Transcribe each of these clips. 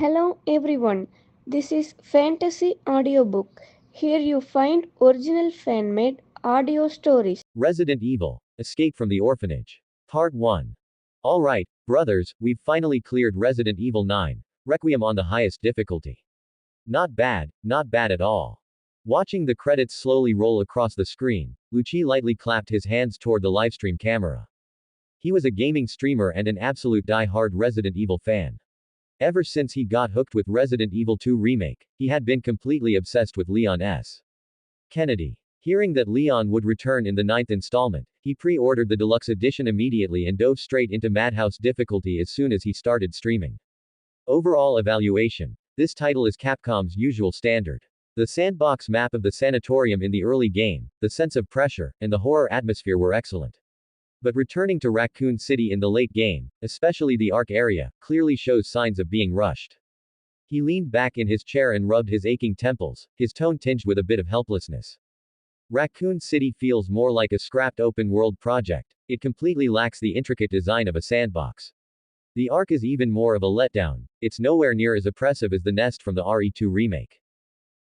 Hello everyone, this is Fantasy Audiobook. Here you find original fan made audio stories. Resident Evil Escape from the Orphanage. Part 1. Alright, brothers, we've finally cleared Resident Evil 9, Requiem on the highest difficulty. Not bad at all. Watching the credits slowly roll across the screen, Lucci lightly clapped his hands toward the livestream camera. He was a gaming streamer and an absolute die-hard Resident Evil fan. Ever since he got hooked with Resident Evil 2 Remake, he had been completely obsessed with Leon S. Kennedy. Hearing that Leon would return in the ninth installment, he pre-ordered the deluxe edition immediately and dove straight into Madhouse difficulty as soon as he started streaming. Overall evaluation. This title is Capcom's usual standard. The sandbox map of the sanatorium in the early game, the sense of pressure, and the horror atmosphere were excellent. But returning to Raccoon City in the late game, especially the Ark area, clearly shows signs of being rushed. He leaned back in his chair and rubbed his aching temples, his tone tinged with a bit of helplessness. Raccoon City feels more like a scrapped open-world project. It completely lacks the intricate design of a sandbox. The Ark is even more of a letdown. It's nowhere near as oppressive as the Nest from the RE2 remake.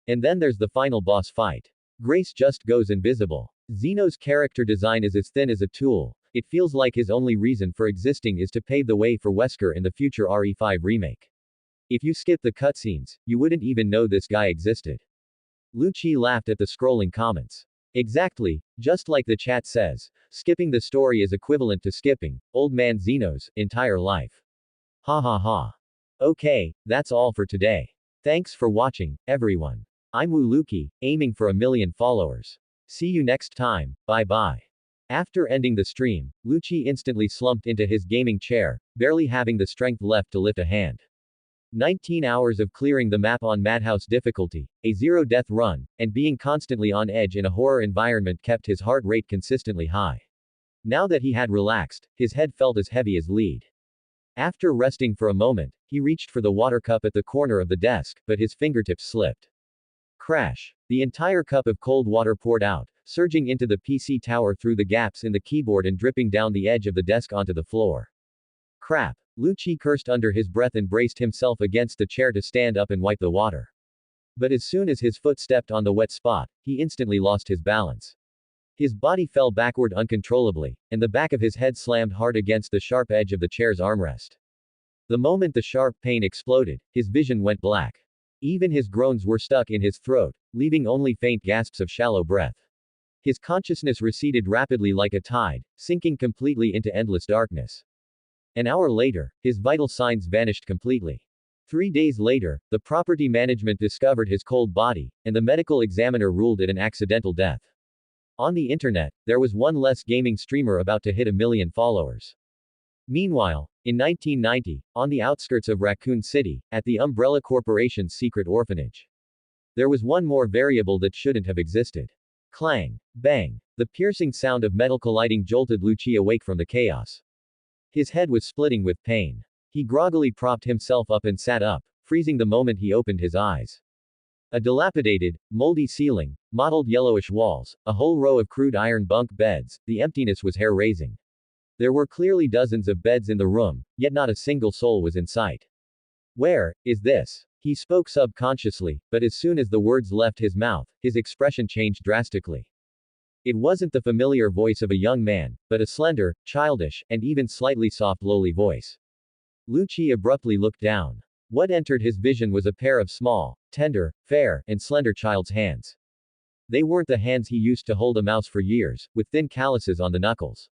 And then there's the final boss fight. Grace just goes invisible. Zeno's character design is as thin as a tool. It feels like his only reason for existing is to pave the way for Wesker in the future RE5 remake. If you skip the cutscenes, you wouldn't even know this guy existed. Lucci laughed at the scrolling comments. Exactly, just like the chat says, skipping the story is equivalent to skipping old man Zeno's entire life. Ha ha ha. Okay, that's all for today. Thanks for watching, everyone. I'm Wuluki, aiming for 1 million followers. See you next time, bye bye. After ending the stream, Lucci instantly slumped into his gaming chair, barely having the strength left to lift a hand. 19 hours of clearing the map on Madhouse difficulty, a zero-death run, and being constantly on edge in a horror environment kept his heart rate consistently high. Now that he had relaxed, his head felt as heavy as lead. After resting for a moment, he reached for the water cup at the corner of the desk, but his fingertips slipped. Crash. The entire cup of cold water poured out, surging into the PC tower through the gaps in the keyboard and dripping down the edge of the desk onto the floor. Crap. Lucci cursed under his breath and braced himself against the chair to stand up and wipe the water. But as soon as his foot stepped on the wet spot, he instantly lost his balance. His body fell backward uncontrollably, and the back of his head slammed hard against the sharp edge of the chair's armrest. The moment the sharp pain exploded, his vision went black. Even his groans were stuck in his throat, leaving only faint gasps of shallow breath. His consciousness receded rapidly like a tide, sinking completely into endless darkness. An hour later, his vital signs vanished completely. 3 days later, the property management discovered his cold body, and the medical examiner ruled it an accidental death. On the internet, there was one less gaming streamer about to hit 1 million followers. Meanwhile, in 1990, on the outskirts of Raccoon City, at the Umbrella Corporation's secret orphanage, there was one more variable that shouldn't have existed. Clang. Bang. The piercing sound of metal colliding jolted Lucci awake from the chaos. His head was splitting with pain. He groggily propped himself up and sat up, freezing the moment he opened his eyes. A dilapidated, moldy ceiling, mottled yellowish walls, a whole row of crude iron bunk beds, the emptiness was hair-raising. There were clearly dozens of beds in the room, yet not a single soul was in sight. Where is this? He spoke subconsciously, but as soon as the words left his mouth, his expression changed drastically. It wasn't the familiar voice of a young man, but a slender, childish, and even slightly soft lowly voice. Lucci abruptly looked down. What entered his vision was a pair of small, tender, fair, and slender child's hands. They weren't the hands he used to hold a mouse for years, with thin calluses on the knuckles.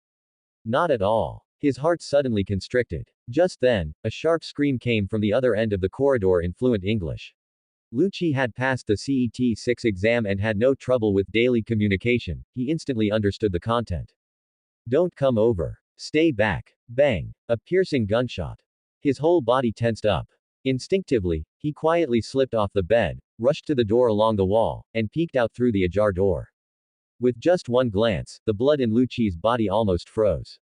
Not at all. His heart suddenly constricted. Just then, a sharp scream came from the other end of the corridor in fluent English. Lucci had passed the CET-6 exam and had no trouble with daily communication. He instantly understood the content. Don't come over. Stay back. Bang. A piercing gunshot. His whole body tensed up. Instinctively, he quietly slipped off the bed, rushed to the door along the wall, and peeked out through the ajar door. With just one glance, the blood in Lucci's body almost froze.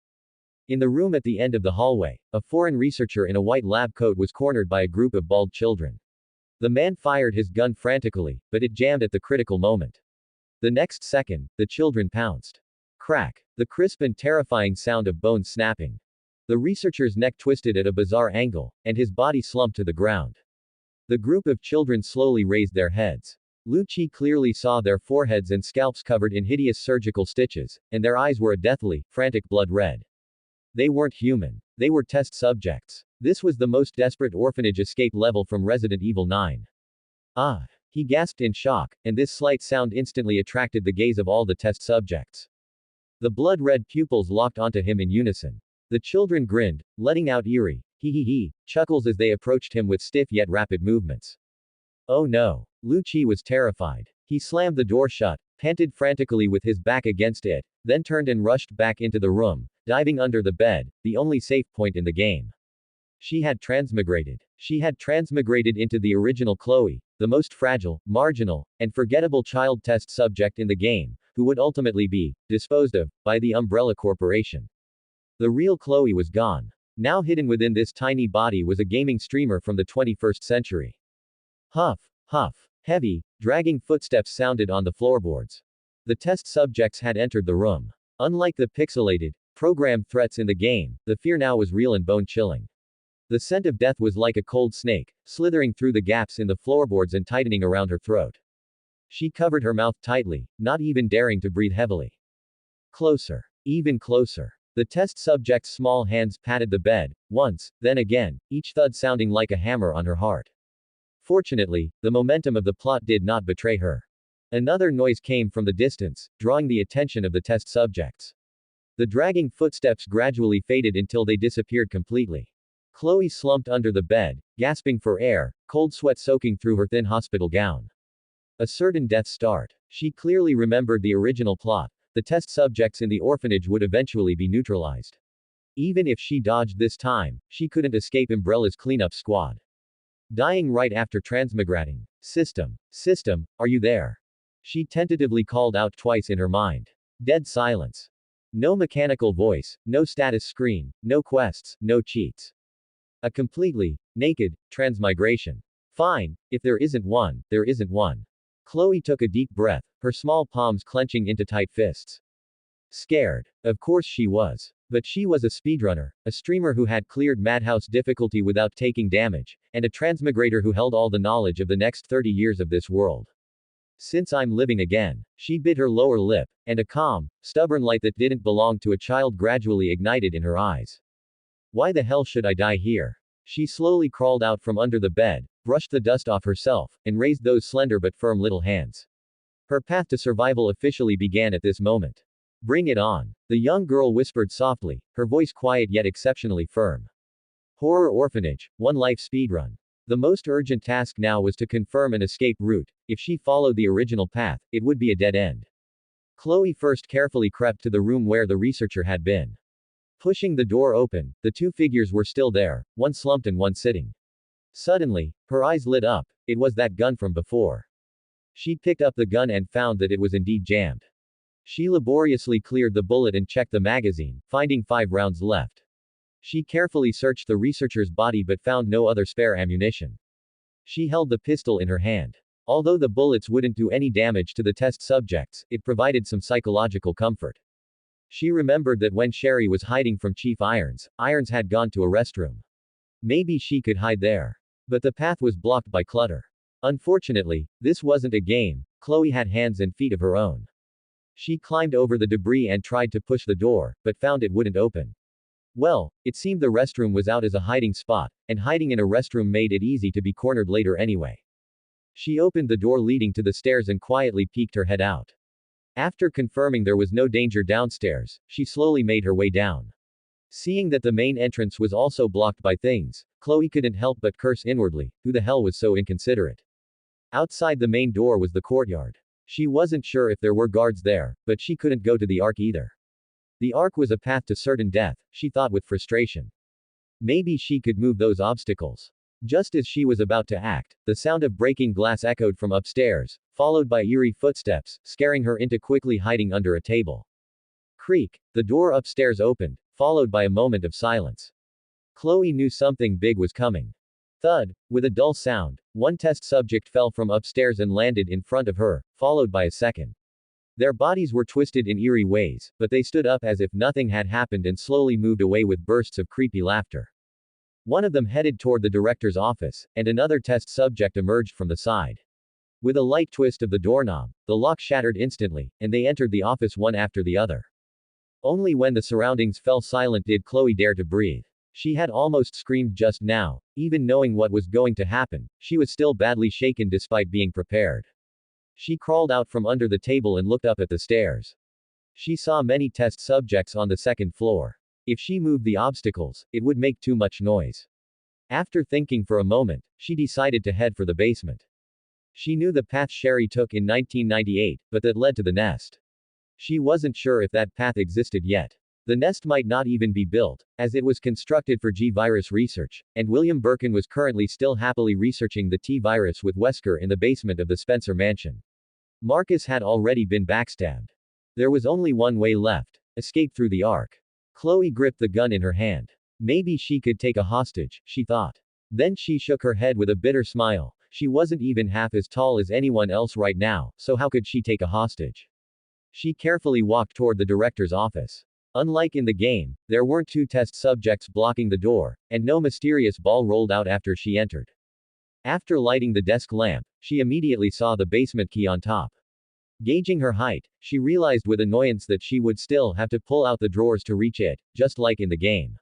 In the room at the end of the hallway, a foreign researcher in a white lab coat was cornered by a group of bald children. The man fired his gun frantically, but it jammed at the critical moment. The next second, the children pounced. Crack. The crisp and terrifying sound of bones snapping. The researcher's neck twisted at a bizarre angle, and his body slumped to the ground. The group of children slowly raised their heads. Lucci clearly saw their foreheads and scalps covered in hideous surgical stitches, and their eyes were a deathly, frantic blood red. They weren't human. They were test subjects. This was the most desperate orphanage escape level from Resident Evil 9. Ah! He gasped in shock, and this slight sound instantly attracted the gaze of all the test subjects. The blood-red pupils locked onto him in unison. The children grinned, letting out eerie, hee chuckles as they approached him with stiff yet rapid movements. Oh no! Lucci was terrified. He slammed the door shut, panted frantically with his back against it, then turned and rushed back into the room, diving under the bed, the only safe point in the game. She had transmigrated. She had transmigrated into the original Chloe, the most fragile, marginal, and forgettable child test subject in the game, who would ultimately be disposed of by the Umbrella Corporation. The real Chloe was gone. Now hidden within this tiny body was a gaming streamer from the 21st century. Huff, huff. Heavy, dragging footsteps sounded on the floorboards. The test subjects had entered the room. Unlike the pixelated, programmed threats in the game, the fear now was real and bone-chilling. The scent of death was like a cold snake, slithering through the gaps in the floorboards and tightening around her throat. She covered her mouth tightly, not even daring to breathe heavily. Closer. Even closer. The test subject's small hands patted the bed, once, then again, each thud sounding like a hammer on her heart. Fortunately, the momentum of the plot did not betray her. Another noise came from the distance, drawing the attention of the test subjects. The dragging footsteps gradually faded until they disappeared completely. Chloe slumped under the bed, gasping for air, cold sweat soaking through her thin hospital gown. A certain death start. She clearly remembered the original plot. The test subjects in the orphanage would eventually be neutralized. Even if she dodged this time, she couldn't escape Umbrella's cleanup squad. Dying right after transmigrating. System, are you there? She tentatively called out twice in her mind. Dead silence. No mechanical voice, no status screen, no quests, no cheats. A completely naked transmigration. Fine, if there isn't one, there isn't one. Chloe took a deep breath, her small palms clenching into tight fists. Scared. Of course she was. But she was a speedrunner, a streamer who had cleared Madhouse difficulty without taking damage, and a transmigrator who held all the knowledge of the next 30 years of this world. Since I'm living again. She bit her lower lip, and a calm, stubborn light that didn't belong to a child gradually ignited in her eyes. Why the hell should I die here? She slowly crawled out from under the bed, brushed the dust off herself, and raised those slender but firm little hands. Her path to survival officially began at this moment. Bring it on. The young girl whispered softly, her voice quiet yet exceptionally firm. Horror Orphanage, one life speedrun. The most urgent task now was to confirm an escape route. If she followed the original path, it would be a dead end. Chloe first carefully crept to the room where the researcher had been. Pushing the door open, the two figures were still there, one slumped and one sitting. Suddenly, her eyes lit up. It was that gun from before. She picked up the gun and found that it was indeed jammed. She laboriously cleared the bullet and checked the magazine, finding 5 rounds left. She carefully searched the researcher's body but found no other spare ammunition. She held the pistol in her hand. Although the bullets wouldn't do any damage to the test subjects, it provided some psychological comfort. She remembered that when Sherry was hiding from Chief Irons, Irons had gone to a restroom. Maybe she could hide there. But the path was blocked by clutter. Unfortunately, this wasn't a game. Chloe had hands and feet of her own. She climbed over the debris and tried to push the door, but found it wouldn't open. Well, it seemed the restroom was out as a hiding spot, and hiding in a restroom made it easy to be cornered later anyway. She opened the door leading to the stairs and quietly peeked her head out. After confirming there was no danger downstairs, she slowly made her way down. Seeing that the main entrance was also blocked by things, Chloe couldn't help but curse inwardly, who the hell was so inconsiderate. Outside the main door was the courtyard. She wasn't sure if there were guards there, but she couldn't go to the Ark either. The Ark was a path to certain death, she thought with frustration. Maybe she could move those obstacles. Just as she was about to act, the sound of breaking glass echoed from upstairs, followed by eerie footsteps, scaring her into quickly hiding under a table. Creak. The door upstairs opened, followed by a moment of silence. Chloe knew something big was coming. Thud. With a dull sound, one test subject fell from upstairs and landed in front of her, followed by a second. Their bodies were twisted in eerie ways, but they stood up as if nothing had happened and slowly moved away with bursts of creepy laughter. One of them headed toward the director's office, and another test subject emerged from the side. With a light twist of the doorknob, the lock shattered instantly, and they entered the office one after the other. Only when the surroundings fell silent did Chloe dare to breathe. She had almost screamed just now. Even knowing what was going to happen, she was still badly shaken despite being prepared. She crawled out from under the table and looked up at the stairs. She saw many test subjects on the second floor. If she moved the obstacles, it would make too much noise. After thinking for a moment, she decided to head for the basement. She knew the path Sherry took in 1998, but that led to the nest. She wasn't sure if that path existed yet. The nest might not even be built, as it was constructed for G-virus research, and William Birkin was currently still happily researching the T-virus with Wesker in the basement of the Spencer mansion. Marcus had already been backstabbed. There was only one way left: escape through the Ark. Chloe gripped the gun in her hand. Maybe she could take a hostage, she thought. Then she shook her head with a bitter smile. She wasn't even half as tall as anyone else right now, so how could she take a hostage? She carefully walked toward the director's office. Unlike in the game, there weren't two test subjects blocking the door, and no mysterious ball rolled out after she entered. After lighting the desk lamp, she immediately saw the basement key on top. Gauging her height, she realized with annoyance that she would still have to pull out the drawers to reach it, just like in the game.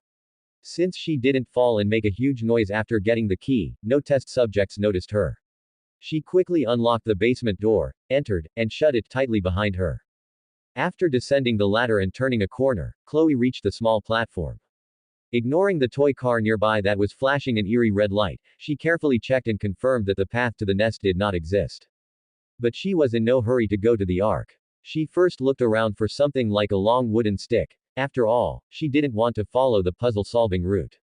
Since she didn't fall and make a huge noise after getting the key, no test subjects noticed her. She quickly unlocked the basement door, entered, and shut it tightly behind her. After descending the ladder and turning a corner, Chloe reached the small platform. Ignoring the toy car nearby that was flashing an eerie red light, she carefully checked and confirmed that the path to the nest did not exist. But she was in no hurry to go to the Ark. She first looked around for something like a long wooden stick. After all, she didn't want to follow the puzzle-solving route.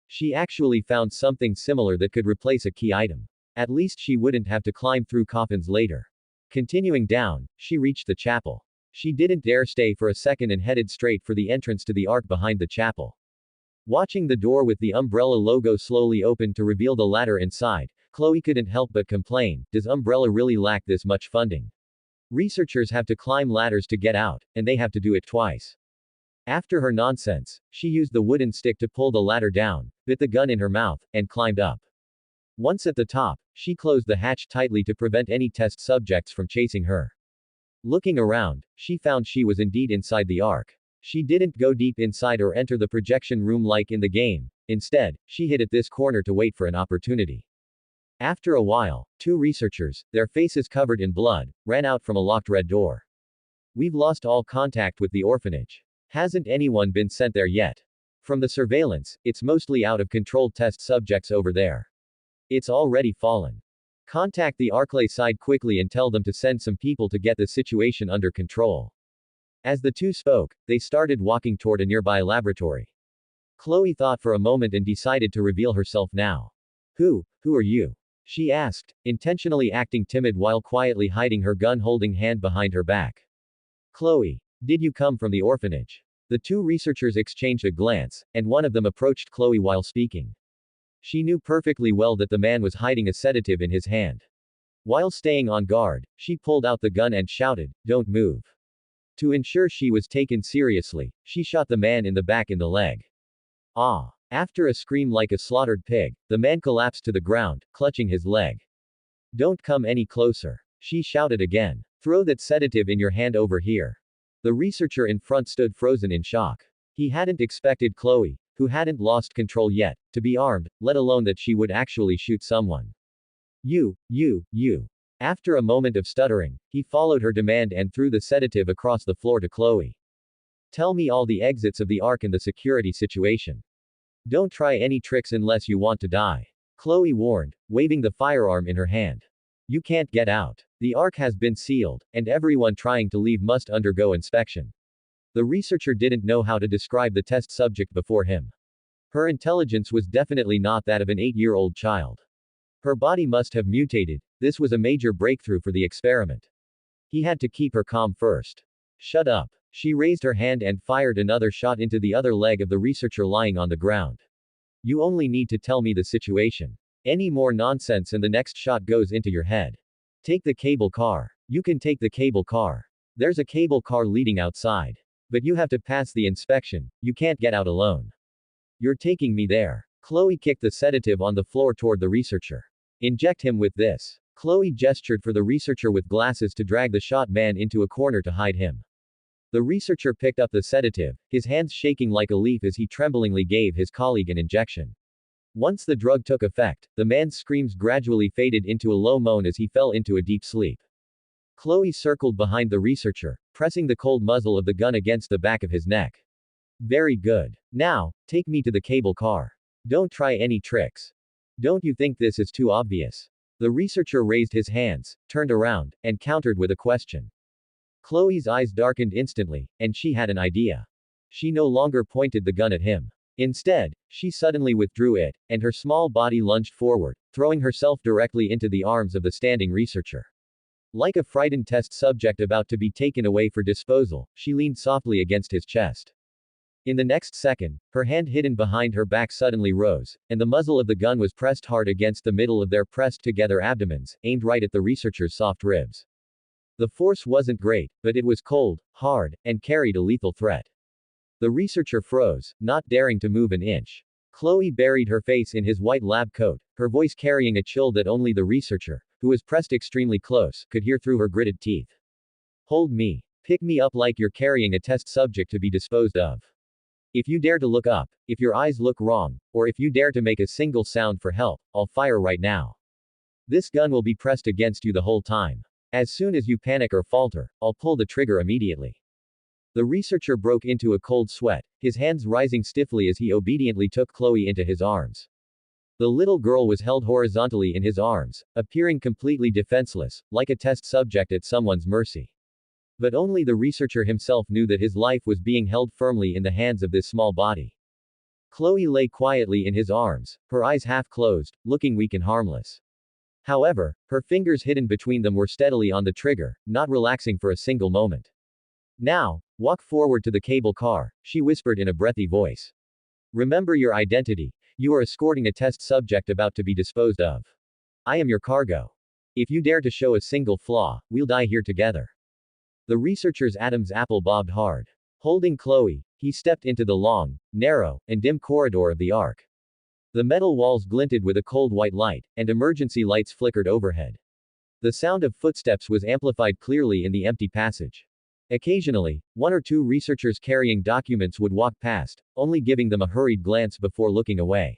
She actually found something similar that could replace a key item. At least she wouldn't have to climb through coffins later. Continuing down, she reached the chapel. She didn't dare stay for a second and headed straight for the entrance to the Ark behind the chapel. Watching the door with the Umbrella logo slowly open to reveal the ladder inside, Chloe couldn't help but complain, does Umbrella really lack this much funding? Researchers have to climb ladders to get out, and they have to do it twice. After her nonsense, she used the wooden stick to pull the ladder down, bit the gun in her mouth, and climbed up. Once at the top, she closed the hatch tightly to prevent any test subjects from chasing her. Looking around, she found she was indeed inside the Ark. She didn't go deep inside or enter the projection room like in the game. Instead, she hid at this corner to wait for an opportunity. After a while, two researchers, their faces covered in blood, ran out from a locked red door. We've lost all contact with the orphanage. Hasn't anyone been sent there yet? From the surveillance, it's mostly out of control test subjects over there. It's already fallen. Contact the Arklay side quickly and tell them to send some people to get the situation under control. As the two spoke, they started walking toward a nearby laboratory. Chloe thought for a moment and decided to reveal herself now. Who are you? She asked, intentionally acting timid while quietly hiding her gun-holding hand behind her back. Chloe, did you come from the orphanage? The two researchers exchanged a glance, and one of them approached Chloe while speaking. She knew perfectly well that the man was hiding a sedative in his hand. While staying on guard, she pulled out the gun and shouted, "Don't move." To ensure she was taken seriously, she shot the man in the back in the leg. Ah! After a scream like a slaughtered pig, the man collapsed to the ground, clutching his leg. Don't come any closer. She shouted again. Throw that sedative in your hand over here. The researcher in front stood frozen in shock. He hadn't expected Chloe, who hadn't lost control yet, to be armed, let alone that she would actually shoot someone. You. After a moment of stuttering, he followed her demand and threw the sedative across the floor to Chloe. Tell me all the exits of the Ark and the security situation. Don't try any tricks unless you want to die. Chloe warned, waving the firearm in her hand. You can't get out. The Ark has been sealed, and everyone trying to leave must undergo inspection. The researcher didn't know how to describe the test subject before him. Her intelligence was definitely not that of an 8-year-old child. Her body must have mutated. This was a major breakthrough for the experiment. He had to keep her calm first. Shut up. She raised her hand and fired another shot into the other leg of the researcher lying on the ground. You only need to tell me the situation. Any more nonsense and the next shot goes into your head. Take the cable car. You can take the cable car. There's a cable car leading outside. But you have to pass the inspection. You can't get out alone. You're taking me there. Chloe kicked the sedative on the floor toward the researcher. Inject him with this. Chloe gestured for the researcher with glasses to drag the shot man into a corner to hide him. The researcher picked up the sedative, his hands shaking like a leaf as he tremblingly gave his colleague an injection. Once the drug took effect, the man's screams gradually faded into a low moan as he fell into a deep sleep. Chloe circled behind the researcher, pressing the cold muzzle of the gun against the back of his neck. Very good. Now, take me to the cable car. Don't try any tricks. Don't you think this is too obvious? The researcher raised his hands, turned around, and countered with a question. Chloe's eyes darkened instantly, and she had an idea. She no longer pointed the gun at him. Instead, she suddenly withdrew it, and her small body lunged forward, throwing herself directly into the arms of the standing researcher. Like a frightened test subject about to be taken away for disposal, she leaned softly against his chest. In the next second, her hand hidden behind her back suddenly rose, and the muzzle of the gun was pressed hard against the middle of their pressed-together abdomens, aimed right at the researcher's soft ribs. The force wasn't great, but it was cold, hard, and carried a lethal threat. The researcher froze, not daring to move an inch. Chloe buried her face in his white lab coat, her voice carrying a chill that only the researcher, who was pressed extremely close, could hear through her gritted teeth. Hold me. Pick me up like you're carrying a test subject to be disposed of. If you dare to look up, if your eyes look wrong, or if you dare to make a single sound for help, I'll fire right now. This gun will be pressed against you the whole time. As soon as you panic or falter, I'll pull the trigger immediately. The researcher broke into a cold sweat, his hands rising stiffly as he obediently took Chloe into his arms. The little girl was held horizontally in his arms, appearing completely defenseless, like a test subject at someone's mercy. But only the researcher himself knew that his life was being held firmly in the hands of this small body. Chloe lay quietly in his arms, her eyes half closed, looking weak and harmless. However, her fingers hidden between them were steadily on the trigger, not relaxing for a single moment. Now, walk forward to the cable car, she whispered in a breathy voice. Remember your identity. You are escorting a test subject about to be disposed of. I am your cargo. If you dare to show a single flaw, we'll die here together. The researcher's Adam's apple bobbed hard. Holding Chloe, he stepped into the long, narrow, and dim corridor of the Ark. The metal walls glinted with a cold white light, and emergency lights flickered overhead. The sound of footsteps was amplified clearly in the empty passage. Occasionally, one or two researchers carrying documents would walk past, only giving them a hurried glance before looking away.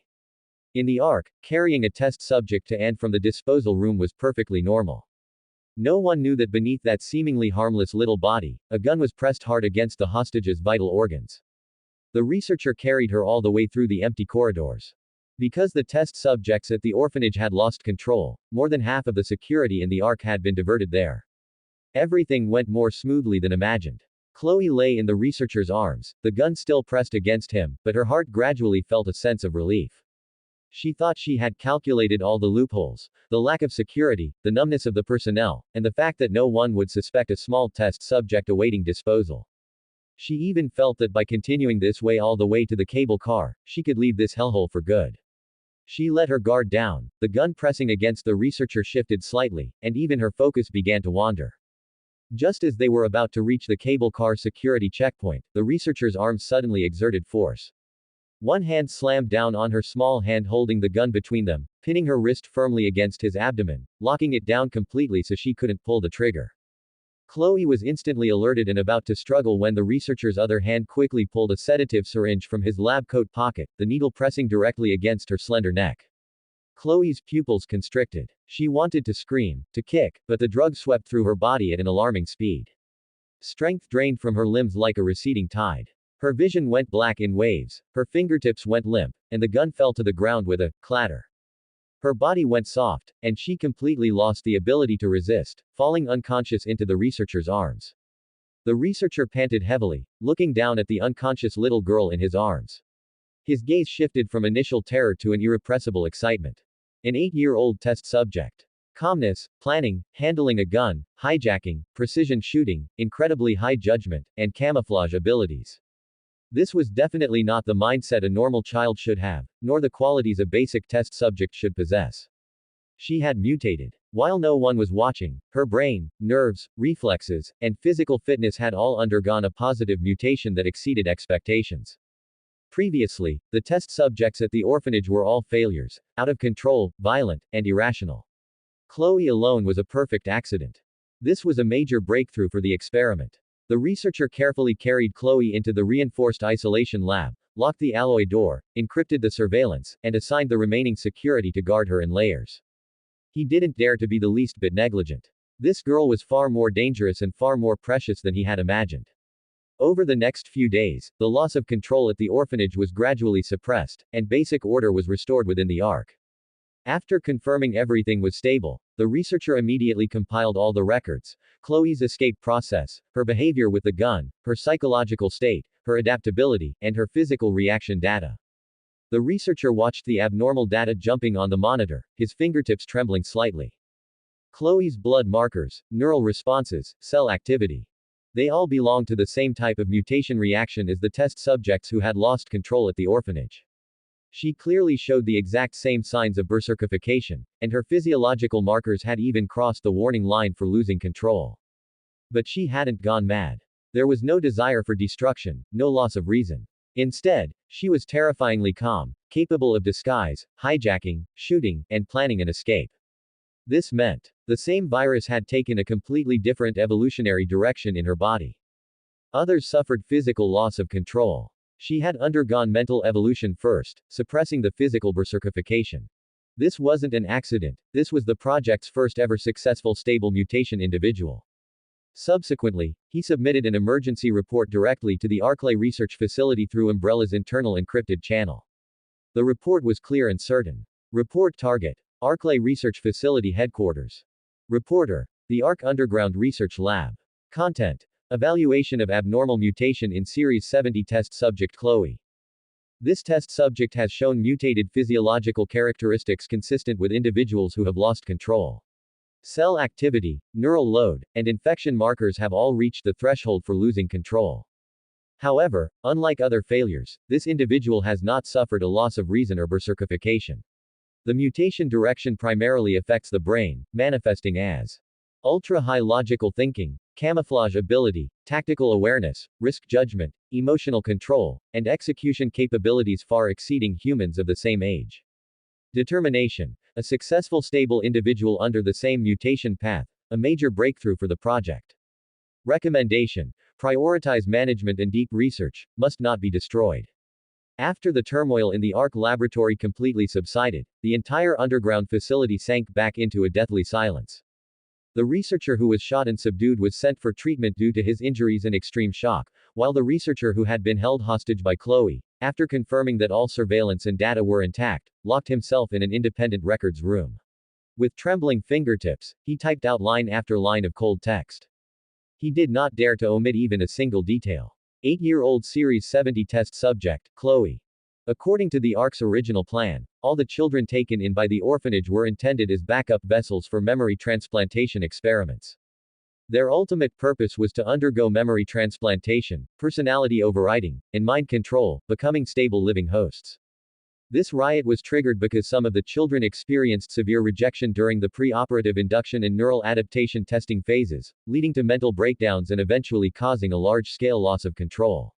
In the Ark, carrying a test subject to and from the disposal room was perfectly normal. No one knew that beneath that seemingly harmless little body, a gun was pressed hard against the hostage's vital organs. The researcher carried her all the way through the empty corridors. Because the test subjects at the orphanage had lost control, more than half of the security in the Ark had been diverted there. Everything went more smoothly than imagined. Chloe lay in the researcher's arms, the gun still pressed against him, but her heart gradually felt a sense of relief. She thought she had calculated all the loopholes, the lack of security, the numbness of the personnel, and the fact that no one would suspect a small test subject awaiting disposal. She even felt that by continuing this way all the way to the cable car, she could leave this hellhole for good. She let her guard down, the gun pressing against the researcher shifted slightly, and even her focus began to wander. Just as they were about to reach the cable car security checkpoint, the researcher's arms suddenly exerted force. One hand slammed down on her small hand holding the gun between them, pinning her wrist firmly against his abdomen, locking it down completely so she couldn't pull the trigger. Chloe was instantly alerted and about to struggle when the researcher's other hand quickly pulled a sedative syringe from his lab coat pocket, the needle pressing directly against her slender neck. Chloe's pupils constricted. She wanted to scream, to kick, but the drug swept through her body at an alarming speed. Strength drained from her limbs like a receding tide. Her vision went black in waves, her fingertips went limp, and the gun fell to the ground with a clatter. Her body went soft, and she completely lost the ability to resist, falling unconscious into the researcher's arms. The researcher panted heavily, looking down at the unconscious little girl in his arms. His gaze shifted from initial terror to an irrepressible excitement. An 8-year-old test subject. Calmness, planning, handling a gun, hijacking, precision shooting, incredibly high judgment, and camouflage abilities. This was definitely not the mindset a normal child should have, nor the qualities a basic test subject should possess. She had mutated. While no one was watching, her brain, nerves, reflexes, and physical fitness had all undergone a positive mutation that exceeded expectations. Previously, the test subjects at the orphanage were all failures, out of control, violent, and irrational. Chloe alone was a perfect accident. This was a major breakthrough for the experiment. The researcher carefully carried Chloe into the reinforced isolation lab, locked the alloy door, encrypted the surveillance, and assigned the remaining security to guard her in layers. He didn't dare to be the least bit negligent. This girl was far more dangerous and far more precious than he had imagined. Over the next few days, the loss of control at the orphanage was gradually suppressed, and basic order was restored within the Ark. After confirming everything was stable, the researcher immediately compiled all the records: Chloe's escape process, her behavior with the gun, her psychological state, her adaptability, and her physical reaction data. The researcher watched the abnormal data jumping on the monitor, his fingertips trembling slightly. Chloe's blood markers, neural responses, cell activity. They all belong to the same type of mutation reaction as the test subjects who had lost control at the orphanage. She clearly showed the exact same signs of berserkification, and her physiological markers had even crossed the warning line for losing control. But she hadn't gone mad. There was no desire for destruction, no loss of reason. Instead, she was terrifyingly calm, capable of disguise, hijacking, shooting, and planning an escape. This meant the same virus had taken a completely different evolutionary direction in her body. Others suffered physical loss of control. She had undergone mental evolution first, suppressing the physical berserkification. This wasn't an accident, this was the project's first ever successful stable mutation individual. Subsequently, he submitted an emergency report directly to the Arklay research facility through Umbrella's internal encrypted channel. The report was clear and certain. Report target: Arklay Research Facility Headquarters. Reporter: the Ark Underground Research Lab. Content: evaluation of abnormal mutation in Series 70 test subject Chloe. This test subject has shown mutated physiological characteristics consistent with individuals who have lost control. Cell activity, neural load, and infection markers have all reached the threshold for losing control. However, unlike other failures, this individual has not suffered a loss of reason or berserkification. The mutation direction primarily affects the brain, manifesting as ultra-high logical thinking, camouflage ability, tactical awareness, risk judgment, emotional control, and execution capabilities far exceeding humans of the same age. Determination: a successful stable individual under the same mutation path, a major breakthrough for the project. Recommendation: prioritize management and deep research, must not be destroyed. After the turmoil in the Ark laboratory completely subsided, the entire underground facility sank back into a deathly silence. The researcher who was shot and subdued was sent for treatment due to his injuries and extreme shock, while the researcher who had been held hostage by Chloe, after confirming that all surveillance and data were intact, locked himself in an independent records room. With trembling fingertips, he typed out line after line of cold text. He did not dare to omit even a single detail. 8-year-old Series 70 test subject, Chloe. According to the Ark's original plan, all the children taken in by the orphanage were intended as backup vessels for memory transplantation experiments. Their ultimate purpose was to undergo memory transplantation, personality overriding, and mind control, becoming stable living hosts. This riot was triggered because some of the children experienced severe rejection during the pre-operative induction and neural adaptation testing phases, leading to mental breakdowns and eventually causing a large-scale loss of control.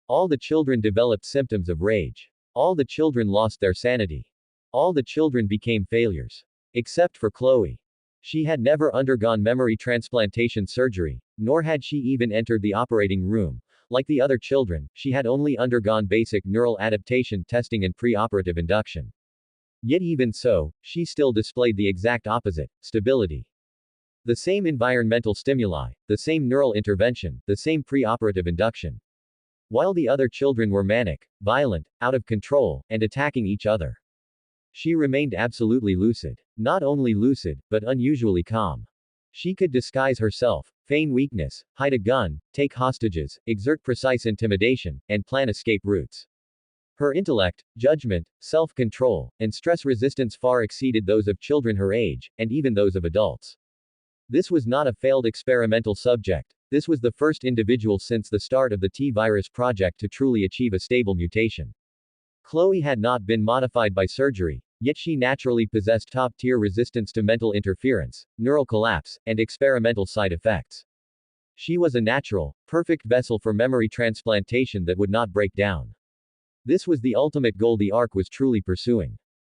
All the children developed symptoms of rage. All the children lost their sanity. All the children became failures. Except for Chloe. She had never undergone memory transplantation surgery, nor had she even entered the operating room. Like the other children, she had only undergone basic neural adaptation testing and pre-operative induction. Yet even so, she still displayed the exact opposite: stability. The same environmental stimuli, the same neural intervention, the same pre-operative induction. While the other children were manic, violent, out of control, and attacking each other. She remained absolutely lucid. Not only lucid, but unusually calm. She could disguise herself, feign weakness, hide a gun, take hostages, exert precise intimidation, and plan escape routes. Her intellect, judgment, self-control, and stress resistance far exceeded those of children her age, and even those of adults. This was not a failed experimental subject. This was the first individual since the start of the T-virus project to truly achieve a stable mutation. Chloe had not been modified by surgery, yet she naturally possessed top-tier resistance to mental interference, neural collapse, and experimental side effects. She was a natural, perfect vessel for memory transplantation that would not break down. This was the ultimate goal the Ark was truly pursuing.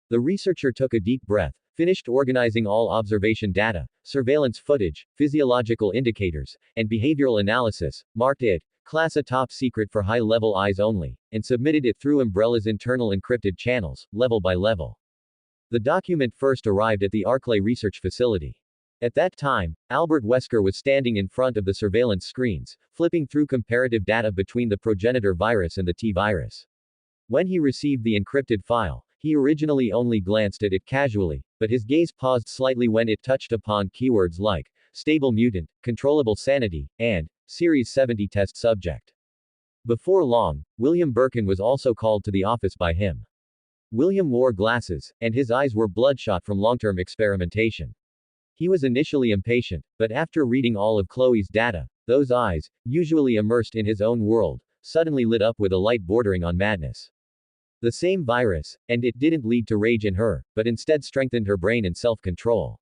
The researcher took a deep breath, finished organizing all observation data, surveillance footage, physiological indicators, and behavioral analysis, marked it, class a top secret for high-level eyes only, and submitted it through Umbrella's internal encrypted channels, level by level. The document first arrived at the Arklay research facility. At that time, Albert Wesker was standing in front of the surveillance screens, flipping through comparative data between the progenitor virus and the T-virus. When he received the encrypted file, he originally only glanced at it casually, but his gaze paused slightly when it touched upon keywords like stable mutant, controllable sanity, and Series 70 test subject. Before long, William Birkin was also called to the office by him. William wore glasses, and his eyes were bloodshot from long-term experimentation. He was initially impatient, but after reading all of Chloe's data, those eyes, usually immersed in his own world, suddenly lit up with a light bordering on madness. The same virus, and it didn't lead to rage in her, but instead strengthened her brain and self-control.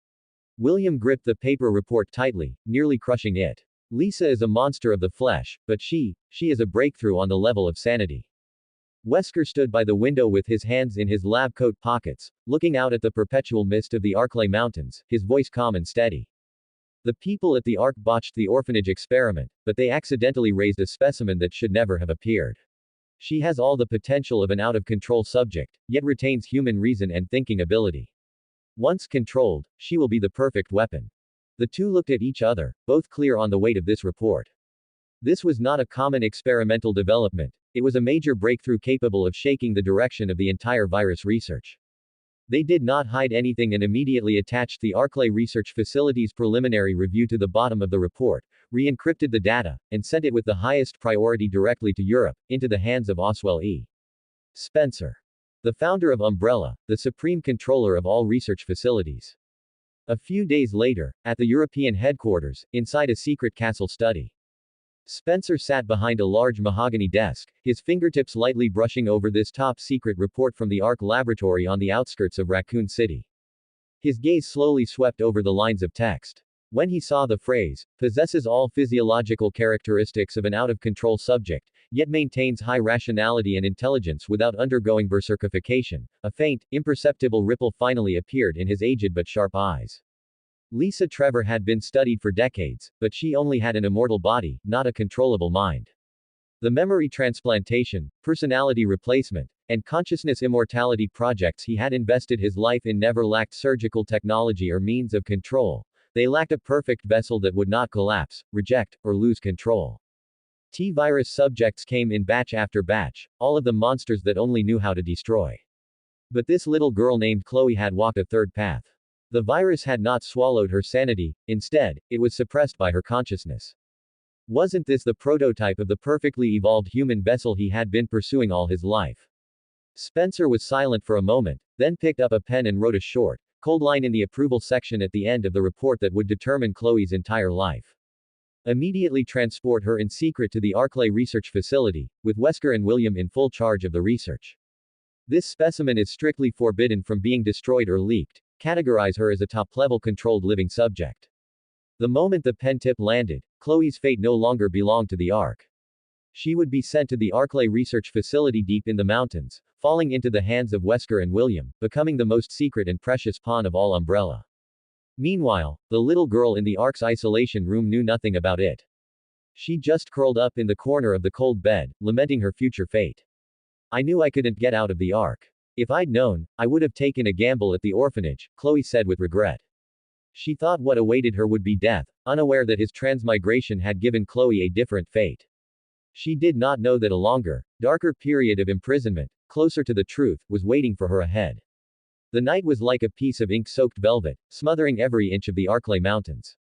William gripped the paper report tightly, nearly crushing it. Lisa is a monster of the flesh, but she is a breakthrough on the level of sanity. Wesker stood by the window with his hands in his lab coat pockets, looking out at the perpetual mist of the Arklay Mountains, his voice calm and steady. The people at the Ark botched the orphanage experiment, but they accidentally raised a specimen that should never have appeared. She has all the potential of an out-of-control subject, yet retains human reason and thinking ability. Once controlled, she will be the perfect weapon. The two looked at each other, both clear on the weight of this report. This was not a common experimental development, it was a major breakthrough capable of shaking the direction of the entire virus research. They did not hide anything and immediately attached the Arklay research facility's preliminary review to the bottom of the report, re-encrypted the data, and sent it with the highest priority directly to Europe, into the hands of Oswell E. Spencer, the founder of Umbrella, the supreme controller of all research facilities. A few days later, at the European headquarters, inside a secret castle study, Spencer sat behind a large mahogany desk, his fingertips lightly brushing over this top-secret report from the Ark laboratory on the outskirts of Raccoon City. His gaze slowly swept over the lines of text. When he saw the phrase, possesses all physiological characteristics of an out-of-control subject, yet maintains high rationality and intelligence without undergoing berserkification, a faint, imperceptible ripple finally appeared in his aged but sharp eyes. Lisa Trevor had been studied for decades, but she only had an immortal body, not a controllable mind. The memory transplantation, personality replacement, and consciousness immortality projects he had invested his life in never lacked surgical technology or means of control. They lacked a perfect vessel that would not collapse, reject, or lose control. T-virus subjects came in batch after batch, all of them monsters that only knew how to destroy. But this little girl named Chloe had walked a third path. The virus had not swallowed her sanity, instead, it was suppressed by her consciousness. Wasn't this the prototype of the perfectly evolved human vessel he had been pursuing all his life? Spencer was silent for a moment, then picked up a pen and wrote a short, cold line in the approval section at the end of the report that would determine Chloe's entire life. Immediately transport her in secret to the Arklay research facility, with Wesker and William in full charge of the research. This specimen is strictly forbidden from being destroyed or leaked. Categorize her as a top-level controlled living subject. The moment the pen tip landed, Chloe's fate no longer belonged to the Ark. She would be sent to the Arklay research facility deep in the mountains, falling into the hands of Wesker and William, becoming the most secret and precious pawn of all Umbrella. Meanwhile, the little girl in the Ark's isolation room knew nothing about it. She just curled up in the corner of the cold bed, lamenting her future fate. I knew I couldn't get out of the Ark. If I'd known, I would have taken a gamble at the orphanage, Chloe said with regret. She thought what awaited her would be death, unaware that his transmigration had given Chloe a different fate. She did not know that a longer, darker period of imprisonment, closer to the truth, was waiting for her ahead. The night was like a piece of ink-soaked velvet, smothering every inch of the Arklay Mountains.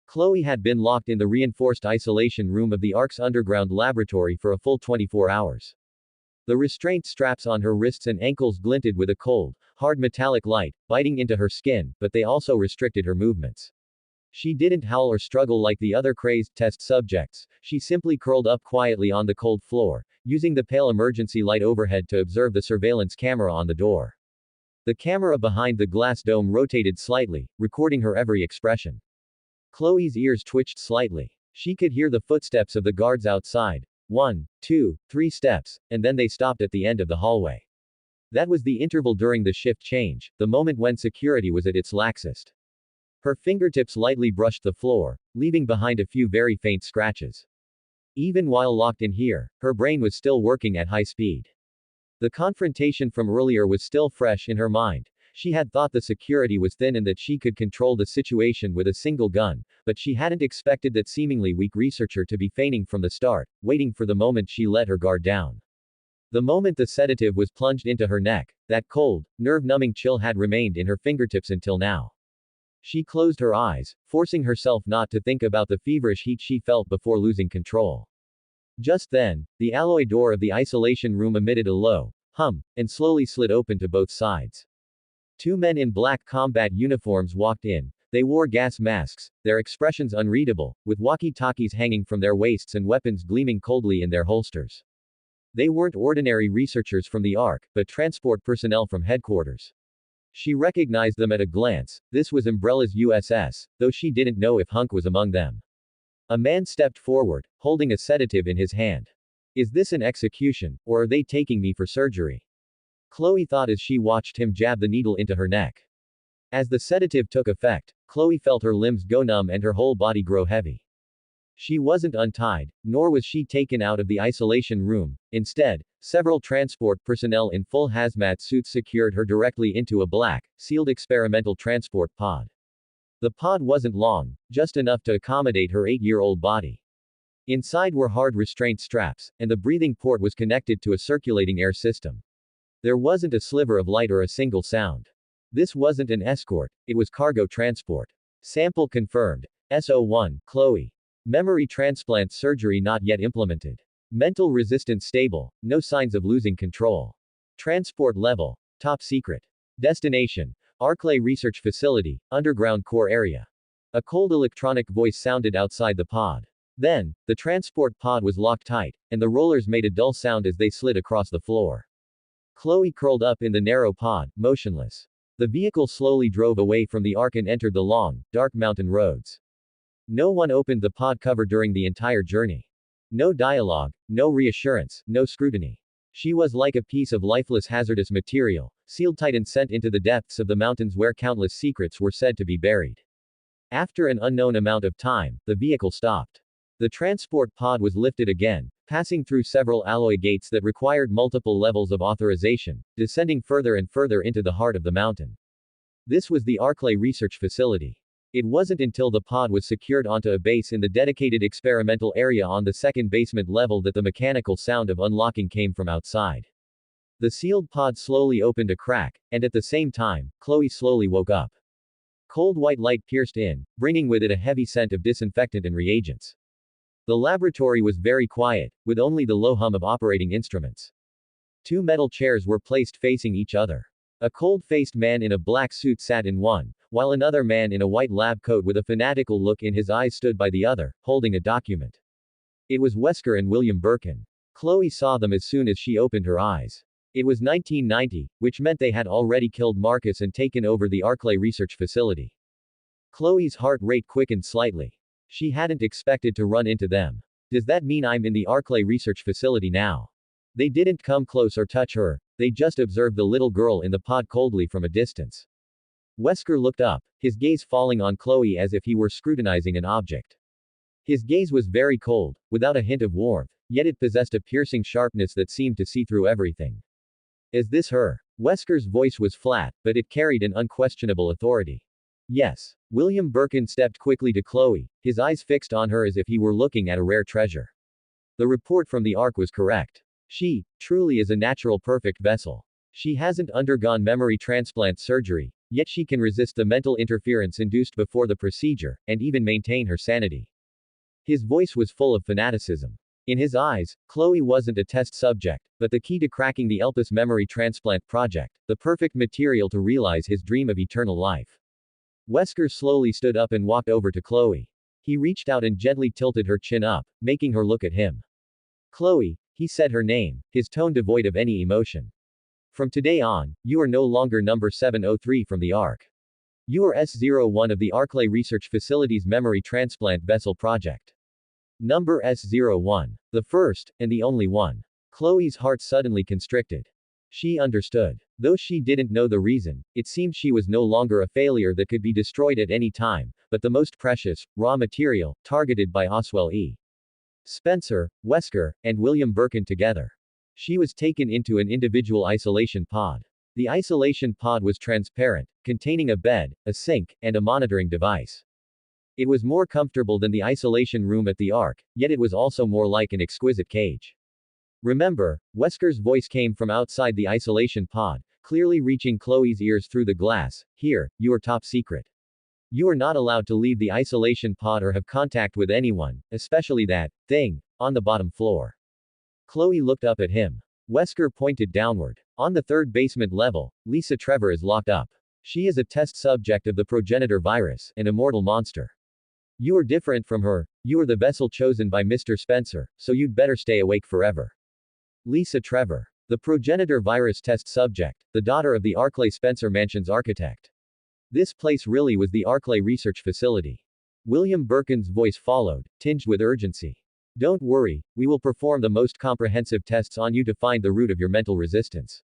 Chloe had been locked in the reinforced isolation room of the Ark's underground laboratory for a full 24 hours. The restraint straps on her wrists and ankles glinted with a cold, hard metallic light, biting into her skin, but they also restricted her movements. She didn't howl or struggle like the other crazed test subjects, she simply curled up quietly on the cold floor, using the pale emergency light overhead to observe the surveillance camera on the door. The camera behind the glass dome rotated slightly, recording her every expression. Chloe's ears twitched slightly. She could hear the footsteps of the guards outside, 1, 2, 3 steps, and then they stopped at the end of the hallway. That was the interval during the shift change, the moment when security was at its laxest. Her fingertips lightly brushed the floor, leaving behind a few very faint scratches. Even while locked in here, her brain was still working at high speed. The confrontation from earlier was still fresh in her mind. She had thought the security was thin and that she could control the situation with a single gun, but she hadn't expected that seemingly weak researcher to be feigning from the start, waiting for the moment she let her guard down. The moment the sedative was plunged into her neck, that cold, nerve-numbing chill had remained in her fingertips until now. She closed her eyes, forcing herself not to think about the feverish heat she felt before losing control. Just then, the alloy door of the isolation room emitted a low hum, and slowly slid open to both sides. Two men in black combat uniforms walked in. They wore gas masks, their expressions unreadable, with walkie-talkies hanging from their waists and weapons gleaming coldly in their holsters. They weren't ordinary researchers from the Ark, but transport personnel from headquarters. She recognized them at a glance. This was Umbrella's USS, though she didn't know if Hunk was among them. A man stepped forward, holding a sedative in his hand. Is this an execution, or are they taking me for surgery? Chloe thought as she watched him jab the needle into her neck. As the sedative took effect, Chloe felt her limbs go numb and her whole body grow heavy. She wasn't untied, nor was she taken out of the isolation room. Instead, several transport personnel in full hazmat suits secured her directly into a black, sealed experimental transport pod. The pod wasn't long, just enough to accommodate her 8-year-old body. Inside were hard restraint straps, and the breathing port was connected to a circulating air system. There wasn't a sliver of light or a single sound. This wasn't an escort, it was cargo transport. Sample confirmed. SO1, Chloe. Memory transplant surgery not yet implemented. Mental resistance stable, no signs of losing control. Transport level, top secret. Destination, Arklay Research Facility, underground core area. A cold electronic voice sounded outside the pod. Then, the transport pod was locked tight, and the rollers made a dull sound as they slid across the floor. Chloe curled up in the narrow pod, motionless. The vehicle slowly drove away from the Ark and entered the long, dark mountain roads. No one opened the pod cover during the entire journey. No dialogue, no reassurance, no scrutiny. She was like a piece of lifeless hazardous material, sealed tight and sent into the depths of the mountains where countless secrets were said to be buried. After an unknown amount of time, the vehicle stopped. The transport pod was lifted again, passing through several alloy gates that required multiple levels of authorization, descending further and further into the heart of the mountain. This was the Arklay Research Facility. It wasn't until the pod was secured onto a base in the dedicated experimental area on the second basement level that the mechanical sound of unlocking came from outside. The sealed pod slowly opened a crack, and at the same time, Chloe slowly woke up. Cold white light pierced in, bringing with it a heavy scent of disinfectant and reagents. The laboratory was very quiet, with only the low hum of operating instruments. Two metal chairs were placed facing each other. A cold-faced man in a black suit sat in one, while another man in a white lab coat with a fanatical look in his eyes stood by the other, holding a document. It was Wesker and William Birkin. Chloe saw them as soon as she opened her eyes. It was 1990, which meant they had already killed Marcus and taken over the Arklay Research Facility. Chloe's heart rate quickened slightly. She hadn't expected to run into them. Does that mean I'm in the Arklay Research Facility now? They didn't come close or touch her, they just observed the little girl in the pod coldly from a distance. Wesker looked up, his gaze falling on Chloe as if he were scrutinizing an object. His gaze was very cold, without a hint of warmth, yet it possessed a piercing sharpness that seemed to see through everything. Is this her? Wesker's voice was flat, but it carried an unquestionable authority. Yes. William Birkin stepped quickly to Chloe, his eyes fixed on her as if he were looking at a rare treasure. The report from the Ark was correct. She, truly is a natural perfect vessel. She hasn't undergone memory transplant surgery, yet she can resist the mental interference induced before the procedure, and even maintain her sanity. His voice was full of fanaticism. In his eyes, Chloe wasn't a test subject, but the key to cracking the Elpis memory transplant project, the perfect material to realize his dream of eternal life. Wesker slowly stood up and walked over to Chloe. He reached out and gently tilted her chin up, making her look at him. Chloe, he said her name, his tone devoid of any emotion. From today on, you are no longer number 703 from the Ark. You are S01 of the Arklay Research Facility's memory transplant vessel project. Number S01. The first, and the only one. Chloe's heart suddenly constricted. She understood. Though she didn't know the reason, it seemed she was no longer a failure that could be destroyed at any time, but the most precious, raw material, targeted by Oswell E. Spencer, Wesker, and William Birkin together. She was taken into an individual isolation pod. The isolation pod was transparent, containing a bed, a sink, and a monitoring device. It was more comfortable than the isolation room at the Ark, yet it was also more like an exquisite cage. Remember, Wesker's voice came from outside the isolation pod, clearly reaching Chloe's ears through the glass. Here, you are top secret. You are not allowed to leave the isolation pod or have contact with anyone, especially that thing on the bottom floor. Chloe looked up at him. Wesker pointed downward. On the third basement level, Lisa Trevor is locked up. She is a test subject of the progenitor virus, an immortal monster. You are different from her, you are the vessel chosen by Mr. Spencer, so you'd better stay awake forever. Lisa Trevor. The progenitor virus test subject, the daughter of the Arklay Spencer Mansion's architect. This place really was the Arklay research facility. William Birkin's voice followed, tinged with urgency. Don't worry, we will perform the most comprehensive tests on you to find the root of your mental resistance.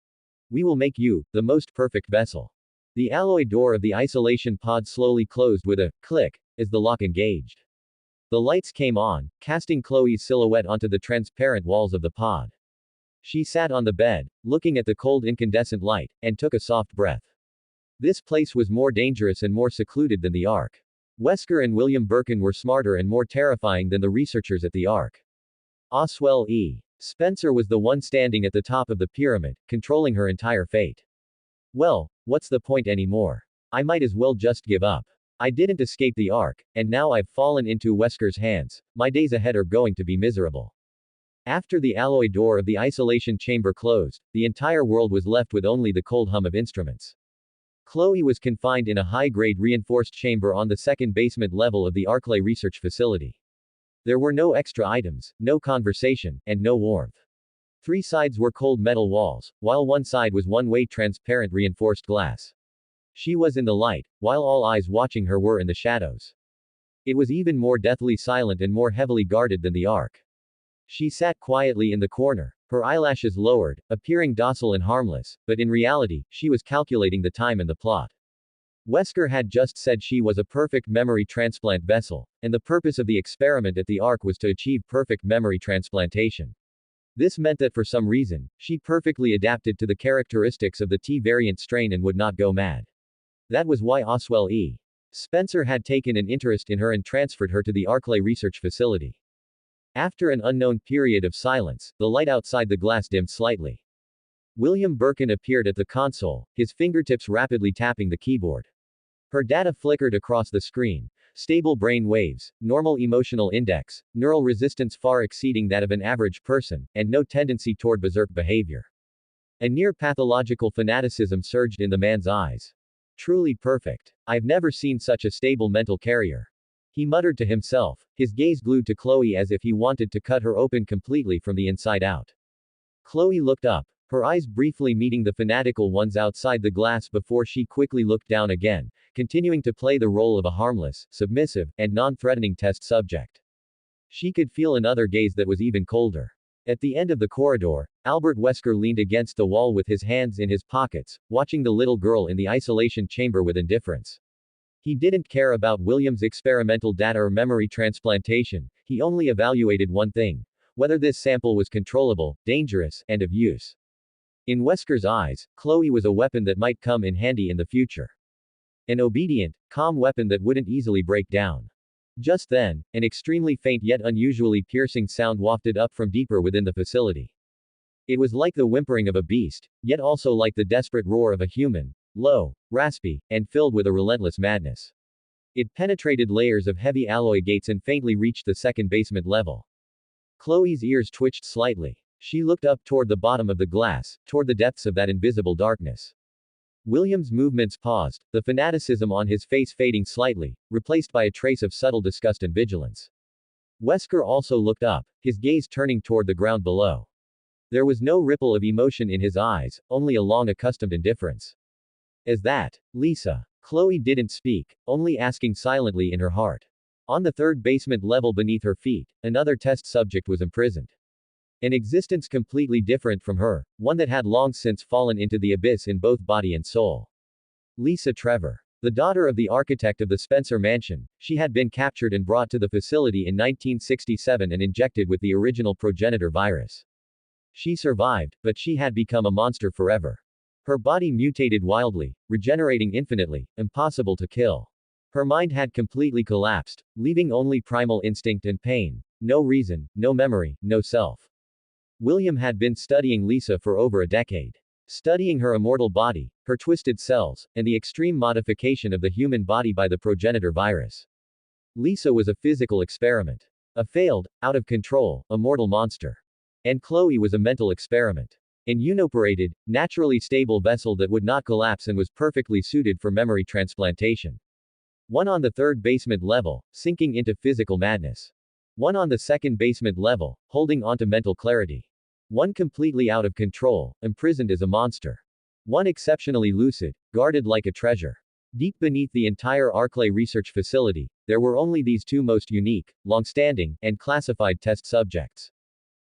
We will make you the most perfect vessel. The alloy door of the isolation pod slowly closed with a click as the lock engaged. The lights came on, casting Chloe's silhouette onto the transparent walls of the pod. She sat on the bed, looking at the cold incandescent light, and took a soft breath. This place was more dangerous and more secluded than the Ark. Wesker and William Birkin were smarter and more terrifying than the researchers at the Ark. Oswell E. Spencer was the one standing at the top of the pyramid, controlling her entire fate. Well, what's the point anymore? I might as well just give up. I didn't escape the Ark, and now I've fallen into Wesker's hands. My days ahead are going to be miserable. After the alloy door of the isolation chamber closed, the entire world was left with only the cold hum of instruments. Chloe was confined in a high-grade reinforced chamber on the second basement level of the Arklay research facility. There were no extra items, no conversation, and no warmth. Three sides were cold metal walls, while one side was one-way transparent reinforced glass. She was in the light, while all eyes watching her were in the shadows. It was even more deathly silent and more heavily guarded than the Ark. She sat quietly in the corner, her eyelashes lowered, appearing docile and harmless, but in reality, she was calculating the time and the plot. Wesker had just said she was a perfect memory transplant vessel, and the purpose of the experiment at the Ark was to achieve perfect memory transplantation. This meant that for some reason, she perfectly adapted to the characteristics of the T-variant strain and would not go mad. That was why Oswell E. Spencer had taken an interest in her and transferred her to the Arklay research facility. After an unknown period of silence, the light outside the glass dimmed slightly. William Birkin appeared at the console, his fingertips rapidly tapping the keyboard. Her data flickered across the screen. Stable brain waves, normal emotional index, neural resistance far exceeding that of an average person, and no tendency toward berserk behavior. A near-pathological fanaticism surged in the man's eyes. Truly perfect. I've never seen such a stable mental carrier. He muttered to himself, his gaze glued to Chloe as if he wanted to cut her open completely from the inside out. Chloe looked up, her eyes briefly meeting the fanatical ones outside the glass before she quickly looked down again, continuing to play the role of a harmless, submissive, and non-threatening test subject. She could feel another gaze that was even colder. At the end of the corridor, Albert Wesker leaned against the wall with his hands in his pockets, watching the little girl in the isolation chamber with indifference. He didn't care about William's experimental data or memory transplantation, he only evaluated one thing: whether this sample was controllable, dangerous, and of use. In Wesker's eyes, Chloe was a weapon that might come in handy in the future. An obedient, calm weapon that wouldn't easily break down. Just then, an extremely faint yet unusually piercing sound wafted up from deeper within the facility. It was like the whimpering of a beast, yet also like the desperate roar of a human, low, raspy, and filled with a relentless madness. It penetrated layers of heavy alloy gates and faintly reached the second basement level. Chloe's ears twitched slightly. She looked up toward the bottom of the glass, toward the depths of that invisible darkness. William's movements paused, the fanaticism on his face fading slightly, replaced by a trace of subtle disgust and vigilance. Wesker also looked up, his gaze turning toward the ground below. There was no ripple of emotion in his eyes, only a long accustomed indifference. Is that Lisa? Chloe didn't speak, only asking silently in her heart. On the third basement level beneath her feet, another test subject was imprisoned. An existence completely different from her, one that had long since fallen into the abyss in both body and soul. Lisa Trevor. The daughter of the architect of the Spencer Mansion, she had been captured and brought to the facility in 1967 and injected with the original progenitor virus. She survived, but she had become a monster forever. Her body mutated wildly, regenerating infinitely, impossible to kill. Her mind had completely collapsed, leaving only primal instinct and pain. No reason, no memory, no self. William had been studying Lisa for over a decade. Studying her immortal body, her twisted cells, and the extreme modification of the human body by the progenitor virus. Lisa was a physical experiment. A failed, out of control, immortal monster. And Chloe was a mental experiment. An unoperated, naturally stable vessel that would not collapse and was perfectly suited for memory transplantation. One on the third basement level, sinking into physical madness. One on the second basement level, holding onto mental clarity. One completely out of control, imprisoned as a monster. One exceptionally lucid, guarded like a treasure. Deep beneath the entire Arklay research facility, there were only these two most unique, long-standing, and classified test subjects.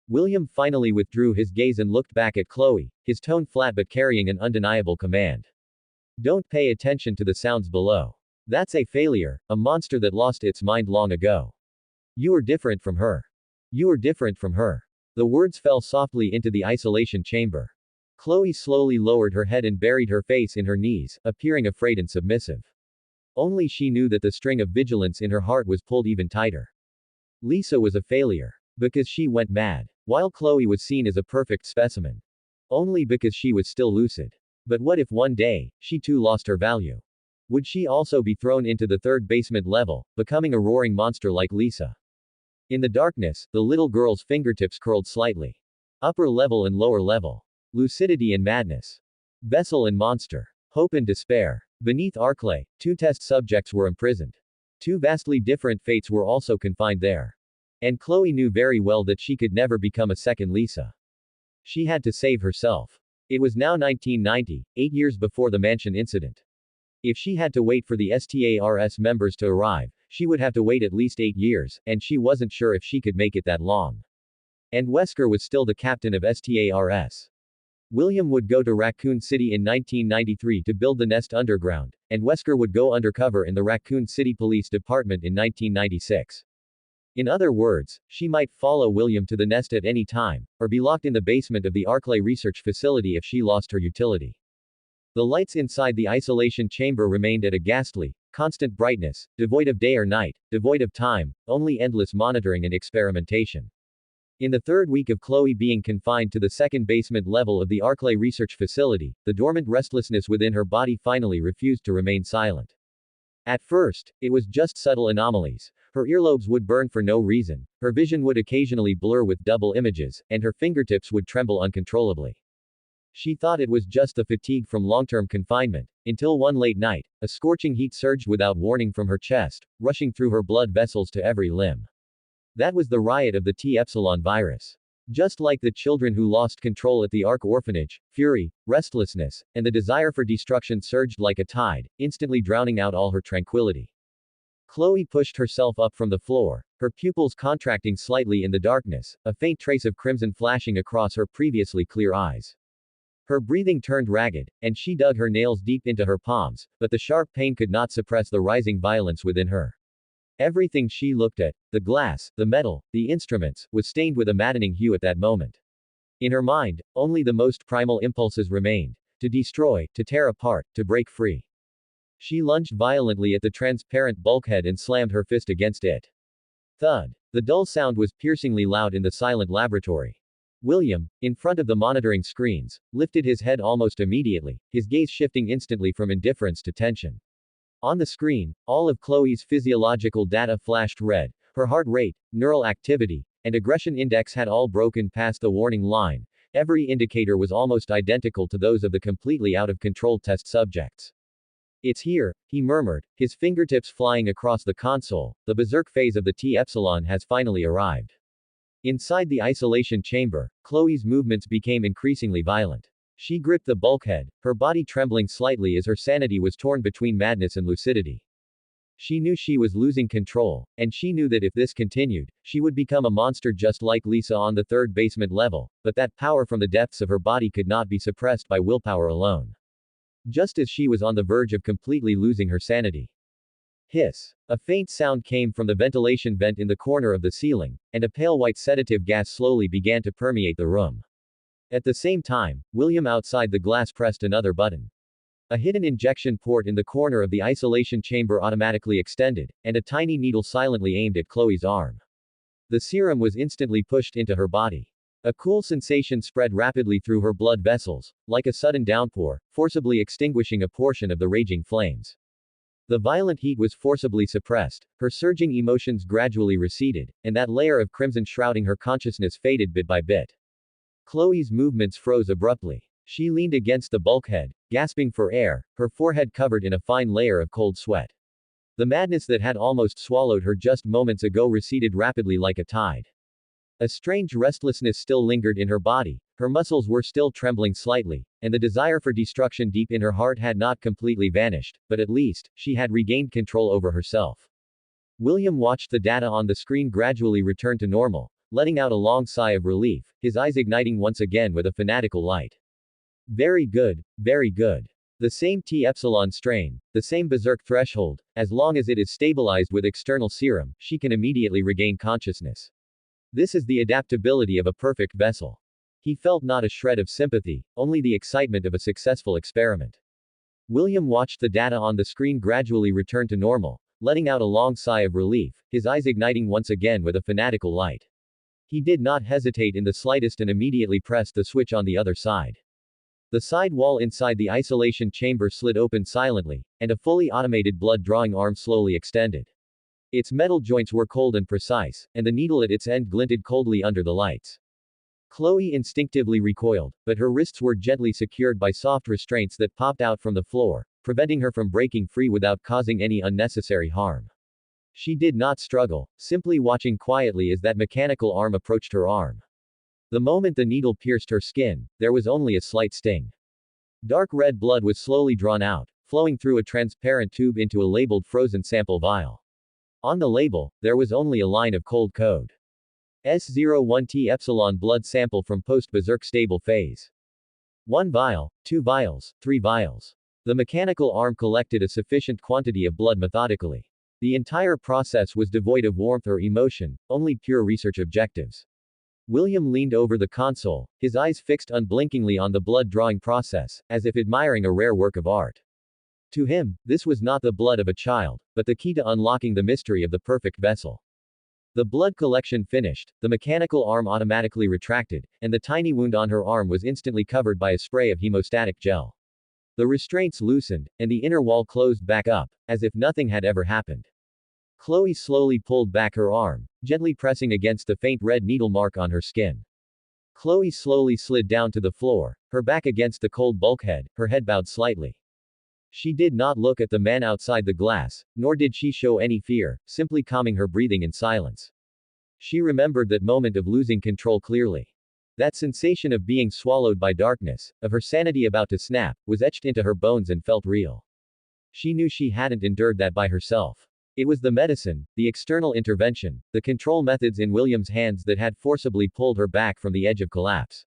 William finally withdrew his gaze and looked back at Chloe, his tone flat but carrying an undeniable command. Don't pay attention to the sounds below. That's a failure, a monster that lost its mind long ago. You are different from her. You are different from her. The words fell softly into the isolation chamber. Chloe slowly lowered her head and buried her face in her knees, appearing afraid and submissive. Only she knew that the string of vigilance in her heart was pulled even tighter. Lisa was a failure. Because she went mad. While Chloe was seen as a perfect specimen. Only because she was still lucid. But what if one day, she too lost her value? Would she also be thrown into the third basement level, becoming a roaring monster like Lisa? In the darkness, the little girl's fingertips curled slightly. Upper level and lower level. Lucidity and madness. Vessel and monster. Hope and despair. Beneath Arklay, two test subjects were imprisoned. Two vastly different fates were also confined there. And Chloe knew very well that she could never become a second Lisa. She had to save herself. It was now 1990, 8 years before the mansion incident. If she had to wait for the STARS members to arrive, she would have to wait at least 8 years, and she wasn't sure if she could make it that long. And Wesker was still the captain of STARS. William would go to Raccoon City in 1993 to build the nest underground, and Wesker would go undercover in the Raccoon City Police Department in 1996. In other words, she might follow William to the nest at any time, or be locked in the basement of the Arklay research facility if she lost her utility. The lights inside the isolation chamber remained at a ghastly, constant brightness, devoid of day or night, devoid of time, only endless monitoring and experimentation. In the third week of Chloe being confined to the second basement level of the Arklay research facility, the dormant restlessness within her body finally refused to remain silent. At first, it was just subtle anomalies. Her earlobes would burn for no reason, her vision would occasionally blur with double images, and her fingertips would tremble uncontrollably. She thought it was just the fatigue from long-term confinement, until one late night, a scorching heat surged without warning from her chest, rushing through her blood vessels to every limb. That was the riot of the T-epsilon virus. Just like the children who lost control at the Orphanage, fury, restlessness, and the desire for destruction surged like a tide, instantly drowning out all her tranquility. Chloe pushed herself up from the floor, her pupils contracting slightly in the darkness, a faint trace of crimson flashing across her previously clear eyes. Her breathing turned ragged, and she dug her nails deep into her palms, but the sharp pain could not suppress the rising violence within her. Everything she looked at, the glass, the metal, the instruments, was stained with a maddening hue at that moment. In her mind, only the most primal impulses remained: to destroy, to tear apart, to break free. She lunged violently at the transparent bulkhead and slammed her fist against it. Thud. The dull sound was piercingly loud in the silent laboratory. William, in front of the monitoring screens, lifted his head almost immediately, his gaze shifting instantly from indifference to tension. On the screen, all of Chloe's physiological data flashed red. Her heart rate, neural activity, and aggression index had all broken past the warning line. Every indicator was almost identical to those of the completely out of control test subjects. It's here, he murmured, his fingertips flying across the console. The berserk phase of the T-epsilon has finally arrived. Inside the isolation chamber, Chloe's movements became increasingly violent. She gripped the bulkhead, her body trembling slightly as her sanity was torn between madness and lucidity. She knew she was losing control, and she knew that if this continued, she would become a monster just like Lisa on the third basement level, but that power from the depths of her body could not be suppressed by willpower alone. Just as she was on the verge of completely losing her sanity. Hiss. A faint sound came from the ventilation vent in the corner of the ceiling, and a pale white sedative gas slowly began to permeate the room. At the same time, William outside the glass pressed another button. A hidden injection port in the corner of the isolation chamber automatically extended, and a tiny needle silently aimed at Chloe's arm. The serum was instantly pushed into her body. A cool sensation spread rapidly through her blood vessels, like a sudden downpour, forcibly extinguishing a portion of the raging flames. The violent heat was forcibly suppressed, her surging emotions gradually receded, and that layer of crimson shrouding her consciousness faded bit by bit. Chloe's movements froze abruptly. She leaned against the bulkhead, gasping for air, her forehead covered in a fine layer of cold sweat. The madness that had almost swallowed her just moments ago receded rapidly like a tide. A strange restlessness still lingered in her body, her muscles were still trembling slightly, and the desire for destruction deep in her heart had not completely vanished, but at least, she had regained control over herself. William watched the data on the screen gradually return to normal, letting out a long sigh of relief, his eyes igniting once again with a fanatical light. Very good, very good. The same T-epsilon strain, the same berserk threshold, as long as it is stabilized with external serum, she can immediately regain consciousness. This is the adaptability of a perfect vessel. He felt not a shred of sympathy, only the excitement of a successful experiment. William watched the data on the screen gradually return to normal, letting out a long sigh of relief, his eyes igniting once again with a fanatical light. He did not hesitate in the slightest and immediately pressed the switch on the other side. The side wall inside the isolation chamber slid open silently, and a fully automated blood-drawing arm slowly extended. Its metal joints were cold and precise, and the needle at its end glinted coldly under the lights. Chloe instinctively recoiled, but her wrists were gently secured by soft restraints that popped out from the floor, preventing her from breaking free without causing any unnecessary harm. She did not struggle, simply watching quietly as that mechanical arm approached her arm. The moment the needle pierced her skin, there was only a slight sting. Dark red blood was slowly drawn out, flowing through a transparent tube into a labeled frozen sample vial. On the label, there was only a line of cold code. S01 T-epsilon blood sample from post-berserk stable phase. 1 vial, 2 vials, 3 vials. The mechanical arm collected a sufficient quantity of blood methodically. The entire process was devoid of warmth or emotion, only pure research objectives. William leaned over the console, his eyes fixed unblinkingly on the blood-drawing process, as if admiring a rare work of art. To him, this was not the blood of a child, but the key to unlocking the mystery of the perfect vessel. The blood collection finished, the mechanical arm automatically retracted, and the tiny wound on her arm was instantly covered by a spray of hemostatic gel. The restraints loosened, and the inner wall closed back up, as if nothing had ever happened. Chloe slowly pulled back her arm, gently pressing against the faint red needle mark on her skin. Chloe slowly slid down to the floor, her back against the cold bulkhead, her head bowed slightly. She did not look at the man outside the glass, nor did she show any fear, simply calming her breathing in silence. She remembered that moment of losing control clearly. That sensation of being swallowed by darkness, of her sanity about to snap, was etched into her bones and felt real. She knew she hadn't endured that by herself. It was the medicine, the external intervention, the control methods in William's hands that had forcibly pulled her back from the edge of collapse.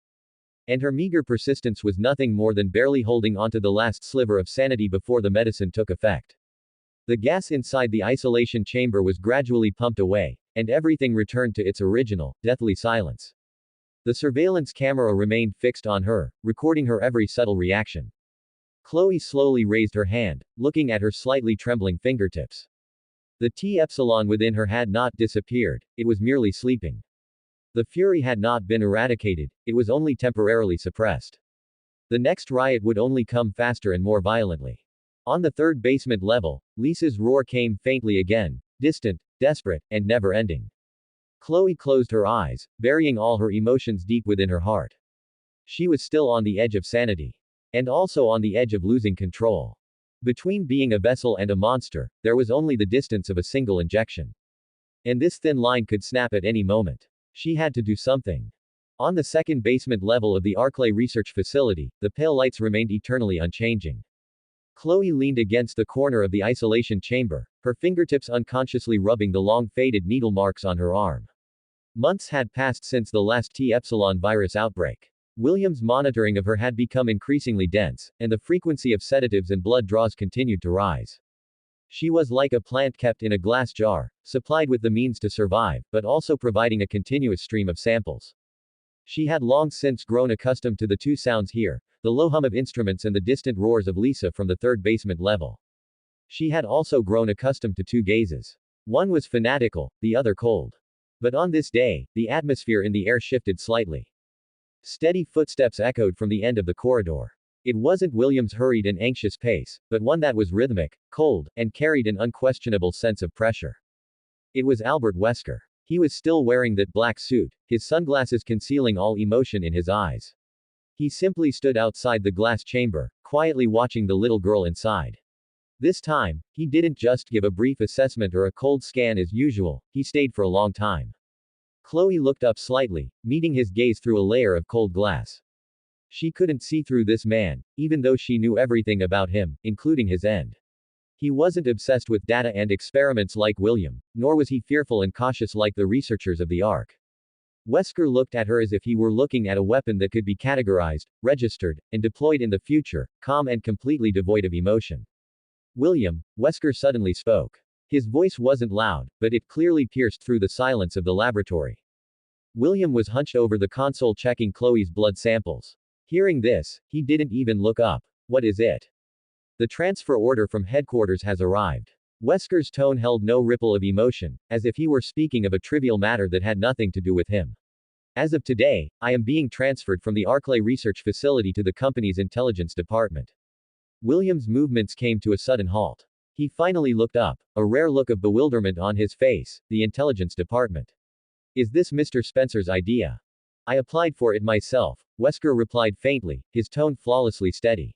And her meager persistence was nothing more than barely holding onto the last sliver of sanity before the medicine took effect. The gas inside the isolation chamber was gradually pumped away, and everything returned to its original, deathly silence. The surveillance camera remained fixed on her, recording her every subtle reaction. Chloe slowly raised her hand, looking at her slightly trembling fingertips. The T-epsilon within her had not disappeared, it was merely sleeping. The fury had not been eradicated, it was only temporarily suppressed. The next riot would only come faster and more violently. On the third basement level, Lisa's roar came faintly again, distant, desperate, and never-ending. Chloe closed her eyes, burying all her emotions deep within her heart. She was still on the edge of sanity. And also on the edge of losing control. Between being a vessel and a monster, there was only the distance of a single injection. And this thin line could snap at any moment. She had to do something. On the second basement level of the Arklay research facility, the pale lights remained eternally unchanging. Chloe leaned against the corner of the isolation chamber, her fingertips unconsciously rubbing the long faded needle marks on her arm. Months had passed since the last T epsilon virus outbreak. William's monitoring of her had become increasingly dense, and the frequency of sedatives and blood draws continued to rise. She was like a plant kept in a glass jar, supplied with the means to survive, but also providing a continuous stream of samples. She had long since grown accustomed to the two sounds here, the low hum of instruments and the distant roars of Lisa from the third basement level. She had also grown accustomed to two gazes. One was fanatical, the other cold. But on this day, the atmosphere in the air shifted slightly. Steady footsteps echoed from the end of the corridor. It wasn't William's hurried and anxious pace, but one that was rhythmic, cold, and carried an unquestionable sense of pressure. It was Albert Wesker. He was still wearing that black suit, his sunglasses concealing all emotion in his eyes. He simply stood outside the glass chamber, quietly watching the little girl inside. This time, he didn't just give a brief assessment or a cold scan as usual, he stayed for a long time. Chloe looked up slightly, meeting his gaze through a layer of cold glass. She couldn't see through this man, even though she knew everything about him, including his end. He wasn't obsessed with data and experiments like William, nor was he fearful and cautious like the researchers of the Ark. Wesker looked at her as if he were looking at a weapon that could be categorized, registered, and deployed in the future, calm and completely devoid of emotion. William, Wesker suddenly spoke. His voice wasn't loud, but it clearly pierced through the silence of the laboratory. William was hunched over the console checking Chloe's blood samples. Hearing this, he didn't even look up. What is it? The transfer order from headquarters has arrived. Wesker's tone held no ripple of emotion, as if he were speaking of a trivial matter that had nothing to do with him. As of today, I am being transferred from the Arklay research facility to the company's intelligence department. William's movements came to a sudden halt. He finally looked up, a rare look of bewilderment on his face. The intelligence department. Is this Mr. Spencer's idea? I applied for it myself, Wesker replied faintly, his tone flawlessly steady.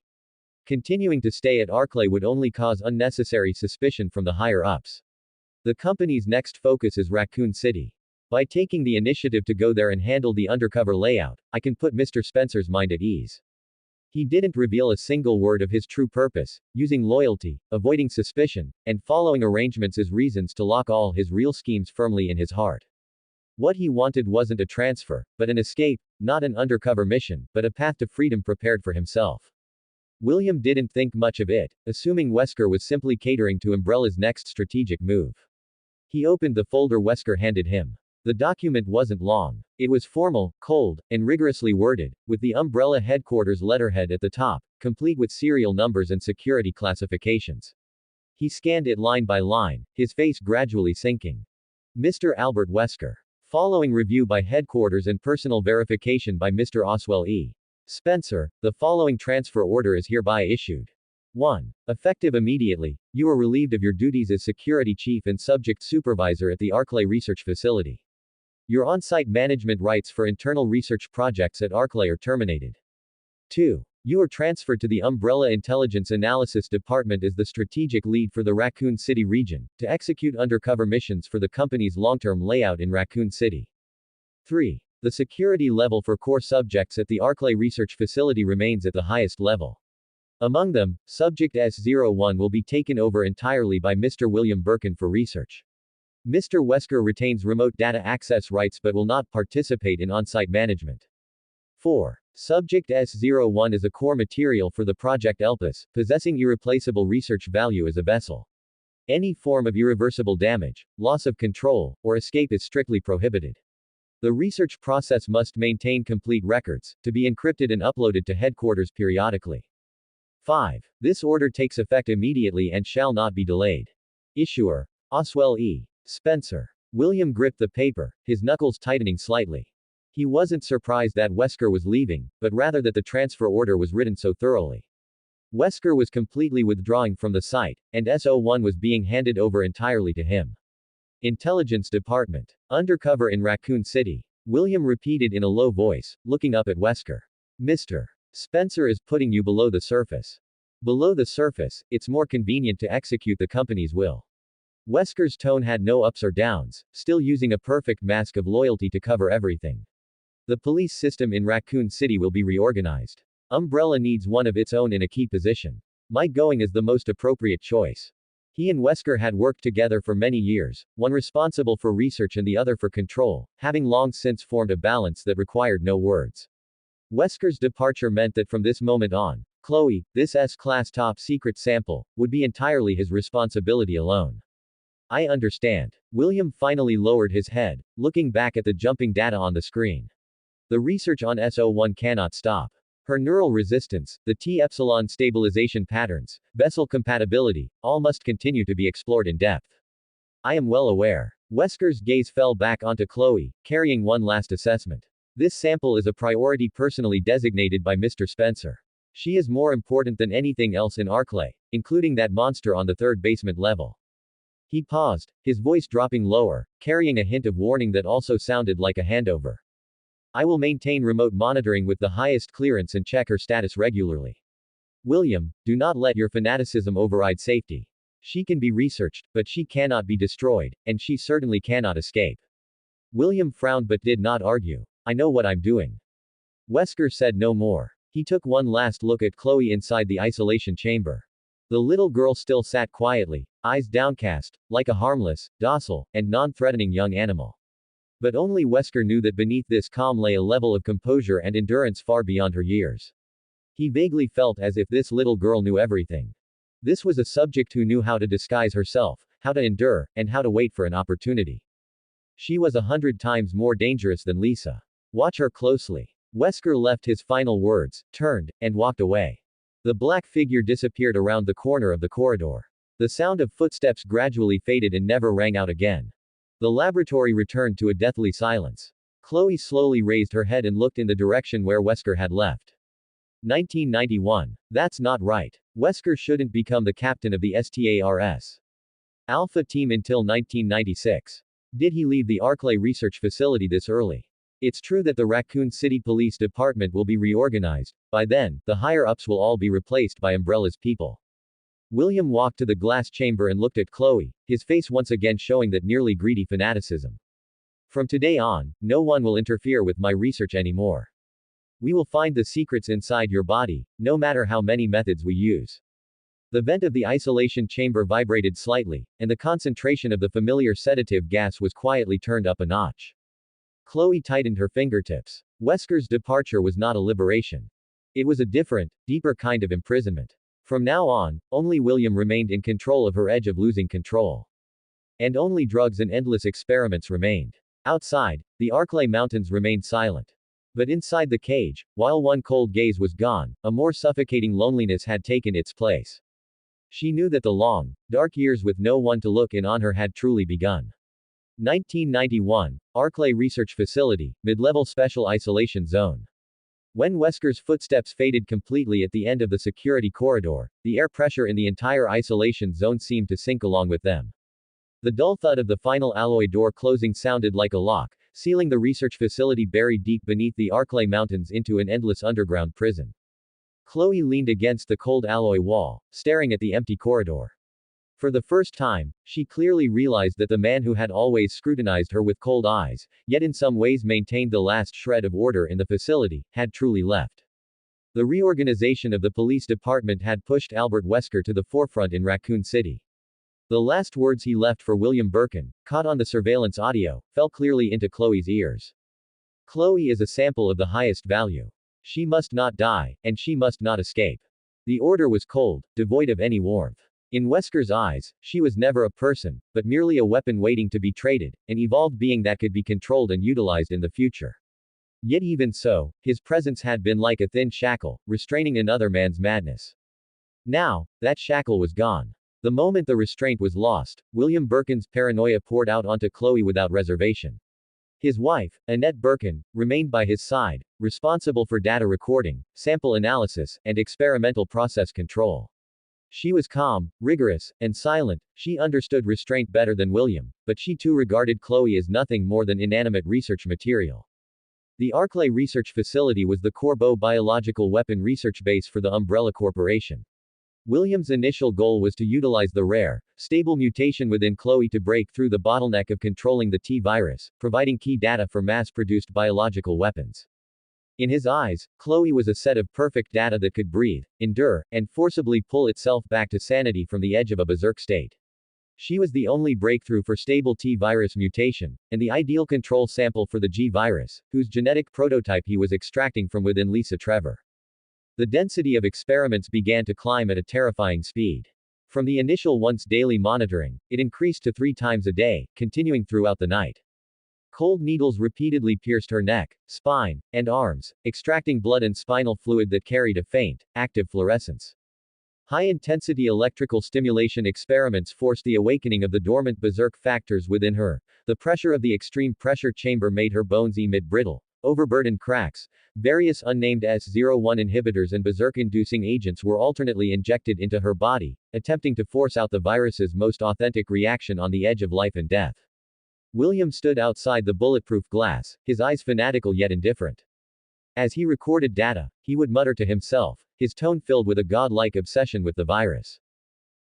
Continuing to stay at Arklay would only cause unnecessary suspicion from the higher-ups. The company's next focus is Raccoon City. By taking the initiative to go there and handle the undercover layout, I can put Mr. Spencer's mind at ease. He didn't reveal a single word of his true purpose, using loyalty, avoiding suspicion, and following arrangements as reasons to lock all his real schemes firmly in his heart. What he wanted wasn't a transfer, but an escape, not an undercover mission, but a path to freedom prepared for himself. William didn't think much of it, assuming Wesker was simply catering to Umbrella's next strategic move. He opened the folder Wesker handed him. The document wasn't long. It was formal, cold, and rigorously worded, with the Umbrella headquarters letterhead at the top, complete with serial numbers and security classifications. He scanned it line by line, his face gradually sinking. Mr. Albert Wesker. Following review by headquarters and personal verification by Mr. Oswell E. Spencer, the following transfer order is hereby issued. 1. Effective immediately, you are relieved of your duties as security chief and subject supervisor at the Arklay research facility. Your on-site management rights for internal research projects at Arklay are terminated. 2. You are transferred to the Umbrella Intelligence Analysis Department as the strategic lead for the Raccoon City region, to execute undercover missions for the company's long-term layout in Raccoon City. 3. The security level for core subjects at the Arklay research facility remains at the highest level. Among them, Subject S01 will be taken over entirely by Mr. William Birkin for research. Mr. Wesker retains remote data access rights but will not participate in on-site management. 4. Subject S01 is a core material for the Project Elpis, possessing irreplaceable research value as a vessel. Any form of irreversible damage, loss of control, or escape is strictly prohibited. The research process must maintain complete records, to be encrypted and uploaded to headquarters periodically. 5. This order takes effect immediately and shall not be delayed. Issuer, Oswell E. Spencer. William gripped the paper, his knuckles tightening slightly. He wasn't surprised that Wesker was leaving, but rather that the transfer order was written so thoroughly. Wesker was completely withdrawing from the site, and S01 was being handed over entirely to him. Intelligence Department. Undercover in Raccoon City. William repeated in a low voice, looking up at Wesker. Mr. Spencer is putting you below the surface. Below the surface, it's more convenient to execute the company's will. Wesker's tone had no ups or downs, still using a perfect mask of loyalty to cover everything. The police system in Raccoon City will be reorganized. Umbrella needs one of its own in a key position. My going is the most appropriate choice. He and Wesker had worked together for many years, one responsible for research and the other for control, having long since formed a balance that required no words. Wesker's departure meant that from this moment on, Chloe, this S-class top secret sample, would be entirely his responsibility alone. I understand. William finally lowered his head, looking back at the jumping data on the screen. The research on SO1 cannot stop. Her neural resistance, the T-epsilon stabilization patterns, vessel compatibility, all must continue to be explored in depth. I am well aware. Wesker's gaze fell back onto Chloe, carrying one last assessment. This sample is a priority personally designated by Mr. Spencer. She is more important than anything else in Arklay, including that monster on the third basement level. He paused, his voice dropping lower, carrying a hint of warning that also sounded like a handover. I will maintain remote monitoring with the highest clearance and check her status regularly. William, do not let your fanaticism override safety. She can be researched, but she cannot be destroyed, and she certainly cannot escape. William frowned but did not argue. I know what I'm doing. Wesker said no more. He took one last look at Chloe inside the isolation chamber. The little girl still sat quietly, eyes downcast, like a harmless, docile, and non-threatening young animal. But only Wesker knew that beneath this calm lay a level of composure and endurance far beyond her years. He vaguely felt as if this little girl knew everything. This was a subject who knew how to disguise herself, how to endure, and how to wait for an opportunity. She was 100 times more dangerous than Lisa. Watch her closely. Wesker left his final words, turned, and walked away. The black figure disappeared around the corner of the corridor. The sound of footsteps gradually faded and never rang out again. The laboratory returned to a deathly silence. Chloe slowly raised her head and looked in the direction where Wesker had left. 1991. That's not right. Wesker shouldn't become the captain of the STARS Alpha team until 1996. Did he leave the Arklay research facility this early? It's true that the Raccoon City Police Department will be reorganized. By then, the higher-ups will all be replaced by Umbrella's people. William walked to the glass chamber and looked at Chloe, his face once again showing that nearly greedy fanaticism. From today on, no one will interfere with my research anymore. We will find the secrets inside your body, no matter how many methods we use. The vent of the isolation chamber vibrated slightly, and the concentration of the familiar sedative gas was quietly turned up a notch. Chloe tightened her fingertips. Wesker's departure was not a liberation. It was a different, deeper kind of imprisonment. From now on, only William remained in control of her edge of losing control. And only drugs and endless experiments remained. Outside, the Arklay Mountains remained silent. But inside the cage, while one cold gaze was gone, a more suffocating loneliness had taken its place. She knew that the long, dark years with no one to look in on her had truly begun. 1991, Arklay Research Facility, Mid-Level Special Isolation Zone. When Wesker's footsteps faded completely at the end of the security corridor, the air pressure in the entire isolation zone seemed to sink along with them. The dull thud of the final alloy door closing sounded like a lock, sealing the research facility buried deep beneath the Arklay Mountains into an endless underground prison. Chloe leaned against the cold alloy wall, staring at the empty corridor. For the first time, she clearly realized that the man who had always scrutinized her with cold eyes, yet in some ways maintained the last shred of order in the facility, had truly left. The reorganization of the police department had pushed Albert Wesker to the forefront in Raccoon City. The last words he left for William Birkin, caught on the surveillance audio, fell clearly into Chloe's ears. Chloe is a sample of the highest value. She must not die, and she must not escape. The order was cold, devoid of any warmth. In Wesker's eyes, she was never a person, but merely a weapon waiting to be traded, an evolved being that could be controlled and utilized in the future. Yet even so, his presence had been like a thin shackle, restraining another man's madness. Now, that shackle was gone. The moment the restraint was lost, William Birkin's paranoia poured out onto Chloe without reservation. His wife, Annette Birkin, remained by his side, responsible for data recording, sample analysis, and experimental process control. She was calm, rigorous, and silent. She understood restraint better than William, but she too regarded Chloe as nothing more than inanimate research material. The Arklay Research Facility was the Corbeau biological weapon research base for the Umbrella Corporation. William's initial goal was to utilize the rare, stable mutation within Chloe to break through the bottleneck of controlling the T-virus, providing key data for mass-produced biological weapons. In his eyes, Chloe was a set of perfect data that could breathe, endure, and forcibly pull itself back to sanity from the edge of a berserk state. She was the only breakthrough for stable T virus mutation, and the ideal control sample for the G virus, whose genetic prototype he was extracting from within Lisa Trevor. The density of experiments began to climb at a terrifying speed. From the initial once daily monitoring, it increased to 3 times a day, continuing throughout the night. Cold needles repeatedly pierced her neck, spine, and arms, extracting blood and spinal fluid that carried a faint, active fluorescence. High-intensity electrical stimulation experiments forced the awakening of the dormant berserk factors within her. The pressure of the extreme pressure chamber made her bones emit brittle, overburdened cracks. Various unnamed S01 inhibitors and berserk-inducing agents were alternately injected into her body, attempting to force out the virus's most authentic reaction on the edge of life and death. William stood outside the bulletproof glass, his eyes fanatical yet indifferent. As he recorded data, he would mutter to himself, his tone filled with a godlike obsession with the virus.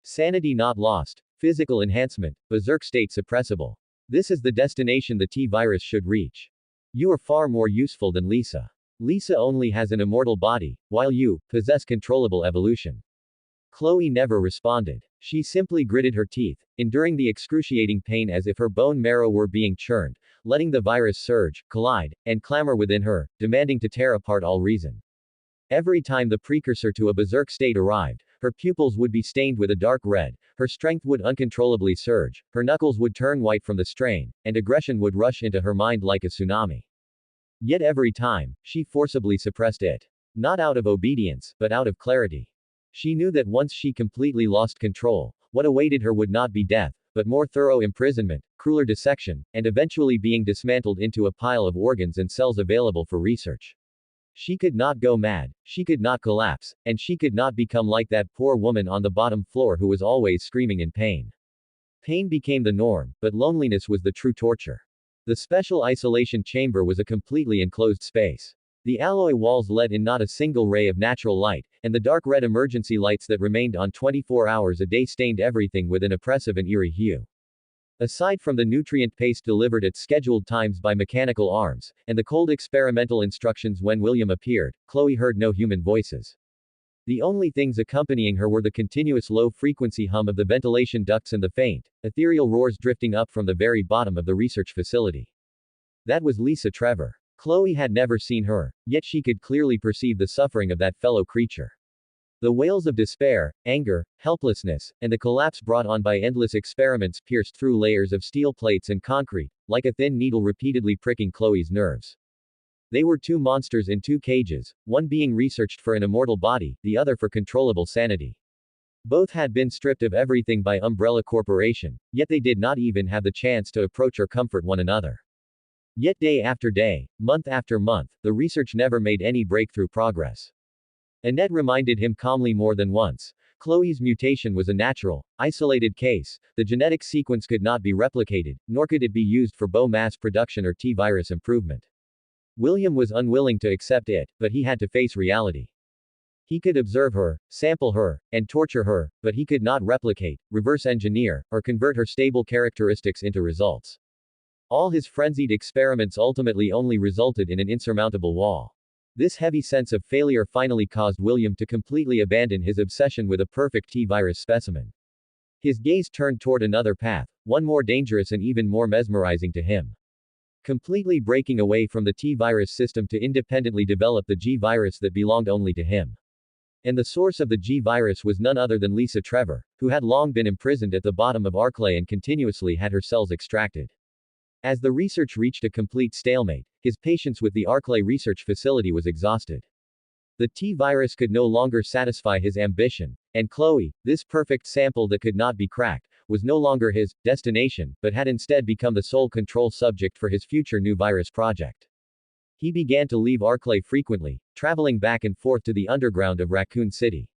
Sanity not lost, physical enhancement, berserk state suppressible. This is the destination the T-virus should reach. You are far more useful than Lisa. Lisa only has an immortal body, while you possess controllable evolution. Chloe never responded. She simply gritted her teeth, enduring the excruciating pain as if her bone marrow were being churned, letting the virus surge, collide, and clamor within her, demanding to tear apart all reason. Every time the precursor to a berserk state arrived, her pupils would be stained with a dark red, her strength would uncontrollably surge, her knuckles would turn white from the strain, and aggression would rush into her mind like a tsunami. Yet every time, she forcibly suppressed it. Not out of obedience, but out of clarity. She knew that once she completely lost control, what awaited her would not be death, but more thorough imprisonment, crueler dissection, and eventually being dismantled into a pile of organs and cells available for research. She could not go mad, she could not collapse, and she could not become like that poor woman on the bottom floor who was always screaming in pain. Pain became the norm, but loneliness was the true torture. The special isolation chamber was a completely enclosed space. The alloy walls let in not a single ray of natural light, and the dark red emergency lights that remained on 24 hours a day stained everything with an oppressive and eerie hue. Aside from the nutrient paste delivered at scheduled times by mechanical arms, and the cold experimental instructions when William appeared, Chloe heard no human voices. The only things accompanying her were the continuous low-frequency hum of the ventilation ducts and the faint, ethereal roars drifting up from the very bottom of the research facility. That was Lisa Trevor. Chloe had never seen her, yet she could clearly perceive the suffering of that fellow creature. The wails of despair, anger, helplessness, and the collapse brought on by endless experiments pierced through layers of steel plates and concrete, like a thin needle repeatedly pricking Chloe's nerves. They were 2 monsters in 2 cages, one being researched for an immortal body, the other for controllable sanity. Both had been stripped of everything by Umbrella Corporation, yet they did not even have the chance to approach or comfort one another. Yet day after day, month after month, the research never made any breakthrough progress. Annette reminded him calmly more than once, Chloe's mutation was a natural, isolated case, the genetic sequence could not be replicated, nor could it be used for bow mass production or T-virus improvement. William was unwilling to accept it, but he had to face reality. He could observe her, sample her, and torture her, but he could not replicate, reverse engineer, or convert her stable characteristics into results. All his frenzied experiments ultimately only resulted in an insurmountable wall. This heavy sense of failure finally caused William to completely abandon his obsession with a perfect T-virus specimen. His gaze turned toward another path, one more dangerous and even more mesmerizing to him. Completely breaking away from the T-virus system to independently develop the G-virus that belonged only to him. And the source of the G-virus was none other than Lisa Trevor, who had long been imprisoned at the bottom of Arklay and continuously had her cells extracted. As the research reached a complete stalemate, his patience with the Arklay research facility was exhausted. The T-virus could no longer satisfy his ambition, and Chloe, this perfect sample that could not be cracked, was no longer his destination, but had instead become the sole control subject for his future new virus project. He began to leave Arklay frequently, traveling back and forth to the underground of Raccoon City.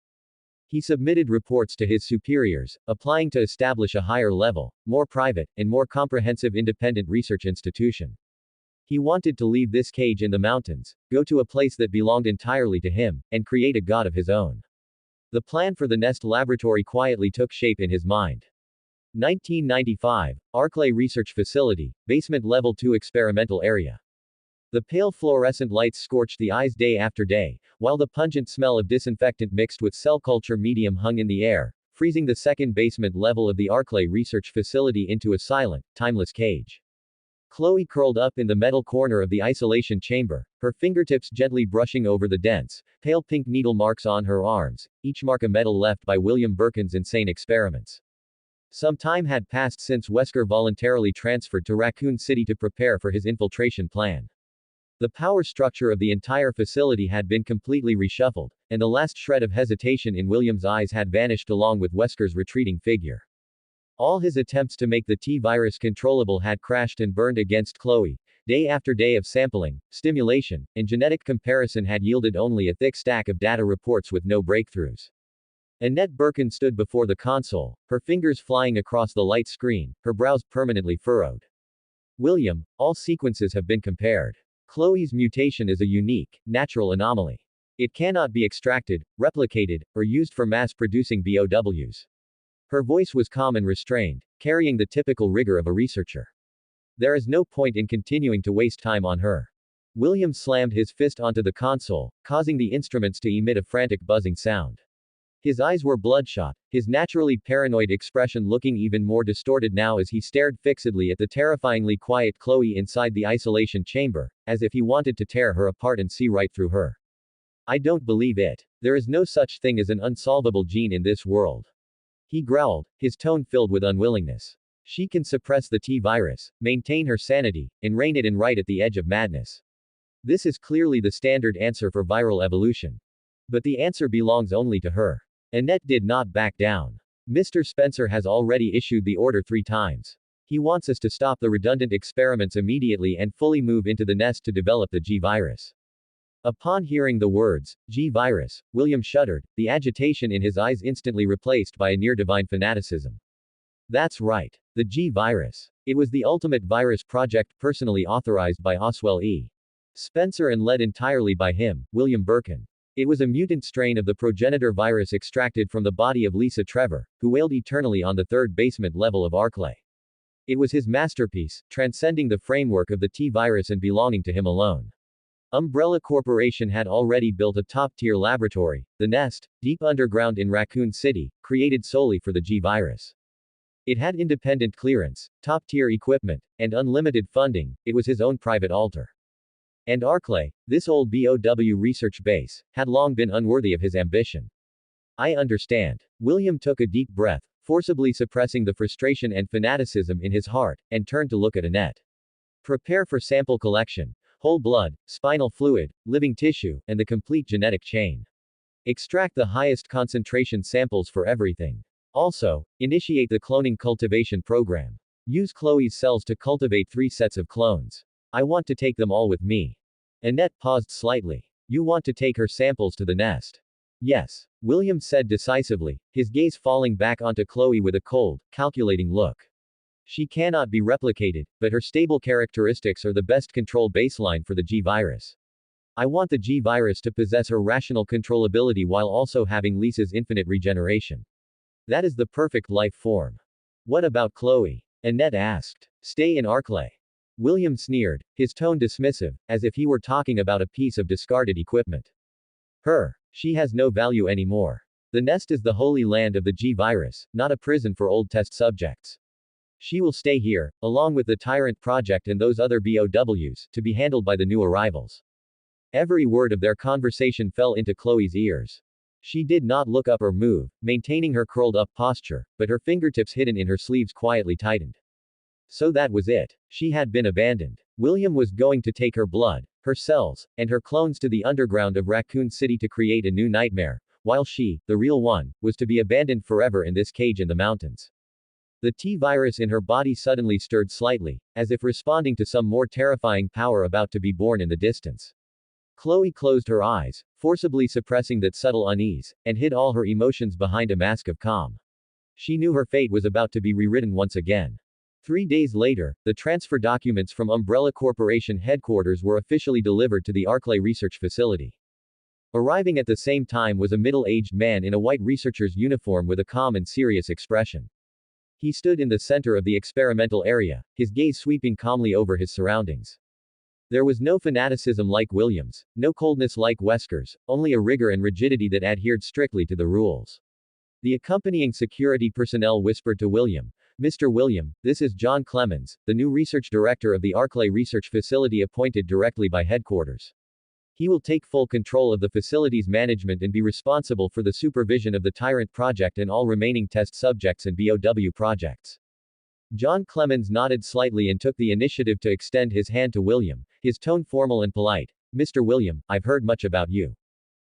He submitted reports to his superiors, applying to establish a higher level, more private, and more comprehensive independent research institution. He wanted to leave this cage in the mountains, go to a place that belonged entirely to him, and create a god of his own. The plan for the Nest Laboratory quietly took shape in his mind. 1995, Arklay Research Facility, Basement Level 2 Experimental Area. The pale fluorescent lights scorched the eyes day after day, while the pungent smell of disinfectant mixed with cell culture medium hung in the air, freezing the second basement level of the Arklay research facility into a silent, timeless cage. Chloe curled up in the metal corner of the isolation chamber, her fingertips gently brushing over the dense, pale pink needle marks on her arms, each mark a medal left by William Birkin's insane experiments. Some time had passed since Wesker voluntarily transferred to Raccoon City to prepare for his infiltration plan. The power structure of the entire facility had been completely reshuffled, and the last shred of hesitation in William's eyes had vanished along with Wesker's retreating figure. All his attempts to make the T-virus controllable had crashed and burned against Chloe. Day after day of sampling, stimulation, and genetic comparison had yielded only a thick stack of data reports with no breakthroughs. Annette Birkin stood before the console, her fingers flying across the light screen, her brows permanently furrowed. William, all sequences have been compared. Chloe's mutation is a unique, natural anomaly. It cannot be extracted, replicated, or used for mass-producing BOWs. Her voice was calm and restrained, carrying the typical rigor of a researcher. There is no point in continuing to waste time on her. William slammed his fist onto the console, causing the instruments to emit a frantic buzzing sound. His eyes were bloodshot, his naturally paranoid expression looking even more distorted now as he stared fixedly at the terrifyingly quiet Chloe inside the isolation chamber, as if he wanted to tear her apart and see right through her. I don't believe it. There is no such thing as an unsolvable gene in this world. He growled, his tone filled with unwillingness. She can suppress the T-virus, maintain her sanity, and rein it in right at the edge of madness. This is clearly the standard answer for viral evolution. But the answer belongs only to her. Annette did not back down. Mr. Spencer has already issued the order 3 times. He wants us to stop the redundant experiments immediately and fully move into the nest to develop the G-virus. Upon hearing the words, G-virus, William shuddered, the agitation in his eyes instantly replaced by a near-divine fanaticism. That's right. The G-virus. It was the ultimate virus project personally authorized by Oswell E. Spencer and led entirely by him, William Birkin. It was a mutant strain of the progenitor virus extracted from the body of Lisa Trevor, who wailed eternally on the 3rd basement level of Arklay. It was his masterpiece, transcending the framework of the T-virus and belonging to him alone. Umbrella Corporation had already built a top-tier laboratory, the Nest, deep underground in Raccoon City, created solely for the G-virus. It had independent clearance, top-tier equipment, and unlimited funding. It was his own private altar. And Arklay, this old BOW research base, had long been unworthy of his ambition. I understand. William took a deep breath, forcibly suppressing the frustration and fanaticism in his heart, and turned to look at Annette. Prepare for sample collection. Whole blood, spinal fluid, living tissue, and the complete genetic chain. Extract the highest concentration samples for everything. Also, initiate the cloning cultivation program. Use Chloe's cells to cultivate 3 sets of clones. I want to take them all with me. Annette paused slightly. You want to take her samples to the nest? Yes, William said decisively, his gaze falling back onto Chloe with a cold, calculating look. She cannot be replicated, but her stable characteristics are the best control baseline for the G-virus. I want the G-virus to possess her rational controllability while also having Lisa's infinite regeneration. That is the perfect life form. What about Chloe? Annette asked. Stay in Arklay. William sneered, his tone dismissive, as if he were talking about a piece of discarded equipment. She has no value anymore. The nest is the holy land of the G-virus, not a prison for old test subjects. She will stay here, along with the Tyrant Project and those other BOWs, to be handled by the new arrivals. Every word of their conversation fell into Chloe's ears. She did not look up or move, maintaining her curled-up posture, but her fingertips hidden in her sleeves quietly tightened. So that was it. She had been abandoned. William was going to take her blood, her cells, and her clones to the underground of Raccoon City to create a new nightmare, while she, the real one, was to be abandoned forever in this cage in the mountains. The T-virus in her body suddenly stirred slightly, as if responding to some more terrifying power about to be born in the distance. Chloe closed her eyes, forcibly suppressing that subtle unease, and hid all her emotions behind a mask of calm. She knew her fate was about to be rewritten once again. 3 days later, the transfer documents from Umbrella Corporation headquarters were officially delivered to the Arklay research facility. Arriving at the same time was a middle-aged man in a white researcher's uniform with a calm and serious expression. He stood in the center of the experimental area, his gaze sweeping calmly over his surroundings. There was no fanaticism like William's, no coldness like Wesker's, only a rigor and rigidity that adhered strictly to the rules. The accompanying security personnel whispered to William, "Mr. William, this is John Clemens, the new research director of the Arklay research facility appointed directly by headquarters. He will take full control of the facility's management and be responsible for the supervision of the Tyrant project and all remaining test subjects and BOW projects." John Clemens nodded slightly and took the initiative to extend his hand to William, his tone formal and polite. "Mr. William, I've heard much about you.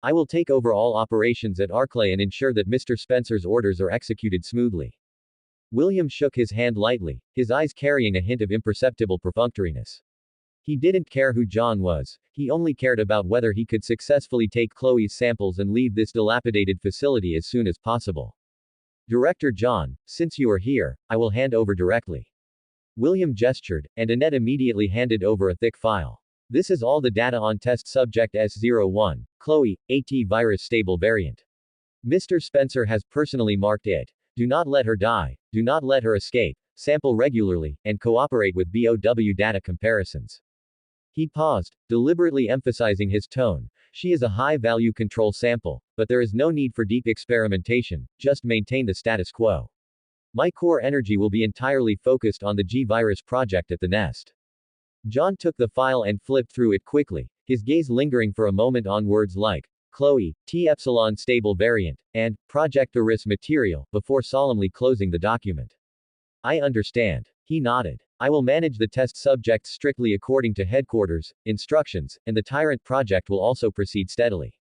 I will take over all operations at Arklay and ensure that Mr. Spencer's orders are executed smoothly." William shook his hand lightly, his eyes carrying a hint of imperceptible perfunctoriness. He didn't care who John was, he only cared about whether he could successfully take Chloe's samples and leave this dilapidated facility as soon as possible. "Director John, since you are here, I will hand over directly." William gestured, and Annette immediately handed over a thick file. "This is all the data on test subject S01, Chloe, AT virus stable variant. Mr. Spencer has personally marked it. Do not let her die, do not let her escape, sample regularly, and cooperate with BOW data comparisons." He paused, deliberately emphasizing his tone. "She is a high-value control sample, but there is no need for deep experimentation, just maintain the status quo. My core energy will be entirely focused on the G-Virus project at the nest." John took the file and flipped through it quickly, his gaze lingering for a moment on words like Chloe, T epsilon stable variant, and Project Iris material, before solemnly closing the document. "I understand." He nodded. "I will manage the test subjects strictly according to headquarters instructions, and the Tyrant project will also proceed steadily.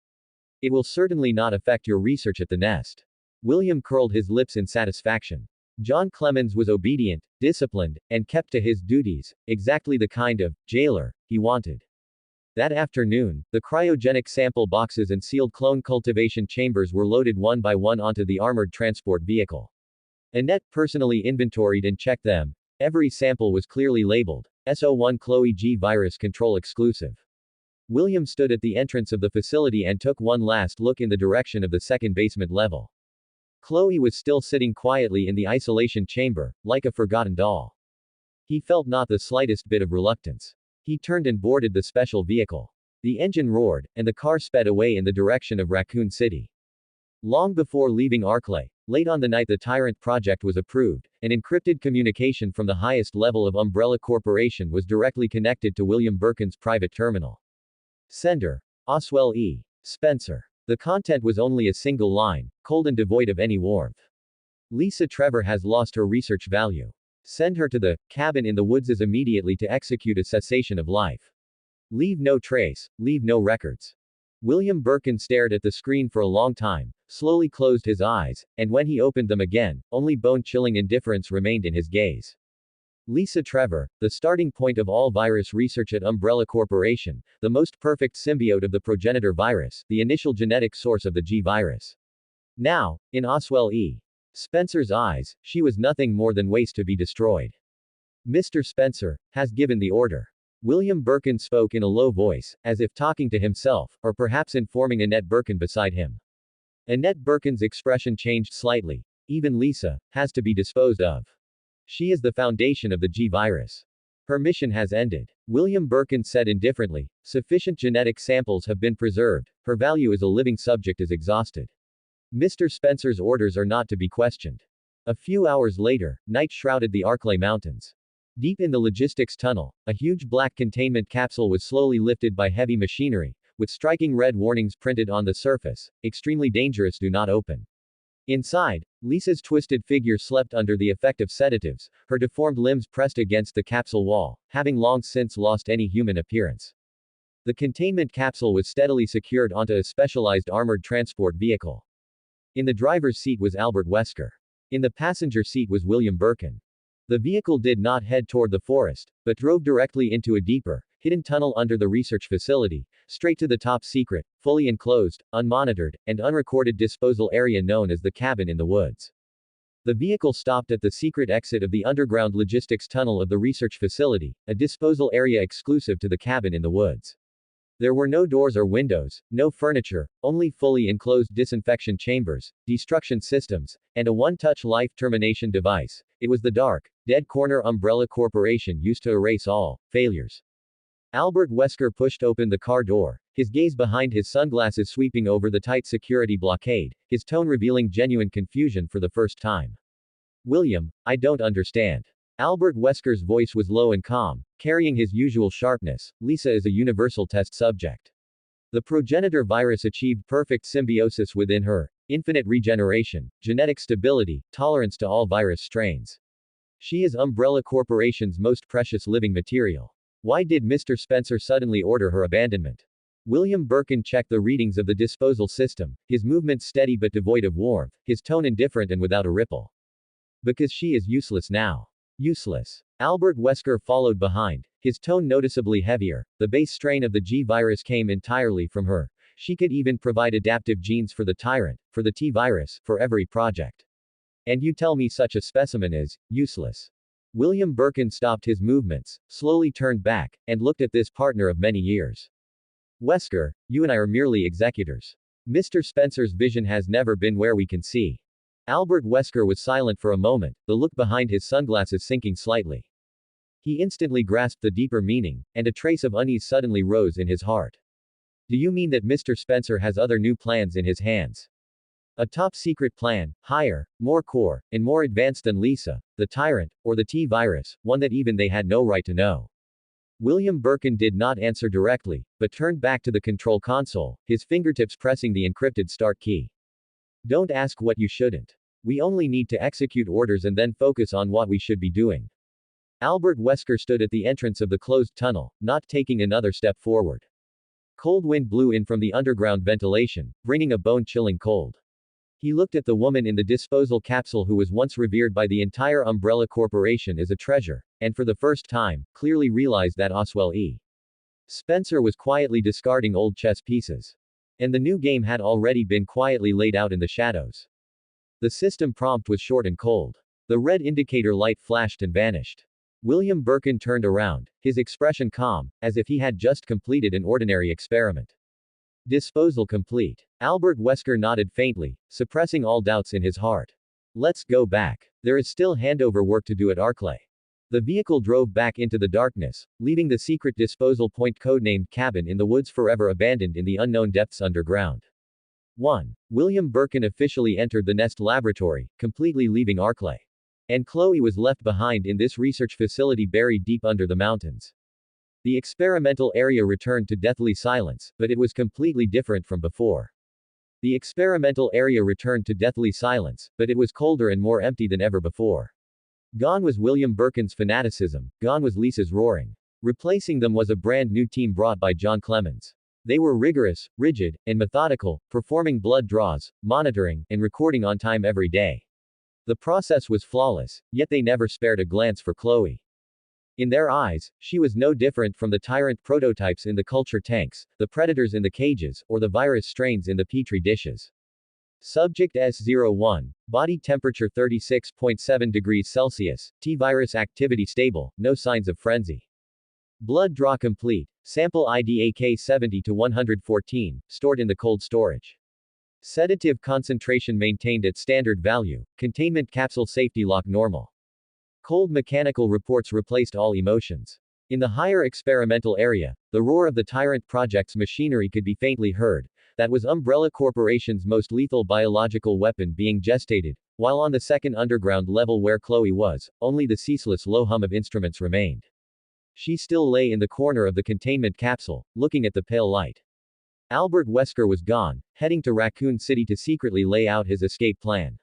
It will certainly not affect your research at the nest." William curled his lips in satisfaction. John Clemens was obedient, disciplined, and kept to his duties, exactly the kind of jailer he wanted. That afternoon, the cryogenic sample boxes and sealed clone cultivation chambers were loaded one by one onto the armored transport vehicle. Annette personally inventoried and checked them. Every sample was clearly labeled S01 Chloe G virus control exclusive. William stood at the entrance of the facility and took one last look in the direction of the second basement level. Chloe was still sitting quietly in the isolation chamber, like a forgotten doll. He felt not the slightest bit of reluctance. He turned and boarded the special vehicle. The engine roared, and the car sped away in the direction of Raccoon City. Long before leaving Arklay, late on the night the Tyrant project was approved, an encrypted communication from the highest level of Umbrella Corporation was directly connected to William Birkin's private terminal. Sender: Oswell E. Spencer. The content was only a single line, cold and devoid of any warmth. "Lisa Trevor has lost her research value. Send her to the cabin in the woods immediately to execute a cessation of life. Leave no trace, leave no records." William Birkin stared at the screen for a long time, slowly closed his eyes, and when he opened them again, only bone-chilling indifference remained in his gaze. Lisa Trevor, the starting point of all virus research at Umbrella Corporation, the most perfect symbiote of the progenitor virus, the initial genetic source of the G virus. Now, in Oswell E. Spencer's eyes, she was nothing more than waste to be destroyed. "Mr. Spencer has given the order." William Birkin spoke in a low voice, as if talking to himself, or perhaps informing Annette Birkin beside him. Annette Birkin's expression changed slightly. "Even Lisa has to be disposed of. She is the foundation of the G virus. Her mission has ended." William Birkin said indifferently, "Sufficient genetic samples have been preserved, her value as a living subject is exhausted. Mr. Spencer's orders are not to be questioned." A few hours later, night shrouded the Arklay Mountains. Deep in the logistics tunnel, a huge black containment capsule was slowly lifted by heavy machinery, with striking red warnings printed on the surface: "Extremely dangerous, do not open." Inside, Lisa's twisted figure slept under the effect of sedatives, her deformed limbs pressed against the capsule wall, having long since lost any human appearance. The containment capsule was steadily secured onto a specialized armored transport vehicle. In the driver's seat was Albert Wesker. In the passenger seat was William Birkin. The vehicle did not head toward the forest, but drove directly into a deeper, hidden tunnel under the research facility, straight to the top secret, fully enclosed, unmonitored, and unrecorded disposal area known as the cabin in the woods. The vehicle stopped at the secret exit of the underground logistics tunnel of the research facility, a disposal area exclusive to the cabin in the woods. There were no doors or windows, no furniture, only fully enclosed disinfection chambers, destruction systems, and a one-touch life termination device. It was the dark, dead corner Umbrella Corporation used to erase all failures. Albert Wesker pushed open the car door, his gaze behind his sunglasses sweeping over the tight security blockade, his tone revealing genuine confusion for the first time. William, I don't understand. Albert Wesker's voice was low and calm, carrying his usual sharpness. Lisa is a universal test subject. The progenitor virus achieved perfect symbiosis within her, infinite regeneration, genetic stability, tolerance to all virus strains. She is Umbrella Corporation's most precious living material. Why did Mr. Spencer suddenly order her abandonment? William Birkin checked the readings of the disposal system, his movements steady but devoid of warmth, his tone indifferent and without a ripple. Because she is useless now. Useless. Albert Wesker followed behind, his tone noticeably heavier. The base strain of the G virus came entirely from her. She could even provide adaptive genes for the tyrant, for the T virus, for every project. And you tell me such a specimen is useless. William Birkin stopped his movements, slowly turned back, and looked at this partner of many years. Wesker, you and I are merely executors. Mr. Spencer's vision has never been where we can see. Albert Wesker was silent for a moment, the look behind his sunglasses sinking slightly. He instantly grasped the deeper meaning, and a trace of unease suddenly rose in his heart. Do you mean that Mr. Spencer has other new plans in his hands? A top-secret plan, higher, more core, and more advanced than Lisa, the tyrant, or the T-virus, one that even they had no right to know. William Birkin did not answer directly, but turned back to the control console, his fingertips pressing the encrypted start key. Don't ask what you shouldn't. We only need to execute orders and then focus on what we should be doing. Albert Wesker stood at the entrance of the closed tunnel, not taking another step forward. Cold wind blew in from the underground ventilation, bringing a bone-chilling cold. He looked at the woman in the disposal capsule who was once revered by the entire Umbrella Corporation as a treasure, and for the first time, clearly realized that Oswell E. Spencer was quietly discarding old chess pieces. And the new game had already been quietly laid out in the shadows. The system prompt was short and cold. The red indicator light flashed and vanished. William Birkin turned around, his expression calm, as if he had just completed an ordinary experiment. Disposal complete. Albert Wesker nodded faintly, suppressing all doubts in his heart. Let's go back. There is still handover work to do at Arklay. The vehicle drove back into the darkness, leaving the secret disposal point codenamed Cabin in the woods forever abandoned in the unknown depths underground. 1. William Birkin officially entered the Nest laboratory, completely leaving Arklay. And Chloe was left behind in this research facility buried deep under the mountains. The experimental area returned to deathly silence, but it was completely different from before. The experimental area returned to deathly silence, but it was colder and more empty than ever before. Gone was William Birkin's fanaticism, gone was Lisa's roaring. Replacing them was a brand new team brought by John Clemens. They were rigorous, rigid, and methodical, performing blood draws, monitoring, and recording on time every day. The process was flawless, yet they never spared a glance for Chloe. In their eyes, she was no different from the tyrant prototypes in the culture tanks, the predators in the cages, or the virus strains in the petri dishes. Subject S01, body temperature 36.7 degrees Celsius, T-virus activity stable, no signs of frenzy. Blood draw complete, sample ID AK70 to 114, stored in the cold storage. Sedative concentration maintained at standard value, containment capsule safety lock normal. Cold mechanical reports replaced all emotions. In the higher experimental area, the roar of the Tyrant Project's machinery could be faintly heard. That was Umbrella Corporation's most lethal biological weapon being gestated, while on the second underground level where Chloe was, only the ceaseless low hum of instruments remained. She still lay in the corner of the containment capsule, looking at the pale light. Albert Wesker was gone, heading to Raccoon City to secretly lay out his escape plan.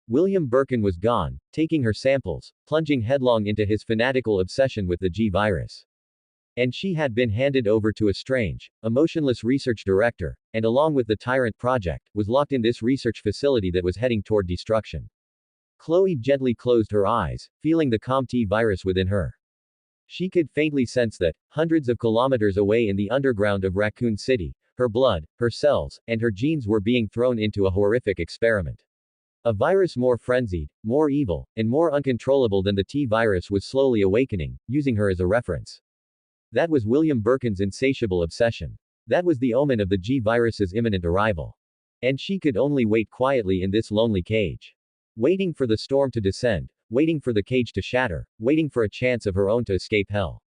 William Birkin was gone, taking her samples, plunging headlong into his fanatical obsession with the G virus. And she had been handed over to a strange, emotionless research director, and along with the Tyrant Project, was locked in this research facility that was heading toward destruction. Chloe gently closed her eyes, feeling the calm T virus within her. She could faintly sense that, hundreds of kilometers away in the underground of Raccoon City, her blood, her cells, and her genes were being thrown into a horrific experiment. A virus more frenzied, more evil, and more uncontrollable than the T virus was slowly awakening, using her as a reference. That was William Birkin's insatiable obsession. That was the omen of the G virus's imminent arrival. And she could only wait quietly in this lonely cage. Waiting for the storm to descend, waiting for the cage to shatter, waiting for a chance of her own to escape hell.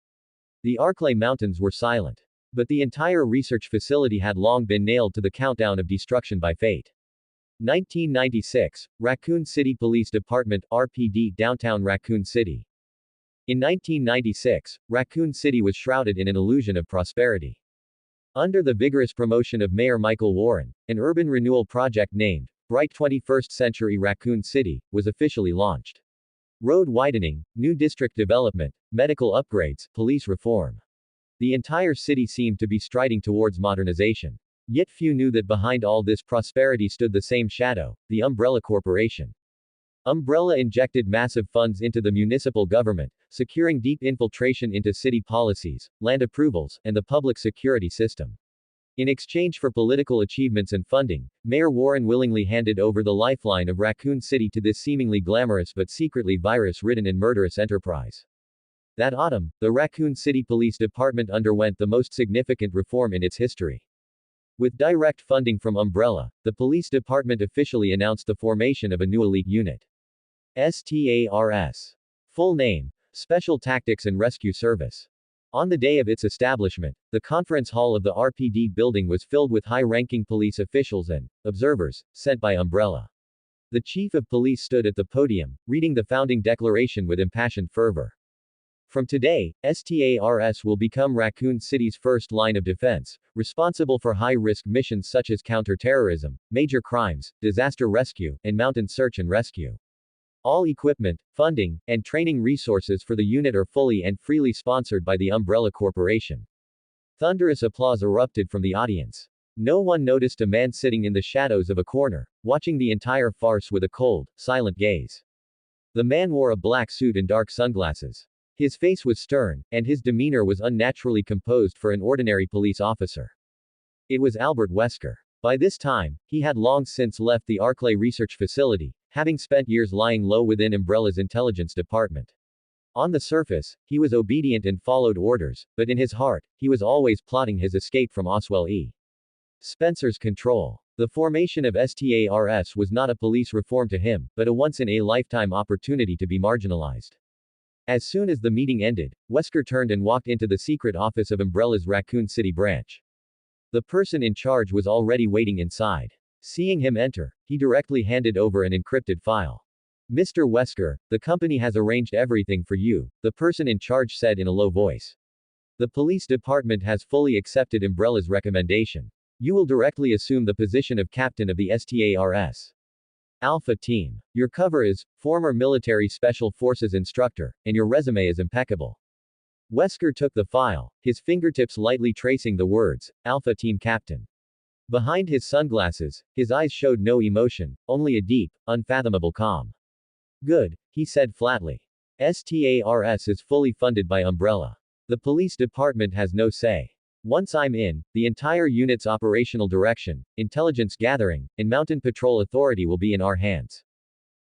The Arklay Mountains were silent. But the entire research facility had long been nailed to the countdown of destruction by fate. 1996, Raccoon City Police Department, RPD, downtown Raccoon City. In 1996, Raccoon City was shrouded in an illusion of prosperity. Under the vigorous promotion of Mayor Michael Warren, an urban renewal project named Bright 21st Century Raccoon City was officially launched. Road widening, new district development, medical upgrades, police reform. The entire city seemed to be striding towards modernization. Yet few knew that behind all this prosperity stood the same shadow, the Umbrella Corporation. Umbrella injected massive funds into the municipal government, securing deep infiltration into city policies, land approvals, and the public security system. In exchange for political achievements and funding, Mayor Warren willingly handed over the lifeline of Raccoon City to this seemingly glamorous but secretly virus-ridden and murderous enterprise. That autumn, the Raccoon City Police Department underwent the most significant reform in its history. With direct funding from Umbrella, the police department officially announced the formation of a new elite unit. STARS. Full name: Special Tactics and Rescue Service. On the day of its establishment, the conference hall of the RPD building was filled with high-ranking police officials and observers sent by Umbrella. The chief of police stood at the podium, reading the founding declaration with impassioned fervor. From today, STARS will become Raccoon City's first line of defense, responsible for high-risk missions such as counterterrorism, major crimes, disaster rescue, and mountain search and rescue. All equipment, funding, and training resources for the unit are fully and freely sponsored by the Umbrella Corporation. Thunderous applause erupted from the audience. No one noticed a man sitting in the shadows of a corner, watching the entire farce with a cold, silent gaze. The man wore a black suit and dark sunglasses. His face was stern, and his demeanor was unnaturally composed for an ordinary police officer. It was Albert Wesker. By this time, he had long since left the Arklay research facility, having spent years lying low within Umbrella's intelligence department. On the surface, he was obedient and followed orders, but in his heart, he was always plotting his escape from Oswell E. Spencer's control. The formation of STARS was not a police reform to him, but a once-in-a-lifetime opportunity to be marginalized. As soon as the meeting ended, Wesker turned and walked into the secret office of Umbrella's Raccoon City branch. The person in charge was already waiting inside. Seeing him enter, he directly handed over an encrypted file. "Mr. Wesker, the company has arranged everything for you," the person in charge said in a low voice. "The police department has fully accepted Umbrella's recommendation. You will directly assume the position of captain of the STARS Alpha Team. Your cover is former military special forces instructor, and your resume is impeccable." Wesker took the file, his fingertips lightly tracing the words, Alpha Team Captain. Behind his sunglasses, his eyes showed no emotion, only a deep, unfathomable calm. "Good," he said flatly. STARS is fully funded by Umbrella. The police department has no say. Once I'm in, the entire unit's operational direction, intelligence gathering, and mountain patrol authority will be in our hands.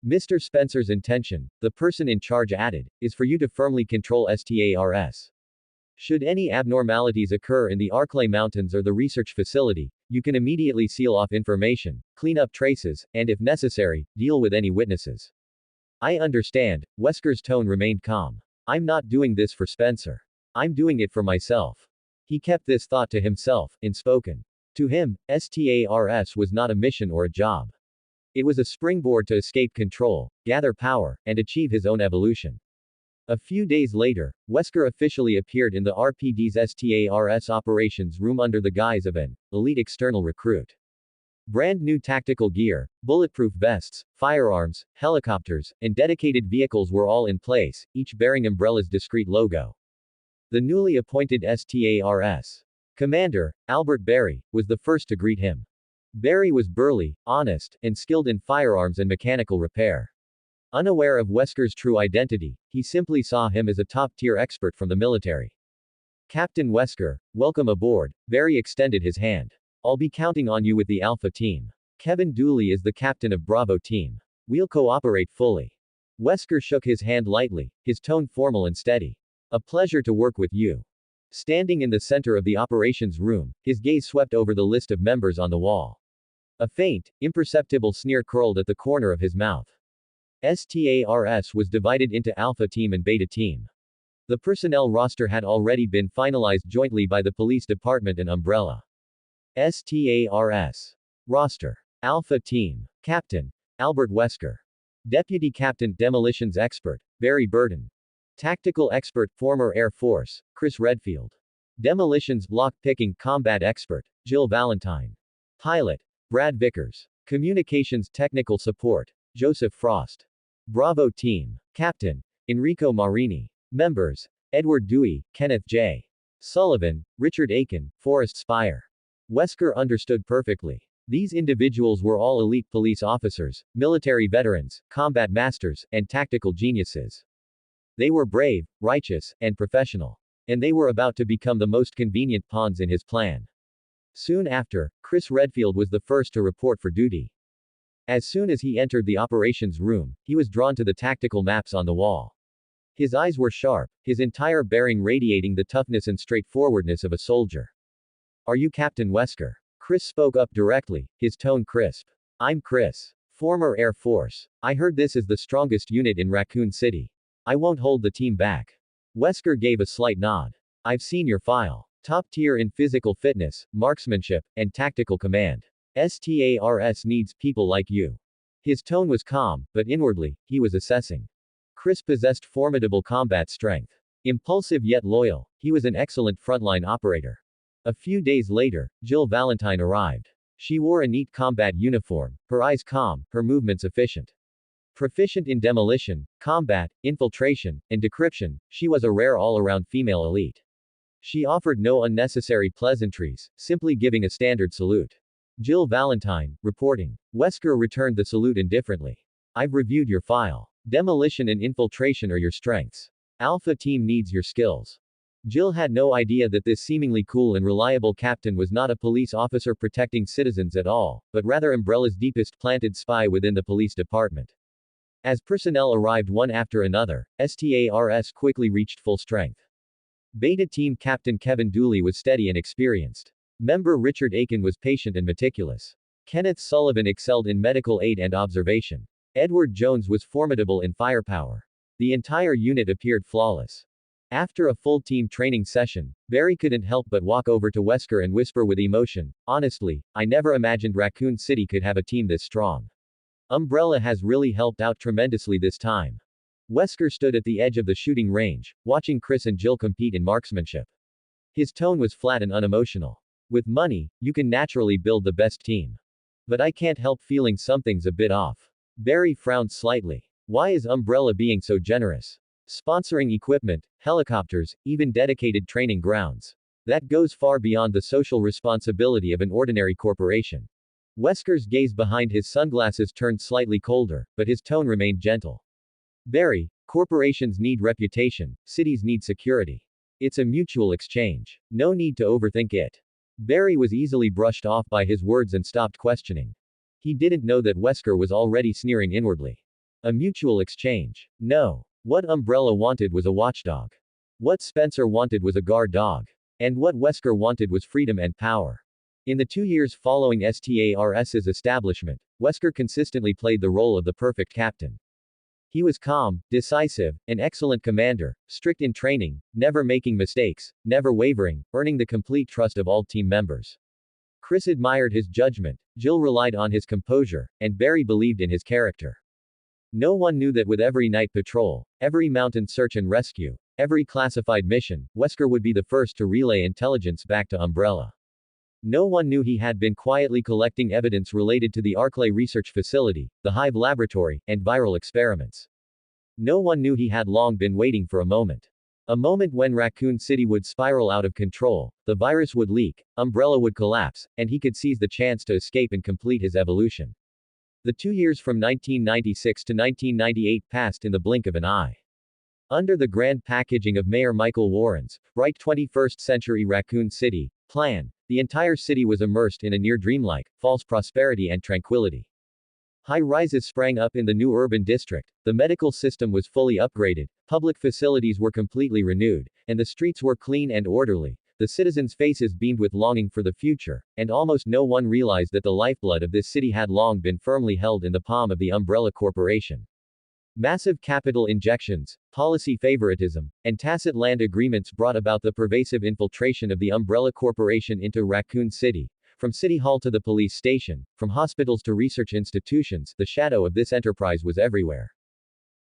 Mr. Spencer's intention, the person in charge added, is for you to firmly control STARS. Should any abnormalities occur in the Arklay Mountains or the research facility, you can immediately seal off information, clean up traces, and if necessary, deal with any witnesses. I understand. Wesker's tone remained calm. I'm not doing this for Spencer. I'm doing it for myself. He kept this thought to himself, unspoken. To him, STARS was not a mission or a job. It was a springboard to escape control, gather power, and achieve his own evolution. A few days later, Wesker officially appeared in the RPD's STARS operations room under the guise of an elite external recruit. Brand new tactical gear, bulletproof vests, firearms, helicopters, and dedicated vehicles were all in place, each bearing Umbrella's discreet logo. The newly appointed STARS commander, Albert Berry, was the first to greet him. Berry was burly, honest, and skilled in firearms and mechanical repair. Unaware of Wesker's true identity, he simply saw him as a top-tier expert from the military. "Captain Wesker, welcome aboard," Berry extended his hand. "I'll be counting on you with the Alpha Team. Kevin Dooley is the captain of Bravo Team. We'll cooperate fully." Wesker shook his hand lightly, his tone formal and steady. "A pleasure to work with you." Standing in the center of the operations room, his gaze swept over the list of members on the wall. A faint, imperceptible sneer curled at the corner of his mouth. STARS was divided into Alpha Team and Beta Team. The personnel roster had already been finalized jointly by the police department and Umbrella. STARS. Roster. Alpha Team. Captain. Albert Wesker. Deputy Captain Demolitions Expert. Barry Burton. Tactical Expert Former Air Force. Chris Redfield. Demolitions Lock-Picking Combat Expert. Jill Valentine. Pilot. Brad Vickers. Communications Technical Support. Joseph Frost. Bravo Team. Captain. Enrico Marini. Members. Edward Dewey, Kenneth J. Sullivan, Richard Aiken, Forrest Spire. Wesker understood perfectly. These individuals were all elite police officers, military veterans, combat masters, and tactical geniuses. They were brave, righteous, and professional. And they were about to become the most convenient pawns in his plan. Soon after, Chris Redfield was the first to report for duty. As soon as he entered the operations room, he was drawn to the tactical maps on the wall. His eyes were sharp, his entire bearing radiating the toughness and straightforwardness of a soldier. Are you Captain Wesker? Chris spoke up directly, his tone crisp. I'm Chris. Former Air Force. I heard this is the strongest unit in Raccoon City. I won't hold the team back. Wesker gave a slight nod. I've seen your file. Top tier in physical fitness, marksmanship, and tactical command. STARS needs people like you. His tone was calm, but inwardly, he was assessing. Chris possessed formidable combat strength. Impulsive yet loyal, he was an excellent frontline operator. A few days later, Jill Valentine arrived. She wore a neat combat uniform, her eyes calm, her movements efficient. Proficient in demolition, combat, infiltration, and decryption, she was a rare all-around female elite. She offered no unnecessary pleasantries, simply giving a standard salute. Jill Valentine, reporting. Wesker returned the salute indifferently. I've reviewed your file. Demolition and infiltration are your strengths. Alpha Team needs your skills. Jill had no idea that this seemingly cool and reliable captain was not a police officer protecting citizens at all, but rather Umbrella's deepest planted spy within the police department. As personnel arrived one after another, STARS quickly reached full strength. Beta Team Captain Kevin Dooley was steady and experienced. Member Richard Aiken was patient and meticulous. Kenneth Sullivan excelled in medical aid and observation. Edward Jones was formidable in firepower. The entire unit appeared flawless. After a full team training session, Barry couldn't help but walk over to Wesker and whisper with emotion, honestly, I never imagined Raccoon City could have a team this strong. Umbrella has really helped out tremendously this time. Wesker stood at the edge of the shooting range, watching Chris and Jill compete in marksmanship. His tone was flat and unemotional. With money, you can naturally build the best team. But I can't help feeling something's a bit off. Barry frowned slightly. Why is Umbrella being so generous? Sponsoring equipment, helicopters, even dedicated training grounds. That goes far beyond the social responsibility of an ordinary corporation. Wesker's gaze behind his sunglasses turned slightly colder, but his tone remained gentle. Barry, corporations need reputation, cities need security. It's a mutual exchange. No need to overthink it. Barry was easily brushed off by his words and stopped questioning. He didn't know that Wesker was already sneering inwardly. A mutual exchange. No. What Umbrella wanted was a watchdog. What Spencer wanted was a guard dog. And what Wesker wanted was freedom and power. In the 2 years following STARS's establishment, Wesker consistently played the role of the perfect captain. He was calm, decisive, an excellent commander, strict in training, never making mistakes, never wavering, earning the complete trust of all team members. Chris admired his judgment, Jill relied on his composure, and Barry believed in his character. No one knew that with every night patrol, every mountain search and rescue, every classified mission, Wesker would be the first to relay intelligence back to Umbrella. No one knew he had been quietly collecting evidence related to the Arklay research facility, the Hive laboratory, and viral experiments. No one knew he had long been waiting for a moment. A moment when Raccoon City would spiral out of control, the virus would leak, Umbrella would collapse, and he could seize the chance to escape and complete his evolution. The 2 years from 1996 to 1998 passed in the blink of an eye. Under the grand packaging of Mayor Michael Warren's bright 21st century Raccoon City plan, the entire city was immersed in a near dreamlike, false prosperity and tranquility. High-rises sprang up in the new urban district, the medical system was fully upgraded, public facilities were completely renewed, and the streets were clean and orderly. The citizens' faces beamed with longing for the future, and almost no one realized that the lifeblood of this city had long been firmly held in the palm of the Umbrella Corporation. Massive capital injections, policy favoritism, and tacit land agreements brought about the pervasive infiltration of the Umbrella Corporation into Raccoon City. From City Hall to the police station, from hospitals to research institutions, the shadow of this enterprise was everywhere.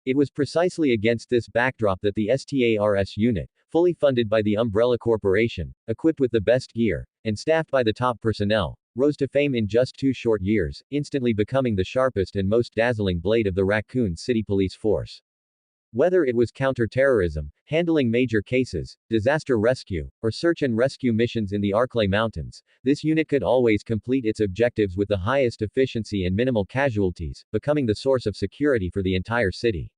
It was precisely against this backdrop that the STARS unit, fully funded by the Umbrella Corporation, equipped with the best gear, and staffed by the top personnel, rose to fame in just 2 short years, instantly becoming the sharpest and most dazzling blade of the Raccoon City Police Force. Whether it was counter-terrorism, handling major cases, disaster rescue, or search and rescue missions in the Arklay Mountains, this unit could always complete its objectives with the highest efficiency and minimal casualties, becoming the source of security for the entire city.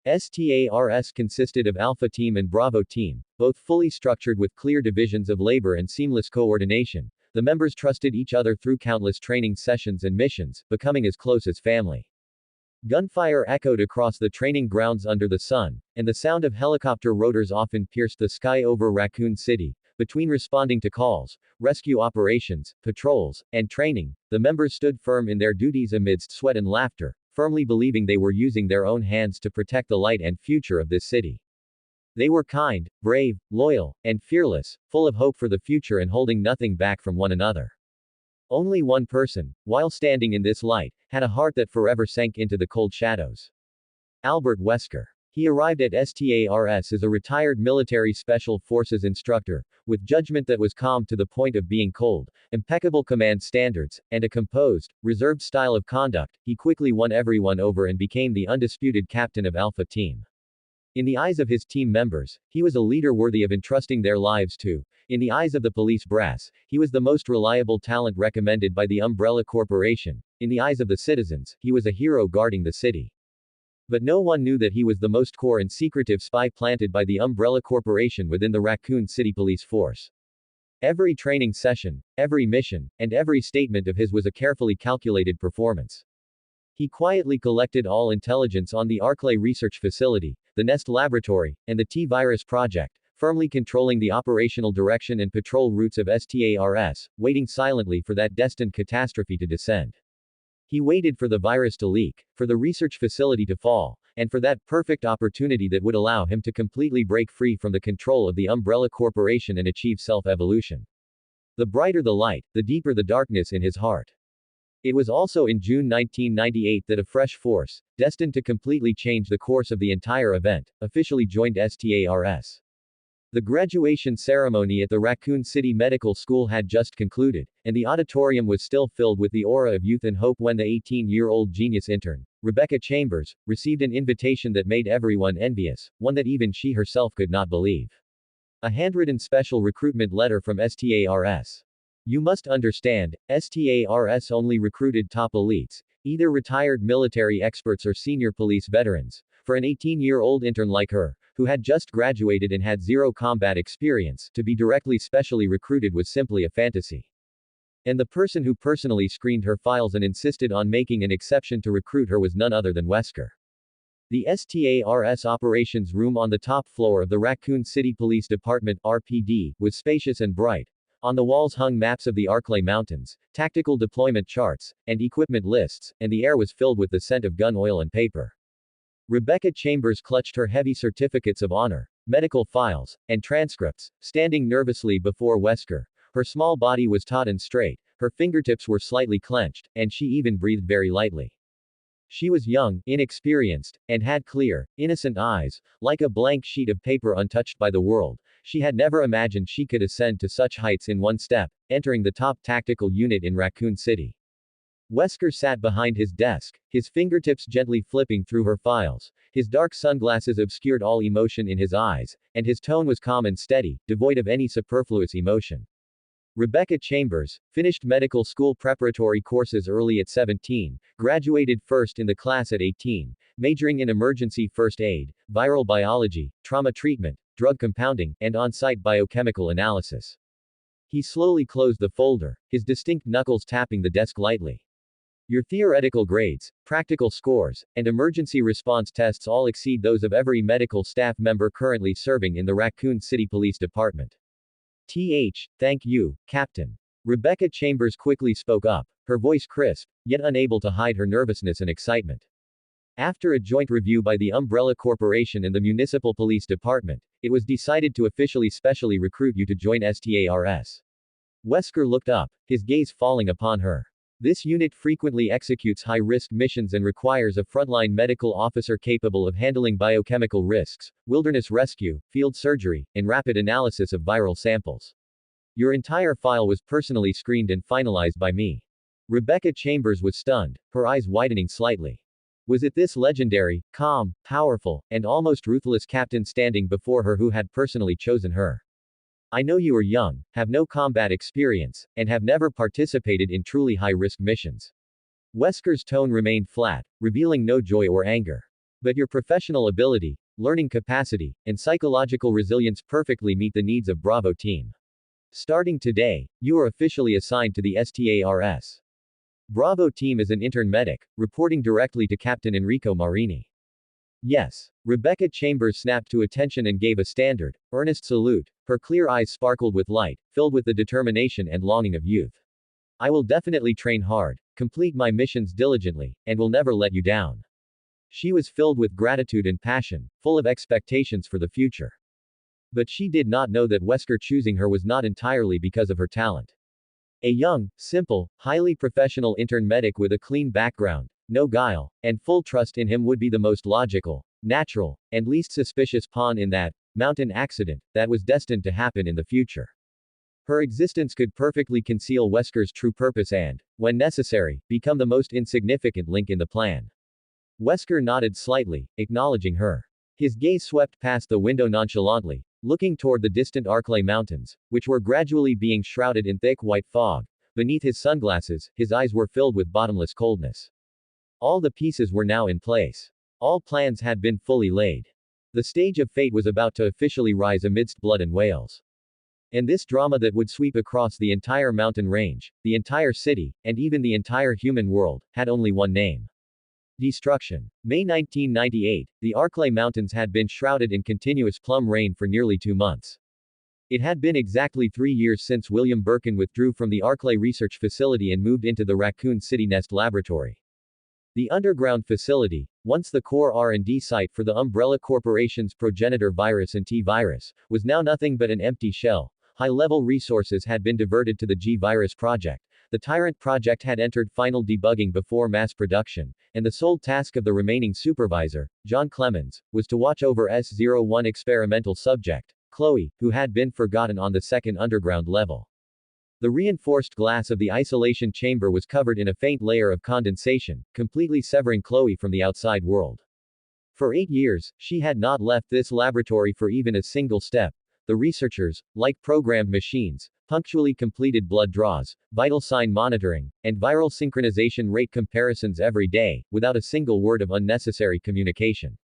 STARS consisted of Alpha Team and Bravo Team, both fully structured with clear divisions of labor and seamless coordination. The members trusted each other through countless training sessions and missions, becoming as close as family. Gunfire echoed across the training grounds under the sun, and the sound of helicopter rotors often pierced the sky over Raccoon City. Between responding to calls, rescue operations, patrols, and training, the members stood firm in their duties amidst sweat and laughter, firmly believing they were using their own hands to protect the light and future of this city. They were kind, brave, loyal, and fearless, full of hope for the future and holding nothing back from one another. Only one person, while standing in this light, had a heart that forever sank into the cold shadows. Albert Wesker. He arrived at STARS as a retired military special forces instructor, with judgment that was calm to the point of being cold, impeccable command standards, and a composed, reserved style of conduct. He quickly won everyone over and became the undisputed captain of Alpha Team. In the eyes of his team members, he was a leader worthy of entrusting their lives to. In the eyes of the police brass, he was the most reliable talent recommended by the Umbrella Corporation. In the eyes of the citizens, he was a hero guarding the city. But no one knew that he was the most core and secretive spy planted by the Umbrella Corporation within the Raccoon City Police Force. Every training session, every mission, and every statement of his was a carefully calculated performance. He quietly collected all intelligence on the Arklay research facility, the Nest laboratory, and the T-virus project, firmly controlling the operational direction and patrol routes of STARS, waiting silently for that destined catastrophe to descend. He waited for the virus to leak, for the research facility to fall, and for that perfect opportunity that would allow him to completely break free from the control of the Umbrella Corporation and achieve self-evolution. The brighter the light, the deeper the darkness in his heart. It was also in June 1998 that a fresh force, destined to completely change the course of the entire event, officially joined STARS. The graduation ceremony at the Raccoon City Medical School had just concluded, and the auditorium was still filled with the aura of youth and hope when the 18-year-old genius intern, Rebecca Chambers, received an invitation that made everyone envious, one that even she herself could not believe. A handwritten special recruitment letter from STARS. You must understand, STARS only recruited top elites, either retired military experts or senior police veterans. For an 18-year-old intern like her, who had just graduated and had zero combat experience, to be directly specially recruited was simply a fantasy. And the person who personally screened her files and insisted on making an exception to recruit her was none other than Wesker. The STARS operations room on the top floor of the Raccoon City Police Department, RPD, was spacious and bright. On the walls hung maps of the Arklay Mountains, tactical deployment charts, and equipment lists, and the air was filled with the scent of gun oil and paper. Rebecca Chambers clutched her heavy certificates of honor, medical files, and transcripts, standing nervously before Wesker. Her small body was taut and straight, her fingertips were slightly clenched, and she even breathed very lightly. She was young, inexperienced, and had clear, innocent eyes, like a blank sheet of paper untouched by the world. She had never imagined she could ascend to such heights in one step, entering the top tactical unit in Raccoon City. Wesker sat behind his desk, his fingertips gently flipping through her files. His dark sunglasses obscured all emotion in his eyes, and his tone was calm and steady, devoid of any superfluous emotion. Rebecca Chambers, finished medical school preparatory courses early at 17, graduated first in the class at 18, majoring in emergency first aid, viral biology, trauma treatment, drug compounding, and on-site biochemical analysis. He slowly closed the folder, his distinct knuckles tapping the desk lightly. Your theoretical grades, practical scores, and emergency response tests all exceed those of every medical staff member currently serving in the Raccoon City Police Department. Thank you, Captain. Rebecca Chambers quickly spoke up, her voice crisp, yet unable to hide her nervousness and excitement. After a joint review by the Umbrella Corporation and the Municipal Police Department, it was decided to officially specially recruit you to join STARS. Wesker looked up, his gaze falling upon her. This unit frequently executes high-risk missions and requires a frontline medical officer capable of handling biochemical risks, wilderness rescue, field surgery, and rapid analysis of viral samples. Your entire file was personally screened and finalized by me. Rebecca Chambers was stunned, her eyes widening slightly. Was it this legendary, calm, powerful, and almost ruthless captain standing before her who had personally chosen her? I know you are young, have no combat experience, and have never participated in truly high-risk missions. Wesker's tone remained flat, revealing no joy or anger. But your professional ability, learning capacity, and psychological resilience perfectly meet the needs of Bravo Team. Starting today, you are officially assigned to the STARS. Bravo Team is an intern medic, reporting directly to Captain Enrico Marini. Yes. Rebecca Chambers snapped to attention and gave a standard, earnest salute. Her clear eyes sparkled with light, filled with the determination and longing of youth. I will definitely train hard, complete my missions diligently, and will never let you down. She was filled with gratitude and passion, full of expectations for the future. But she did not know that Wesker choosing her was not entirely because of her talent. A young, simple, highly professional intern medic with a clean background, no guile, and full trust in him would be the most logical, natural, and least suspicious pawn in that mountain accident that was destined to happen in the future. Her existence could perfectly conceal Wesker's true purpose and, when necessary, become the most insignificant link in the plan. Wesker nodded slightly, acknowledging her. His gaze swept past the window nonchalantly, looking toward the distant Arklay Mountains, which were gradually being shrouded in thick white fog. Beneath his sunglasses, his eyes were filled with bottomless coldness. All the pieces were now in place. All plans had been fully laid. The stage of fate was about to officially rise amidst blood and wails. And this drama that would sweep across the entire mountain range, the entire city, and even the entire human world, had only one name. Destruction. May 1998, the Arklay Mountains had been shrouded in continuous plum rain for nearly 2 months. It had been exactly 3 years since William Birkin withdrew from the Arklay research facility and moved into the Raccoon City Nest laboratory. The underground facility, once the core R&D site for the Umbrella Corporation's progenitor virus and T-virus, was now nothing but an empty shell. High-level resources had been diverted to the G-virus project. The Tyrant project had entered final debugging before mass production, and the sole task of the remaining supervisor, John Clemens, was to watch over S-01 experimental subject, Chloe, who had been forgotten on the second underground level. The reinforced glass of the isolation chamber was covered in a faint layer of condensation, completely severing Chloe from the outside world. For 8 years, she had not left this laboratory for even a single step. The researchers, like programmed machines, punctually completed blood draws, vital sign monitoring, and viral synchronization rate comparisons every day, without a single word of unnecessary communication.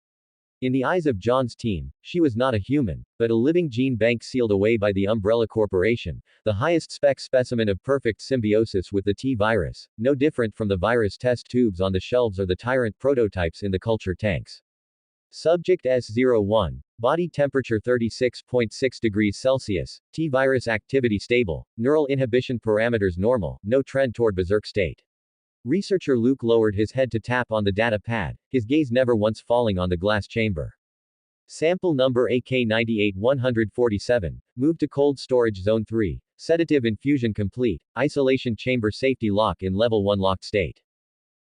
In the eyes of John's team, she was not a human, but a living gene bank sealed away by the Umbrella Corporation, the highest spec specimen of perfect symbiosis with the T-virus, no different from the virus test tubes on the shelves or the Tyrant prototypes in the culture tanks. Subject S01, body temperature 36.6 degrees Celsius, T-virus activity stable, neural inhibition parameters normal, no trend toward berserk state. Researcher Luke lowered his head to tap on the data pad, his gaze never once falling on the glass chamber. Sample number AK98-147, moved to cold storage zone 3, sedative infusion complete, isolation chamber safety lock in level 1 locked state.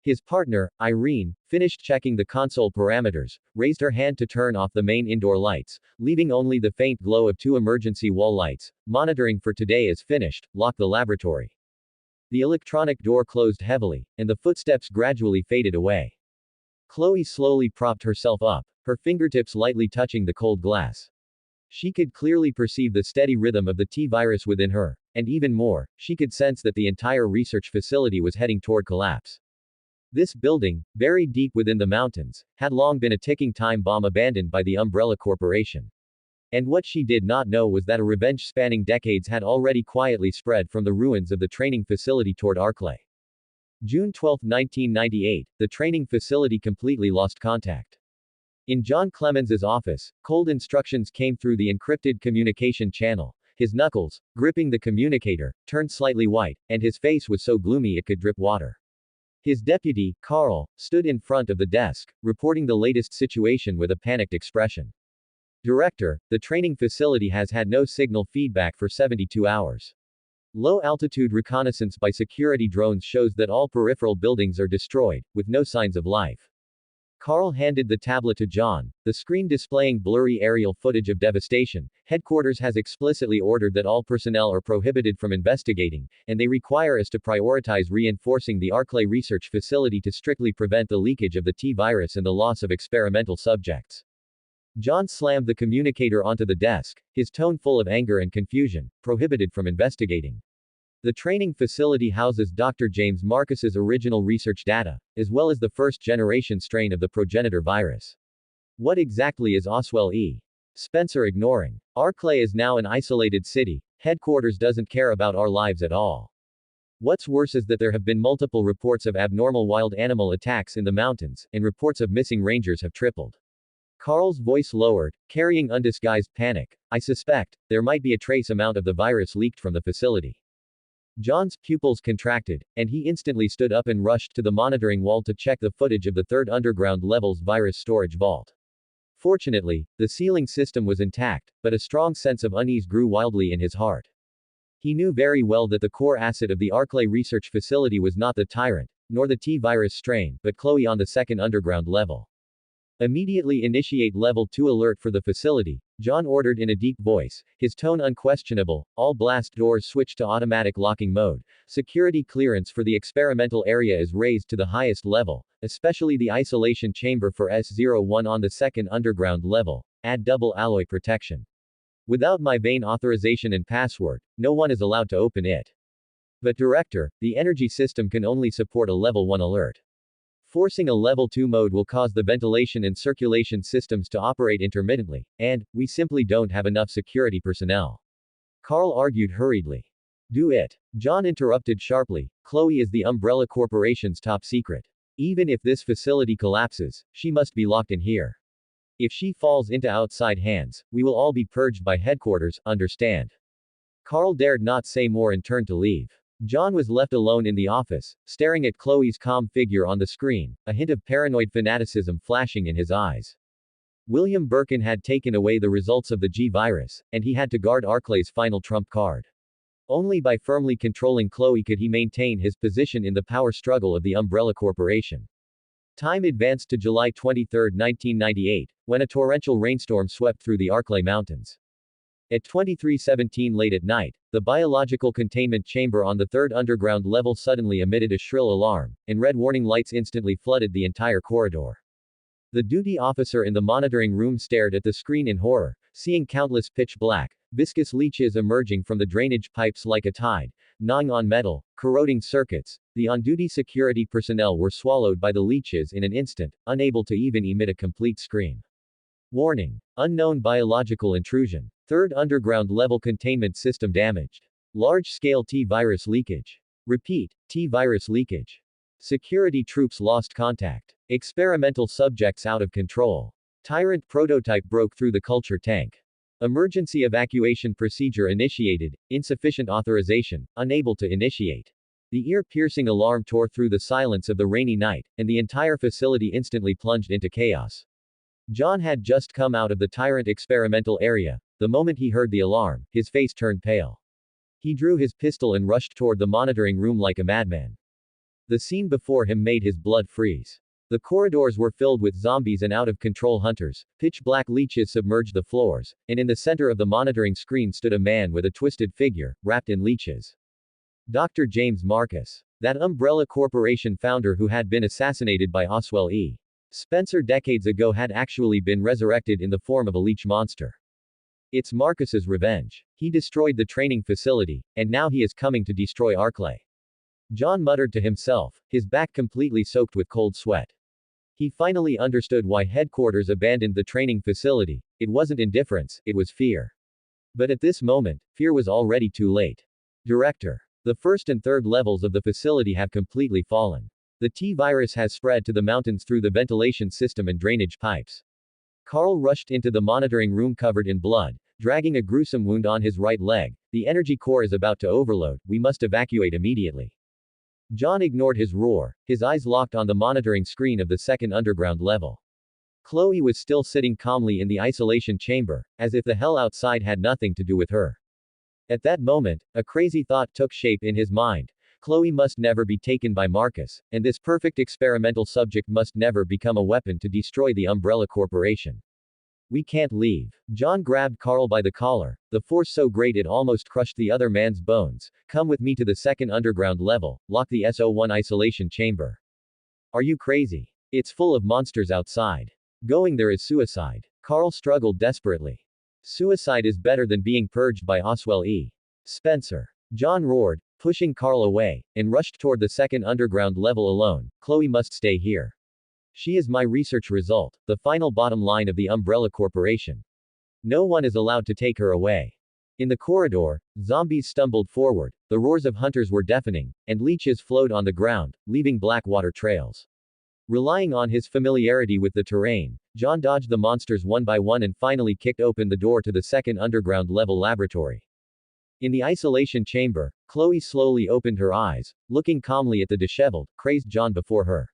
His partner, Irene, finished checking the console parameters, raised her hand to turn off the main indoor lights, leaving only the faint glow of 2 emergency wall lights. Monitoring for today is finished, lock the laboratory. The electronic door closed heavily, and the footsteps gradually faded away. Chloe slowly propped herself up, her fingertips lightly touching the cold glass. She could clearly perceive the steady rhythm of the T-virus within her, and even more, she could sense that the entire research facility was heading toward collapse. This building, buried deep within the mountains, had long been a ticking time bomb abandoned by the Umbrella Corporation. And what she did not know was that a revenge spanning decades had already quietly spread from the ruins of the training facility toward Arklay. June 12, 1998, the training facility completely lost contact. In John Clemens's office, cold instructions came through the encrypted communication channel. His knuckles, gripping the communicator, turned slightly white, and his face was so gloomy it could drip water. His deputy, Carl, stood in front of the desk, reporting the latest situation with a panicked expression. Director, the training facility has had no signal feedback for 72 hours. Low-altitude reconnaissance by security drones shows that all peripheral buildings are destroyed, with no signs of life. Carl handed the tablet to John, the screen displaying blurry aerial footage of devastation. Headquarters has explicitly ordered that all personnel are prohibited from investigating, and they require us to prioritize reinforcing the Arklay research facility to strictly prevent the leakage of the T-virus and the loss of experimental subjects. John slammed the communicator onto the desk, his tone full of anger and confusion. Prohibited from investigating. The training facility houses Dr. James Marcus's original research data, as well as the first-generation strain of the progenitor virus. What exactly is Oswell E. Spencer ignoring? Arklay is now an isolated city. Headquarters doesn't care about our lives at all. What's worse is that there have been multiple reports of abnormal wild animal attacks in the mountains, and reports of missing rangers have tripled. Carl's voice lowered, carrying undisguised panic. I suspect there might be a trace amount of the virus leaked from the facility. John's pupils contracted, and he instantly stood up and rushed to the monitoring wall to check the footage of the third underground level's virus storage vault. Fortunately, the sealing system was intact, but a strong sense of unease grew wildly in his heart. He knew very well that the core asset of the Arklay research facility was not the tyrant, nor the T-virus strain, but Chloe on the second underground level. Immediately initiate Level 2 alert for the facility, John ordered in a deep voice, his tone unquestionable. All blast doors switch to automatic locking mode. Security clearance for the experimental area is raised to the highest level, especially the isolation chamber for S01 on the second underground level. Add double alloy protection. Without my vein authorization and password, no one is allowed to open it. But Director, the energy system can only support a Level 1 alert. Forcing a Level 2 mode will cause the ventilation and circulation systems to operate intermittently, and we simply don't have enough security personnel. Carl argued hurriedly. Do it. John interrupted sharply. Chloe is the Umbrella Corporation's top secret. Even if this facility collapses, she must be locked in here. If she falls into outside hands, we will all be purged by headquarters, understand? Carl dared not say more and turned to leave. John was left alone in the office, staring at Chloe's calm figure on the screen, a hint of paranoid fanaticism flashing in his eyes. William Birkin had taken away the results of the G-virus, and he had to guard Arklay's final trump card. Only by firmly controlling Chloe could he maintain his position in the power struggle of the Umbrella Corporation. Time advanced to July 23, 1998, when a torrential rainstorm swept through the Arklay Mountains. At 23:17 late at night, the biological containment chamber on the third underground level suddenly emitted a shrill alarm, and red warning lights instantly flooded the entire corridor. The duty officer in the monitoring room stared at the screen in horror, seeing countless pitch-black, viscous leeches emerging from the drainage pipes like a tide, gnawing on metal, corroding circuits. The on-duty security personnel were swallowed by the leeches in an instant, unable to even emit a complete scream. Warning. Unknown biological intrusion. Third underground level containment system damaged. Large-scale T-virus leakage. Repeat, T-virus leakage. Security troops lost contact. Experimental subjects out of control. Tyrant prototype broke through the culture tank. Emergency evacuation procedure initiated. Insufficient authorization. Unable to initiate. The ear-piercing alarm tore through the silence of the rainy night, and the entire facility instantly plunged into chaos. John had just come out of the Tyrant experimental area. The moment he heard the alarm, his face turned pale. He drew his pistol and rushed toward the monitoring room like a madman. The scene before him made his blood freeze. The corridors were filled with zombies and out-of-control hunters. Pitch-black leeches submerged the floors, and in the center of the monitoring screen stood a man with a twisted figure, wrapped in leeches. Dr. James Marcus. That Umbrella Corporation founder who had been assassinated by Oswell E. Spencer decades ago had actually been resurrected in the form of a leech monster. It's Marcus's revenge. He destroyed the training facility, and now he is coming to destroy Arklay. John muttered to himself, his back completely soaked with cold sweat. He finally understood why headquarters abandoned the training facility. It wasn't indifference, it was fear. But at this moment, fear was already too late. Director. The first and third levels of the facility have completely fallen. The T-virus has spread to the mountains through the ventilation system and drainage pipes. Carl rushed into the monitoring room covered in blood, dragging a gruesome wound on his right leg. The energy core is about to overload, we must evacuate immediately. John ignored his roar, his eyes locked on the monitoring screen of the second underground level. Chloe was still sitting calmly in the isolation chamber, as if the hell outside had nothing to do with her. At that moment, a crazy thought took shape in his mind. Chloe must never be taken by Marcus, and this perfect experimental subject must never become a weapon to destroy the Umbrella Corporation. We can't leave. John grabbed Carl by the collar, the force so great it almost crushed the other man's bones. Come with me to the second underground level, lock the SO1 isolation chamber. Are you crazy? It's full of monsters outside. Going there is suicide. Carl struggled desperately. Suicide is better than being purged by Oswell E. Spencer. John roared, pushing Carl away, and rushed toward the second underground level alone. Chloe must stay here. She is my research result, the final bottom line of the Umbrella Corporation. No one is allowed to take her away. In the corridor, zombies stumbled forward, the roars of hunters were deafening, and leeches flowed on the ground, leaving black water trails. Relying on his familiarity with the terrain, John dodged the monsters one by one and finally kicked open the door to the second underground level laboratory. In the isolation chamber, Chloe slowly opened her eyes, looking calmly at the disheveled, crazed John before her.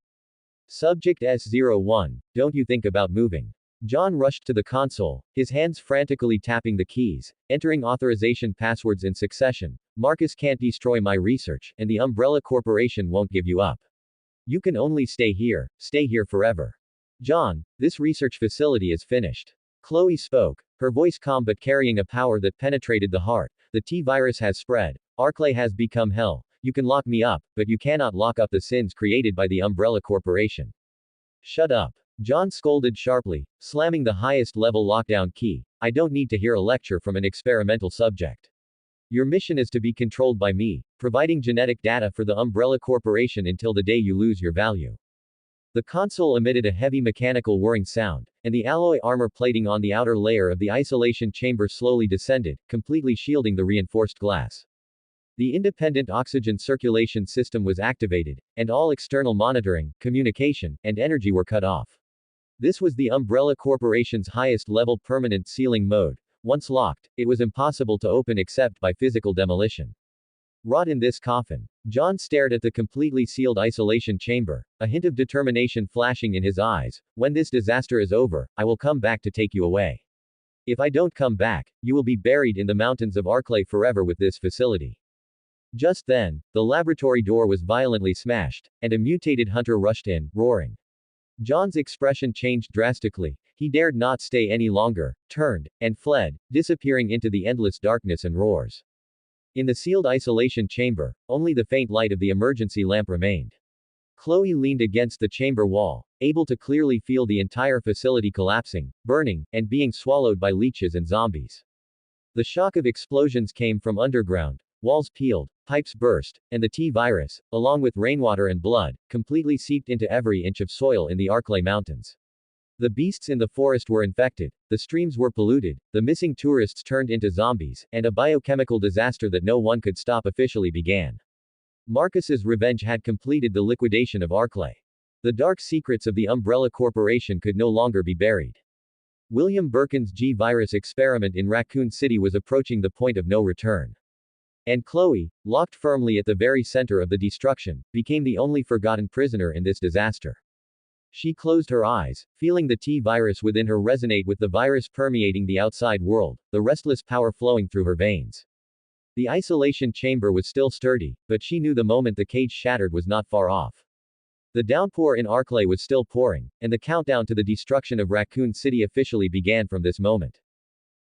Subject S01, don't you think about moving? John rushed to the console, his hands frantically tapping the keys, entering authorization passwords in succession. Marcus can't destroy my research, and the Umbrella Corporation won't give you up. You can only stay here forever. John, this research facility is finished. Chloe spoke, her voice calm but carrying a power that penetrated the heart. The T-virus has spread. Arklay has become hell. You can lock me up, but you cannot lock up the sins created by the Umbrella Corporation. Shut up. John scolded sharply, slamming the highest level lockdown key. I don't need to hear a lecture from an experimental subject. Your mission is to be controlled by me, providing genetic data for the Umbrella Corporation until the day you lose your value. The console emitted a heavy mechanical whirring sound, and the alloy armor plating on the outer layer of the isolation chamber slowly descended, completely shielding the reinforced glass. The independent oxygen circulation system was activated, and all external monitoring, communication, and energy were cut off. This was the Umbrella Corporation's highest-level permanent sealing mode. Once locked, it was impossible to open except by physical demolition. Rot in this coffin. John stared at the completely sealed isolation chamber, a hint of determination flashing in his eyes. When this disaster is over, I will come back to take you away. If I don't come back, you will be buried in the mountains of Arklay forever with this facility. Just then, the laboratory door was violently smashed, and a mutated hunter rushed in, roaring. John's expression changed drastically. He dared not stay any longer, turned, and fled, disappearing into the endless darkness and roars. In the sealed isolation chamber, only the faint light of the emergency lamp remained. Chloe leaned against the chamber wall, able to clearly feel the entire facility collapsing, burning, and being swallowed by leeches and zombies. The shock of explosions came from underground. Walls peeled, pipes burst, and the T-virus, along with rainwater and blood, completely seeped into every inch of soil in the Arklay Mountains. The beasts in the forest were infected, the streams were polluted, the missing tourists turned into zombies, and a biochemical disaster that no one could stop officially began. Marcus's revenge had completed the liquidation of Arklay. The dark secrets of the Umbrella Corporation could no longer be buried. William Birkin's G-virus experiment in Raccoon City was approaching the point of no return. And Chloe, locked firmly at the very center of the destruction, became the only forgotten prisoner in this disaster. She closed her eyes, feeling the T-virus within her resonate with the virus permeating the outside world, the restless power flowing through her veins. The isolation chamber was still sturdy, but she knew the moment the cage shattered was not far off. The downpour in Arklay was still pouring, and the countdown to the destruction of Raccoon City officially began from this moment.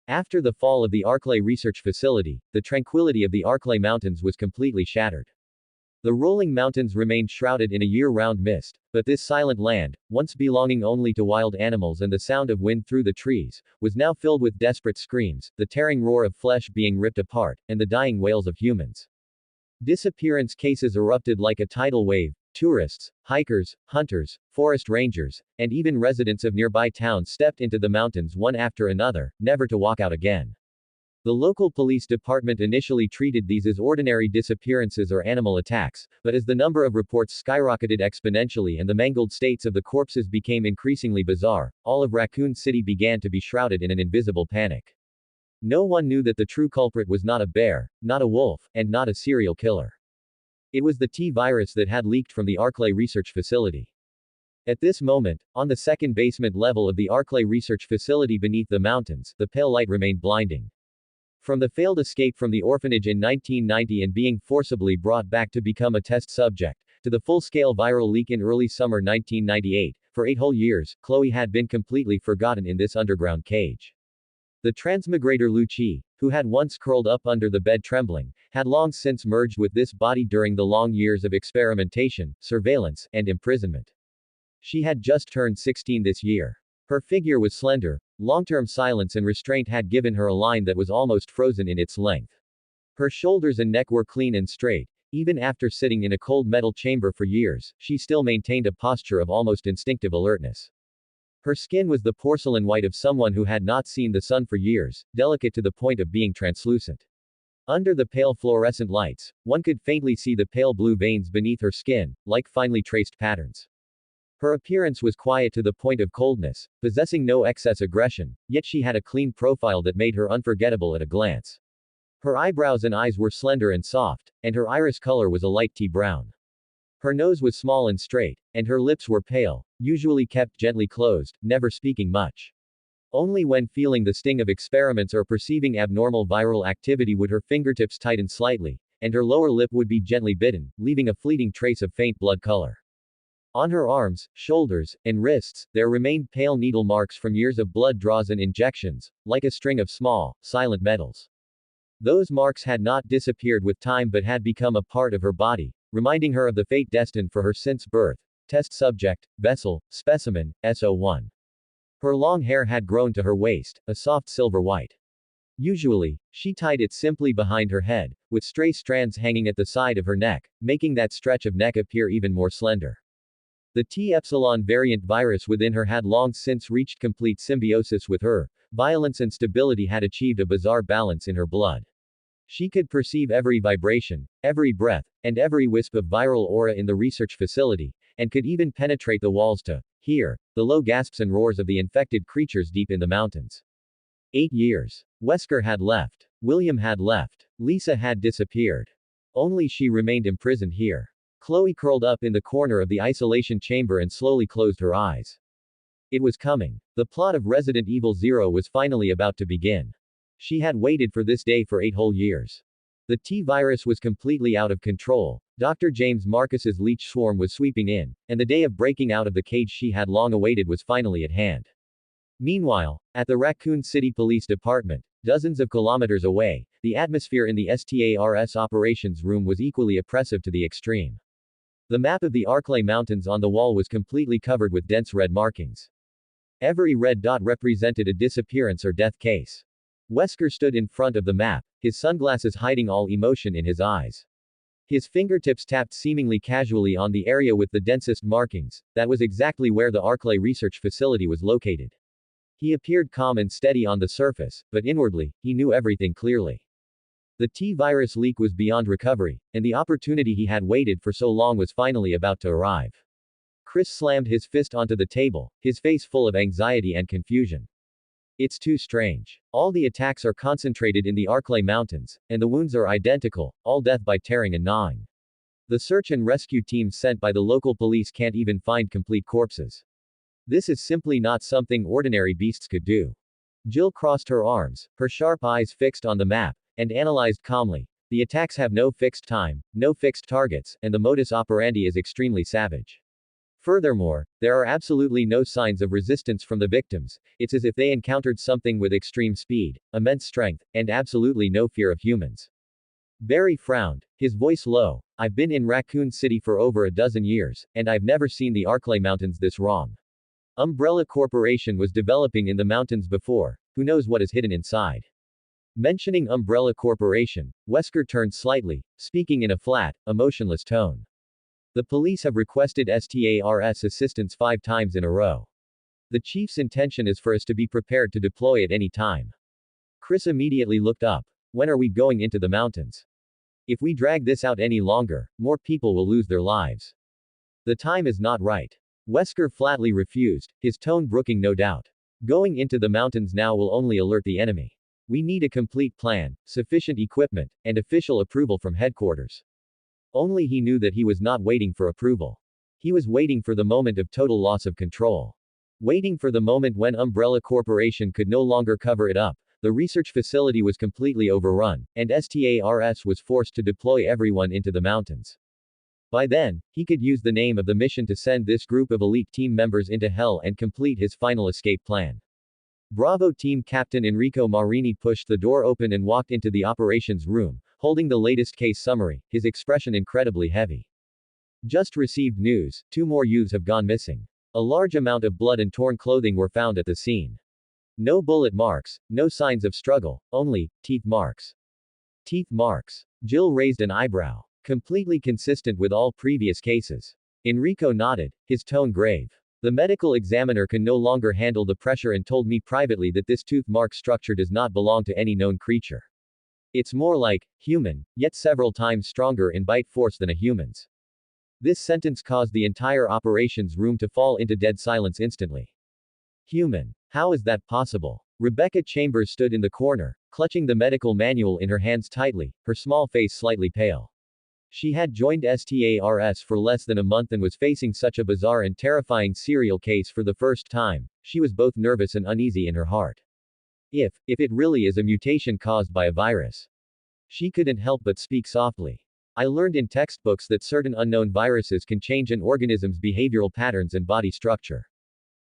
After the fall of the Arklay research facility, the tranquility of the Arklay Mountains was completely shattered. The rolling mountains remained shrouded in a year-round mist, but this silent land, once belonging only to wild animals and the sound of wind through the trees, was now filled with desperate screams, the tearing roar of flesh being ripped apart, and the dying wails of humans. Disappearance cases erupted like a tidal wave. Tourists, hikers, hunters, forest rangers, and even residents of nearby towns stepped into the mountains one after another, never to walk out again. The local police department initially treated these as ordinary disappearances or animal attacks, but as the number of reports skyrocketed exponentially and the mangled states of the corpses became increasingly bizarre, all of Raccoon City began to be shrouded in an invisible panic. No one knew that the true culprit was not a bear, not a wolf, and not a serial killer. It was the T-virus that had leaked from the Arklay research facility. At this moment, on the second basement level of the Arklay research facility beneath the mountains, the pale light remained blinding. From the failed escape from the orphanage in 1990 and being forcibly brought back to become a test subject, to the full-scale viral leak in early summer 1998, for 8 whole years, Chloe had been completely forgotten in this underground cage. The transmigrator Lucci, who had once curled up under the bed trembling, had long since merged with this body during the long years of experimentation, surveillance, and imprisonment. She had just turned 16 this year. Her figure was slender, long-term silence and restraint had given her a line that was almost frozen in its length. Her shoulders and neck were clean and straight. Even after sitting in a cold metal chamber for years, she still maintained a posture of almost instinctive alertness. Her skin was the porcelain white of someone who had not seen the sun for years, delicate to the point of being translucent. Under the pale fluorescent lights, one could faintly see the pale blue veins beneath her skin, like finely traced patterns. Her appearance was quiet to the point of coldness, possessing no excess aggression, yet she had a clean profile that made her unforgettable at a glance. Her eyebrows and eyes were slender and soft, and her iris color was a light tea brown. Her nose was small and straight, and her lips were pale, usually kept gently closed, never speaking much. Only when feeling the sting of experiments or perceiving abnormal viral activity would her fingertips tighten slightly, and her lower lip would be gently bitten, leaving a fleeting trace of faint blood color. On her arms, shoulders, and wrists, there remained pale needle marks from years of blood draws and injections, like a string of small, silent medals. Those marks had not disappeared with time but had become a part of her body, reminding her of the fate destined for her since birth. Test subject, vessel, specimen, SO1. Her long hair had grown to her waist, a soft silver white. Usually, she tied it simply behind her head, with stray strands hanging at the side of her neck, making that stretch of neck appear even more slender. The T-epsilon variant virus within her had long since reached complete symbiosis with her. Violence and stability had achieved a bizarre balance in her blood. She could perceive every vibration, every breath, and every wisp of viral aura in the research facility, and could even penetrate the walls to hear the low gasps and roars of the infected creatures deep in the mountains. 8 years. Wesker had left. William had left. Lisa had disappeared. Only she remained imprisoned here. Chloe curled up in the corner of the isolation chamber and slowly closed her eyes. It was coming. The plot of Resident Evil 0 was finally about to begin. She had waited for this day for 8 whole years. The T-virus was completely out of control. Dr. James Marcus's leech swarm was sweeping in, and the day of breaking out of the cage she had long awaited was finally at hand. Meanwhile, at the Raccoon City Police Department, dozens of kilometers away, the atmosphere in the STARS operations room was equally oppressive to the extreme. The map of the Arklay Mountains on the wall was completely covered with dense red markings. Every red dot represented a disappearance or death case. Wesker stood in front of the map, his sunglasses hiding all emotion in his eyes. His fingertips tapped seemingly casually on the area with the densest markings. That was exactly where the Arklay research facility was located. He appeared calm and steady on the surface, but inwardly, he knew everything clearly. The T-virus leak was beyond recovery, and the opportunity he had waited for so long was finally about to arrive. Chris slammed his fist onto the table, his face full of anxiety and confusion. It's too strange. All the attacks are concentrated in the Arklay Mountains, and the wounds are identical, all death by tearing and gnawing. The search and rescue teams sent by the local police can't even find complete corpses. This is simply not something ordinary beasts could do. Jill crossed her arms, her sharp eyes fixed on the map, and analyzed calmly. The attacks have no fixed time, no fixed targets, and the modus operandi is extremely savage. Furthermore, there are absolutely no signs of resistance from the victims. It's as if they encountered something with extreme speed, immense strength, and absolutely no fear of humans. Barry frowned, his voice low. I've been in Raccoon City for over a dozen years, and I've never seen the Arklay Mountains this wrong. Umbrella Corporation was developing in the mountains before. Who knows what is hidden inside? Mentioning Umbrella Corporation, Wesker turned slightly, speaking in a flat, emotionless tone. The police have requested STARS assistance 5 times in a row. The chief's intention is for us to be prepared to deploy at any time. Chris immediately looked up. When are we going into the mountains? If we drag this out any longer, more people will lose their lives. The time is not right. Wesker flatly refused, his tone brooking no doubt. Going into the mountains now will only alert the enemy. We need a complete plan, sufficient equipment, and official approval from headquarters. Only he knew that he was not waiting for approval. He was waiting for the moment of total loss of control. Waiting for the moment when Umbrella Corporation could no longer cover it up. The research facility was completely overrun, and STARS was forced to deploy everyone into the mountains. By then, he could use the name of the mission to send this group of elite team members into hell and complete his final escape plan. Bravo Team Captain Enrico Marini pushed the door open and walked into the operations room, holding the latest case summary, his expression incredibly heavy. Just received news, 2 more youths have gone missing. A large amount of blood and torn clothing were found at the scene. No bullet marks, no signs of struggle, only teeth marks. Teeth marks. Jill raised an eyebrow. Completely consistent with all previous cases. Enrico nodded, his tone grave. The medical examiner can no longer handle the pressure and told me privately that this tooth mark structure does not belong to any known creature. It's more like human, yet several times stronger in bite force than a human's. This sentence caused the entire operations room to fall into dead silence instantly. Human. How is that possible? Rebecca Chambers stood in the corner, clutching the medical manual in her hands tightly, her small face slightly pale. She had joined STARS for less than a month and was facing such a bizarre and terrifying serial case for the first time. She was both nervous and uneasy in her heart. If it really is a mutation caused by a virus. She couldn't help but speak softly. I learned in textbooks that certain unknown viruses can change an organism's behavioral patterns and body structure.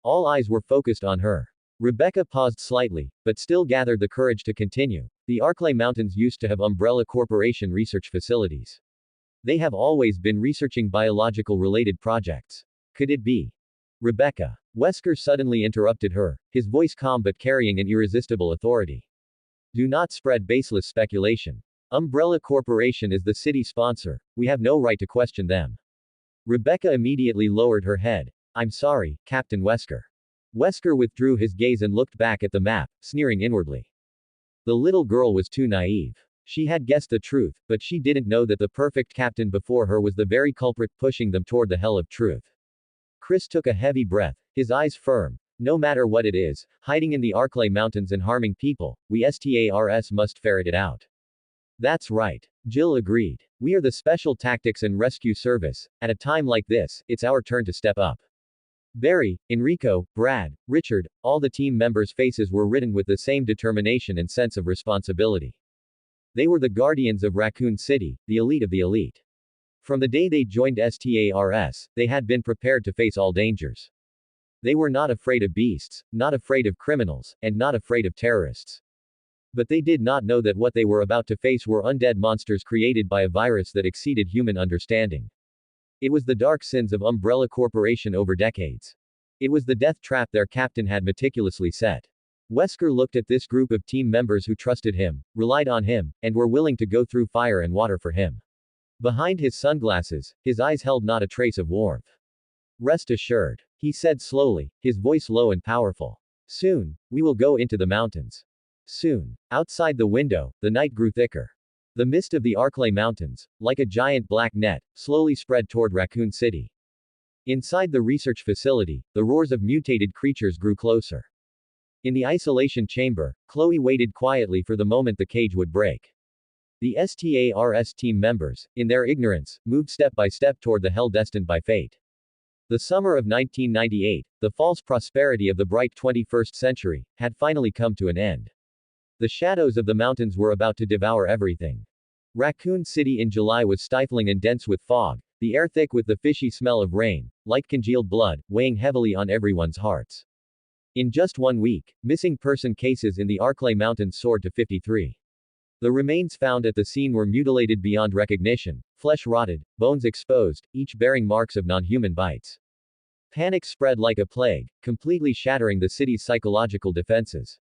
All eyes were focused on her. Rebecca paused slightly, but still gathered the courage to continue. The Arklay Mountains used to have Umbrella Corporation research facilities. They have always been researching biological-related projects. Could it be? Rebecca. Wesker suddenly interrupted her, his voice calm but carrying an irresistible authority. Do not spread baseless speculation. Umbrella Corporation is the city sponsor. We have no right to question them. Rebecca immediately lowered her head. I'm sorry, Captain Wesker. Wesker withdrew his gaze and looked back at the map, sneering inwardly. The little girl was too naive. She had guessed the truth, but she didn't know that the perfect captain before her was the very culprit pushing them toward the hell of truth. Chris took a heavy breath, his eyes firm. No matter what it is, hiding in the Arklay Mountains and harming people, we STARS must ferret it out. That's right. Jill agreed. We are the Special Tactics and Rescue Service. At a time like this, it's our turn to step up. Barry, Enrico, Brad, Richard, all the team members' faces were written with the same determination and sense of responsibility. They were the guardians of Raccoon City, the elite of the elite. From the day they joined STARS, they had been prepared to face all dangers. They were not afraid of beasts, not afraid of criminals, and not afraid of terrorists. But they did not know that what they were about to face were undead monsters created by a virus that exceeded human understanding. It was the dark sins of Umbrella Corporation over decades. It was the death trap their captain had meticulously set. Wesker looked at this group of team members who trusted him, relied on him, and were willing to go through fire and water for him. Behind his sunglasses, his eyes held not a trace of warmth. Rest assured, he said slowly, his voice low and powerful. Soon, we will go into the mountains. Soon. Outside the window, the night grew thicker. The mist of the Arklay Mountains, like a giant black net, slowly spread toward Raccoon City. Inside the research facility, the roars of mutated creatures grew closer. In the isolation chamber, Chloe waited quietly for the moment the cage would break. The STARS team members, in their ignorance, moved step by step toward the hell destined by fate. The summer of 1998, the false prosperity of the bright 21st century, had finally come to an end. The shadows of the mountains were about to devour everything. Raccoon City in July was stifling and dense with fog, the air thick with the fishy smell of rain, like congealed blood, weighing heavily on everyone's hearts. In just 1 week, missing person cases in the Arklay Mountains soared to 53. The remains found at the scene were mutilated beyond recognition, flesh rotted, bones exposed, each bearing marks of non-human bites. Panic spread like a plague, completely shattering the city's psychological defenses.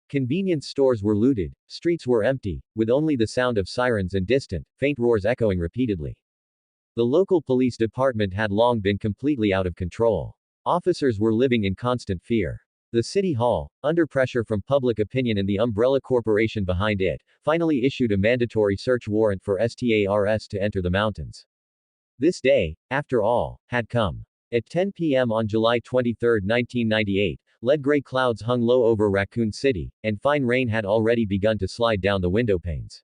Convenience stores were looted, streets were empty, with only the sound of sirens and distant, faint roars echoing repeatedly. The local police department had long been completely out of control. Officers were living in constant fear. The city hall, under pressure from public opinion and the Umbrella Corporation behind it, finally issued a mandatory search warrant for STARS to enter the mountains. This day, after all, had come. At 10 p.m. on July 23, 1998, lead-gray clouds hung low over Raccoon City, and fine rain had already begun to slide down the window panes.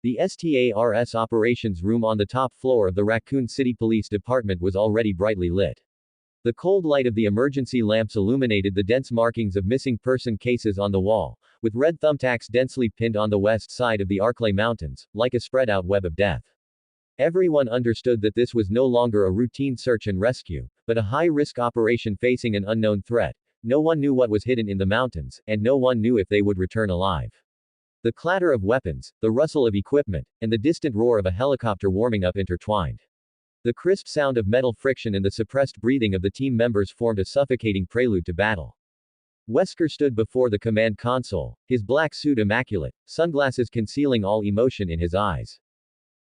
The STARS operations room on the top floor of the Raccoon City Police Department was already brightly lit. The cold light of the emergency lamps illuminated the dense markings of missing person cases on the wall, with red thumbtacks densely pinned on the west side of the Arklay Mountains, like a spread-out web of death. Everyone understood that this was no longer a routine search and rescue, but a high-risk operation facing an unknown threat. No one knew what was hidden in the mountains, and no one knew if they would return alive. The clatter of weapons, the rustle of equipment, and the distant roar of a helicopter warming up intertwined. The crisp sound of metal friction and the suppressed breathing of the team members formed a suffocating prelude to battle. Wesker stood before the command console, his black suit immaculate, sunglasses concealing all emotion in his eyes.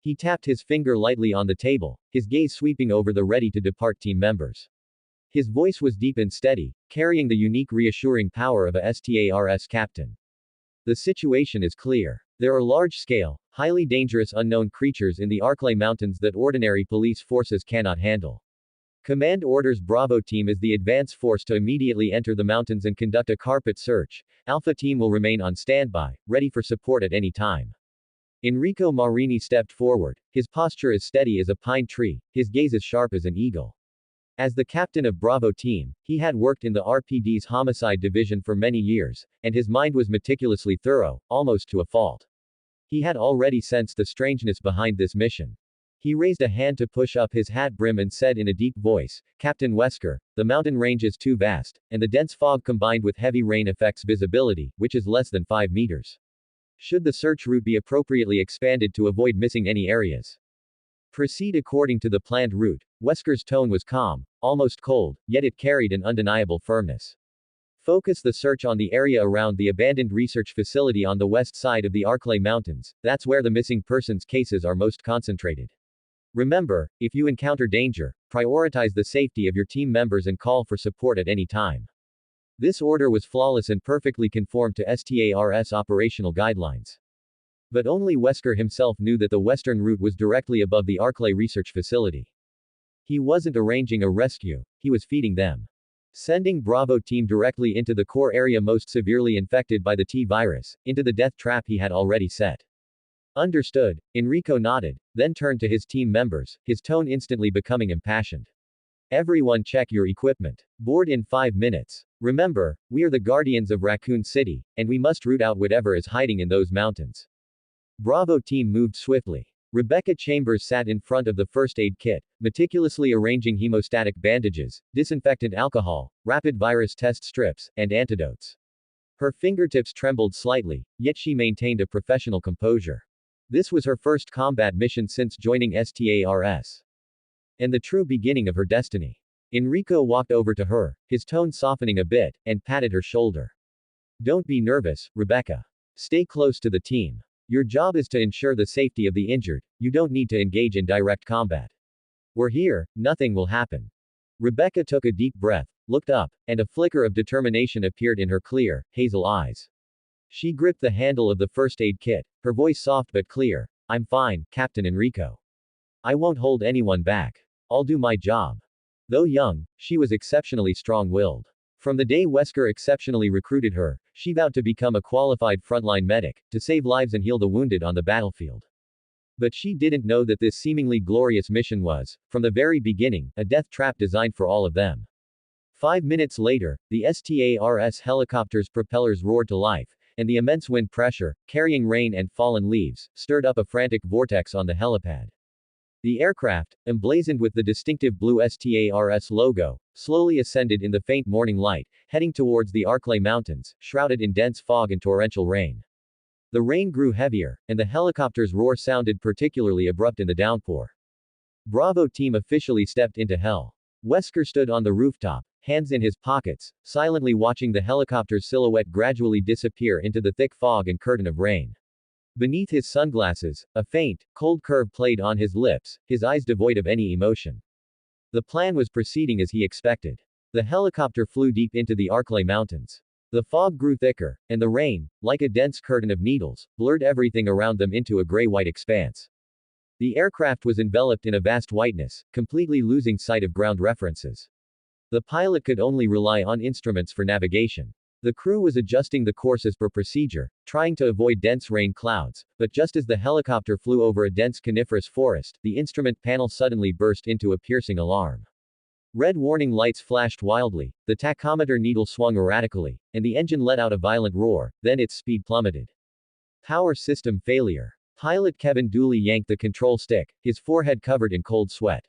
He tapped his finger lightly on the table, his gaze sweeping over the ready-to-depart team members. His voice was deep and steady, carrying the unique reassuring power of a STARS captain. The situation is clear. There are large-scale, highly dangerous unknown creatures in the Arklay Mountains that ordinary police forces cannot handle. Command orders Bravo Team is the advance force to immediately enter the mountains and conduct a carpet search. Alpha Team will remain on standby, ready for support at any time. Enrico Marini stepped forward, his posture as steady as a pine tree, his gaze as sharp as an eagle. As the captain of Bravo Team, he had worked in the RPD's homicide division for many years, and his mind was meticulously thorough, almost to a fault. He had already sensed the strangeness behind this mission. He raised a hand to push up his hat brim and said in a deep voice, "Captain Wesker, the mountain range is too vast, and the dense fog combined with heavy rain affects visibility, which is less than 5 meters. Should the search route be appropriately expanded to avoid missing any areas? Proceed according to the planned route." Wesker's tone was calm, almost cold, yet it carried an undeniable firmness. Focus the search on the area around the abandoned research facility on the west side of the Arklay Mountains. That's where the missing persons cases are most concentrated. Remember, if you encounter danger, prioritize the safety of your team members and call for support at any time. This order was flawless and perfectly conformed to STARS operational guidelines. But only Wesker himself knew that the western route was directly above the Arklay research facility. He wasn't arranging a rescue, he was feeding them. Sending Bravo Team directly into the core area most severely infected by the T-virus, into the death trap he had already set. Understood, Enrico nodded, then turned to his team members, his tone instantly becoming impassioned. Everyone check your equipment. Board in 5 minutes. Remember, we are the guardians of Raccoon City, and we must root out whatever is hiding in those mountains. Bravo Team moved swiftly. Rebecca Chambers sat in front of the first aid kit, meticulously arranging hemostatic bandages, disinfectant alcohol, rapid virus test strips, and antidotes. Her fingertips trembled slightly, yet she maintained a professional composure. This was her first combat mission since joining STARS. And the true beginning of her destiny. Enrico walked over to her, his tone softening a bit, and patted her shoulder. "Don't be nervous, Rebecca. Stay close to the team. Your job is to ensure the safety of the injured, you don't need to engage in direct combat. We're here, nothing will happen." Rebecca took a deep breath, looked up, and a flicker of determination appeared in her clear, hazel eyes. She gripped the handle of the first aid kit, her voice soft but clear. "I'm fine, Captain Enrico. I won't hold anyone back. I'll do my job." Though young, she was exceptionally strong-willed. From the day Wesker exceptionally recruited her, she vowed to become a qualified frontline medic, to save lives and heal the wounded on the battlefield. But she didn't know that this seemingly glorious mission was, from the very beginning, a death trap designed for all of them. 5 minutes later, the STARS helicopter's propellers roared to life, and the immense wind pressure, carrying rain and fallen leaves, stirred up a frantic vortex on the helipad. The aircraft, emblazoned with the distinctive blue STARS logo, slowly ascended in the faint morning light, heading towards the Arklay Mountains, shrouded in dense fog and torrential rain. The rain grew heavier, and the helicopter's roar sounded particularly abrupt in the downpour. Bravo Team officially stepped into hell. Wesker stood on the rooftop, hands in his pockets, silently watching the helicopter's silhouette gradually disappear into the thick fog and curtain of rain. Beneath his sunglasses, a faint, cold curve played on his lips, his eyes devoid of any emotion. The plan was proceeding as he expected. The helicopter flew deep into the Arklay Mountains. The fog grew thicker, and the rain, like a dense curtain of needles, blurred everything around them into a gray-white expanse. The aircraft was enveloped in a vast whiteness, completely losing sight of ground references. The pilot could only rely on instruments for navigation. The crew was adjusting the course as per procedure, trying to avoid dense rain clouds, but just as the helicopter flew over a dense coniferous forest, the instrument panel suddenly burst into a piercing alarm. Red warning lights flashed wildly, the tachometer needle swung erratically, and the engine let out a violent roar, then its speed plummeted. Power system failure. Pilot Kevin Dooley yanked the control stick, his forehead covered in cold sweat.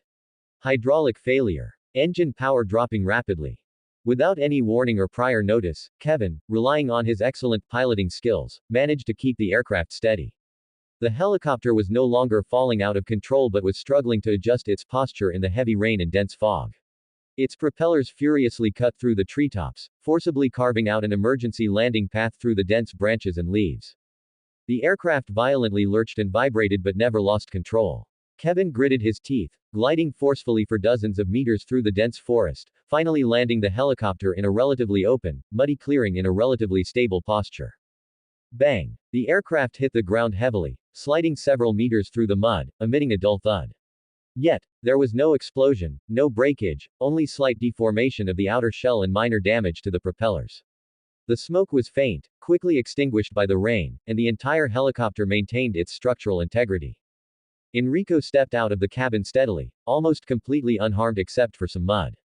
Hydraulic failure. Engine power dropping rapidly. Without any warning or prior notice, Kevin, relying on his excellent piloting skills, managed to keep the aircraft steady. The helicopter was no longer falling out of control but was struggling to adjust its posture in the heavy rain and dense fog. Its propellers furiously cut through the treetops, forcibly carving out an emergency landing path through the dense branches and leaves. The aircraft violently lurched and vibrated but never lost control. Kevin gritted his teeth, gliding forcefully for dozens of meters through the dense forest, finally landing the helicopter in a relatively open, muddy clearing in a relatively stable posture. Bang! The aircraft hit the ground heavily, sliding several meters through the mud, emitting a dull thud. Yet, there was no explosion, no breakage, only slight deformation of the outer shell and minor damage to the propellers. The smoke was faint, quickly extinguished by the rain, and the entire helicopter maintained its structural integrity. Enrico stepped out of the cabin steadily, almost completely unharmed except for some mud.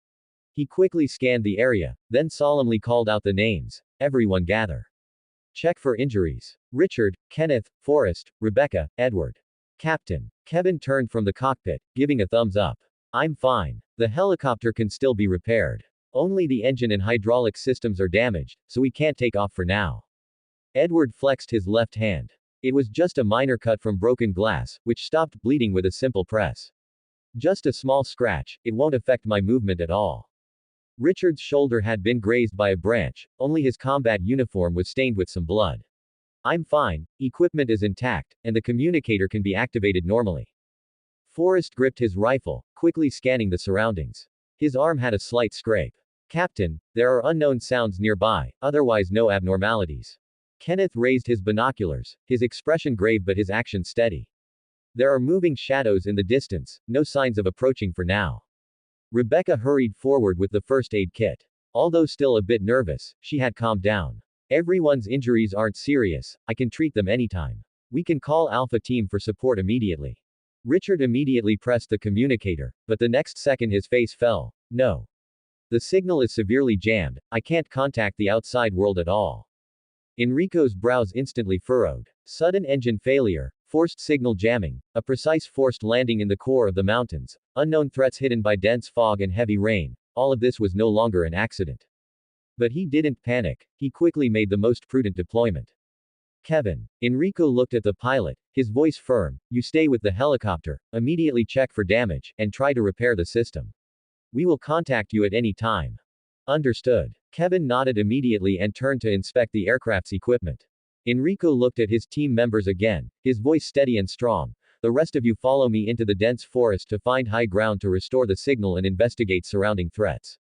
He quickly scanned the area, then solemnly called out the names. Everyone gather. Check for injuries. Richard, Kenneth, Forrest, Rebecca, Edward. Captain. Kevin turned from the cockpit, giving a thumbs up. I'm fine. The helicopter can still be repaired. Only the engine and hydraulic systems are damaged, so we can't take off for now. Edward flexed his left hand. It was just a minor cut from broken glass, which stopped bleeding with a simple press. Just a small scratch, it won't affect my movement at all. Richard's shoulder had been grazed by a branch, only his combat uniform was stained with some blood. I'm fine, equipment is intact, and the communicator can be activated normally. Forrest gripped his rifle, quickly scanning the surroundings. His arm had a slight scrape. Captain, there are unknown sounds nearby, otherwise no abnormalities. Kenneth raised his binoculars, his expression grave but his action steady. There are moving shadows in the distance, no signs of approaching for now. Rebecca hurried forward with the first aid kit. Although still a bit nervous, she had calmed down. Everyone's injuries aren't serious, I can treat them anytime. We can call Alpha Team for support immediately. Richard immediately pressed the communicator, but the next second his face fell. No. The signal is severely jammed, I can't contact the outside world at all. Enrico's brows instantly furrowed. Sudden engine failure, forced signal jamming, a precise forced landing in the core of the mountains, unknown threats hidden by dense fog and heavy rain, all of this was no longer an accident. But he didn't panic, he quickly made the most prudent deployment. Kevin. Enrico looked at the pilot, his voice firm, you stay with the helicopter, immediately check for damage, and try to repair the system. We will contact you at any time. Understood. Kevin nodded immediately and turned to inspect the aircraft's equipment. Enrico looked at his team members again, his voice steady and strong. The rest of you follow me into the dense forest to find high ground to restore the signal and investigate surrounding threats.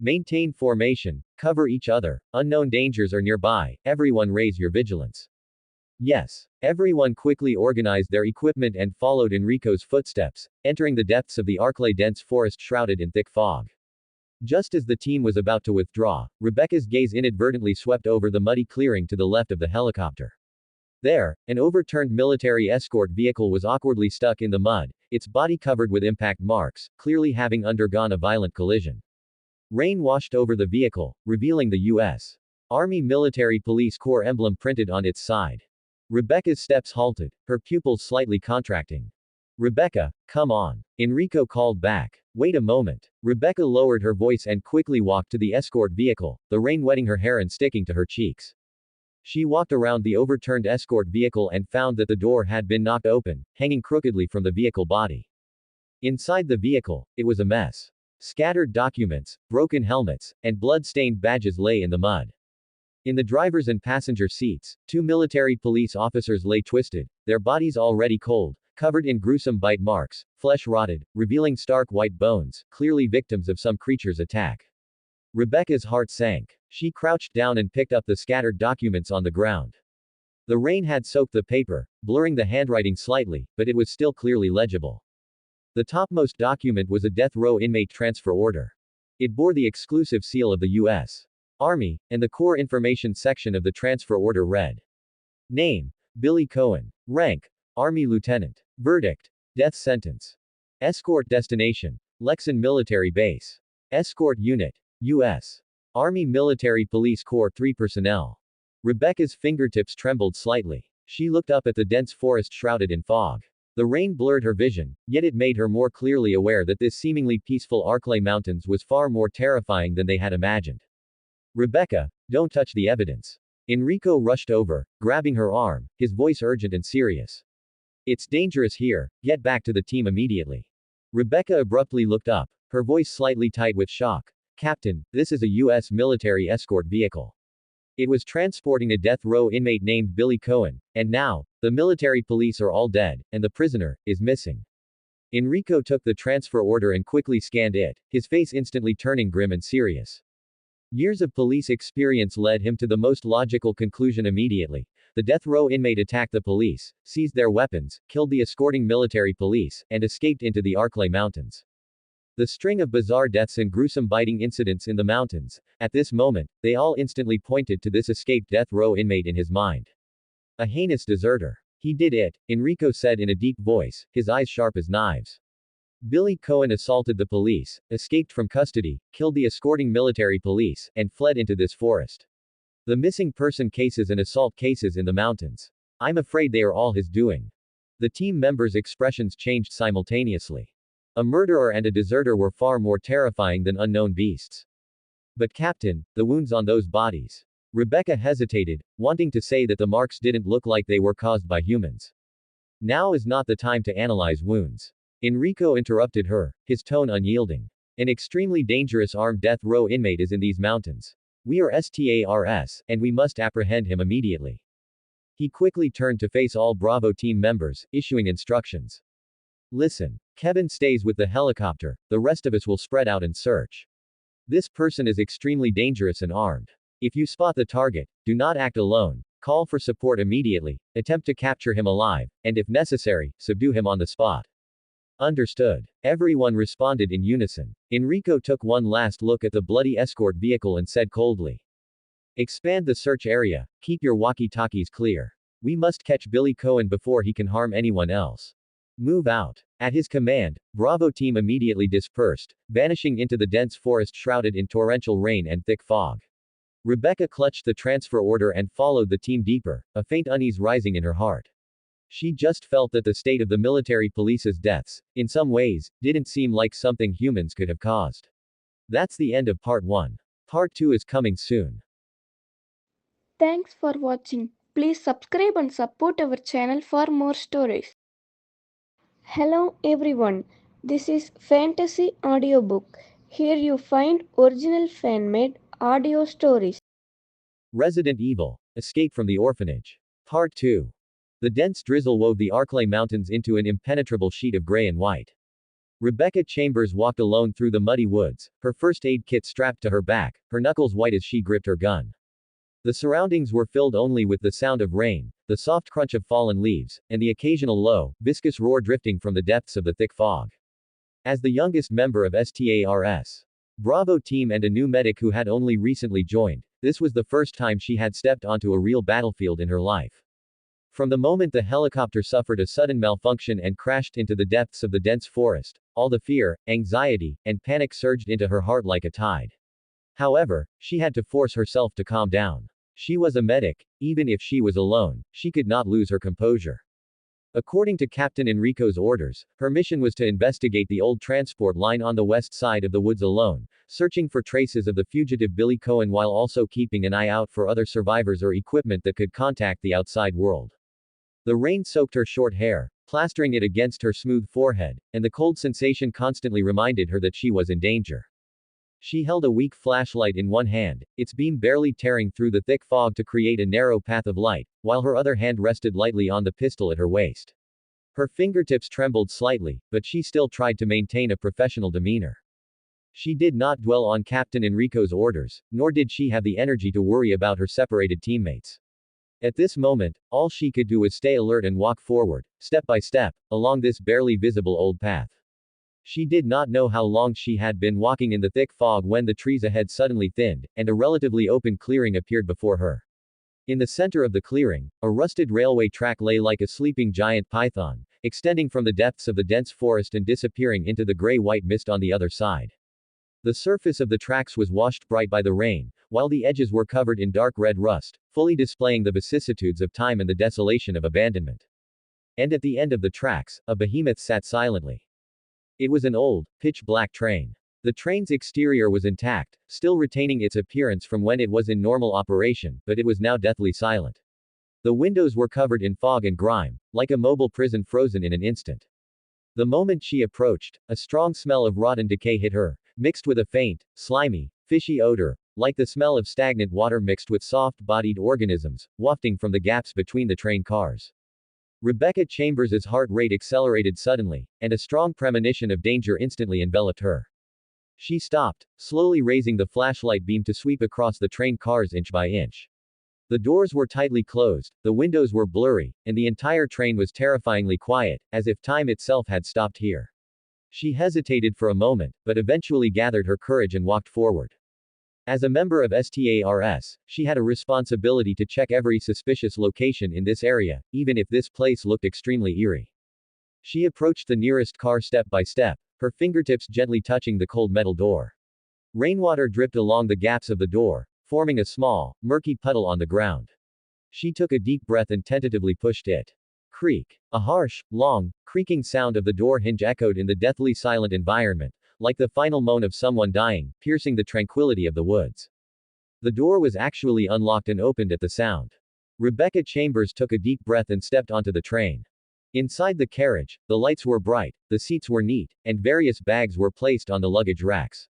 Maintain formation, cover each other, unknown dangers are nearby, everyone raise your vigilance. Yes. Everyone quickly organized their equipment and followed Enrico's footsteps, entering the depths of the Arklay dense forest shrouded in thick fog. Just as the team was about to withdraw, Rebecca's gaze inadvertently swept over the muddy clearing to the left of the helicopter. There, an overturned military escort vehicle was awkwardly stuck in the mud, its body covered with impact marks, clearly having undergone a violent collision. Rain washed over the vehicle, revealing the U.S. Army Military Police Corps emblem printed on its side. Rebecca's steps halted, her pupils slightly contracting. Rebecca, come on. Enrico called back. Wait a moment. Rebecca lowered her voice and quickly walked to the escort vehicle, the rain wetting her hair and sticking to her cheeks. She walked around the overturned escort vehicle and found that the door had been knocked open, hanging crookedly from the vehicle body. Inside the vehicle, it was a mess. Scattered documents, broken helmets, and blood-stained badges lay in the mud. In the driver's and passenger seats, 2 military police officers lay twisted, their bodies already cold, covered in gruesome bite marks, flesh rotted, revealing stark white bones, clearly victims of some creature's attack. Rebecca's heart sank. She crouched down and picked up the scattered documents on the ground. The rain had soaked the paper, blurring the handwriting slightly, but it was still clearly legible. The topmost document was a death row inmate transfer order. It bore the exclusive seal of the U.S. Army, and the core information section of the transfer order read. Name: Billy Cohen. Rank: Army Lieutenant. Verdict: death sentence. Escort destination: Lexington Military Base. Escort unit: U.S. Army Military Police Corps 3 personnel. Rebecca's fingertips trembled slightly. She looked up at the dense forest shrouded in fog. The rain blurred her vision, yet it made her more clearly aware that this seemingly peaceful Arklay Mountains was far more terrifying than they had imagined. Rebecca, don't touch the evidence. Enrico rushed over, grabbing her arm, his voice urgent and serious. It's dangerous here, get back to the team immediately. Rebecca abruptly looked up, her voice slightly tight with shock. Captain, this is a U.S. military escort vehicle. It was transporting a death row inmate named Billy Cohen, and now, the military police are all dead, and the prisoner is missing. Enrico took the transfer order and quickly scanned it, his face instantly turning grim and serious. Years of police experience led him to the most logical conclusion immediately. The death row inmate attacked the police, seized their weapons, killed the escorting military police, and escaped into the Arklay Mountains. The string of bizarre deaths and gruesome biting incidents in the mountains, at this moment, they all instantly pointed to this escaped death row inmate in his mind. A heinous deserter. He did it, Enrico said in a deep voice, his eyes sharp as knives. Billy Cohen assaulted the police, escaped from custody, killed the escorting military police, and fled into this forest. The missing person cases and assault cases in the mountains. I'm afraid they are all his doing. The team members' expressions changed simultaneously. A murderer and a deserter were far more terrifying than unknown beasts. But Captain, the wounds on those bodies. Rebecca hesitated, wanting to say that the marks didn't look like they were caused by humans. Now is not the time to analyze wounds. Enrico interrupted her, his tone unyielding. An extremely dangerous armed death row inmate is in these mountains. We are STARS, and we must apprehend him immediately. He quickly turned to face all Bravo team members, issuing instructions. Listen. Kevin stays with the helicopter, the rest of us will spread out and search. This person is extremely dangerous and armed. If you spot the target, do not act alone, call for support immediately, attempt to capture him alive, and if necessary, subdue him on the spot. Understood. Everyone responded in unison. Enrico took one last look at the bloody escort vehicle and said coldly. Expand the search area, keep your walkie-talkies clear. We must catch Billy Cohen before he can harm anyone else. Move out. At his command, Bravo team immediately dispersed, vanishing into the dense forest shrouded in torrential rain and thick fog. Rebecca clutched the transfer order and followed the team deeper, a faint unease rising in her heart. She just felt that the state of the military police's deaths, in some ways, didn't seem like something humans could have caused. That's the end of part 1. Part 2 is coming soon. Thanks for watching. Please subscribe and support our channel for more stories. Hello everyone, this is Fantasy Audiobook. Here you find original fan-made audio stories. Resident Evil: Escape from the Orphanage. Part 2. The dense drizzle wove the Arklay Mountains into an impenetrable sheet of gray and white. Rebecca Chambers walked alone through the muddy woods, her first aid kit strapped to her back, her knuckles white as she gripped her gun. The surroundings were filled only with the sound of rain, the soft crunch of fallen leaves, and the occasional low, viscous roar drifting from the depths of the thick fog. As the youngest member of STARS Bravo team and a new medic who had only recently joined, this was the first time she had stepped onto a real battlefield in her life. From the moment the helicopter suffered a sudden malfunction and crashed into the depths of the dense forest, all the fear, anxiety, and panic surged into her heart like a tide. However, she had to force herself to calm down. She was a medic. Even if she was alone, she could not lose her composure. According to Captain Enrico's orders, her mission was to investigate the old transport line on the west side of the woods alone, searching for traces of the fugitive Billy Cohen while also keeping an eye out for other survivors or equipment that could contact the outside world. The rain soaked her short hair, plastering it against her smooth forehead, and the cold sensation constantly reminded her that she was in danger. She held a weak flashlight in one hand, its beam barely tearing through the thick fog to create a narrow path of light, while her other hand rested lightly on the pistol at her waist. Her fingertips trembled slightly, but she still tried to maintain a professional demeanor. She did not dwell on Captain Enrico's orders, nor did she have the energy to worry about her separated teammates. At this moment, all she could do was stay alert and walk forward, step by step, along this barely visible old path. She did not know how long she had been walking in the thick fog when the trees ahead suddenly thinned, and a relatively open clearing appeared before her. In the center of the clearing, a rusted railway track lay like a sleeping giant python, extending from the depths of the dense forest and disappearing into the gray-white mist on the other side. The surface of the tracks was washed bright by the rain, while the edges were covered in dark red rust, fully displaying the vicissitudes of time and the desolation of abandonment. And at the end of the tracks, a behemoth sat silently. It was an old, pitch-black train. The train's exterior was intact, still retaining its appearance from when it was in normal operation, but it was now deathly silent. The windows were covered in fog and grime, like a mobile prison frozen in an instant. The moment she approached, a strong smell of rot and decay hit her, mixed with a faint, slimy, fishy odor, like the smell of stagnant water mixed with soft-bodied organisms, wafting from the gaps between the train cars. Rebecca Chambers' heart rate accelerated suddenly, and a strong premonition of danger instantly enveloped her. She stopped, slowly raising the flashlight beam to sweep across the train cars inch by inch. The doors were tightly closed, the windows were blurry, and the entire train was terrifyingly quiet, as if time itself had stopped here. She hesitated for a moment, but eventually gathered her courage and walked forward. As a member of STARS, she had a responsibility to check every suspicious location in this area, even if this place looked extremely eerie. She approached the nearest car step by step, her fingertips gently touching the cold metal door. Rainwater dripped along the gaps of the door, forming a small, murky puddle on the ground. She took a deep breath and tentatively pushed it. Creak. A harsh, long, creaking sound of the door hinge echoed in the deathly silent environment, like the final moan of someone dying, piercing the tranquility of the woods. The door was actually unlocked and opened at the sound. Rebecca Chambers took a deep breath and stepped onto the train. Inside the carriage, the lights were bright, the seats were neat, and various bags were placed on the luggage racks.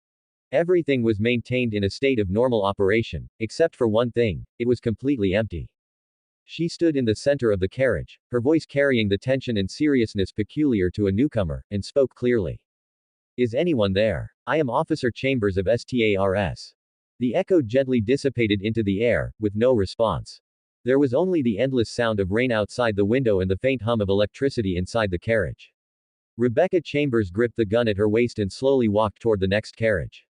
Everything was maintained in a state of normal operation, except for one thing: it was completely empty. She stood in the center of the carriage, her voice carrying the tension and seriousness peculiar to a newcomer, and spoke clearly. "Is anyone there? I am Officer Chambers of STARS. The echo gently dissipated into the air, with no response. There was only the endless sound of rain outside the window and the faint hum of electricity inside the carriage. Rebecca Chambers gripped the gun at her waist and slowly walked toward the next carriage.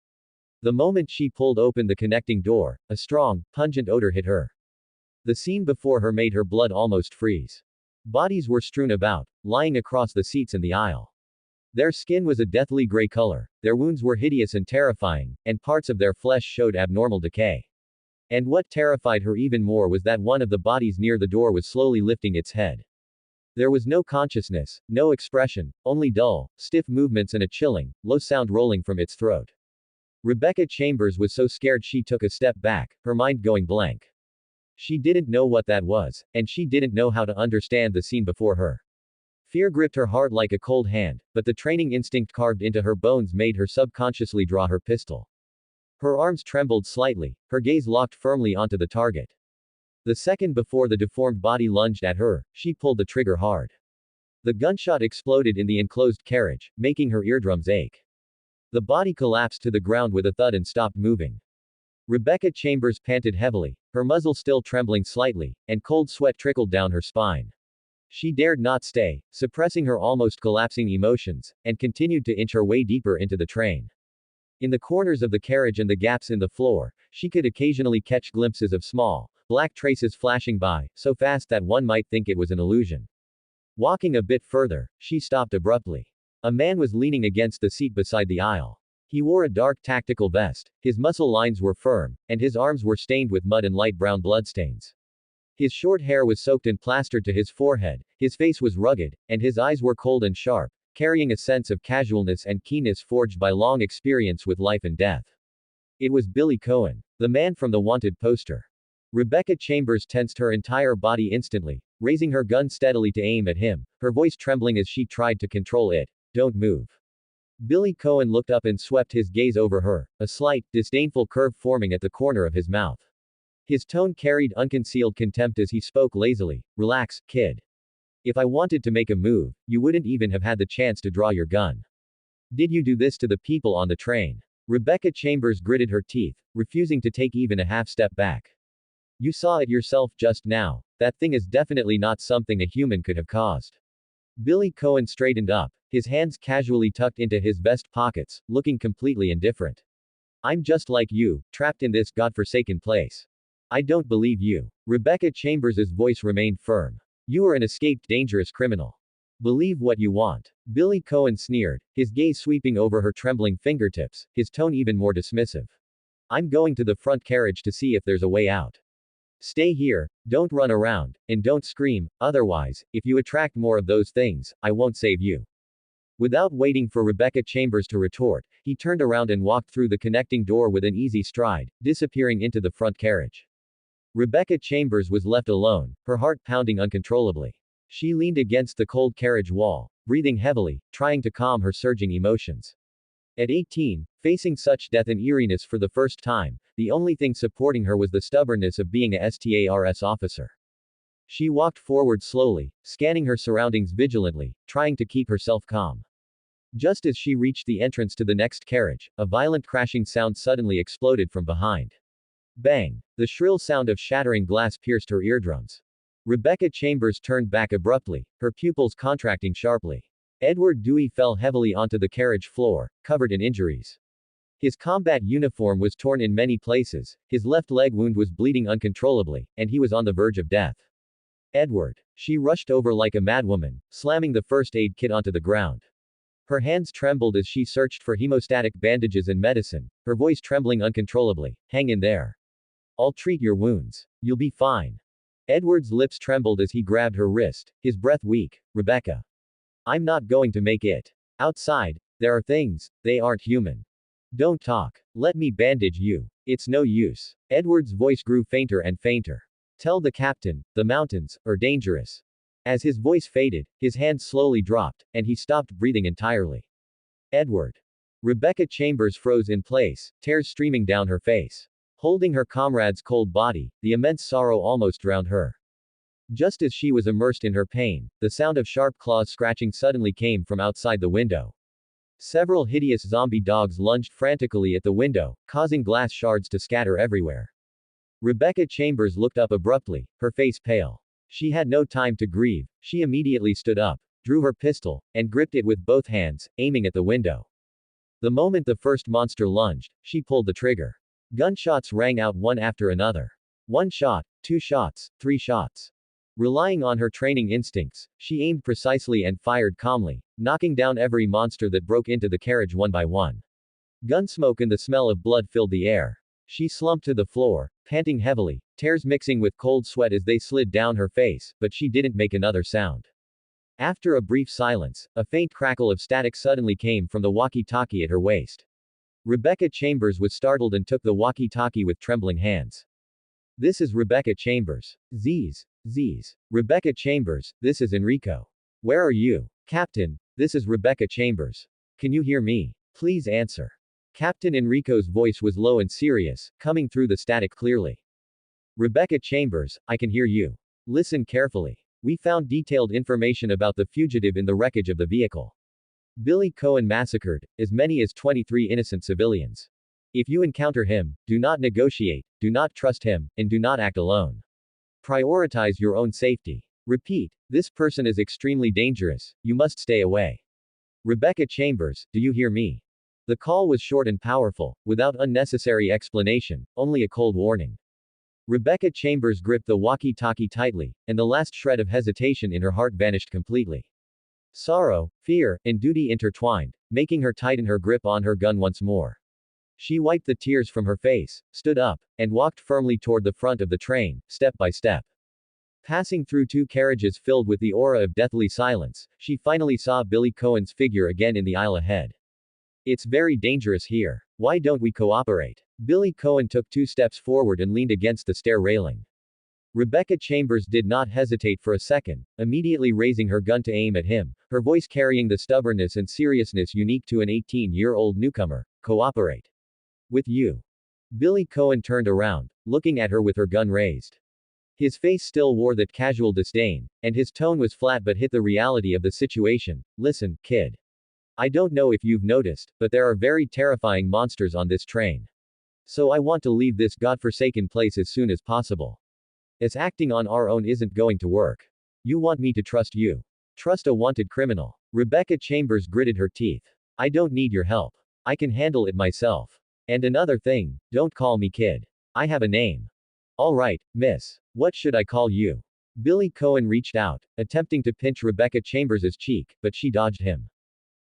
The moment she pulled open the connecting door, a strong, pungent odor hit her. The scene before her made her blood almost freeze. Bodies were strewn about, lying across the seats in the aisle. Their skin was a deathly gray color, their wounds were hideous and terrifying, and parts of their flesh showed abnormal decay. And what terrified her even more was that one of the bodies near the door was slowly lifting its head. There was no consciousness, no expression, only dull, stiff movements and a chilling, low sound rolling from its throat. Rebecca Chambers was so scared she took a step back, her mind going blank. She didn't know what that was, and she didn't know how to understand the scene before her. Fear gripped her heart like a cold hand, but the training instinct carved into her bones made her subconsciously draw her pistol. Her arms trembled slightly, her gaze locked firmly onto the target. The second before the deformed body lunged at her, she pulled the trigger hard. The gunshot exploded in the enclosed carriage, making her eardrums ache. The body collapsed to the ground with a thud and stopped moving. Rebecca Chambers panted heavily, her muzzle still trembling slightly, and cold sweat trickled down her spine. She dared not stay, suppressing her almost collapsing emotions, and continued to inch her way deeper into the train. In the corners of the carriage and the gaps in the floor, she could occasionally catch glimpses of small, black traces flashing by, so fast that one might think it was an illusion. Walking a bit further, she stopped abruptly. A man was leaning against the seat beside the aisle. He wore a dark tactical vest, his muscle lines were firm, and his arms were stained with mud and light brown bloodstains. His short hair was soaked and plastered to his forehead, his face was rugged, and his eyes were cold and sharp, carrying a sense of casualness and keenness forged by long experience with life and death. It was Billy Cohen, the man from the wanted poster. Rebecca Chambers tensed her entire body instantly, raising her gun steadily to aim at him, her voice trembling as she tried to control it. "Don't move." Billy Cohen looked up and swept his gaze over her, a slight, disdainful curve forming at the corner of his mouth. His tone carried unconcealed contempt as he spoke lazily. "Relax, kid. If I wanted to make a move, you wouldn't even have had the chance to draw your gun. Did you do this to the people on the train?" Rebecca Chambers gritted her teeth, refusing to take even a half step back. "You saw it yourself just now. That thing is definitely not something a human could have caused." Billy Cohen straightened up, his hands casually tucked into his vest pockets, looking completely indifferent. I'm just like you, trapped in this godforsaken place. I don't believe you. Rebecca Chambers's voice remained firm. You are an escaped dangerous criminal. Believe what you want. Billy Cohen sneered, his gaze sweeping over her trembling fingertips, his tone even more dismissive. I'm going to the front carriage to see if there's a way out. Stay here, don't run around, and don't scream, otherwise, if you attract more of those things, I won't save you. Without waiting for Rebecca Chambers to retort, he turned around and walked through the connecting door with an easy stride, disappearing into the front carriage. Rebecca Chambers was left alone, her heart pounding uncontrollably. She leaned against the cold carriage wall, breathing heavily, trying to calm her surging emotions. At 18, facing such death and eeriness for the first time, the only thing supporting her was the stubbornness of being a STARS officer. She walked forward slowly, scanning her surroundings vigilantly, trying to keep herself calm. Just as she reached the entrance to the next carriage, a violent crashing sound suddenly exploded from behind. Bang! The shrill sound of shattering glass pierced her eardrums. Rebecca Chambers turned back abruptly, her pupils contracting sharply. Edward Dewey fell heavily onto the carriage floor, covered in injuries. His combat uniform was torn in many places, his left leg wound was bleeding uncontrollably, and he was on the verge of death. Edward. She rushed over like a madwoman, slamming the first aid kit onto the ground. Her hands trembled as she searched for hemostatic bandages and medicine, her voice trembling uncontrollably. Hang in there. I'll treat your wounds. You'll be fine. Edward's lips trembled as he grabbed her wrist, his breath weak. Rebecca. I'm not going to make it. Outside, there are things, they aren't human. Don't talk. Let me bandage you. It's no use. Edward's voice grew fainter and fainter. Tell the captain, the mountains are dangerous. As his voice faded, his hands slowly dropped, and he stopped breathing entirely. Edward. Rebecca Chambers froze in place, tears streaming down her face. Holding her comrade's cold body, the immense sorrow almost drowned her. Just as she was immersed in her pain, the sound of sharp claws scratching suddenly came from outside the window. Several hideous zombie dogs lunged frantically at the window, causing glass shards to scatter everywhere. Rebecca Chambers looked up abruptly, her face pale. She had no time to grieve, she immediately stood up, drew her pistol, and gripped it with both hands, aiming at the window. The moment the first monster lunged, she pulled the trigger. Gunshots rang out one after another. 1 shot, 2 shots, 3 shots. Relying on her training instincts, she aimed precisely and fired calmly, knocking down every monster that broke into the carriage one by one. Gunsmoke and the smell of blood filled the air. She slumped to the floor, panting heavily, tears mixing with cold sweat as they slid down her face, but she didn't make another sound. After a brief silence, a faint crackle of static suddenly came from the walkie-talkie at her waist. Rebecca Chambers was startled and took the walkie-talkie with trembling hands. This is Rebecca Chambers. Z's. Rebecca Chambers, this is Enrico. Where are you? Captain, this is Rebecca Chambers. Can you hear me? Please answer. Captain Enrico's voice was low and serious, coming through the static clearly. Rebecca Chambers, I can hear you. Listen carefully. We found detailed information about the fugitive in the wreckage of the vehicle. Billy Cohen massacred as many as 23 innocent civilians. If you encounter him, do not negotiate, do not trust him, and do not act alone. Prioritize your own safety. Repeat, this person is extremely dangerous, you must stay away. Rebecca Chambers, do you hear me? The call was short and powerful, without unnecessary explanation, only a cold warning. Rebecca Chambers gripped the walkie-talkie tightly, and the last shred of hesitation in her heart vanished completely. Sorrow, fear, and duty intertwined, making her tighten her grip on her gun once more. She wiped the tears from her face, stood up, and walked firmly toward the front of the train, step by step. Passing through 2 carriages filled with the aura of deathly silence, she finally saw Billy Cohen's figure again in the aisle ahead. It's very dangerous here. Why don't we cooperate? Billy Cohen took 2 steps forward and leaned against the stair railing. Rebecca Chambers did not hesitate for a second, immediately raising her gun to aim at him, her voice carrying the stubbornness and seriousness unique to an 18-year-old newcomer. Cooperate. With you. Billy Cohen turned around, looking at her with her gun raised. His face still wore that casual disdain, and his tone was flat but hit the reality of the situation. Listen, kid. I don't know if you've noticed, but there are very terrifying monsters on this train. So I want to leave this godforsaken place as soon as possible. As acting on our own isn't going to work. You want me to trust you. Trust a wanted criminal. Rebecca Chambers gritted her teeth. I don't need your help. I can handle it myself. And another thing, don't call me kid. I have a name. Alright, miss. What should I call you? Billy Cohen reached out, attempting to pinch Rebecca Chambers' cheek, but she dodged him.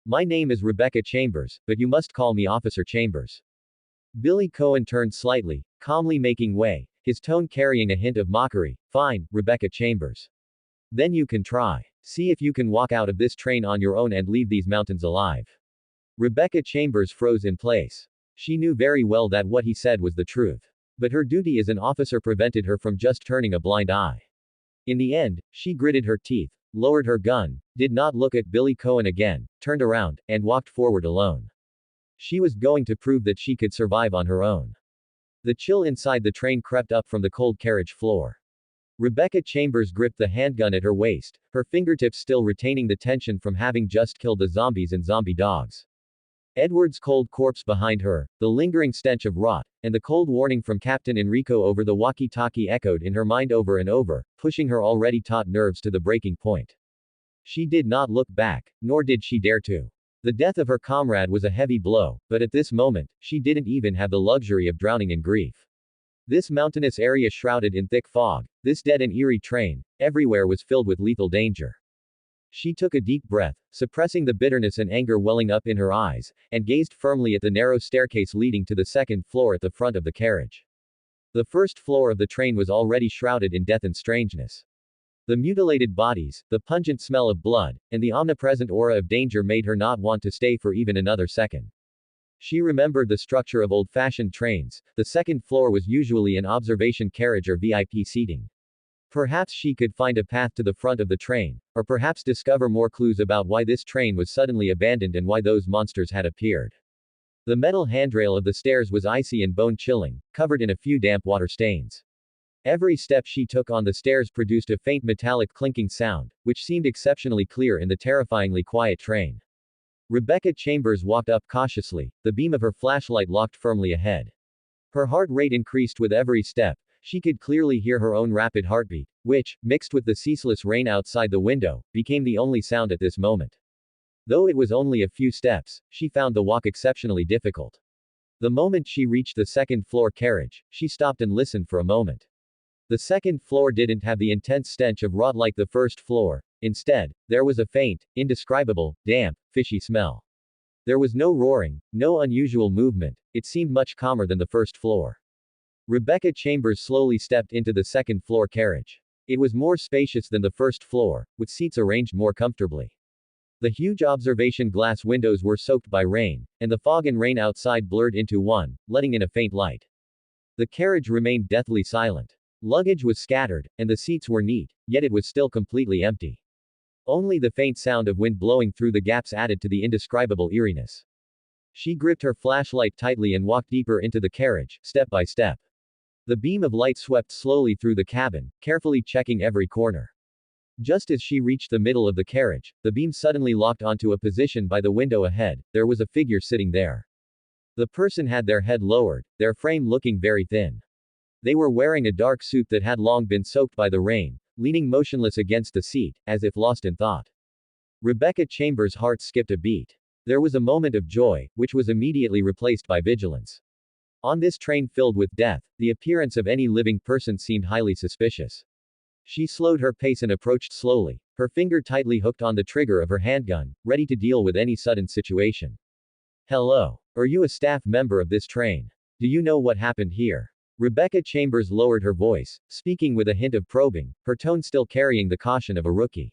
My name is Rebecca Chambers, but you must call me Officer Chambers. Billy Cohen turned slightly, calmly making way, his tone carrying a hint of mockery. Fine, Rebecca Chambers. Then you can try. See if you can walk out of this train on your own and leave these mountains alive. Rebecca Chambers froze in place. She knew very well that what he said was the truth. But her duty as an officer prevented her from just turning a blind eye. In the end, she gritted her teeth, lowered her gun, did not look at Billy Cohen again, turned around, and walked forward alone. She was going to prove that she could survive on her own. The chill inside the train crept up from the cold carriage floor. Rebecca Chambers gripped the handgun at her waist, her fingertips still retaining the tension from having just killed the zombies and zombie dogs. Edward's cold corpse behind her, the lingering stench of rot, and the cold warning from Captain Enrico over the walkie-talkie echoed in her mind over and over, pushing her already taut nerves to the breaking point. She did not look back, nor did she dare to. The death of her comrade was a heavy blow, but at this moment, she didn't even have the luxury of drowning in grief. This mountainous area shrouded in thick fog, this dead and eerie train, everywhere was filled with lethal danger. She took a deep breath, suppressing the bitterness and anger welling up in her eyes, and gazed firmly at the narrow staircase leading to the second floor at the front of the carriage. The first floor of the train was already shrouded in death and strangeness. The mutilated bodies, the pungent smell of blood, and the omnipresent aura of danger made her not want to stay for even another second. She remembered the structure of old-fashioned trains. The second floor was usually an observation carriage or VIP seating. Perhaps she could find a path to the front of the train, or perhaps discover more clues about why this train was suddenly abandoned and why those monsters had appeared. The metal handrail of the stairs was icy and bone-chilling, covered in a few damp water stains. Every step she took on the stairs produced a faint metallic clinking sound, which seemed exceptionally clear in the terrifyingly quiet train. Rebecca Chambers walked up cautiously, the beam of her flashlight locked firmly ahead. Her heart rate increased with every step. She could clearly hear her own rapid heartbeat, which, mixed with the ceaseless rain outside the window, became the only sound at this moment. Though it was only a few steps, she found the walk exceptionally difficult. The moment she reached the second floor carriage, she stopped and listened for a moment. The second floor didn't have the intense stench of rot like the first floor. Instead, there was a faint, indescribable, damp, fishy smell. There was no roaring, no unusual movement. It seemed much calmer than the first floor. Rebecca Chambers slowly stepped into the second floor carriage. It was more spacious than the first floor, with seats arranged more comfortably. The huge observation glass windows were soaked by rain, and the fog and rain outside blurred into one, letting in a faint light. The carriage remained deathly silent. Luggage was scattered, and the seats were neat, yet it was still completely empty. Only the faint sound of wind blowing through the gaps added to the indescribable eeriness. She gripped her flashlight tightly and walked deeper into the carriage, step by step. The beam of light swept slowly through the cabin, carefully checking every corner. Just as she reached the middle of the carriage, the beam suddenly locked onto a position by the window ahead. There was a figure sitting there. The person had their head lowered, their frame looking very thin. They were wearing a dark suit that had long been soaked by the rain, leaning motionless against the seat, as if lost in thought. Rebecca Chambers' heart skipped a beat. There was a moment of joy, which was immediately replaced by vigilance. On this train filled with death, the appearance of any living person seemed highly suspicious. She slowed her pace and approached slowly, her finger tightly hooked on the trigger of her handgun, ready to deal with any sudden situation. Hello. Are you a staff member of this train? Do you know what happened here? Rebecca Chambers lowered her voice, speaking with a hint of probing, her tone still carrying the caution of a rookie.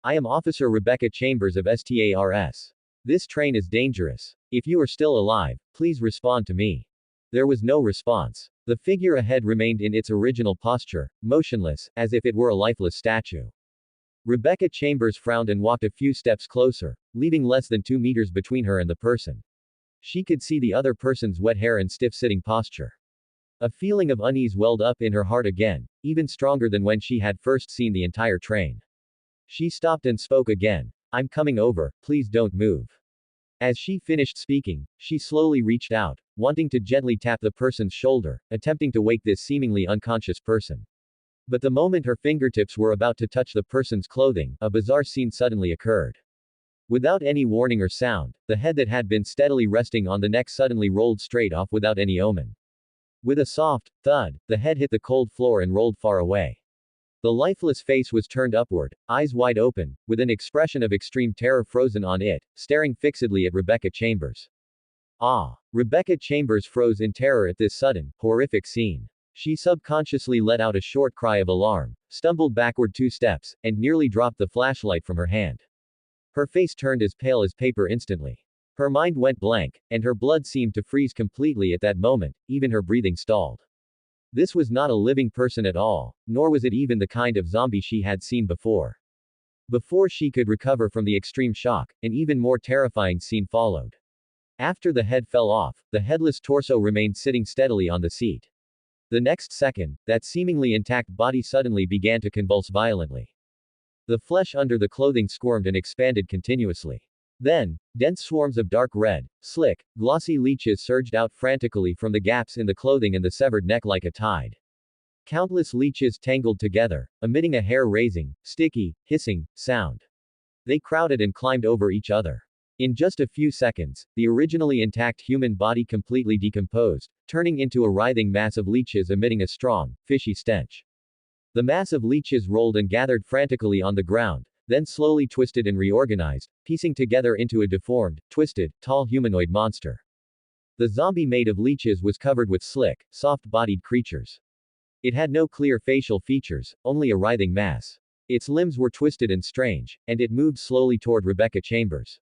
I am Officer Rebecca Chambers of STARS. This train is dangerous. If you are still alive, please respond to me. There was no response. The figure ahead remained in its original posture, motionless, as if it were a lifeless statue. Rebecca Chambers frowned and walked a few steps closer, leaving less than 2 meters between her and the person. She could see the other person's wet hair and stiff sitting posture. A feeling of unease welled up in her heart again, even stronger than when she had first seen the entire train. She stopped and spoke again. I'm coming over, please don't move. As she finished speaking, she slowly reached out, wanting to gently tap the person's shoulder, attempting to wake this seemingly unconscious person. But the moment her fingertips were about to touch the person's clothing, a bizarre scene suddenly occurred. Without any warning or sound, the head that had been steadily resting on the neck suddenly rolled straight off without any omen. With a soft thud, the head hit the cold floor and rolled far away. The lifeless face was turned upward, eyes wide open, with an expression of extreme terror frozen on it, staring fixedly at Rebecca Chambers. Ah! Rebecca Chambers froze in terror at this sudden, horrific scene. She subconsciously let out a short cry of alarm, stumbled backward 2 steps, and nearly dropped the flashlight from her hand. Her face turned as pale as paper instantly. Her mind went blank, and her blood seemed to freeze completely at that moment, even her breathing stalled. This was not a living person at all, nor was it even the kind of zombie she had seen before. Before she could recover from the extreme shock, an even more terrifying scene followed. After the head fell off, the headless torso remained sitting steadily on the seat. The next second, that seemingly intact body suddenly began to convulse violently. The flesh under the clothing squirmed and expanded continuously. Then, dense swarms of dark red, slick, glossy leeches surged out frantically from the gaps in the clothing and the severed neck like a tide. Countless leeches tangled together, emitting a hair-raising, sticky, hissing sound. They crowded and climbed over each other. In just a few seconds, the originally intact human body completely decomposed, turning into a writhing mass of leeches emitting a strong, fishy stench. The mass of leeches rolled and gathered frantically on the ground, then slowly twisted and reorganized, piecing together into a deformed, twisted, tall humanoid monster. The zombie made of leeches was covered with slick, soft-bodied creatures. It had no clear facial features, only a writhing mass. Its limbs were twisted and strange, and it moved slowly toward Rebecca Chambers.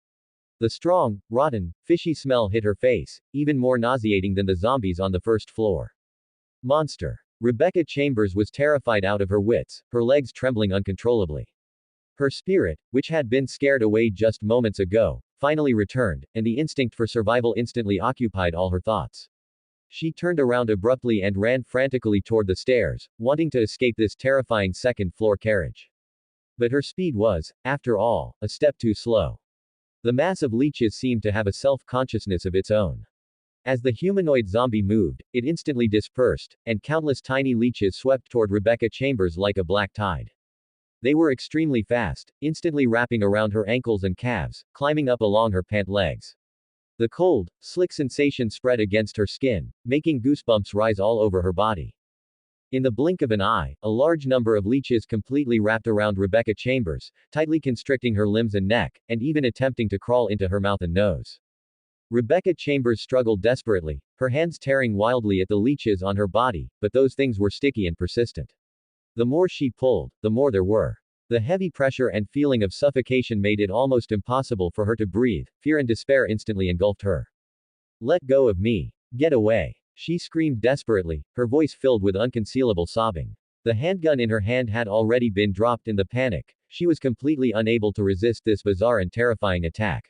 The strong, rotten, fishy smell hit her face, even more nauseating than the zombies on the first floor. Monster. Rebecca Chambers was terrified out of her wits, her legs trembling uncontrollably. Her spirit, which had been scared away just moments ago, finally returned, and the instinct for survival instantly occupied all her thoughts. She turned around abruptly and ran frantically toward the stairs, wanting to escape this terrifying second-floor carriage. But her speed was, after all, a step too slow. The mass of leeches seemed to have a self-consciousness of its own. As the humanoid zombie moved, it instantly dispersed, and countless tiny leeches swept toward Rebecca Chambers like a black tide. They were extremely fast, instantly wrapping around her ankles and calves, climbing up along her pant legs. The cold, slick sensation spread against her skin, making goosebumps rise all over her body. In the blink of an eye, a large number of leeches completely wrapped around Rebecca Chambers, tightly constricting her limbs and neck, and even attempting to crawl into her mouth and nose. Rebecca Chambers struggled desperately, her hands tearing wildly at the leeches on her body, but those things were sticky and persistent. The more she pulled, the more there were. The heavy pressure and feeling of suffocation made it almost impossible for her to breathe. Fear and despair instantly engulfed her. "Let go of me. Get away." She screamed desperately, her voice filled with unconcealable sobbing. The handgun in her hand had already been dropped in the panic. She was completely unable to resist this bizarre and terrifying attack.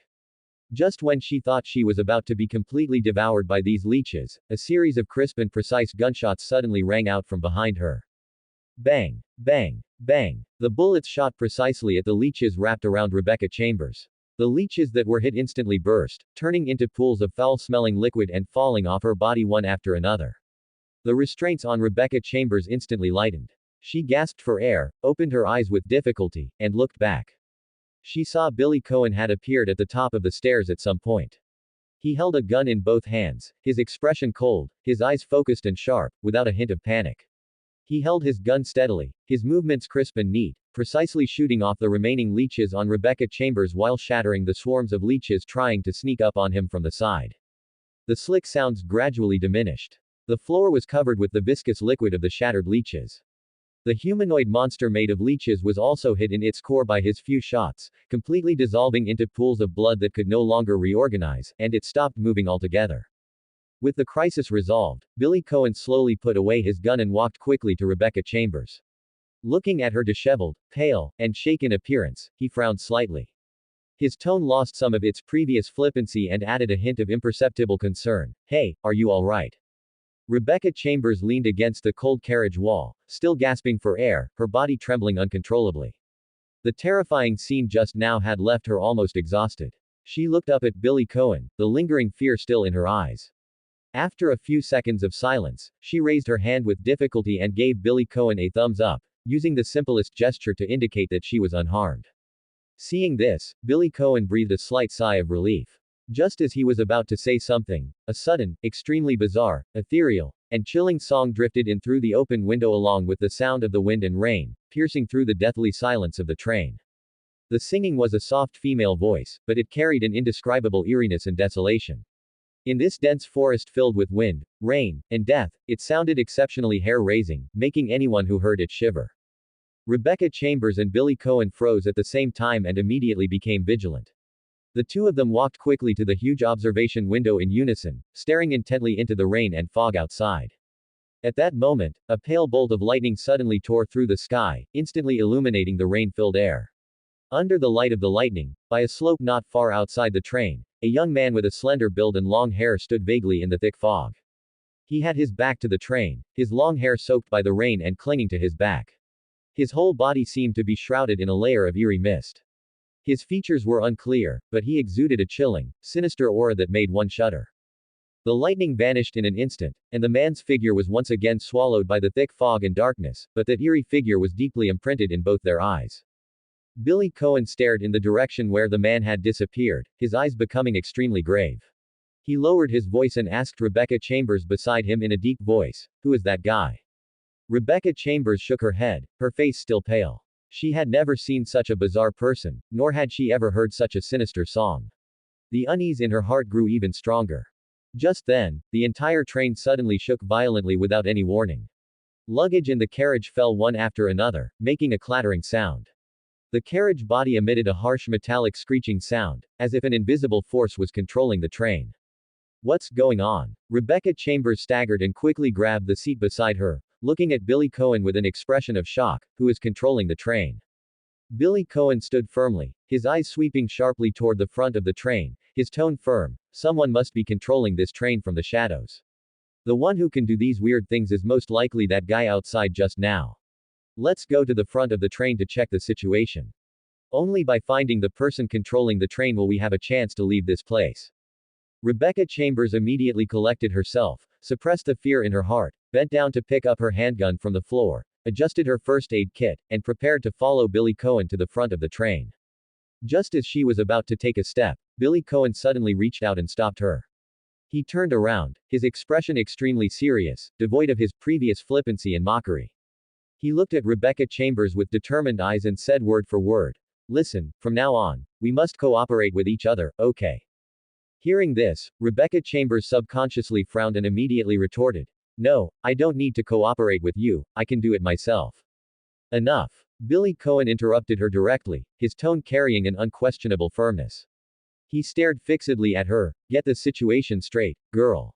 Just when she thought she was about to be completely devoured by these leeches, a series of crisp and precise gunshots suddenly rang out from behind her. Bang! Bang! Bang! The bullets shot precisely at the leeches wrapped around Rebecca Chambers. The leeches that were hit instantly burst, turning into pools of foul-smelling liquid and falling off her body one after another. The restraints on Rebecca Chambers instantly lightened. She gasped for air, opened her eyes with difficulty, and looked back. She saw Billy Cohen had appeared at the top of the stairs at some point. He held a gun in both hands, his expression cold, his eyes focused and sharp, without a hint of panic. He held his gun steadily, his movements crisp and neat, precisely shooting off the remaining leeches on Rebecca Chambers while shattering the swarms of leeches trying to sneak up on him from the side. The slick sounds gradually diminished. The floor was covered with the viscous liquid of the shattered leeches. The humanoid monster made of leeches was also hit in its core by his few shots, completely dissolving into pools of blood that could no longer reorganize, and it stopped moving altogether. With the crisis resolved, Billy Cohen slowly put away his gun and walked quickly to Rebecca Chambers. Looking at her disheveled, pale, and shaken appearance, he frowned slightly. His tone lost some of its previous flippancy and added a hint of imperceptible concern. "Hey, are you all right?" Rebecca Chambers leaned against the cold carriage wall, still gasping for air, her body trembling uncontrollably. The terrifying scene just now had left her almost exhausted. She looked up at Billy Cohen, the lingering fear still in her eyes. After a few seconds of silence, she raised her hand with difficulty and gave Billy Cohen a thumbs up. using the simplest gesture to indicate that she was unharmed. Seeing this, Billy Cohen breathed a slight sigh of relief. Just as he was about to say something, a sudden, extremely bizarre, ethereal, and chilling song drifted in through the open window along with the sound of the wind and rain, piercing through the deathly silence of the train. The singing was a soft female voice, but it carried an indescribable eeriness and desolation. In this dense forest filled with wind, rain, and death, it sounded exceptionally hair-raising, making anyone who heard it shiver. Rebecca Chambers and Billy Cohen froze at the same time and immediately became vigilant. The two of them walked quickly to the huge observation window in unison, staring intently into the rain and fog outside. At that moment, a pale bolt of lightning suddenly tore through the sky, instantly illuminating the rain-filled air. Under the light of the lightning, by a slope not far outside the train, a young man with a slender build and long hair stood vaguely in the thick fog. He had his back to the train, his long hair soaked by the rain and clinging to his back. His whole body seemed to be shrouded in a layer of eerie mist. His features were unclear, but he exuded a chilling, sinister aura that made one shudder. The lightning vanished in an instant, and the man's figure was once again swallowed by the thick fog and darkness, but that eerie figure was deeply imprinted in both their eyes. Billy Cohen stared in the direction where the man had disappeared, his eyes becoming extremely grave. He lowered his voice and asked Rebecca Chambers beside him in a deep voice, "Who is that guy?" Rebecca Chambers shook her head, her face still pale. She had never seen such a bizarre person, nor had she ever heard such a sinister song. The unease in her heart grew even stronger. Just then, the entire train suddenly shook violently without any warning. Luggage in the carriage fell one after another, making a clattering sound. The carriage body emitted a harsh metallic screeching sound, as if an invisible force was controlling the train. "What's going on?" Rebecca Chambers staggered and quickly grabbed the seat beside her, looking at Billy Cohen with an expression of shock, who is controlling the train. Billy Cohen stood firmly, his eyes sweeping sharply toward the front of the train, his tone firm. "Someone must be controlling this train from the shadows. The one who can do these weird things is most likely that guy outside just now. Let's go to the front of the train to check the situation. Only by finding the person controlling the train will we have a chance to leave this place." Rebecca Chambers immediately collected herself, suppressed the fear in her heart, bent down to pick up her handgun from the floor, adjusted her first aid kit, and prepared to follow Billy Cohen to the front of the train. Just as she was about to take a step, Billy Cohen suddenly reached out and stopped her. He turned around, his expression extremely serious, devoid of his previous flippancy and mockery. He looked at Rebecca Chambers with determined eyes and said word for word, "Listen, from now on, we must cooperate with each other, okay?" Hearing this, Rebecca Chambers subconsciously frowned and immediately retorted, "No, I don't need to cooperate with you, I can do it myself." "Enough." Billy Cohen interrupted her directly, his tone carrying an unquestionable firmness. He stared fixedly at her. "Get the situation straight, girl.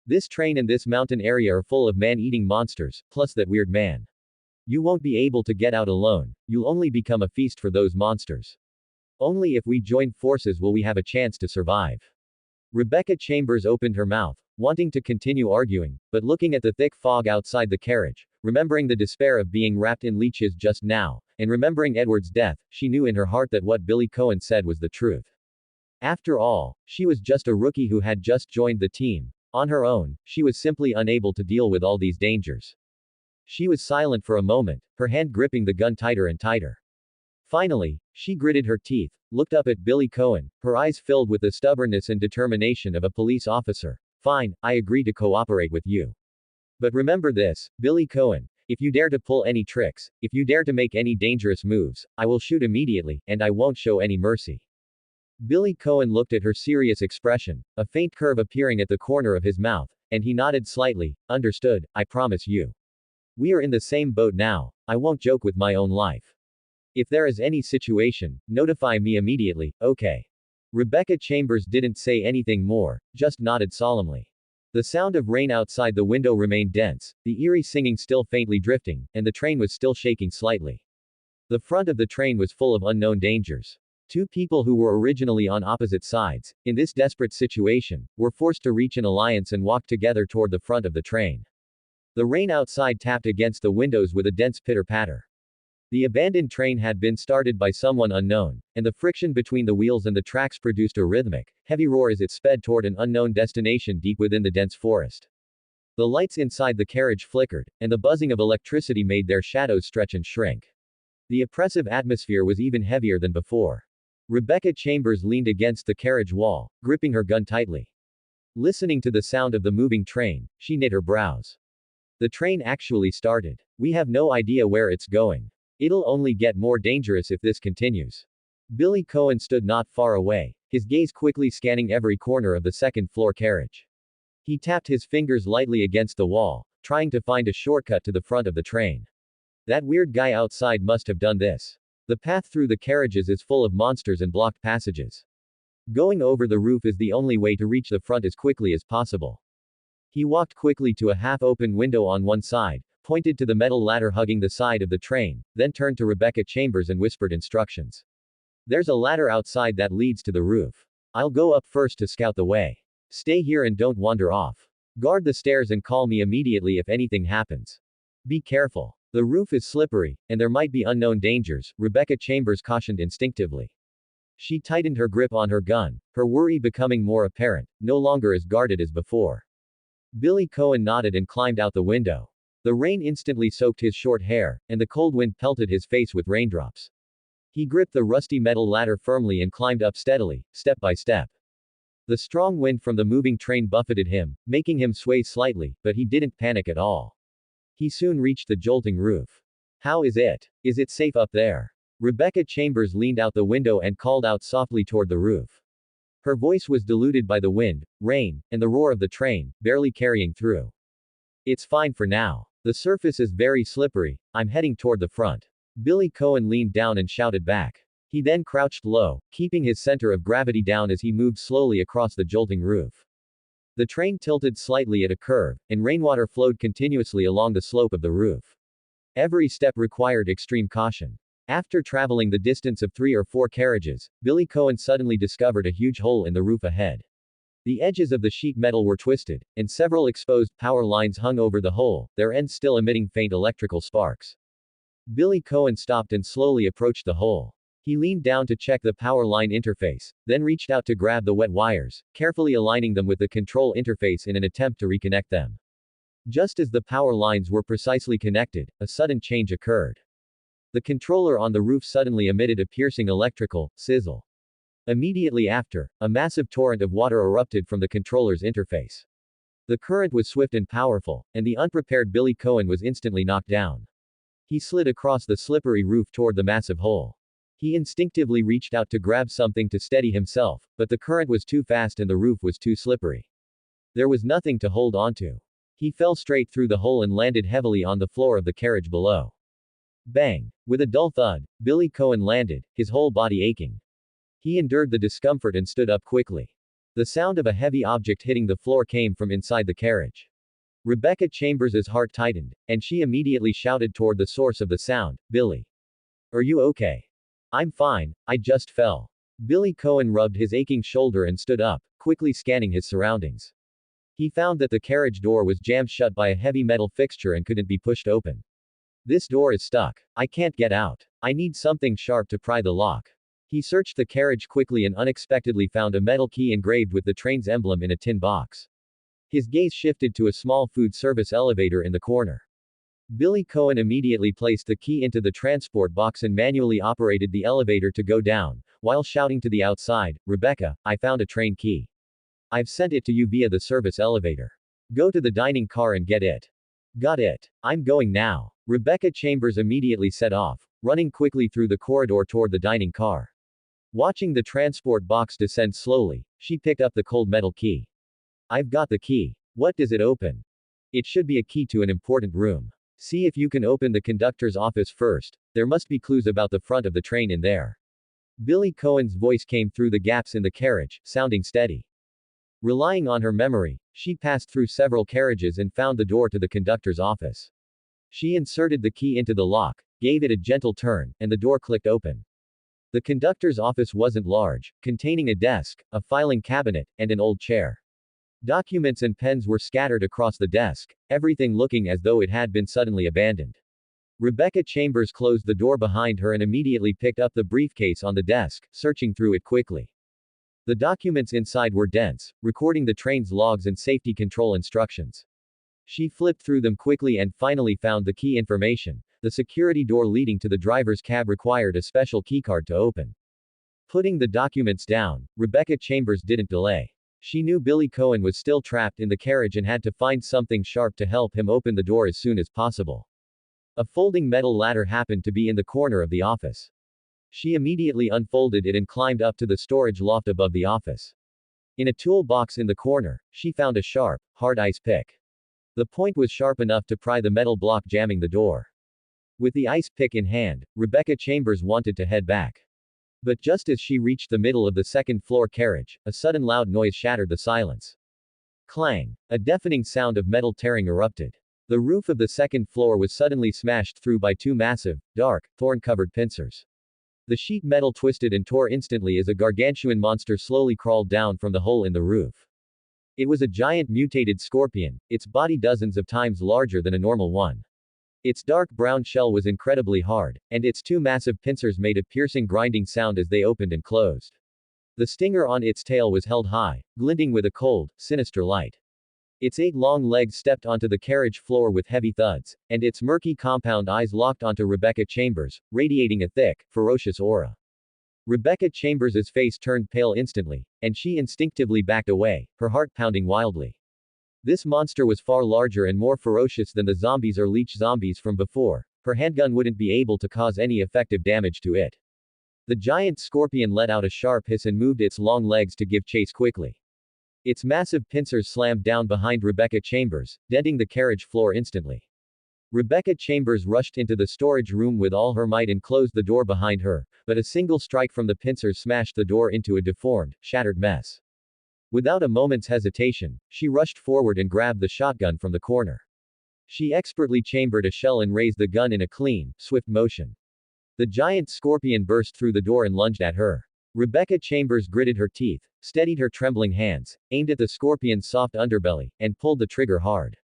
This train and this mountain area are full of man-eating monsters, plus that weird man. You won't be able to get out alone, you'll only become a feast for those monsters. Only if we join forces will we have a chance to survive." Rebecca Chambers opened her mouth, wanting to continue arguing, but looking at the thick fog outside the carriage, remembering the despair of being wrapped in leeches just now, and remembering Edward's death, she knew in her heart that what Billy Cohen said was the truth. After all, she was just a rookie who had just joined the team. On her own, she was simply unable to deal with all these dangers. She was silent for a moment, her hand gripping the gun tighter and tighter. Finally, she gritted her teeth, looked up at Billy Cohen, her eyes filled with the stubbornness and determination of a police officer. "Fine, I agree to cooperate with you. But remember this, Billy Cohen, if you dare to pull any tricks, if you dare to make any dangerous moves, I will shoot immediately, and I won't show any mercy." Billy Cohen looked at her serious expression, a faint curve appearing at the corner of his mouth, and he nodded slightly. "Understood, I promise you. We are in the same boat now, I won't joke with my own life. If there is any situation, notify me immediately, okay?" Rebecca Chambers didn't say anything more, just nodded solemnly. The sound of rain outside the window remained dense, the eerie singing still faintly drifting, and the train was still shaking slightly. The front of the train was full of unknown dangers. Two people who were originally on opposite sides, in this desperate situation, were forced to reach an alliance and walk together toward the front of the train. The rain outside tapped against the windows with a dense pitter-patter. The abandoned train had been started by someone unknown, and the friction between the wheels and the tracks produced a rhythmic, heavy roar as it sped toward an unknown destination deep within the dense forest. The lights inside the carriage flickered, and the buzzing of electricity made their shadows stretch and shrink. The oppressive atmosphere was even heavier than before. Rebecca Chambers leaned against the carriage wall, gripping her gun tightly. Listening to the sound of the moving train, she knit her brows. The train actually started. We have no idea where it's going. It'll only get more dangerous if this continues. Billy Cohen stood not far away, his gaze quickly scanning every corner of the second-floor carriage. He tapped his fingers lightly against the wall, trying to find a shortcut to the front of the train. That weird guy outside must have done this. The path through the carriages is full of monsters and blocked passages. Going over the roof is the only way to reach the front as quickly as possible. He walked quickly to a half-open window on one side, pointed to the metal ladder hugging the side of the train, then turned to Rebecca Chambers and whispered instructions. There's a ladder outside that leads to the roof. I'll go up first to scout the way. Stay here and don't wander off. Guard the stairs and call me immediately if anything happens. Be careful. The roof is slippery, and there might be unknown dangers, Rebecca Chambers cautioned instinctively. She tightened her grip on her gun, her worry becoming more apparent, no longer as guarded as before. Billy Cohen nodded and climbed out the window. The rain instantly soaked his short hair, and the cold wind pelted his face with raindrops. He gripped the rusty metal ladder firmly and climbed up steadily, step by step. The strong wind from the moving train buffeted him, making him sway slightly, but he didn't panic at all. He soon reached the jolting roof. How is it? Is it safe up there? Rebecca Chambers leaned out the window and called out softly toward the roof. Her voice was diluted by the wind, rain, and the roar of the train, barely carrying through. It's fine for now. The surface is very slippery. I'm heading toward the front. Billy Cohen leaned down and shouted back. He then crouched low, keeping his center of gravity down as he moved slowly across the jolting roof. The train tilted slightly at a curve, and rainwater flowed continuously along the slope of the roof. Every step required extreme caution. After traveling the distance of 3 or 4 carriages, Billy Cohen suddenly discovered a huge hole in the roof ahead. The edges of the sheet metal were twisted, and several exposed power lines hung over the hole, their ends still emitting faint electrical sparks. Billy Cohen stopped and slowly approached the hole. He leaned down to check the power line interface, then reached out to grab the wet wires, carefully aligning them with the control interface in an attempt to reconnect them. Just as the power lines were precisely connected, a sudden change occurred. The controller on the roof suddenly emitted a piercing electrical sizzle. Immediately after, a massive torrent of water erupted from the controller's interface. The current was swift and powerful, and the unprepared Billy Cohen was instantly knocked down. He slid across the slippery roof toward the massive hole. He instinctively reached out to grab something to steady himself, but the current was too fast and the roof was too slippery. There was nothing to hold onto. He fell straight through the hole and landed heavily on the floor of the carriage below. Bang! With a dull thud, Billy Cohen landed, his whole body aching. He endured the discomfort and stood up quickly. The sound of a heavy object hitting the floor came from inside the carriage. Rebecca Chambers' heart tightened, and she immediately shouted toward the source of the sound, Billy. Are you okay? I'm fine, I just fell. Billy Cohen rubbed his aching shoulder and stood up, quickly scanning his surroundings. He found that the carriage door was jammed shut by a heavy metal fixture and couldn't be pushed open. This door is stuck. I can't get out. I need something sharp to pry the lock. He searched the carriage quickly and unexpectedly found a metal key engraved with the train's emblem in a tin box. His gaze shifted to a small food service elevator in the corner. Billy Cohen immediately placed the key into the transport box and manually operated the elevator to go down, while shouting to the outside, Rebecca, I found a train key. I've sent it to you via the service elevator. Go to the dining car and get it. Got it. I'm going now. Rebecca Chambers immediately set off, running quickly through the corridor toward the dining car. Watching the transport box descend slowly, she picked up the cold metal key. I've got the key. What does it open? It should be a key to an important room. See if you can open the conductor's office first. There must be clues about the front of the train in there. Billy Cohen's voice came through the gaps in the carriage, sounding steady. Relying on her memory, she passed through several carriages and found the door to the conductor's office. She inserted the key into the lock, gave it a gentle turn, and the door clicked open. The conductor's office wasn't large, containing a desk, a filing cabinet, and an old chair. Documents and pens were scattered across the desk, everything looking as though it had been suddenly abandoned. Rebecca Chambers closed the door behind her and immediately picked up the briefcase on the desk, searching through it quickly. The documents inside were dense, recording the train's logs and safety control instructions. She flipped through them quickly and finally found the key information. The security door leading to the driver's cab required a special keycard to open. Putting the documents down, Rebecca Chambers didn't delay. She knew Billy Cohen was still trapped in the carriage and had to find something sharp to help him open the door as soon as possible. A folding metal ladder happened to be in the corner of the office. She immediately unfolded it and climbed up to the storage loft above the office. In a toolbox in the corner, she found a sharp, hard ice pick. The point was sharp enough to pry the metal block jamming the door. With the ice pick in hand, Rebecca Chambers wanted to head back. But just as she reached the middle of the second-floor carriage, a sudden loud noise shattered the silence. Clang! A deafening sound of metal tearing erupted. The roof of the second floor was suddenly smashed through by two massive, dark, thorn-covered pincers. The sheet metal twisted and tore instantly as a gargantuan monster slowly crawled down from the hole in the roof. It was a giant mutated scorpion, its body dozens of times larger than a normal one. Its dark brown shell was incredibly hard, and its two massive pincers made a piercing grinding sound as they opened and closed. The stinger on its tail was held high, glinting with a cold, sinister light. Its 8 long legs stepped onto the carriage floor with heavy thuds, and its murky compound eyes locked onto Rebecca Chambers, radiating a thick, ferocious aura. Rebecca Chambers' face turned pale instantly, and she instinctively backed away, her heart pounding wildly. This monster was far larger and more ferocious than the zombies or leech zombies from before. Her handgun wouldn't be able to cause any effective damage to it. The giant scorpion let out a sharp hiss and moved its long legs to give chase quickly. Its massive pincers slammed down behind Rebecca Chambers, denting the carriage floor instantly. Rebecca Chambers rushed into the storage room with all her might and closed the door behind her, but a single strike from the pincers smashed the door into a deformed, shattered mess. Without a moment's hesitation, she rushed forward and grabbed the shotgun from the corner. She expertly chambered a shell and raised the gun in a clean, swift motion. The giant scorpion burst through the door and lunged at her. Rebecca Chambers gritted her teeth, steadied her trembling hands, aimed at the scorpion's soft underbelly, and pulled the trigger hard.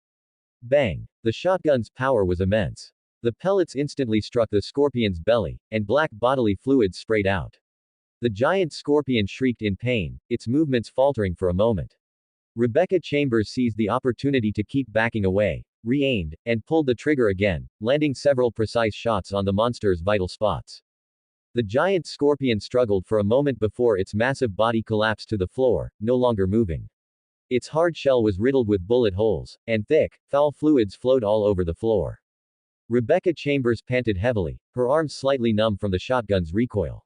Bang! The shotgun's power was immense. The pellets instantly struck the scorpion's belly, and black bodily fluids sprayed out. The giant scorpion shrieked in pain, its movements faltering for a moment. Rebecca Chambers seized the opportunity to keep backing away, re-aimed, and pulled the trigger again, landing several precise shots on the monster's vital spots. The giant scorpion struggled for a moment before its massive body collapsed to the floor, no longer moving. Its hard shell was riddled with bullet holes, and thick, foul fluids flowed all over the floor. Rebecca Chambers panted heavily, her arms slightly numb from the shotgun's recoil.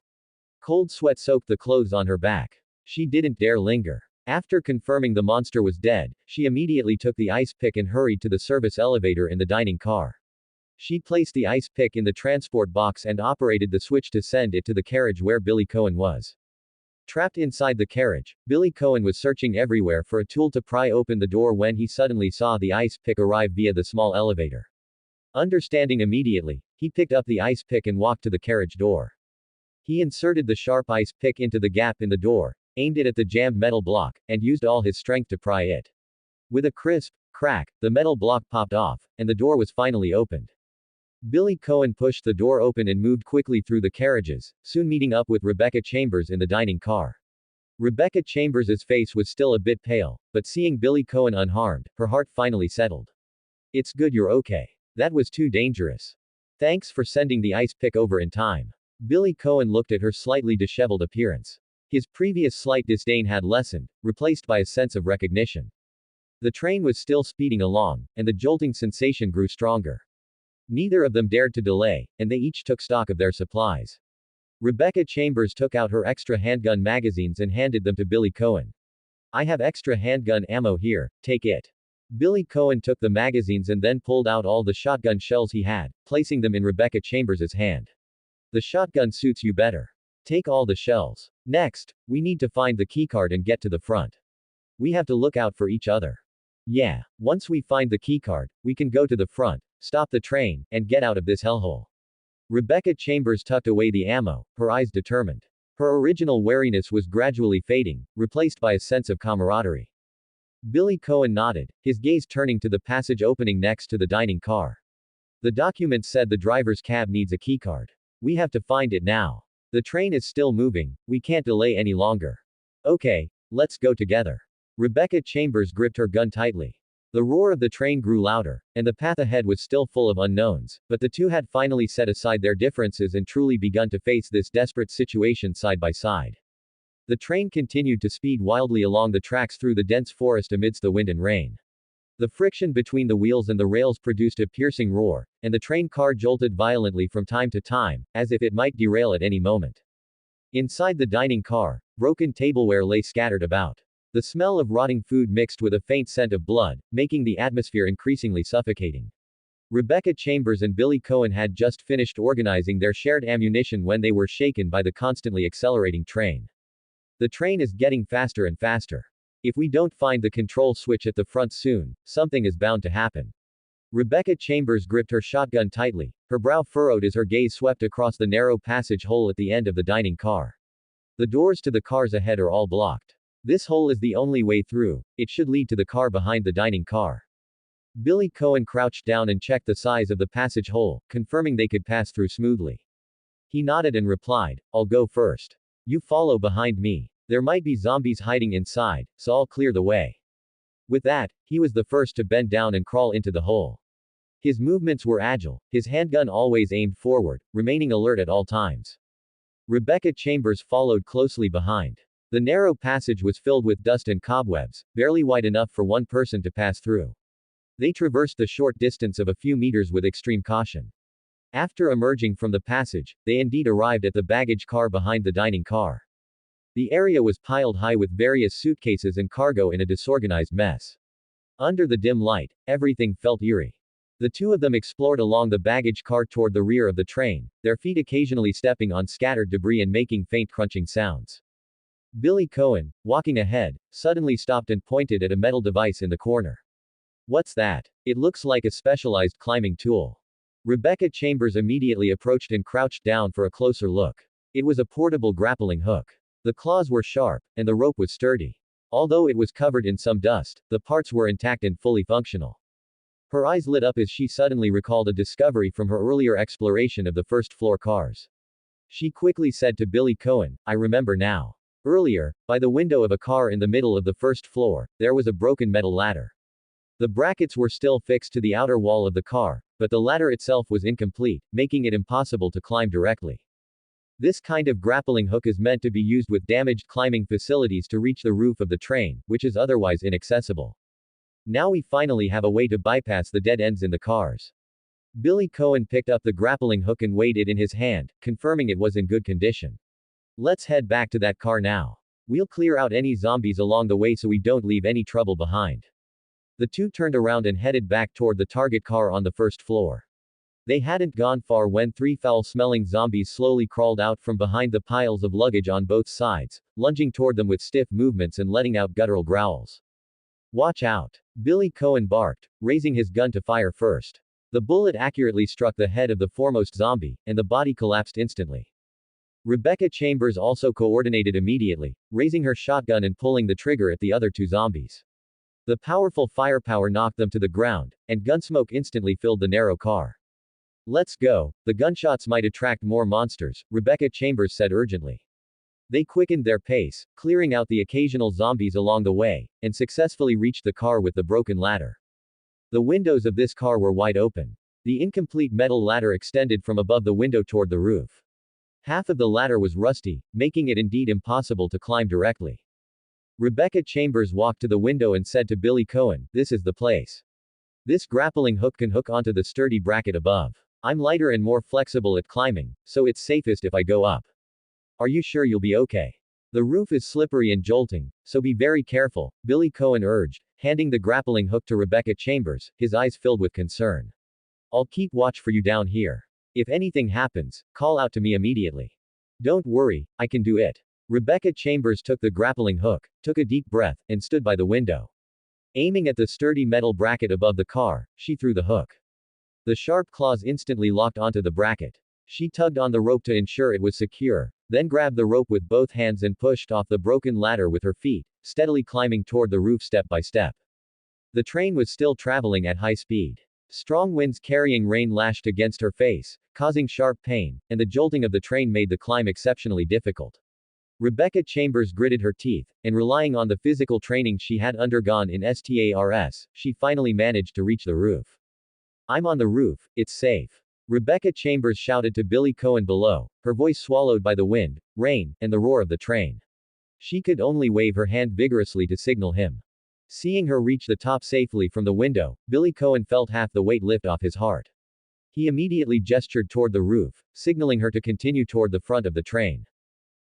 Cold sweat soaked the clothes on her back. She didn't dare linger. After confirming the monster was dead, she immediately took the ice pick and hurried to the service elevator in the dining car. She placed the ice pick in the transport box and operated the switch to send it to the carriage where Billy Cohen was. Trapped inside the carriage, Billy Cohen was searching everywhere for a tool to pry open the door when he suddenly saw the ice pick arrive via the small elevator. Understanding immediately, he picked up the ice pick and walked to the carriage door. He inserted the sharp ice pick into the gap in the door, aimed it at the jammed metal block, and used all his strength to pry it. With a crisp crack, the metal block popped off, and the door was finally opened. Billy Cohen pushed the door open and moved quickly through the carriages, soon meeting up with Rebecca Chambers in the dining car. Rebecca Chambers' face was still a bit pale, but seeing Billy Cohen unharmed, her heart finally settled. It's good you're okay. That was too dangerous. Thanks for sending the ice pick over in time. Billy Cohen looked at her slightly disheveled appearance. His previous slight disdain had lessened, replaced by a sense of recognition. The train was still speeding along, and the jolting sensation grew stronger. Neither of them dared to delay, and they each took stock of their supplies. Rebecca Chambers took out her extra handgun magazines and handed them to Billy Cohen. I have extra handgun ammo here, take it. Billy Cohen took the magazines and then pulled out all the shotgun shells he had, placing them in Rebecca Chambers' hand. The shotgun suits you better. Take all the shells. Next, we need to find the keycard and get to the front. We have to look out for each other. Yeah, once we find the keycard, we can go to the front, stop the train, and get out of this hellhole. Rebecca Chambers tucked away the ammo, her eyes determined. Her original wariness was gradually fading, replaced by a sense of camaraderie. Billy Cohen nodded, his gaze turning to the passage opening next to the dining car. The document said the driver's cab needs a keycard. We have to find it now. The train is still moving, we can't delay any longer. Okay, let's go together. Rebecca Chambers gripped her gun tightly. The roar of the train grew louder, and the path ahead was still full of unknowns, but the two had finally set aside their differences and truly begun to face this desperate situation side by side. The train continued to speed wildly along the tracks through the dense forest amidst the wind and rain. The friction between the wheels and the rails produced a piercing roar, and the train car jolted violently from time to time, as if it might derail at any moment. Inside the dining car, broken tableware lay scattered about. The smell of rotting food mixed with a faint scent of blood, making the atmosphere increasingly suffocating. Rebecca Chambers and Billy Cohen had just finished organizing their shared ammunition when they were shaken by the constantly accelerating train. The train is getting faster and faster. If we don't find the control switch at the front soon, something is bound to happen. Rebecca Chambers gripped her shotgun tightly, her brow furrowed as her gaze swept across the narrow passage hole at the end of the dining car. The doors to the cars ahead are all blocked. This hole is the only way through. It should lead to the car behind the dining car. Billy Cohen crouched down and checked the size of the passage hole, confirming they could pass through smoothly. He nodded and replied, "I'll go first. You follow behind me. There might be zombies hiding inside, so I'll clear the way." With that, he was the first to bend down and crawl into the hole. His movements were agile, his handgun always aimed forward, remaining alert at all times. Rebecca Chambers followed closely behind. The narrow passage was filled with dust and cobwebs, barely wide enough for one person to pass through. They traversed the short distance of a few meters with extreme caution. After emerging from the passage, they indeed arrived at the baggage car behind the dining car. The area was piled high with various suitcases and cargo in a disorganized mess. Under the dim light, everything felt eerie. The two of them explored along the baggage car toward the rear of the train, their feet occasionally stepping on scattered debris and making faint crunching sounds. Billy Cohen, walking ahead, suddenly stopped and pointed at a metal device in the corner. "What's that?" "It looks like a specialized climbing tool." Rebecca Chambers immediately approached and crouched down for a closer look. It was a portable grappling hook. The claws were sharp, and the rope was sturdy. Although it was covered in some dust, the parts were intact and fully functional. Her eyes lit up as she suddenly recalled a discovery from her earlier exploration of the first-floor cars. She quickly said to Billy Cohen, "I remember now. Earlier, by the window of a car in the middle of the first floor, there was a broken metal ladder. The brackets were still fixed to the outer wall of the car, but the ladder itself was incomplete, making it impossible to climb directly. This kind of grappling hook is meant to be used with damaged climbing facilities to reach the roof of the train, which is otherwise inaccessible. Now we finally have a way to bypass the dead ends in the cars." Billy Cohen picked up the grappling hook and weighed it in his hand, confirming it was in good condition. "Let's head back to that car now. We'll clear out any zombies along the way so we don't leave any trouble behind." The two turned around and headed back toward the target car on the first floor. They hadn't gone far when three foul-smelling zombies slowly crawled out from behind the piles of luggage on both sides, lunging toward them with stiff movements and letting out guttural growls. "Watch out!" Billy Cohen barked, raising his gun to fire first. The bullet accurately struck the head of the foremost zombie, and the body collapsed instantly. Rebecca Chambers also coordinated immediately, raising her shotgun and pulling the trigger at the other two zombies. The powerful firepower knocked them to the ground, and gunsmoke instantly filled the narrow car. "Let's go, the gunshots might attract more monsters," Rebecca Chambers said urgently. They quickened their pace, clearing out the occasional zombies along the way, and successfully reached the car with the broken ladder. The windows of this car were wide open. The incomplete metal ladder extended from above the window toward the roof. Half of the ladder was rusty, making it indeed impossible to climb directly. Rebecca Chambers walked to the window and said to Billy Cohen, "This is the place. This grappling hook can hook onto the sturdy bracket above. I'm lighter and more flexible at climbing, so it's safest if I go up. Are you sure you'll be okay? The roof is slippery and jolting, so be very careful," Billy Cohen urged, handing the grappling hook to Rebecca Chambers, his eyes filled with concern. "I'll keep watch for you down here. If anything happens, call out to me immediately. Don't worry, I can do it." Rebecca Chambers took the grappling hook, took a deep breath, and stood by the window. Aiming at the sturdy metal bracket above the car, she threw the hook. The sharp claws instantly locked onto the bracket. She tugged on the rope to ensure it was secure, then grabbed the rope with both hands and pushed off the broken ladder with her feet, steadily climbing toward the roof step by step. The train was still traveling at high speed. Strong winds carrying rain lashed against her face, causing sharp pain, and the jolting of the train made the climb exceptionally difficult. Rebecca Chambers gritted her teeth, and relying on the physical training she had undergone in STARS, she finally managed to reach the roof. I'm on the roof, it's safe. Rebecca Chambers shouted to Billy Cohen below, her voice swallowed by the wind, rain, and the roar of the train. She could only wave her hand vigorously to signal him. Seeing her reach the top safely from the window, Billy Cohen felt half the weight lift off his heart. He immediately gestured toward the roof, signaling her to continue toward the front of the train.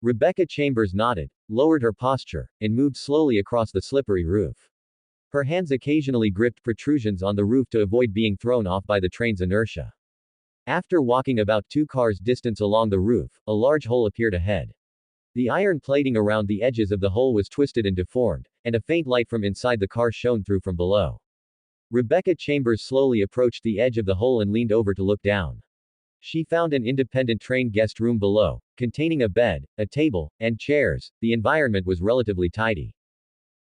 Rebecca Chambers nodded, lowered her posture, and moved slowly across the slippery roof. Her hands occasionally gripped protrusions on the roof to avoid being thrown off by the train's inertia. After walking about 2 cars' distance along the roof, a large hole appeared ahead. The iron plating around the edges of the hole was twisted and deformed, and a faint light from inside the car shone through from below. Rebecca Chambers slowly approached the edge of the hole and leaned over to look down. She found an independent train guest room below, containing a bed, a table, and chairs. The environment was relatively tidy.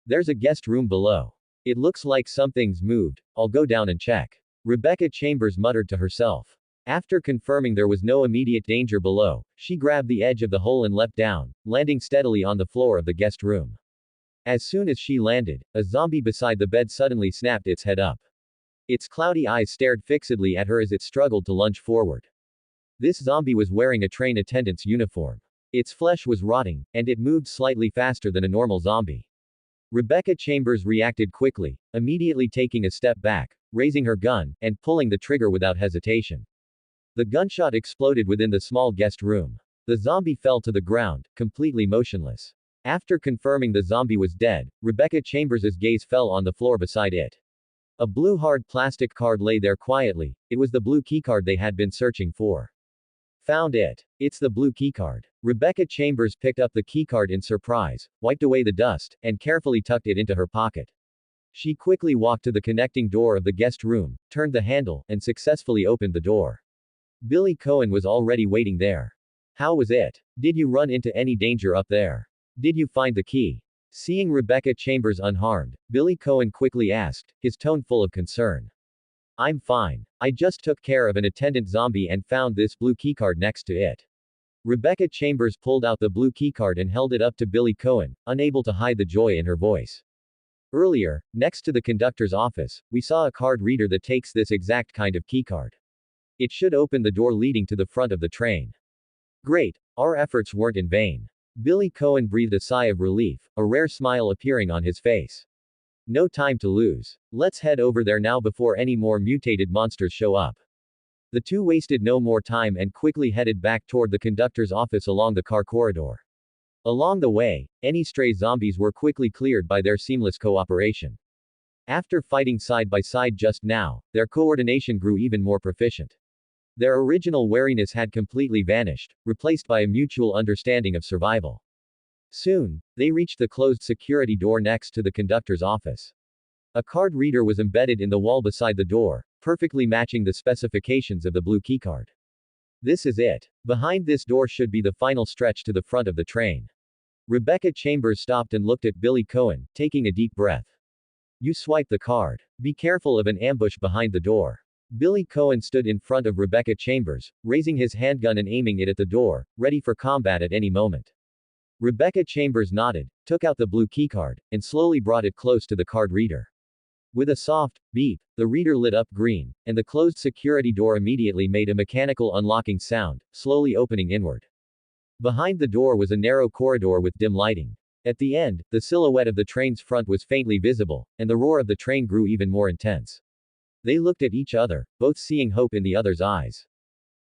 There's a guest room below. It looks like something's moved, I'll go down and check. Rebecca Chambers muttered to herself. After confirming there was no immediate danger below, she grabbed the edge of the hole and leapt down, landing steadily on the floor of the guest room. As soon as she landed, a zombie beside the bed suddenly snapped its head up. Its cloudy eyes stared fixedly at her as it struggled to lunge forward. This zombie was wearing a train attendant's uniform. Its flesh was rotting, and it moved slightly faster than a normal zombie. Rebecca Chambers reacted quickly, immediately taking a step back, raising her gun, and pulling the trigger without hesitation. The gunshot exploded within the small guest room. The zombie fell to the ground, completely motionless. After confirming the zombie was dead, Rebecca Chambers' gaze fell on the floor beside it. A blue hard plastic card lay there quietly. It was the blue keycard they had been searching for. Found it. It's the blue keycard. Rebecca Chambers picked up the keycard in surprise, wiped away the dust, and carefully tucked it into her pocket. She quickly walked to the connecting door of the guest room, turned the handle, and successfully opened the door. Billy Cohen was already waiting there. How was it? Did you run into any danger up there? Did you find the key? Seeing Rebecca Chambers unharmed, Billy Cohen quickly asked, his tone full of concern. I'm fine. I just took care of an attendant zombie and found this blue keycard next to it. Rebecca Chambers pulled out the blue keycard and held it up to Billy Cohen, unable to hide the joy in her voice. Earlier, next to the conductor's office, we saw a card reader that takes this exact kind of keycard. It should open the door leading to the front of the train. Great, our efforts weren't in vain. Billy Cohen breathed a sigh of relief, a rare smile appearing on his face. No time to lose. Let's head over there now before any more mutated monsters show up. The two wasted no more time and quickly headed back toward the conductor's office along the car corridor. Along the way, any stray zombies were quickly cleared by their seamless cooperation. After fighting side by side just now, their coordination grew even more proficient. Their original wariness had completely vanished, replaced by a mutual understanding of survival. Soon, they reached the closed security door next to the conductor's office. A card reader was embedded in the wall beside the door, perfectly matching the specifications of the blue keycard. This is it. Behind this door should be the final stretch to the front of the train. Rebecca Chambers stopped and looked at Billy Cohen, taking a deep breath. You swipe the card. Be careful of an ambush behind the door. Billy Cohen stood in front of Rebecca Chambers, raising his handgun and aiming it at the door, ready for combat at any moment. Rebecca Chambers nodded, took out the blue keycard, and slowly brought it close to the card reader. With a soft beep, the reader lit up green, and the closed security door immediately made a mechanical unlocking sound, slowly opening inward. Behind the door was a narrow corridor with dim lighting. At the end, the silhouette of the train's front was faintly visible, and the roar of the train grew even more intense. They looked at each other, both seeing hope in the other's eyes.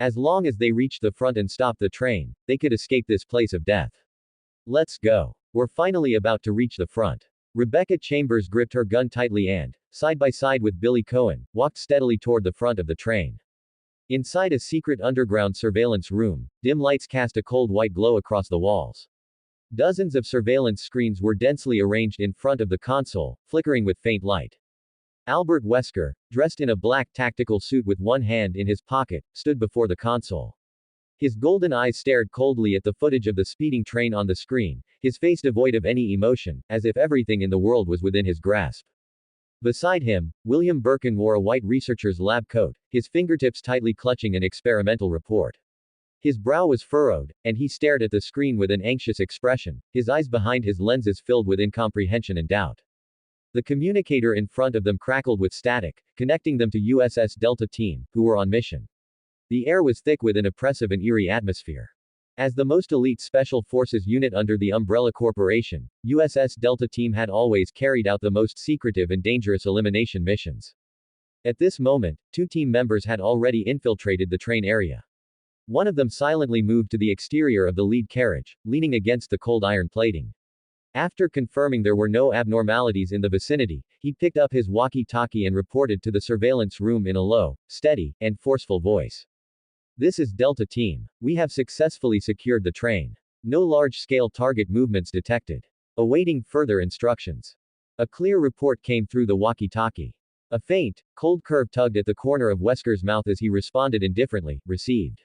As long as they reached the front and stopped the train, they could escape this place of death. Let's go. We're finally about to reach the front. Rebecca Chambers gripped her gun tightly and, side by side with Billy Cohen, walked steadily toward the front of the train. Inside a secret underground surveillance room, dim lights cast a cold white glow across the walls. Dozens of surveillance screens were densely arranged in front of the console, flickering with faint light. Albert Wesker, dressed in a black tactical suit with one hand in his pocket, stood before the console. His golden eyes stared coldly at the footage of the speeding train on the screen, his face devoid of any emotion, as if everything in the world was within his grasp. Beside him, William Birkin wore a white researcher's lab coat, his fingertips tightly clutching an experimental report. His brow was furrowed, and he stared at the screen with an anxious expression, his eyes behind his lenses filled with incomprehension and doubt. The communicator in front of them crackled with static, connecting them to USS Delta Team, who were on mission. The air was thick with an oppressive and eerie atmosphere. As the most elite Special Forces unit under the Umbrella Corporation, USS Delta Team had always carried out the most secretive and dangerous elimination missions. At this moment, 2 team members had already infiltrated the train area. One of them silently moved to the exterior of the lead carriage, leaning against the cold iron plating. After confirming there were no abnormalities in the vicinity, he picked up his walkie-talkie and reported to the surveillance room in a low, steady, and forceful voice. This is Delta Team. We have successfully secured the train. No large-scale target movements detected. Awaiting further instructions. A clear report came through the walkie-talkie. A faint, cold curve tugged at the corner of Wesker's mouth as he responded indifferently, received.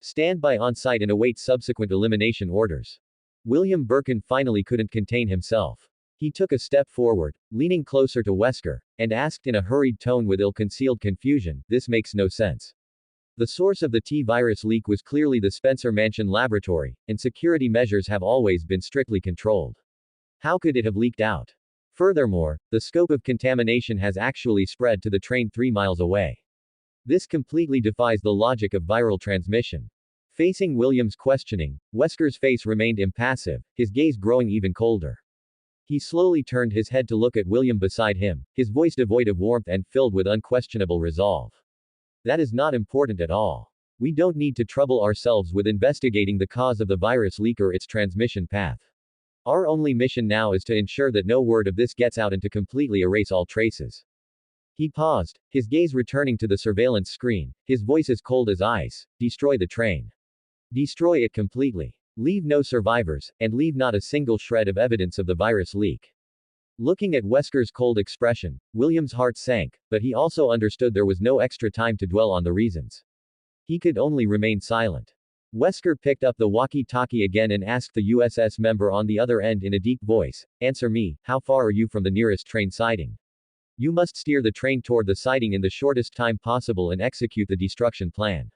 Stand by on site and await subsequent elimination orders. William Birkin finally couldn't contain himself. He took a step forward, leaning closer to Wesker, and asked in a hurried tone with ill-concealed confusion, "This makes no sense." The source of the T-virus leak was clearly the Spencer Mansion laboratory, and security measures have always been strictly controlled. How could it have leaked out? Furthermore, the scope of contamination has actually spread to the train 3 miles away. This completely defies the logic of viral transmission. Facing William's questioning, Wesker's face remained impassive, his gaze growing even colder. He slowly turned his head to look at William beside him, his voice devoid of warmth and filled with unquestionable resolve. That is not important at all. We don't need to trouble ourselves with investigating the cause of the virus leak or its transmission path. Our only mission now is to ensure that no word of this gets out and to completely erase all traces. He paused, his gaze returning to the surveillance screen, his voice as cold as ice. Destroy the train. Destroy it completely. Leave no survivors, and leave not a single shred of evidence of the virus leak. Looking at Wesker's cold expression, William's heart sank, but he also understood there was no extra time to dwell on the reasons. He could only remain silent. Wesker picked up the walkie-talkie again and asked the USS member on the other end in a deep voice, "Answer me, how far are you from the nearest train siding? You must steer the train toward the siding in the shortest time possible and execute the destruction plan."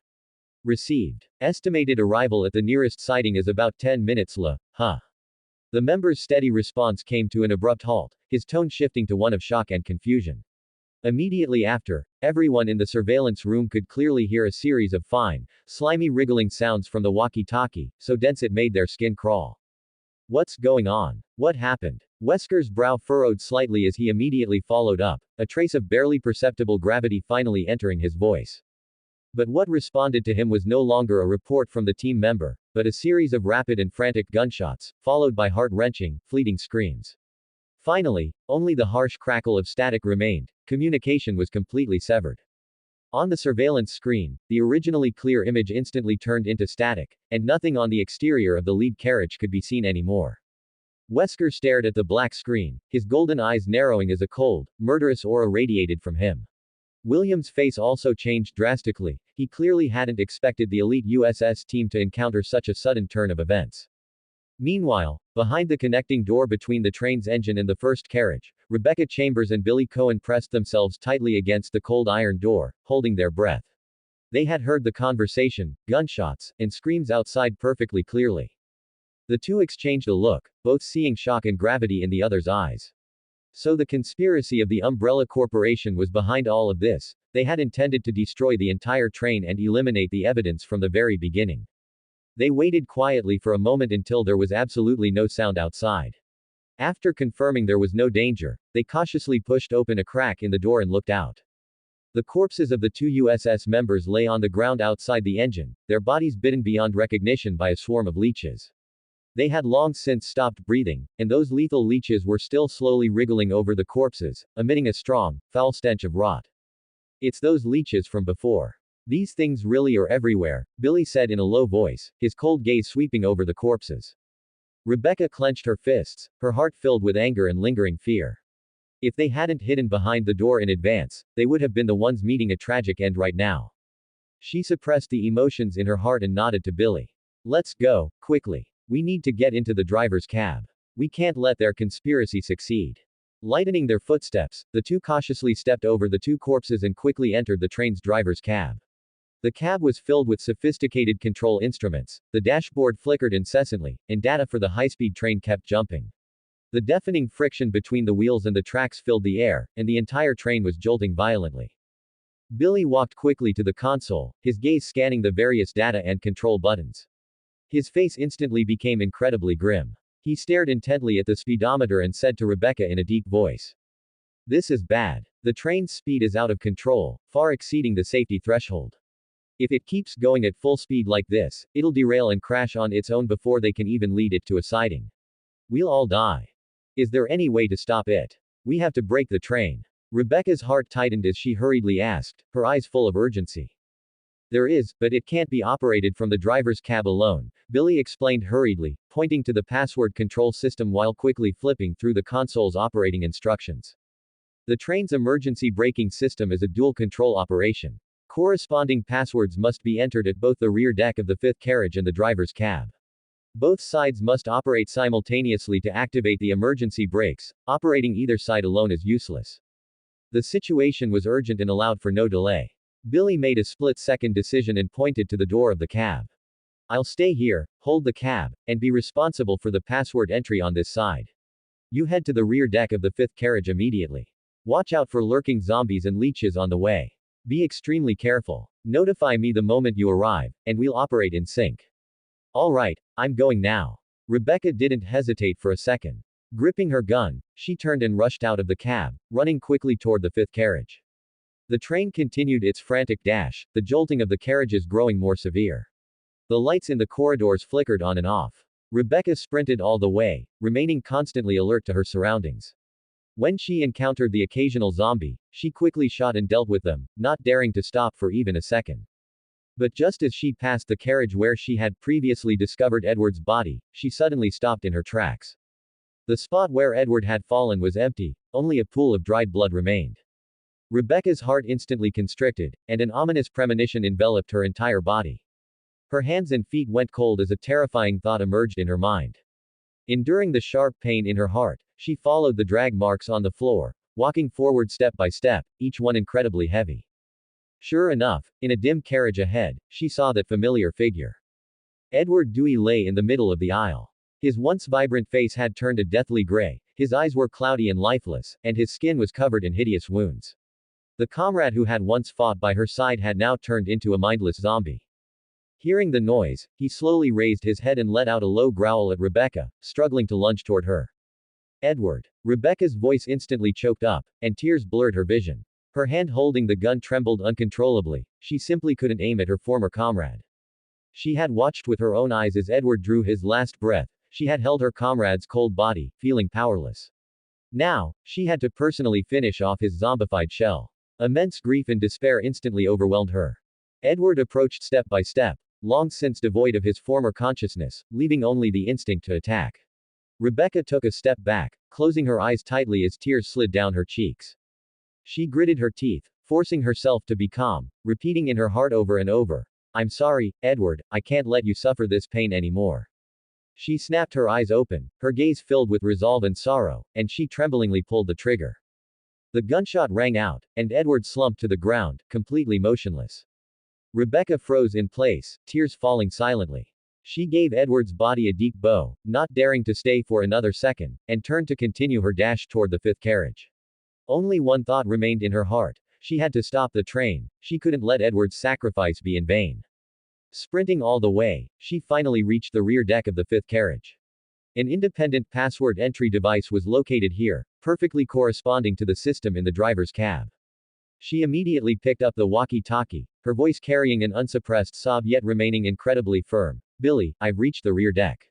Received. Estimated arrival at the nearest siding is about 10 minutes. The member's steady response came to an abrupt halt, his tone shifting to one of shock and confusion. Immediately after, everyone in the surveillance room could clearly hear a series of fine, slimy wriggling sounds from the walkie-talkie, so dense it made their skin crawl. What's going on? What happened? Wesker's brow furrowed slightly as he immediately followed up, a trace of barely perceptible gravity finally entering his voice. But what responded to him was no longer a report from the team member, but a series of rapid and frantic gunshots, followed by heart-wrenching, fleeting screams. Finally, only the harsh crackle of static remained. Communication was completely severed. On the surveillance screen, the originally clear image instantly turned into static, and nothing on the exterior of the lead carriage could be seen anymore. Wesker stared at the black screen, his golden eyes narrowing as a cold, murderous aura radiated from him. William's face also changed drastically. He clearly hadn't expected the elite USS team to encounter such a sudden turn of events. Meanwhile, behind the connecting door between the train's engine and the first carriage, Rebecca Chambers and Billy Cohen pressed themselves tightly against the cold iron door, holding their breath. They had heard the conversation, gunshots, and screams outside perfectly clearly. The two exchanged a look, both seeing shock and gravity in the other's eyes. So the conspiracy of the Umbrella Corporation was behind all of this. They had intended to destroy the entire train and eliminate the evidence from the very beginning. They waited quietly for a moment until there was absolutely no sound outside. After confirming there was no danger, they cautiously pushed open a crack in the door and looked out. The corpses of the 2 USS members lay on the ground outside the engine, their bodies bitten beyond recognition by a swarm of leeches. They had long since stopped breathing, and those lethal leeches were still slowly wriggling over the corpses, emitting a strong, foul stench of rot. It's those leeches from before. These things really are everywhere, Billy said in a low voice, his cold gaze sweeping over the corpses. Rebecca clenched her fists, her heart filled with anger and lingering fear. If they hadn't hidden behind the door in advance, they would have been the ones meeting a tragic end right now. She suppressed the emotions in her heart and nodded to Billy. Let's go, quickly. We need to get into the driver's cab. We can't let their conspiracy succeed. Lightening their footsteps, the two cautiously stepped over the 2 corpses and quickly entered the train's driver's cab. The cab was filled with sophisticated control instruments, the dashboard flickered incessantly, and data for the high-speed train kept jumping. The deafening friction between the wheels and the tracks filled the air, and the entire train was jolting violently. Billy walked quickly to the console, his gaze scanning the various data and control buttons. His face instantly became incredibly grim. He stared intently at the speedometer and said to Rebecca in a deep voice, "This is bad. The train's speed is out of control, far exceeding the safety threshold. If it keeps going at full speed like this, it'll derail and crash on its own before they can even lead it to a siding. We'll all die. Is there any way to stop it? We have to break the train." Rebecca's heart tightened as she hurriedly asked, her eyes full of urgency. "There is, but it can't be operated from the driver's cab alone," Billy explained hurriedly, pointing to the password control system while quickly flipping through the console's operating instructions. The train's emergency braking system is a dual control operation. Corresponding passwords must be entered at both the rear deck of the fifth carriage and the driver's cab. Both sides must operate simultaneously to activate the emergency brakes. Operating either side alone is useless. The situation was urgent and allowed for no delay. Billy made a split-second decision and pointed to the door of the cab. "I'll stay here, hold the cab, and be responsible for the password entry on this side. You head to the rear deck of the fifth carriage immediately. Watch out for lurking zombies and leeches on the way. Be extremely careful. Notify me the moment you arrive, and we'll operate in sync." "All right, I'm going now." Rebecca didn't hesitate for a second. Gripping her gun, she turned and rushed out of the cab, running quickly toward the fifth carriage. The train continued its frantic dash, the jolting of the carriages growing more severe. The lights in the corridors flickered on and off. Rebecca sprinted all the way, remaining constantly alert to her surroundings. When she encountered the occasional zombie, she quickly shot and dealt with them, not daring to stop for even a second. But just as she passed the carriage where she had previously discovered Edward's body, she suddenly stopped in her tracks. The spot where Edward had fallen was empty, only a pool of dried blood remained. Rebecca's heart instantly constricted, and an ominous premonition enveloped her entire body. Her hands and feet went cold as a terrifying thought emerged in her mind. Enduring the sharp pain in her heart, she followed the drag marks on the floor, walking forward step by step, each one incredibly heavy. Sure enough, in a dim carriage ahead, she saw that familiar figure. Edward Dewey lay in the middle of the aisle. His once vibrant face had turned a deathly gray, his eyes were cloudy and lifeless, and his skin was covered in hideous wounds. The comrade who had once fought by her side had now turned into a mindless zombie. Hearing the noise, he slowly raised his head and let out a low growl at Rebecca, struggling to lunge toward her. "Edward." Rebecca's voice instantly choked up, and tears blurred her vision. Her hand holding the gun trembled uncontrollably, she simply couldn't aim at her former comrade. She had watched with her own eyes as Edward drew his last breath, she had held her comrade's cold body, feeling powerless. Now, she had to personally finish off his zombified shell. Immense grief and despair instantly overwhelmed her. Edward approached step by step, long since devoid of his former consciousness, leaving only the instinct to attack. Rebecca took a step back, closing her eyes tightly as tears slid down her cheeks. She gritted her teeth, forcing herself to be calm, repeating in her heart over and over, "I'm sorry, Edward, I can't let you suffer this pain anymore." She snapped her eyes open, her gaze filled with resolve and sorrow, and she tremblingly pulled the trigger. The gunshot rang out, and Edward slumped to the ground, completely motionless. Rebecca froze in place, tears falling silently. She gave Edward's body a deep bow, not daring to stay for another second, and turned to continue her dash toward the fifth carriage. Only one thought remained in her heart. She had to stop the train. She couldn't let Edward's sacrifice be in vain. Sprinting all the way, she finally reached the rear deck of the fifth carriage. An independent password entry device was located here, perfectly corresponding to the system in the driver's cab. She immediately picked up the walkie-talkie, her voice carrying an unsuppressed sob yet remaining incredibly firm. "Billy, I've reached the rear deck.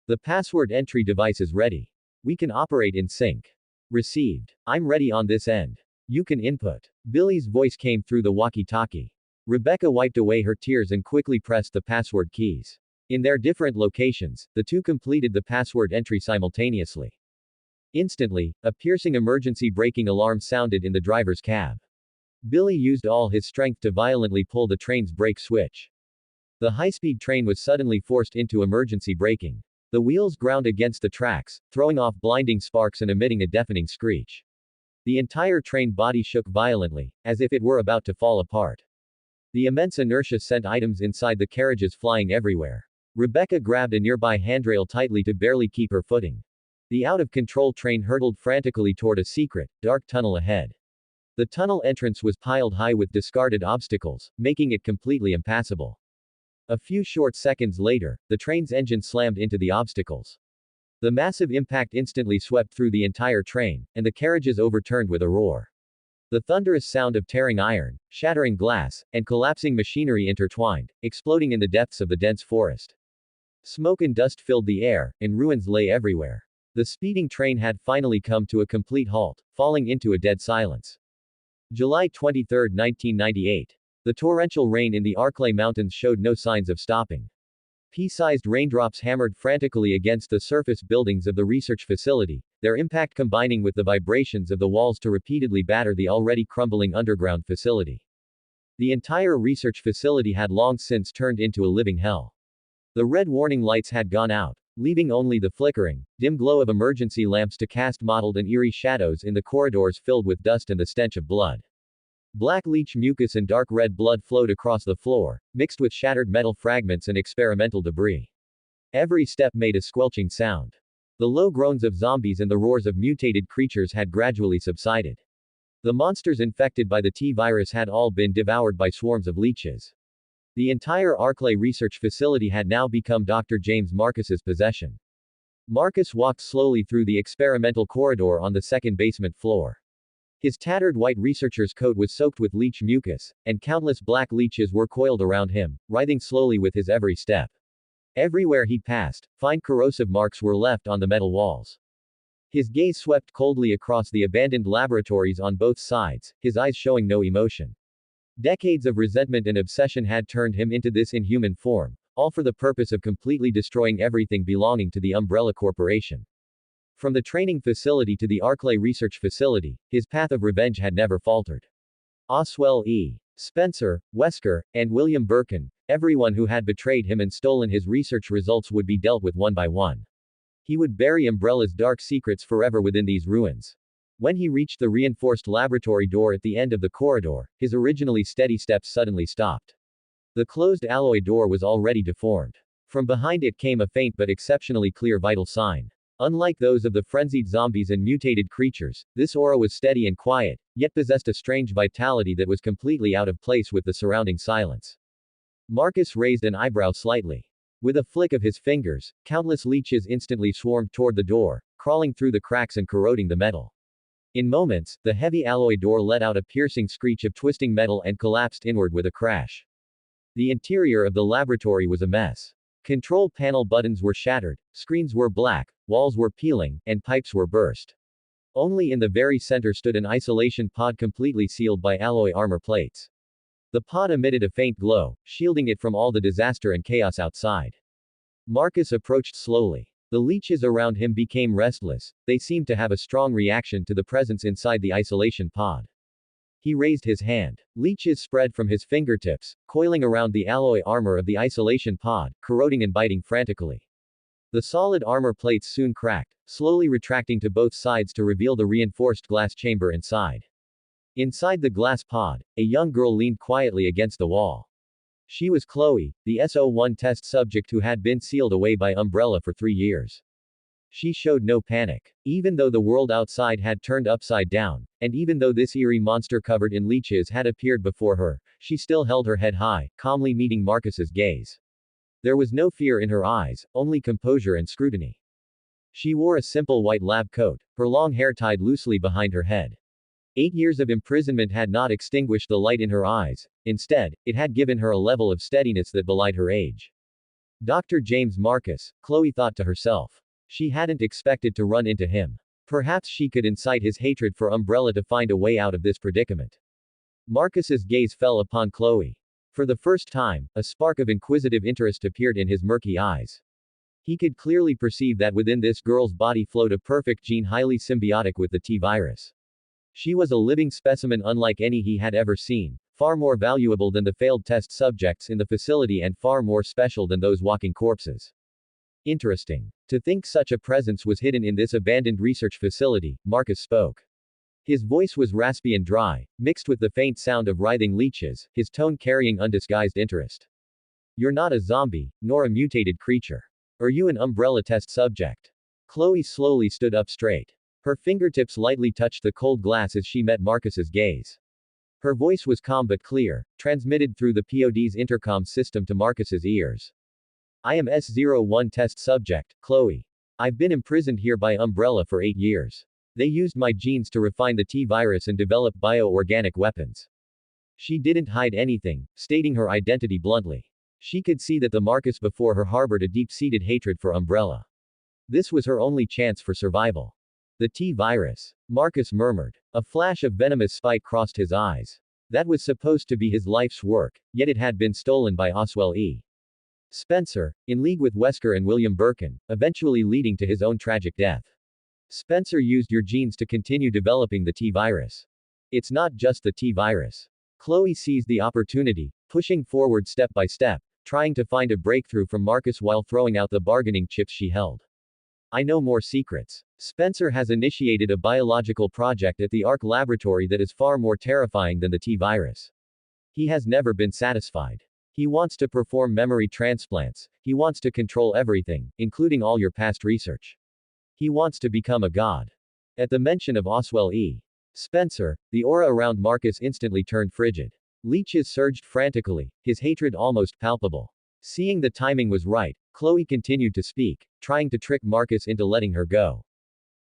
The password entry device is ready. We can operate in sync. Received. I'm ready on this end. You can input." Billy's voice came through the walkie-talkie. Rebecca wiped away her tears and quickly pressed the password keys. In their different locations, the two completed the password entry simultaneously. Instantly, a piercing emergency braking alarm sounded in the driver's cab. Billy used all his strength to violently pull the train's brake switch. The high-speed train was suddenly forced into emergency braking. The wheels ground against the tracks, throwing off blinding sparks and emitting a deafening screech. The entire train body shook violently, as if it were about to fall apart. The immense inertia sent items inside the carriages flying everywhere. Rebecca grabbed a nearby handrail tightly to barely keep her footing. The out-of-control train hurtled frantically toward a secret, dark tunnel ahead. The tunnel entrance was piled high with discarded obstacles, making it completely impassable. A few short seconds later, the train's engine slammed into the obstacles. The massive impact instantly swept through the entire train, and the carriages overturned with a roar. The thunderous sound of tearing iron, shattering glass, and collapsing machinery intertwined, exploding in the depths of the dense forest. Smoke and dust filled the air, and ruins lay everywhere. The speeding train had finally come to a complete halt, falling into a dead silence. July 23, 1998. The torrential rain in the Arklay Mountains showed no signs of stopping. Pea-sized raindrops hammered frantically against the surface buildings of the research facility, their impact combining with the vibrations of the walls to repeatedly batter the already crumbling underground facility. The entire research facility had long since turned into a living hell. The red warning lights had gone out, leaving only the flickering, dim glow of emergency lamps to cast mottled and eerie shadows in the corridors filled with dust and the stench of blood. Black leech mucus and dark red blood flowed across the floor, mixed with shattered metal fragments and experimental debris. Every step made a squelching sound. The low groans of zombies and the roars of mutated creatures had gradually subsided. The monsters infected by the T-virus had all been devoured by swarms of leeches. The entire Arklay research facility had now become Dr. James Marcus's possession. Marcus walked slowly through the experimental corridor on the second basement floor. His tattered white researcher's coat was soaked with leech mucus, and countless black leeches were coiled around him, writhing slowly with his every step. Everywhere he passed, fine corrosive marks were left on the metal walls. His gaze swept coldly across the abandoned laboratories on both sides, his eyes showing no emotion. Decades of resentment and obsession had turned him into this inhuman form, all for the purpose of completely destroying everything belonging to the Umbrella Corporation. From the training facility to the Arklay research facility, his path of revenge had never faltered. Oswell E. Spencer, Wesker, and William Birkin, everyone who had betrayed him and stolen his research results would be dealt with one by one. He would bury Umbrella's dark secrets forever within these ruins. When he reached the reinforced laboratory door at the end of the corridor, his originally steady steps suddenly stopped. The closed alloy door was already deformed. From behind it came a faint but exceptionally clear vital sign. Unlike those of the frenzied zombies and mutated creatures, this aura was steady and quiet, yet possessed a strange vitality that was completely out of place with the surrounding silence. Marcus raised an eyebrow slightly. With a flick of his fingers, countless leeches instantly swarmed toward the door, crawling through the cracks and corroding the metal. In moments, the heavy alloy door let out a piercing screech of twisting metal and collapsed inward with a crash. The interior of the laboratory was a mess. Control panel buttons were shattered, screens were black, walls were peeling, and pipes were burst. Only in the very center stood an isolation pod completely sealed by alloy armor plates. The pod emitted a faint glow, shielding it from all the disaster and chaos outside. Marcus approached slowly. The leeches around him became restless, they seemed to have a strong reaction to the presence inside the isolation pod. He raised his hand. Leeches spread from his fingertips, coiling around the alloy armor of the isolation pod, corroding and biting frantically. The solid armor plates soon cracked, slowly retracting to both sides to reveal the reinforced glass chamber inside. Inside the glass pod, a young girl leaned quietly against the wall. She was Chloe, the SO1 test subject who had been sealed away by Umbrella for 3 years. She showed no panic. Even though the world outside had turned upside down, and even though this eerie monster covered in leeches had appeared before her, she still held her head high, calmly meeting Marcus's gaze. There was no fear in her eyes, only composure and scrutiny. She wore a simple white lab coat, her long hair tied loosely behind her head. 8 years of imprisonment had not extinguished the light in her eyes, instead, it had given her a level of steadiness that belied her age. Dr. James Marcus, Chloe thought to herself. She hadn't expected to run into him. Perhaps she could incite his hatred for Umbrella to find a way out of this predicament. Marcus's gaze fell upon Chloe. For the first time, a spark of inquisitive interest appeared in his murky eyes. He could clearly perceive that within this girl's body flowed a perfect gene highly symbiotic with the T-virus. She was a living specimen unlike any he had ever seen, far more valuable than the failed test subjects in the facility and far more special than those walking corpses. Interesting. To think such a presence was hidden in this abandoned research facility, Marcus spoke. His voice was raspy and dry, mixed with the faint sound of writhing leeches, his tone carrying undisguised interest. You're not a zombie, nor a mutated creature. Are you an umbrella test subject? Chloe slowly stood up straight. Her fingertips lightly touched the cold glass as she met Marcus's gaze. Her voice was calm but clear, transmitted through the POD's intercom system to Marcus's ears. I am S01 test subject, Chloe. I've been imprisoned here by Umbrella for 8 years. They used my genes to refine the T-virus and develop bioorganic weapons. She didn't hide anything, stating her identity bluntly. She could see that the Marcus before her harbored a deep-seated hatred for Umbrella. This was her only chance for survival. The T-virus. Marcus murmured. A flash of venomous spite crossed his eyes. That was supposed to be his life's work, yet it had been stolen by Oswell E. Spencer, in league with Wesker and William Birkin, eventually leading to his own tragic death. Spencer used your genes to continue developing the T-virus. It's not just the T-virus. Chloe seized the opportunity, pushing forward step by step, trying to find a breakthrough from Marcus while throwing out the bargaining chips she held. I know more secrets. Spencer has initiated a biological project at the Ark laboratory that is far more terrifying than the T-virus. He has never been satisfied. He wants to perform memory transplants. He wants to control everything, including all your past research. He wants to become a god. At the mention of Oswell E. Spencer, the aura around Marcus instantly turned frigid. Leeches surged frantically, his hatred almost palpable. Seeing the timing was right, Chloe continued to speak, trying to trick Marcus into letting her go.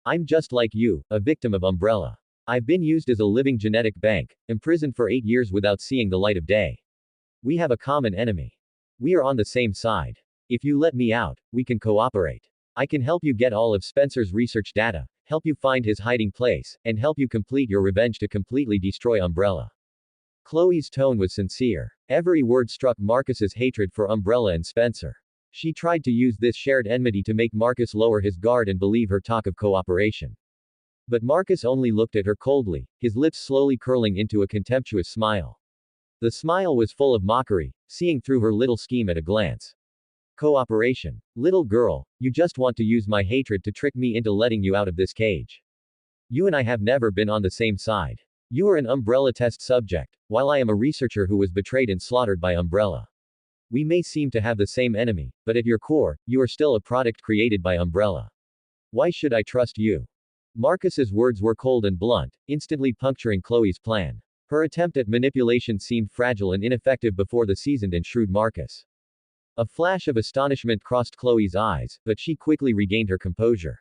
I'm just like you, a victim of Umbrella. I've been used as a living genetic bank, imprisoned for 8 years without seeing the light of day. We have a common enemy. We are on the same side. If you let me out, we can cooperate. I can help you get all of Spencer's research data, help you find his hiding place, and help you complete your revenge to completely destroy Umbrella. Chloe's tone was sincere. Every word struck Marcus's hatred for Umbrella and Spencer. She tried to use this shared enmity to make Marcus lower his guard and believe her talk of cooperation. But Marcus only looked at her coldly, his lips slowly curling into a contemptuous smile. The smile was full of mockery, seeing through her little scheme at a glance. Cooperation. Little girl, you just want to use my hatred to trick me into letting you out of this cage. You and I have never been on the same side. You are an Umbrella test subject, while I am a researcher who was betrayed and slaughtered by Umbrella. We may seem to have the same enemy, but at your core, you are still a product created by Umbrella. Why should I trust you? Marcus's words were cold and blunt, instantly puncturing Chloe's plan. Her attempt at manipulation seemed fragile and ineffective before the seasoned and shrewd Marcus. A flash of astonishment crossed Chloe's eyes, but she quickly regained her composure.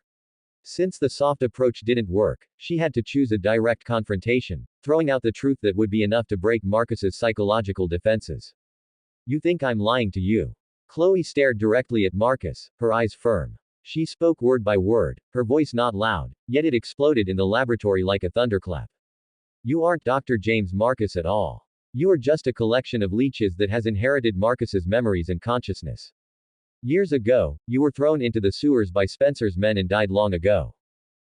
Since the soft approach didn't work, she had to choose a direct confrontation, throwing out the truth that would be enough to break Marcus's psychological defenses. You think I'm lying to you? Chloe stared directly at Marcus, her eyes firm. She spoke word by word, her voice not loud, yet it exploded in the laboratory like a thunderclap. You aren't Dr. James Marcus at all. You are just a collection of leeches that has inherited Marcus's memories and consciousness. Years ago, you were thrown into the sewers by Spencer's men and died long ago.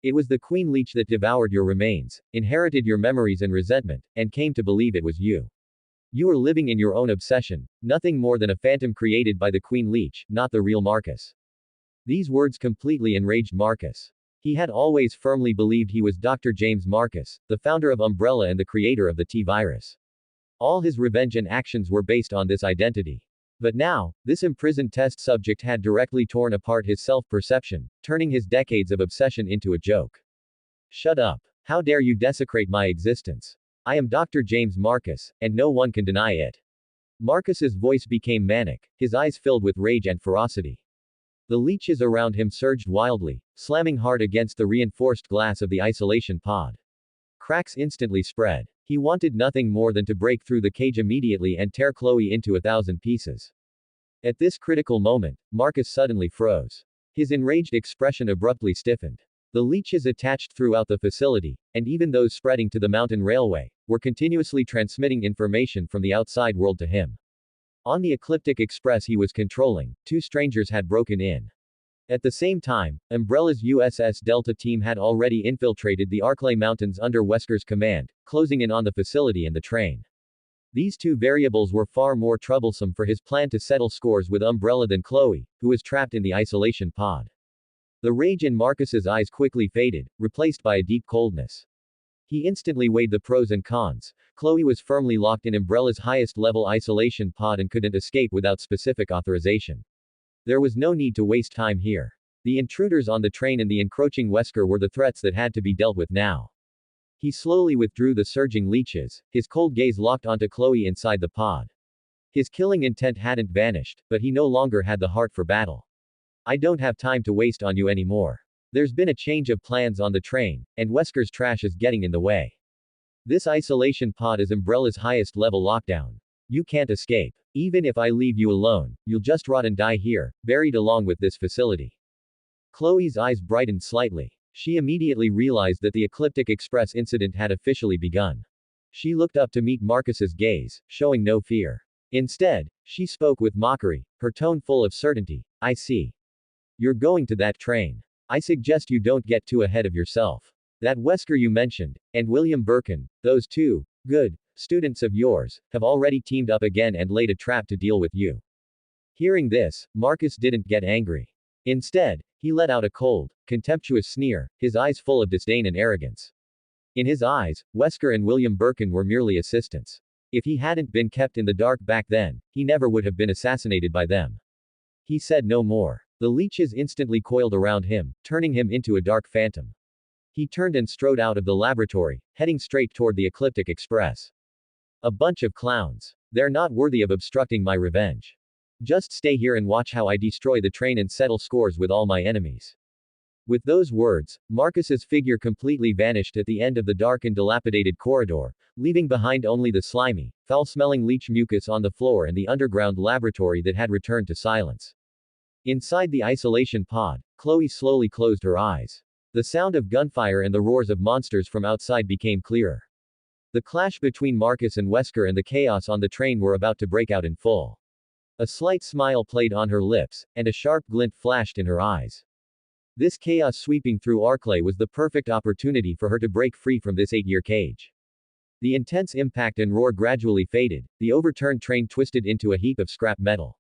It was the queen leech that devoured your remains, inherited your memories and resentment, and came to believe it was you. You are living in your own obsession, nothing more than a phantom created by the queen leech, not the real Marcus. These words completely enraged Marcus. He had always firmly believed he was Dr. James Marcus, the founder of Umbrella and the creator of the T-virus. All his revenge and actions were based on this identity. But now, this imprisoned test subject had directly torn apart his self-perception, turning his decades of obsession into a joke. Shut up. How dare you desecrate my existence? I am Dr. James Marcus, and no one can deny it. Marcus's voice became manic, his eyes filled with rage and ferocity. The leeches around him surged wildly, slamming hard against the reinforced glass of the isolation pod. Cracks instantly spread. He wanted nothing more than to break through the cage immediately and tear Chloe into 1,000 pieces. At this critical moment, Marcus suddenly froze. His enraged expression abruptly stiffened. The leeches attached throughout the facility, and even those spreading to the mountain railway, were continuously transmitting information from the outside world to him. On the ecliptic express he was controlling, 2 strangers had broken in. At the same time, Umbrella's USS Delta team had already infiltrated the Arklay Mountains under Wesker's command, closing in on the facility and the train. These 2 variables were far more troublesome for his plan to settle scores with Umbrella than Chloe, who was trapped in the isolation pod. The rage in Marcus's eyes quickly faded, replaced by a deep coldness. He instantly weighed the pros and cons. Chloe was firmly locked in Umbrella's highest level isolation pod and couldn't escape without specific authorization. There was no need to waste time here. The intruders on the train and the encroaching Wesker were the threats that had to be dealt with now. He slowly withdrew the surging leeches, his cold gaze locked onto Chloe inside the pod. His killing intent hadn't vanished, but he no longer had the heart for battle. I don't have time to waste on you anymore. There's been a change of plans on the train, and Wesker's trash is getting in the way. This isolation pod is Umbrella's highest level lockdown. You can't escape. Even if I leave you alone, you'll just rot and die here, buried along with this facility. Chloe's eyes brightened slightly. She immediately realized that the Ecliptic Express incident had officially begun. She looked up to meet Marcus's gaze, showing no fear. Instead, she spoke with mockery, her tone full of certainty. I see. You're going to that train. I suggest you don't get too ahead of yourself. That Wesker you mentioned, and William Birkin, those two, good, students of yours, have already teamed up again and laid a trap to deal with you. Hearing this, Marcus didn't get angry. Instead, he let out a cold, contemptuous sneer, his eyes full of disdain and arrogance. In his eyes, Wesker and William Birkin were merely assistants. If he hadn't been kept in the dark back then, he never would have been assassinated by them. He said no more. The leeches instantly coiled around him, turning him into a dark phantom. He turned and strode out of the laboratory, heading straight toward the Ecliptic Express. A bunch of clowns. They're not worthy of obstructing my revenge. Just stay here and watch how I destroy the train and settle scores with all my enemies. With those words, Marcus's figure completely vanished at the end of the dark and dilapidated corridor, leaving behind only the slimy, foul-smelling leech mucus on the floor and the underground laboratory that had returned to silence. Inside the isolation pod, Chloe slowly closed her eyes. The sound of gunfire and the roars of monsters from outside became clearer. The clash between Marcus and Wesker and the chaos on the train were about to break out in full. A slight smile played on her lips, and a sharp glint flashed in her eyes. This chaos sweeping through Arklay was the perfect opportunity for her to break free from this 8-year cage. The intense impact and roar gradually faded, the overturned train twisted into a heap of scrap metal.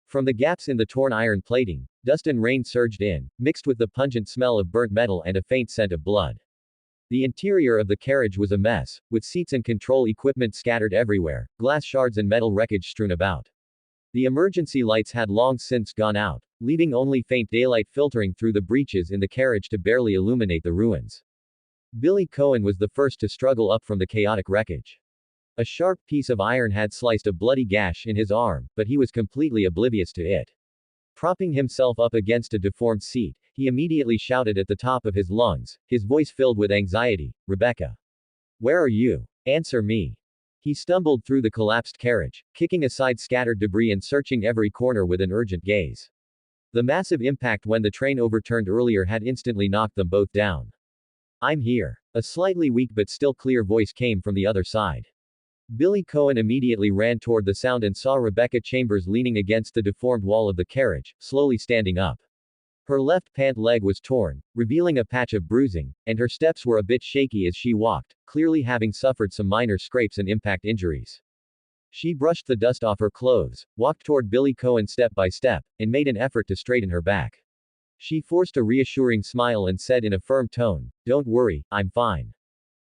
From the gaps in the torn iron plating, dust and rain surged in, mixed with the pungent smell of burnt metal and a faint scent of blood. The interior of the carriage was a mess, with seats and control equipment scattered everywhere, glass shards and metal wreckage strewn about. The emergency lights had long since gone out, leaving only faint daylight filtering through the breaches in the carriage to barely illuminate the ruins. Billy Cohen was the first to struggle up from the chaotic wreckage. A sharp piece of iron had sliced a bloody gash in his arm, but he was completely oblivious to it. Propping himself up against a deformed seat, he immediately shouted at the top of his lungs, his voice filled with anxiety, "Rebecca. Where are you? Answer me." He stumbled through the collapsed carriage, kicking aside scattered debris and searching every corner with an urgent gaze. The massive impact when the train overturned earlier had instantly knocked them both down. "I'm here." A slightly weak but still clear voice came from the other side. Billy Cohen immediately ran toward the sound and saw Rebecca Chambers leaning against the deformed wall of the carriage, slowly standing up. Her left pant leg was torn, revealing a patch of bruising, and her steps were a bit shaky as she walked, clearly having suffered some minor scrapes and impact injuries. She brushed the dust off her clothes, walked toward Billy Cohen step by step, and made an effort to straighten her back. She forced a reassuring smile and said in a firm tone, "Don't worry, I'm fine.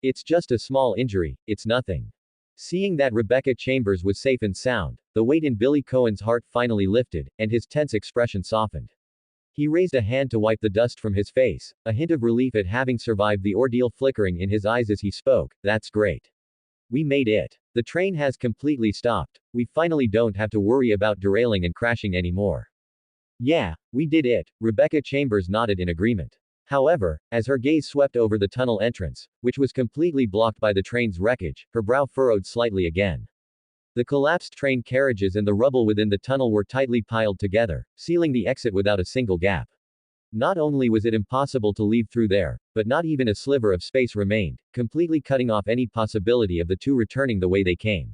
It's just a small injury, it's nothing." Seeing that Rebecca Chambers was safe and sound, the weight in Billy Cohen's heart finally lifted, and his tense expression softened. He raised a hand to wipe the dust from his face, a hint of relief at having survived the ordeal flickering in his eyes as he spoke. "That's great. We made it. The train has completely stopped. We finally don't have to worry about derailing and crashing anymore." "Yeah, we did it," Rebecca Chambers nodded in agreement. However, as her gaze swept over the tunnel entrance, which was completely blocked by the train's wreckage, her brow furrowed slightly again. The collapsed train carriages and the rubble within the tunnel were tightly piled together, sealing the exit without a single gap. Not only was it impossible to leave through there, but not even a sliver of space remained, completely cutting off any possibility of the two returning the way they came.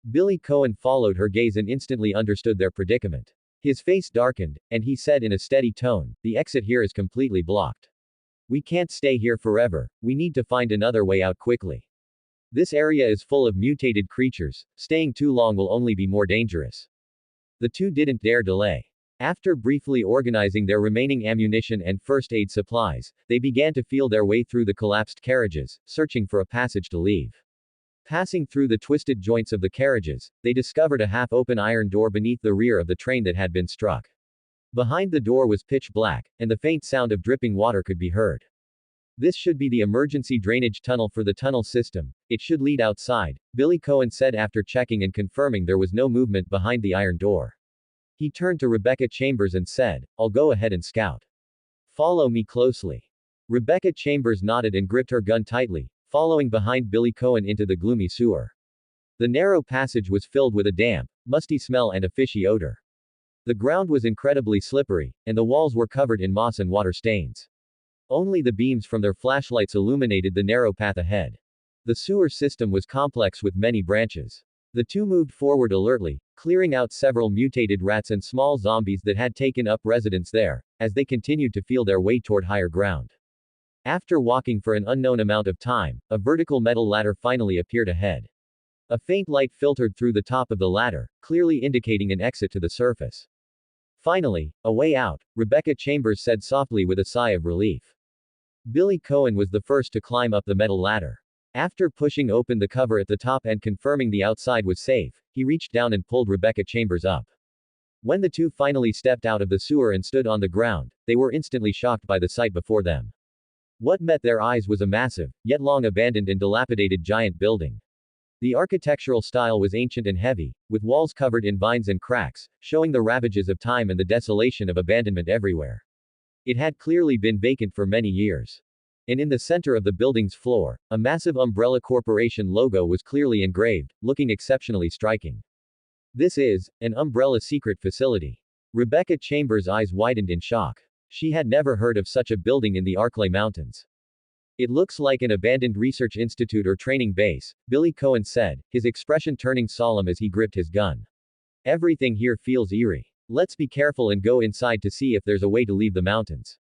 Billy Cohen followed her gaze and instantly understood their predicament. His face darkened, and he said in a steady tone, "The exit here is completely blocked. We can't stay here forever, we need to find another way out quickly. This area is full of mutated creatures, staying too long will only be more dangerous." The two didn't dare delay. After briefly organizing their remaining ammunition and first aid supplies, they began to feel their way through the collapsed carriages, searching for a passage to leave. Passing through the twisted joints of the carriages, they discovered a half-open iron door beneath the rear of the train that had been struck. Behind the door was pitch black, and the faint sound of dripping water could be heard. This should be the emergency drainage tunnel for the tunnel system. It should lead outside, Billy Cohen said after checking and confirming there was no movement behind the iron door. He turned to Rebecca Chambers and said, "I'll go ahead and scout. Follow me closely." Rebecca Chambers nodded and gripped her gun tightly, following behind Billy Cohen into the gloomy sewer. The narrow passage was filled with a damp, musty smell and a fishy odor. The ground was incredibly slippery, and the walls were covered in moss and water stains. Only the beams from their flashlights illuminated the narrow path ahead. The sewer system was complex with many branches. The two moved forward alertly, clearing out several mutated rats and small zombies that had taken up residence there, as they continued to feel their way toward higher ground. After walking for an unknown amount of time, a vertical metal ladder finally appeared ahead. A faint light filtered through the top of the ladder, clearly indicating an exit to the surface. Finally, a way out, Rebecca Chambers said softly with a sigh of relief. Billy Cohen was the first to climb up the metal ladder. After pushing open the cover at the top and confirming the outside was safe, he reached down and pulled Rebecca Chambers up. When the two finally stepped out of the sewer and stood on the ground, they were instantly shocked by the sight before them. What met their eyes was a massive, yet long abandoned and dilapidated giant building. The architectural style was ancient and heavy, with walls covered in vines and cracks, showing the ravages of time and the desolation of abandonment everywhere. It had clearly been vacant for many years. And in the center of the building's floor, a massive Umbrella Corporation logo was clearly engraved, looking exceptionally striking. This is an Umbrella secret facility. Rebecca Chambers' eyes widened in shock. She had never heard of such a building in the Arklay Mountains. It looks like an abandoned research institute or training base, Billy Cohen said, his expression turning solemn as he gripped his gun. Everything here feels eerie. Let's be careful and go inside to see if there's a way to leave the mountains.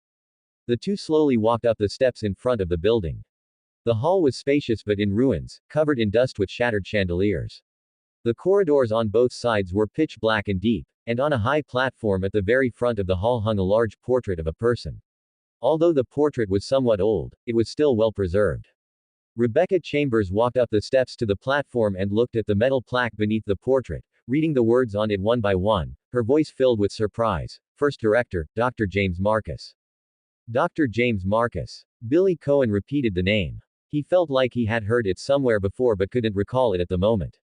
The two slowly walked up the steps in front of the building. The hall was spacious but in ruins, covered in dust with shattered chandeliers. The corridors on both sides were pitch black and deep, and on a high platform at the very front of the hall hung a large portrait of a person. Although the portrait was somewhat old, it was still well preserved. Rebecca Chambers walked up the steps to the platform and looked at the metal plaque beneath the portrait, reading the words on it one by one, her voice filled with surprise. First Director, Dr. James Marcus. Dr. James Marcus. Billy Cohen repeated the name. He felt like he had heard it somewhere before but couldn't recall it at the moment.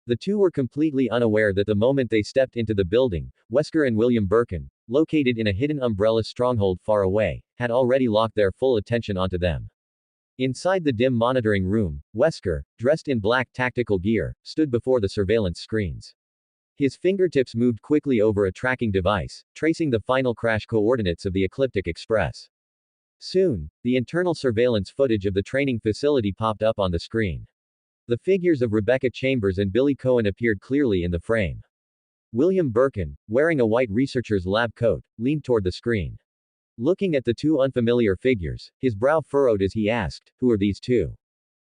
The two were completely unaware that the moment they stepped into the building, Wesker and William Birkin, located in a hidden Umbrella stronghold far away, had already locked their full attention onto them. Inside the dim monitoring room, Wesker, dressed in black tactical gear, stood before the surveillance screens. His fingertips moved quickly over a tracking device, tracing the final crash coordinates of the Ecliptic Express. Soon, the internal surveillance footage of the training facility popped up on the screen. The figures of Rebecca Chambers and Billy Cohen appeared clearly in the frame. William Birkin, wearing a white researcher's lab coat, leaned toward the screen. Looking at the two unfamiliar figures, his brow furrowed as he asked, "Who are these two?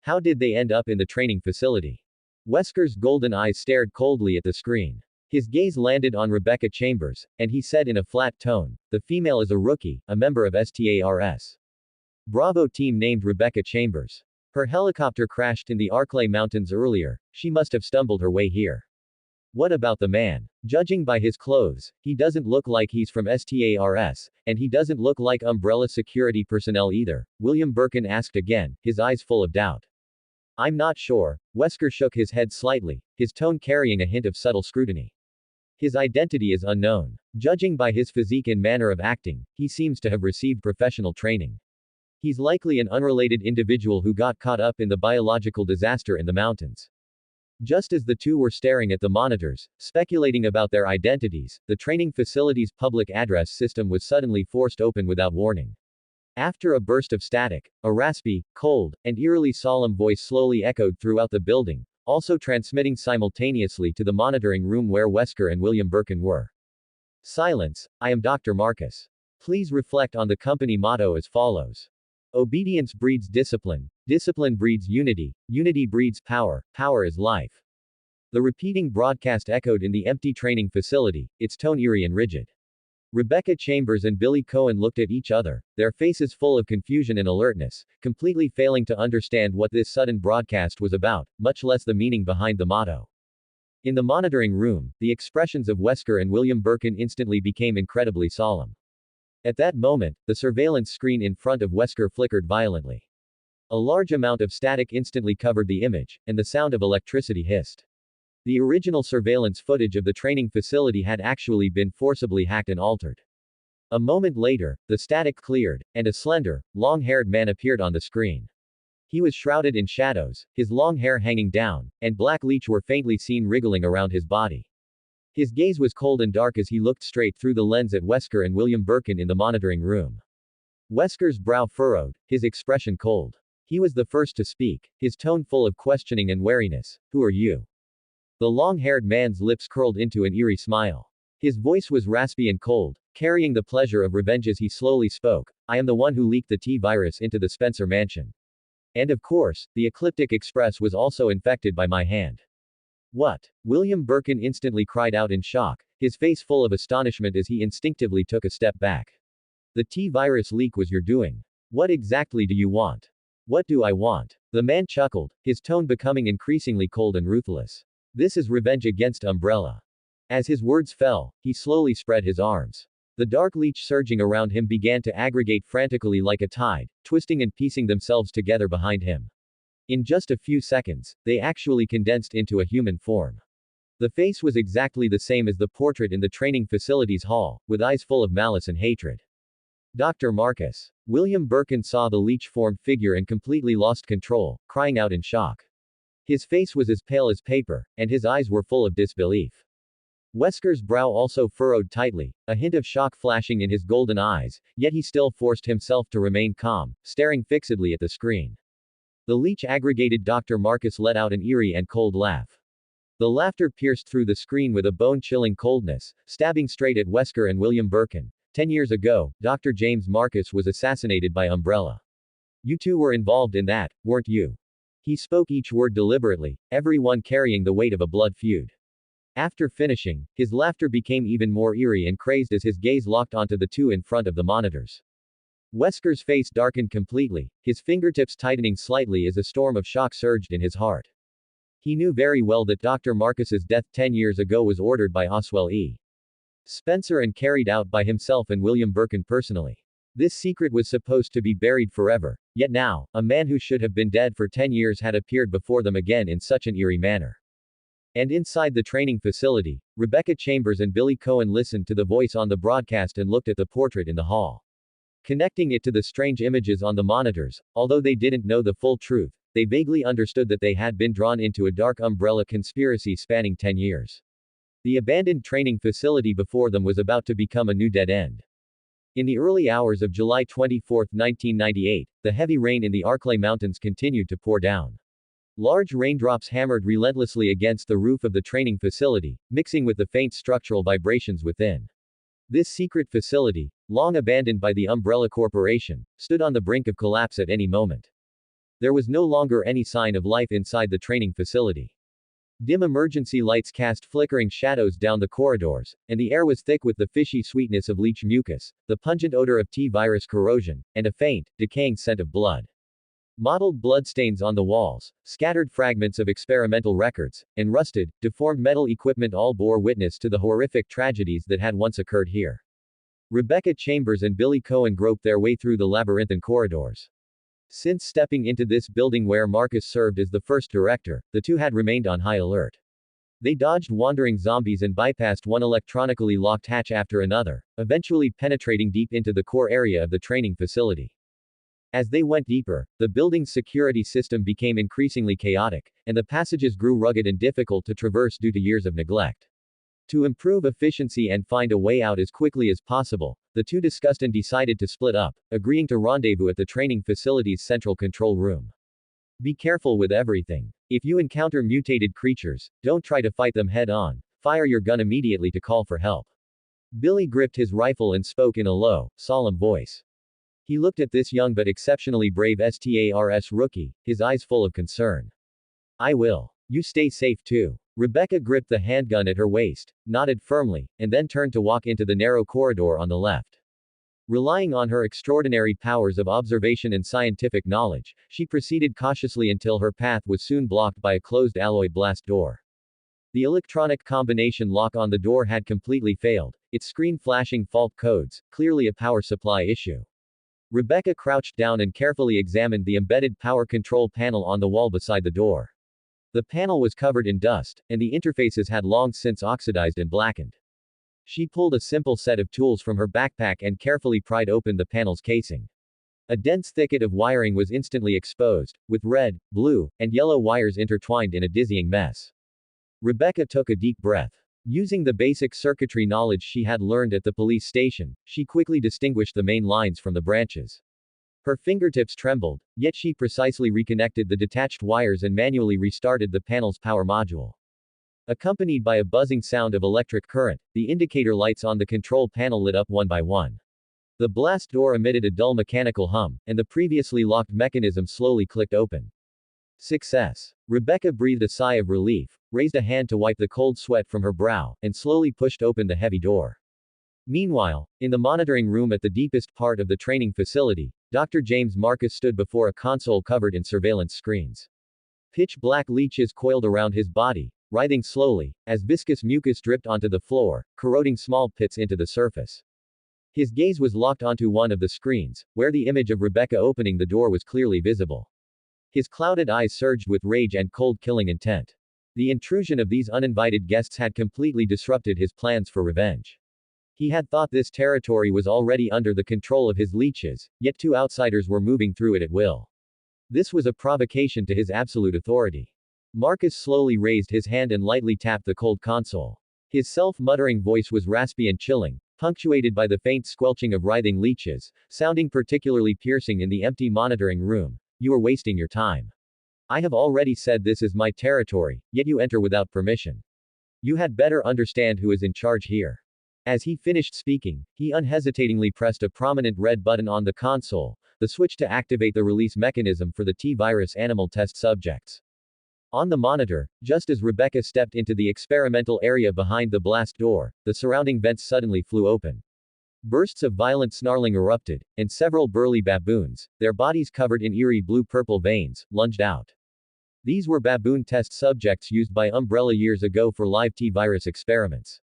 How did they end up in the training facility?" Wesker's golden eyes stared coldly at the screen. His gaze landed on Rebecca Chambers, and he said in a flat tone, "The female is a rookie, a member of STARS. Bravo team named Rebecca Chambers. Her helicopter crashed in the Arklay Mountains earlier, she must have stumbled her way here. What about the man? Judging by his clothes, he doesn't look like he's from STARS, and he doesn't look like Umbrella security personnel either," William Birkin asked again, his eyes full of doubt. "I'm not sure." Wesker shook his head slightly, his tone carrying a hint of subtle scrutiny. "His identity is unknown. Judging by his physique and manner of acting, he seems to have received professional training. He's likely an unrelated individual who got caught up in the biological disaster in the mountains." Just as the two were staring at the monitors, speculating about their identities, the training facility's public address system was suddenly forced open without warning. After a burst of static, a raspy, cold, and eerily solemn voice slowly echoed throughout the building, also transmitting simultaneously to the monitoring room where Wesker and William Birkin were. "Silence, I am Dr. Marcus. Please reflect on the company motto as follows. Obedience breeds discipline, discipline breeds unity, unity breeds power, power is life." The repeating broadcast echoed in the empty training facility, its tone eerie and rigid. Rebecca Chambers and Billy Cohen looked at each other, their faces full of confusion and alertness, completely failing to understand what this sudden broadcast was about, much less the meaning behind the motto. In the monitoring room, the expressions of Wesker and William Birkin instantly became incredibly solemn. At that moment, the surveillance screen in front of Wesker flickered violently. A large amount of static instantly covered the image, and the sound of electricity hissed. The original surveillance footage of the training facility had actually been forcibly hacked and altered. A moment later, the static cleared, and a slender, long-haired man appeared on the screen. He was shrouded in shadows, his long hair hanging down, and black leech were faintly seen wriggling around his body. His gaze was cold and dark as he looked straight through the lens at Wesker and William Birkin in the monitoring room. Wesker's brow furrowed, his expression cold. He was the first to speak, his tone full of questioning and wariness. "Who are you?" The long-haired man's lips curled into an eerie smile. His voice was raspy and cold, carrying the pleasure of revenge as he slowly spoke. "I am the one who leaked the T-virus into the Spencer mansion. And of course, the Ecliptic Express was also infected by my hand." "What?" William Birkin instantly cried out in shock, his face full of astonishment as he instinctively took a step back. "The T-virus leak was your doing. What exactly do you want?" "What do I want?" The man chuckled, his tone becoming increasingly cold and ruthless. "This is revenge against Umbrella." As his words fell, he slowly spread his arms. The dark leech surging around him began to aggregate frantically like a tide, twisting and piecing themselves together behind him. In just a few seconds, they actually condensed into a human form. The face was exactly the same as the portrait in the training facilities hall, with eyes full of malice and hatred. "Dr. Marcus." William Birkin saw the leech-formed figure and completely lost control, crying out in shock. His face was as pale as paper, and his eyes were full of disbelief. Wesker's brow also furrowed tightly, a hint of shock flashing in his golden eyes, yet he still forced himself to remain calm, staring fixedly at the screen. The leech-aggregated Dr. Marcus let out an eerie and cold laugh. The laughter pierced through the screen with a bone-chilling coldness, stabbing straight at Wesker and William Birkin. 10 years ago, Dr. James Marcus was assassinated by Umbrella. You two were involved in that, weren't you? He spoke each word deliberately, every one carrying the weight of a blood feud. After finishing, his laughter became even more eerie and crazed as his gaze locked onto the two in front of the monitors. Wesker's face darkened completely, his fingertips tightening slightly as a storm of shock surged in his heart. He knew very well that Dr. Marcus's death 10 years ago was ordered by Oswell E. Spencer and carried out by himself and William Birkin personally. This secret was supposed to be buried forever, yet now, a man who should have been dead for 10 years had appeared before them again in such an eerie manner. And inside the training facility, Rebecca Chambers and Billy Cohen listened to the voice on the broadcast and looked at the portrait in the hall. Connecting it to the strange images on the monitors, although they didn't know the full truth, they vaguely understood that they had been drawn into a dark umbrella conspiracy spanning 10 years. The abandoned training facility before them was about to become a new dead end. In the early hours of July 24, 1998, the heavy rain in the Arklay Mountains continued to pour down. Large raindrops hammered relentlessly against the roof of the training facility, mixing with the faint structural vibrations within. This secret facility, long abandoned by the Umbrella Corporation, stood on the brink of collapse at any moment. There was no longer any sign of life inside the training facility. Dim emergency lights cast flickering shadows down the corridors, and the air was thick with the fishy sweetness of leech mucus, the pungent odor of T-virus corrosion, and a faint, decaying scent of blood. Mottled bloodstains on the walls, scattered fragments of experimental records, and rusted, deformed metal equipment all bore witness to the horrific tragedies that had once occurred here. Rebecca Chambers and Billy Cohen groped their way through the labyrinthine corridors. Since stepping into this building where Marcus served as the first director, the two had remained on high alert. They dodged wandering zombies and bypassed one electronically locked hatch after another, eventually penetrating deep into the core area of the training facility. As they went deeper, the building's security system became increasingly chaotic, and the passages grew rugged and difficult to traverse due to years of neglect. To improve efficiency and find a way out as quickly as possible, the two discussed and decided to split up, agreeing to rendezvous at the training facility's central control room. Be careful with everything. If you encounter mutated creatures, don't try to fight them head-on, fire your gun immediately to call for help. Billy gripped his rifle and spoke in a low, solemn voice. He looked at this young but exceptionally brave STARS rookie, his eyes full of concern. I will. You stay safe too. Rebecca gripped the handgun at her waist, nodded firmly, and then turned to walk into the narrow corridor on the left. Relying on her extraordinary powers of observation and scientific knowledge, she proceeded cautiously until her path was soon blocked by a closed alloy blast door. The electronic combination lock on the door had completely failed, its screen flashing fault codes, clearly a power supply issue. Rebecca crouched down and carefully examined the embedded power control panel on the wall beside the door. The panel was covered in dust, and the interfaces had long since oxidized and blackened. She pulled a simple set of tools from her backpack and carefully pried open the panel's casing. A dense thicket of wiring was instantly exposed, with red, blue, and yellow wires intertwined in a dizzying mess. Rebecca took a deep breath. Using the basic circuitry knowledge she had learned at the police station, she quickly distinguished the main lines from the branches. Her fingertips trembled, yet she precisely reconnected the detached wires and manually restarted the panel's power module. Accompanied by a buzzing sound of electric current, the indicator lights on the control panel lit up one by one. The blast door emitted a dull mechanical hum, and the previously locked mechanism slowly clicked open. Success. Rebecca breathed a sigh of relief, raised a hand to wipe the cold sweat from her brow, and slowly pushed open the heavy door. Meanwhile, in the monitoring room at the deepest part of the training facility, Dr. James Marcus stood before a console covered in surveillance screens. Pitch black leeches coiled around his body, writhing slowly, as viscous mucus dripped onto the floor, corroding small pits into the surface. His gaze was locked onto one of the screens, where the image of Rebecca opening the door was clearly visible. His clouded eyes surged with rage and cold-killing intent. The intrusion of these uninvited guests had completely disrupted his plans for revenge. He had thought this territory was already under the control of his leeches, yet two outsiders were moving through it at will. This was a provocation to his absolute authority. Marcus slowly raised his hand and lightly tapped the cold console. His self-muttering voice was raspy and chilling, punctuated by the faint squelching of writhing leeches, sounding particularly piercing in the empty monitoring room. You are wasting your time. I have already said this is my territory, yet you enter without permission. You had better understand who is in charge here. As he finished speaking, he unhesitatingly pressed a prominent red button on the console, the switch to activate the release mechanism for the T-virus animal test subjects. On the monitor, just as Rebecca stepped into the experimental area behind the blast door, the surrounding vents suddenly flew open. Bursts of violent snarling erupted, and several burly baboons, their bodies covered in eerie blue-purple veins, lunged out. These were baboon test subjects used by Umbrella years ago for live T-virus experiments.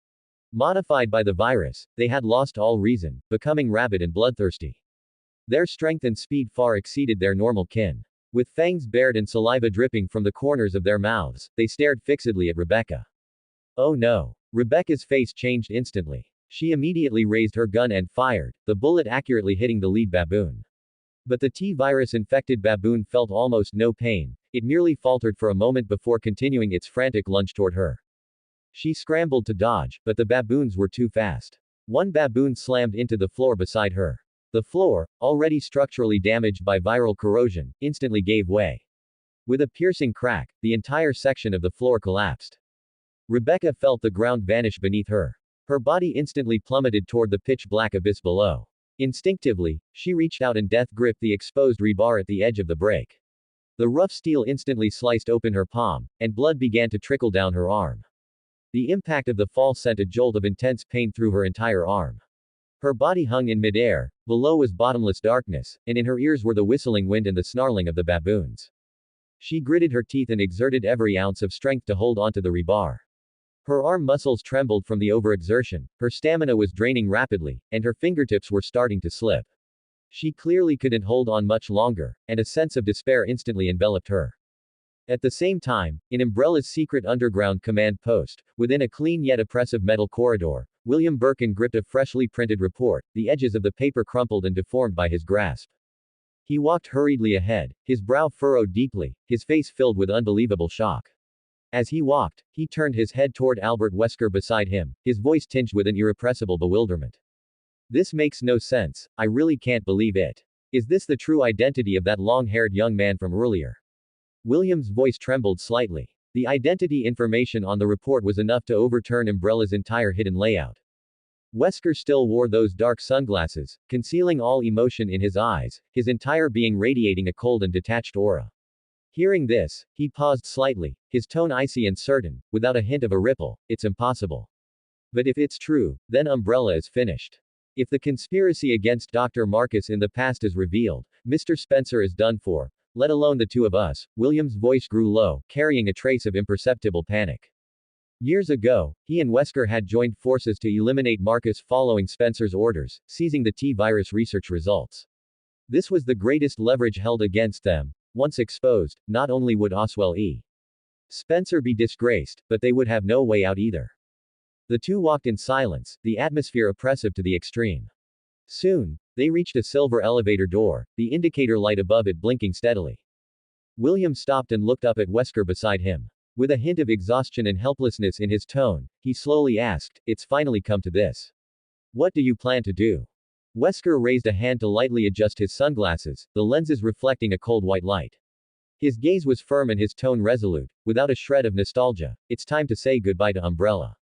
Modified by the virus, they had lost all reason, becoming rabid and bloodthirsty. Their strength and speed far exceeded their normal kin. With fangs bared and saliva dripping from the corners of their mouths, they stared fixedly at Rebecca. Oh no! Rebecca's face changed instantly. She immediately raised her gun and fired, the bullet accurately hitting the lead baboon. But the T-virus infected baboon felt almost no pain, it merely faltered for a moment before continuing its frantic lunge toward her. She scrambled to dodge, but the baboons were too fast. One baboon slammed into the floor beside her. The floor, already structurally damaged by viral corrosion, instantly gave way. With a piercing crack, the entire section of the floor collapsed. Rebecca felt the ground vanish beneath her. Her body instantly plummeted toward the pitch-black abyss below. Instinctively, she reached out and death-gripped the exposed rebar at the edge of the break. The rough steel instantly sliced open her palm, and blood began to trickle down her arm. The impact of the fall sent a jolt of intense pain through her entire arm. Her body hung in midair, below was bottomless darkness, and in her ears were the whistling wind and the snarling of the baboons. She gritted her teeth and exerted every ounce of strength to hold onto the rebar. Her arm muscles trembled from the overexertion, her stamina was draining rapidly, and her fingertips were starting to slip. She clearly couldn't hold on much longer, and a sense of despair instantly enveloped her. At the same time, in Umbrella's secret underground command post, within a clean yet oppressive metal corridor, William Birkin gripped a freshly printed report, the edges of the paper crumpled and deformed by his grasp. He walked hurriedly ahead, his brow furrowed deeply, his face filled with unbelievable shock. As he walked, he turned his head toward Albert Wesker beside him, his voice tinged with an irrepressible bewilderment. This makes no sense, I really can't believe it. Is this the true identity of that long-haired young man from earlier? William's voice trembled slightly. The identity information on the report was enough to overturn Umbrella's entire hidden layout. Wesker still wore those dark sunglasses, concealing all emotion in his eyes, his entire being radiating a cold and detached aura. Hearing this, he paused slightly, his tone icy and certain, without a hint of a ripple. It's impossible. But if it's true, then Umbrella is finished. If the conspiracy against Dr. Marcus in the past is revealed, Mr. Spencer is done for, let alone the two of us. William's voice grew low, carrying a trace of imperceptible panic. Years ago, he and Wesker had joined forces to eliminate Marcus following Spencer's orders, seizing the T-virus research results. This was the greatest leverage held against them. Once exposed, not only would Oswell E. Spencer be disgraced, but they would have no way out either. The two walked in silence, the atmosphere oppressive to the extreme. Soon, they reached a silver elevator door, the indicator light above it blinking steadily. William stopped and looked up at Wesker beside him. With a hint of exhaustion and helplessness in his tone, he slowly asked, "It's finally come to this. What do you plan to do?" Wesker raised a hand to lightly adjust his sunglasses, the lenses reflecting a cold white light. His gaze was firm and his tone resolute, without a shred of nostalgia. It's time to say goodbye to Umbrella.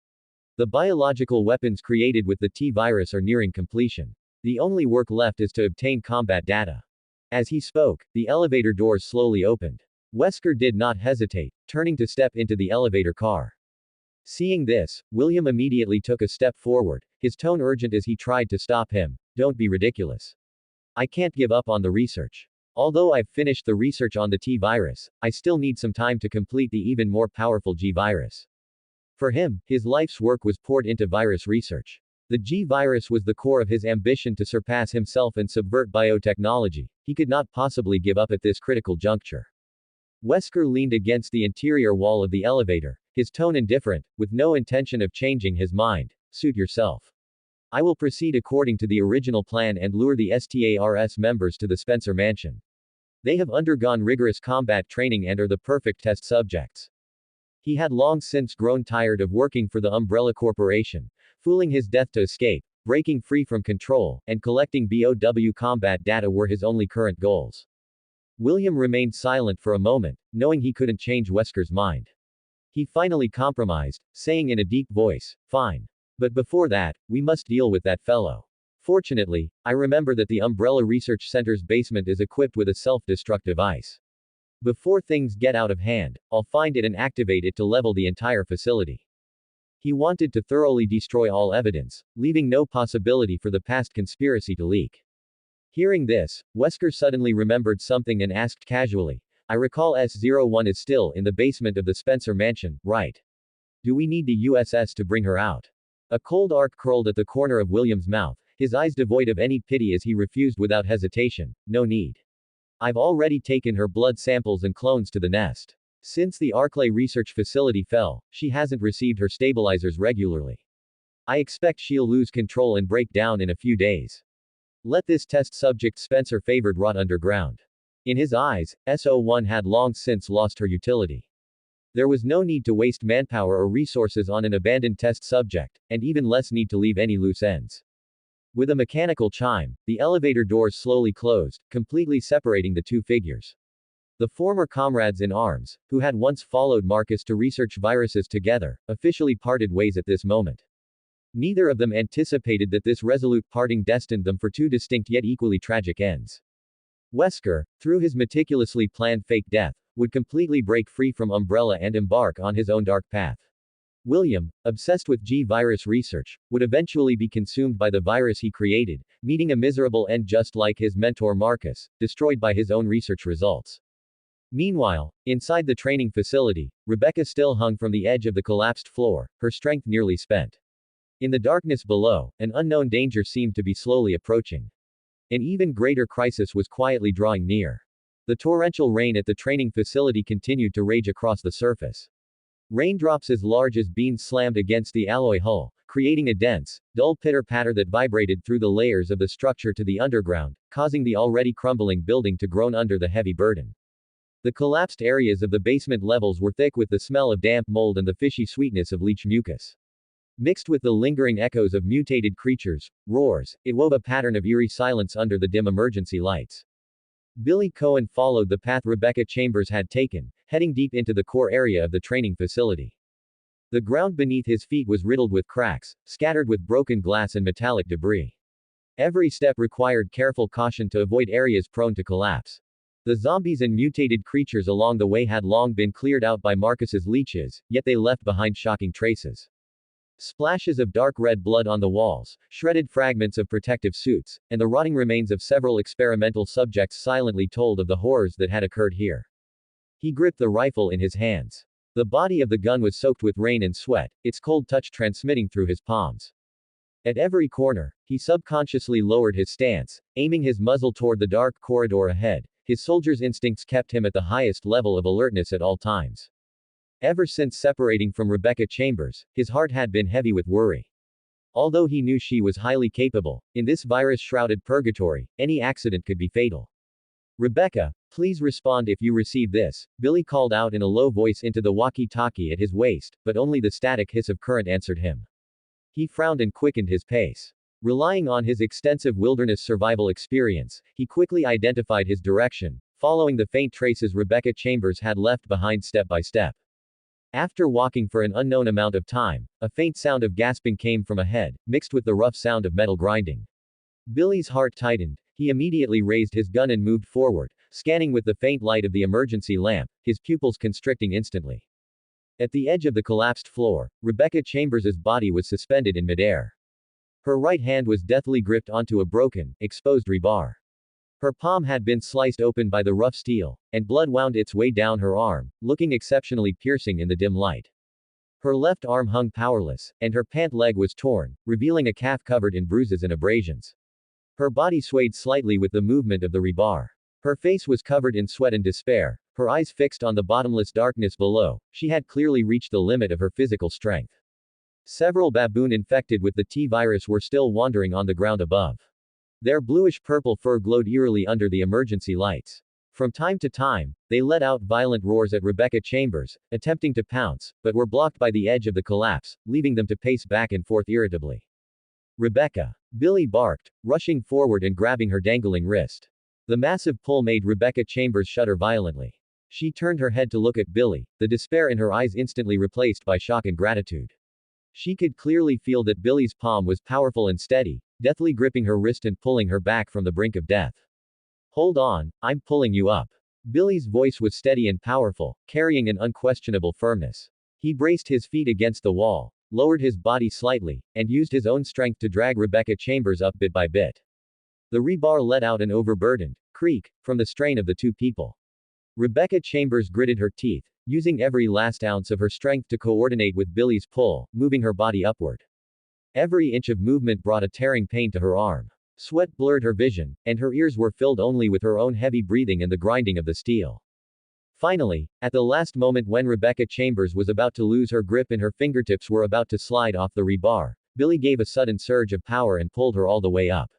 The biological weapons created with the T-virus are nearing completion. The only work left is to obtain combat data. As he spoke, the elevator doors slowly opened. Wesker did not hesitate, turning to step into the elevator car. Seeing this, William immediately took a step forward, his tone urgent as he tried to stop him. Don't be ridiculous. I can't give up on the research. Although I've finished the research on the T-virus, I still need some time to complete the even more powerful G-virus. For him, his life's work was poured into virus research. The G-virus was the core of his ambition to surpass himself and subvert biotechnology. He could not possibly give up at this critical juncture. Wesker leaned against the interior wall of the elevator, his tone indifferent, with no intention of changing his mind. Suit yourself. I will proceed according to the original plan and lure the STARS members to the Spencer mansion. They have undergone rigorous combat training and are the perfect test subjects. He had long since grown tired of working for the Umbrella Corporation, fooling his death to escape, breaking free from control, and collecting BOW combat data were his only current goals. William remained silent for a moment, knowing he couldn't change Wesker's mind. He finally compromised, saying in a deep voice, "Fine. But before that, we must deal with that fellow. Fortunately, I remember that the Umbrella Research Center's basement is equipped with a self-destruct device. Before things get out of hand, I'll find it and activate it to level the entire facility." He wanted to thoroughly destroy all evidence, leaving no possibility for the past conspiracy to leak. Hearing this, Wesker suddenly remembered something and asked casually, "I recall S-01 is still in the basement of the Spencer mansion, right? Do we need the USS to bring her out?" A cold arc curled at the corner of William's mouth, his eyes devoid of any pity as he refused without hesitation, "No need. I've already taken her blood samples and clones to the nest. Since the Arklay research facility fell, she hasn't received her stabilizers regularly. I expect she'll lose control and break down in a few days. Let this test subject Spencer favored rot underground." In his eyes, S01 had long since lost her utility. There was no need to waste manpower or resources on an abandoned test subject, and even less need to leave any loose ends. With a mechanical chime, the elevator doors slowly closed, completely separating the two figures. The former comrades in arms, who had once followed Marcus to research viruses together, officially parted ways at this moment. Neither of them anticipated that this resolute parting destined them for two distinct yet equally tragic ends. Wesker, through his meticulously planned fake death, would completely break free from Umbrella and embark on his own dark path. William, obsessed with G-virus research, would eventually be consumed by the virus he created, meeting a miserable end just like his mentor Marcus, destroyed by his own research results. Meanwhile, inside the training facility, Rebecca still hung from the edge of the collapsed floor, her strength nearly spent. In the darkness below, an unknown danger seemed to be slowly approaching. An even greater crisis was quietly drawing near. The torrential rain at the training facility continued to rage across the surface. Raindrops as large as beans slammed against the alloy hull, creating a dense, dull pitter-patter that vibrated through the layers of the structure to the underground, causing the already crumbling building to groan under the heavy burden. The collapsed areas of the basement levels were thick with the smell of damp mold and the fishy sweetness of leach mucus. Mixed with the lingering echoes of mutated creatures' roars, it wove a pattern of eerie silence under the dim emergency lights. Billy Cohen followed the path Rebecca Chambers had taken, heading deep into the core area of the training facility. The ground beneath his feet was riddled with cracks, scattered with broken glass and metallic debris. Every step required careful caution to avoid areas prone to collapse. The zombies and mutated creatures along the way had long been cleared out by Marcus's leeches, yet they left behind shocking traces. Splashes of dark red blood on the walls, shredded fragments of protective suits, and the rotting remains of several experimental subjects silently told of the horrors that had occurred here. He gripped the rifle in his hands. The body of the gun was soaked with rain and sweat, its cold touch transmitting through his palms. At every corner, he subconsciously lowered his stance, aiming his muzzle toward the dark corridor ahead. His soldier's instincts kept him at the highest level of alertness at all times. Ever since separating from Rebecca Chambers, his heart had been heavy with worry. Although he knew she was highly capable, in this virus-shrouded purgatory, any accident could be fatal. Rebecca, please respond if you receive this, Billy called out in a low voice into the walkie-talkie at his waist, but only the static hiss of current answered him. He frowned and quickened his pace. Relying on his extensive wilderness survival experience, he quickly identified his direction, following the faint traces Rebecca Chambers had left behind step by step. After walking for an unknown amount of time, a faint sound of gasping came from ahead, mixed with the rough sound of metal grinding. Billy's heart tightened. He immediately raised his gun and moved forward, scanning with the faint light of the emergency lamp, his pupils constricting instantly. At the edge of the collapsed floor, Rebecca Chambers's body was suspended in midair. Her right hand was deathly gripped onto a broken, exposed rebar. Her palm had been sliced open by the rough steel, and blood wound its way down her arm, looking exceptionally piercing in the dim light. Her left arm hung powerless, and her pant leg was torn, revealing a calf covered in bruises and abrasions. Her body swayed slightly with the movement of the rebar. Her face was covered in sweat and despair, her eyes fixed on the bottomless darkness below. She had clearly reached the limit of her physical strength. Several baboon infected with the T-virus were still wandering on the ground above. Their bluish-purple fur glowed eerily under the emergency lights. From time to time, they let out violent roars at Rebecca Chambers, attempting to pounce, but were blocked by the edge of the collapse, leaving them to pace back and forth irritably. Rebecca. Billy barked, rushing forward and grabbing her dangling wrist. The massive pull made Rebecca Chambers shudder violently. She turned her head to look at Billy, the despair in her eyes instantly replaced by shock and gratitude. She could clearly feel that Billy's palm was powerful and steady, deathly gripping her wrist and pulling her back from the brink of death. Hold on, I'm pulling you up. Billy's voice was steady and powerful, carrying an unquestionable firmness. He braced his feet against the wall, lowered his body slightly, and used his own strength to drag Rebecca Chambers up bit by bit. The rebar let out an overburdened creak from the strain of the two people. Rebecca Chambers gritted her teeth, using every last ounce of her strength to coordinate with Billy's pull, moving her body upward. Every inch of movement brought a tearing pain to her arm. Sweat blurred her vision, and her ears were filled only with her own heavy breathing and the grinding of the steel. Finally, at the last moment when Rebecca Chambers was about to lose her grip and her fingertips were about to slide off the rebar, Billy gave a sudden surge of power and pulled her all the way up.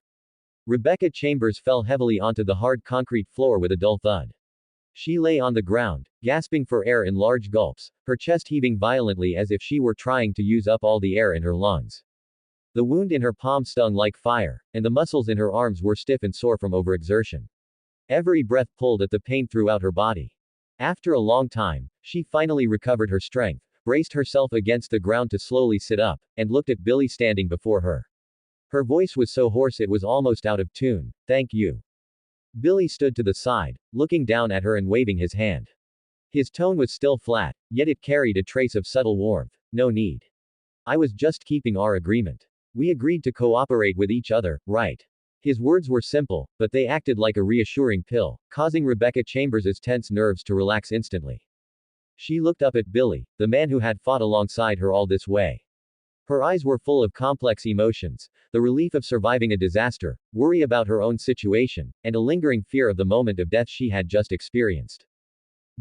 Rebecca Chambers fell heavily onto the hard concrete floor with a dull thud. She lay on the ground, gasping for air in large gulps, her chest heaving violently as if she were trying to use up all the air in her lungs. The wound in her palm stung like fire, and the muscles in her arms were stiff and sore from overexertion. Every breath pulled at the pain throughout her body. After a long time, she finally recovered her strength, braced herself against the ground to slowly sit up, and looked at Billy standing before her. Her voice was so hoarse it was almost out of tune. Thank you. Billy stood to the side, looking down at her and waving his hand. His tone was still flat, yet it carried a trace of subtle warmth. No need. I was just keeping our agreement. We agreed to cooperate with each other, right? His words were simple, but they acted like a reassuring pill, causing Rebecca Chambers' tense nerves to relax instantly. She looked up at Billy, the man who had fought alongside her all this way. Her eyes were full of complex emotions, the relief of surviving a disaster, worry about her own situation, and a lingering fear of the moment of death she had just experienced.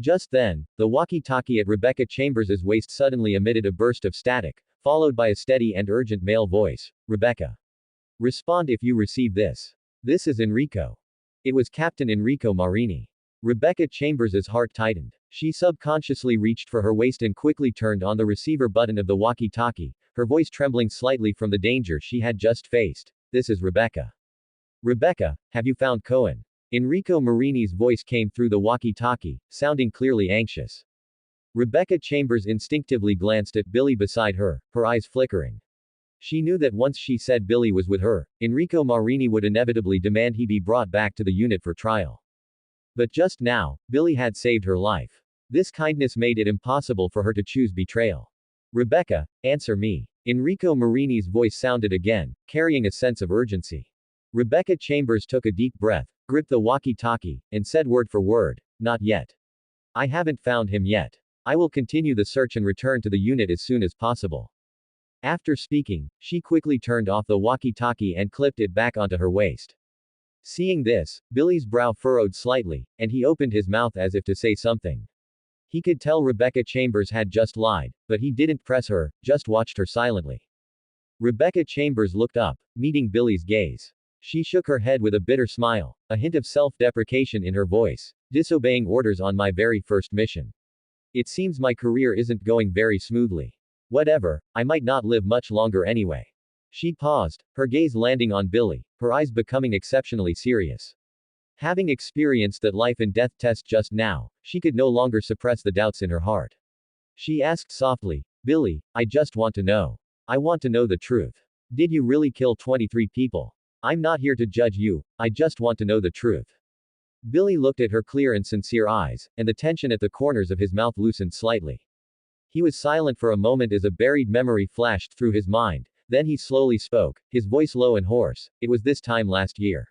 Just then, the walkie-talkie at Rebecca Chambers' waist suddenly emitted a burst of static, followed by a steady and urgent male voice. Rebecca. Respond if you receive this. This is Enrico. It was Captain Enrico Marini. Rebecca Chambers' heart tightened. She subconsciously reached for her waist and quickly turned on the receiver button of the walkie-talkie, her voice trembling slightly from the danger she had just faced. This is Rebecca. Rebecca, have you found Cohen? Enrico Marini's voice came through the walkie-talkie, sounding clearly anxious. Rebecca Chambers instinctively glanced at Billy beside her, her eyes flickering. She knew that once she said Billy was with her, Enrico Marini would inevitably demand he be brought back to the unit for trial. But just now, Billy had saved her life. This kindness made it impossible for her to choose betrayal. Rebecca, answer me. Enrico Marini's voice sounded again, carrying a sense of urgency. Rebecca Chambers took a deep breath, gripped the walkie-talkie, and said word for word, "Not yet. I haven't found him yet. I will continue the search and return to the unit as soon as possible." After speaking, she quickly turned off the walkie-talkie and clipped it back onto her waist. Seeing this, Billy's brow furrowed slightly, and he opened his mouth as if to say something. He could tell Rebecca Chambers had just lied, but he didn't press her, just watched her silently. Rebecca Chambers looked up, meeting Billy's gaze. She shook her head with a bitter smile, a hint of self-deprecation in her voice. "Disobeying orders on my very first mission. It seems my career isn't going very smoothly. Whatever, I might not live much longer anyway." She paused, her gaze landing on Billy, her eyes becoming exceptionally serious. Having experienced that life and death test just now, she could no longer suppress the doubts in her heart. She asked softly, "Billy, I just want to know. I want to know the truth. Did you really kill 23 people? I'm not here to judge you, I just want to know the truth." Billy looked at her clear and sincere eyes, and the tension at the corners of his mouth loosened slightly. He was silent for a moment as a buried memory flashed through his mind, then he slowly spoke, his voice low and hoarse. "It was this time last year.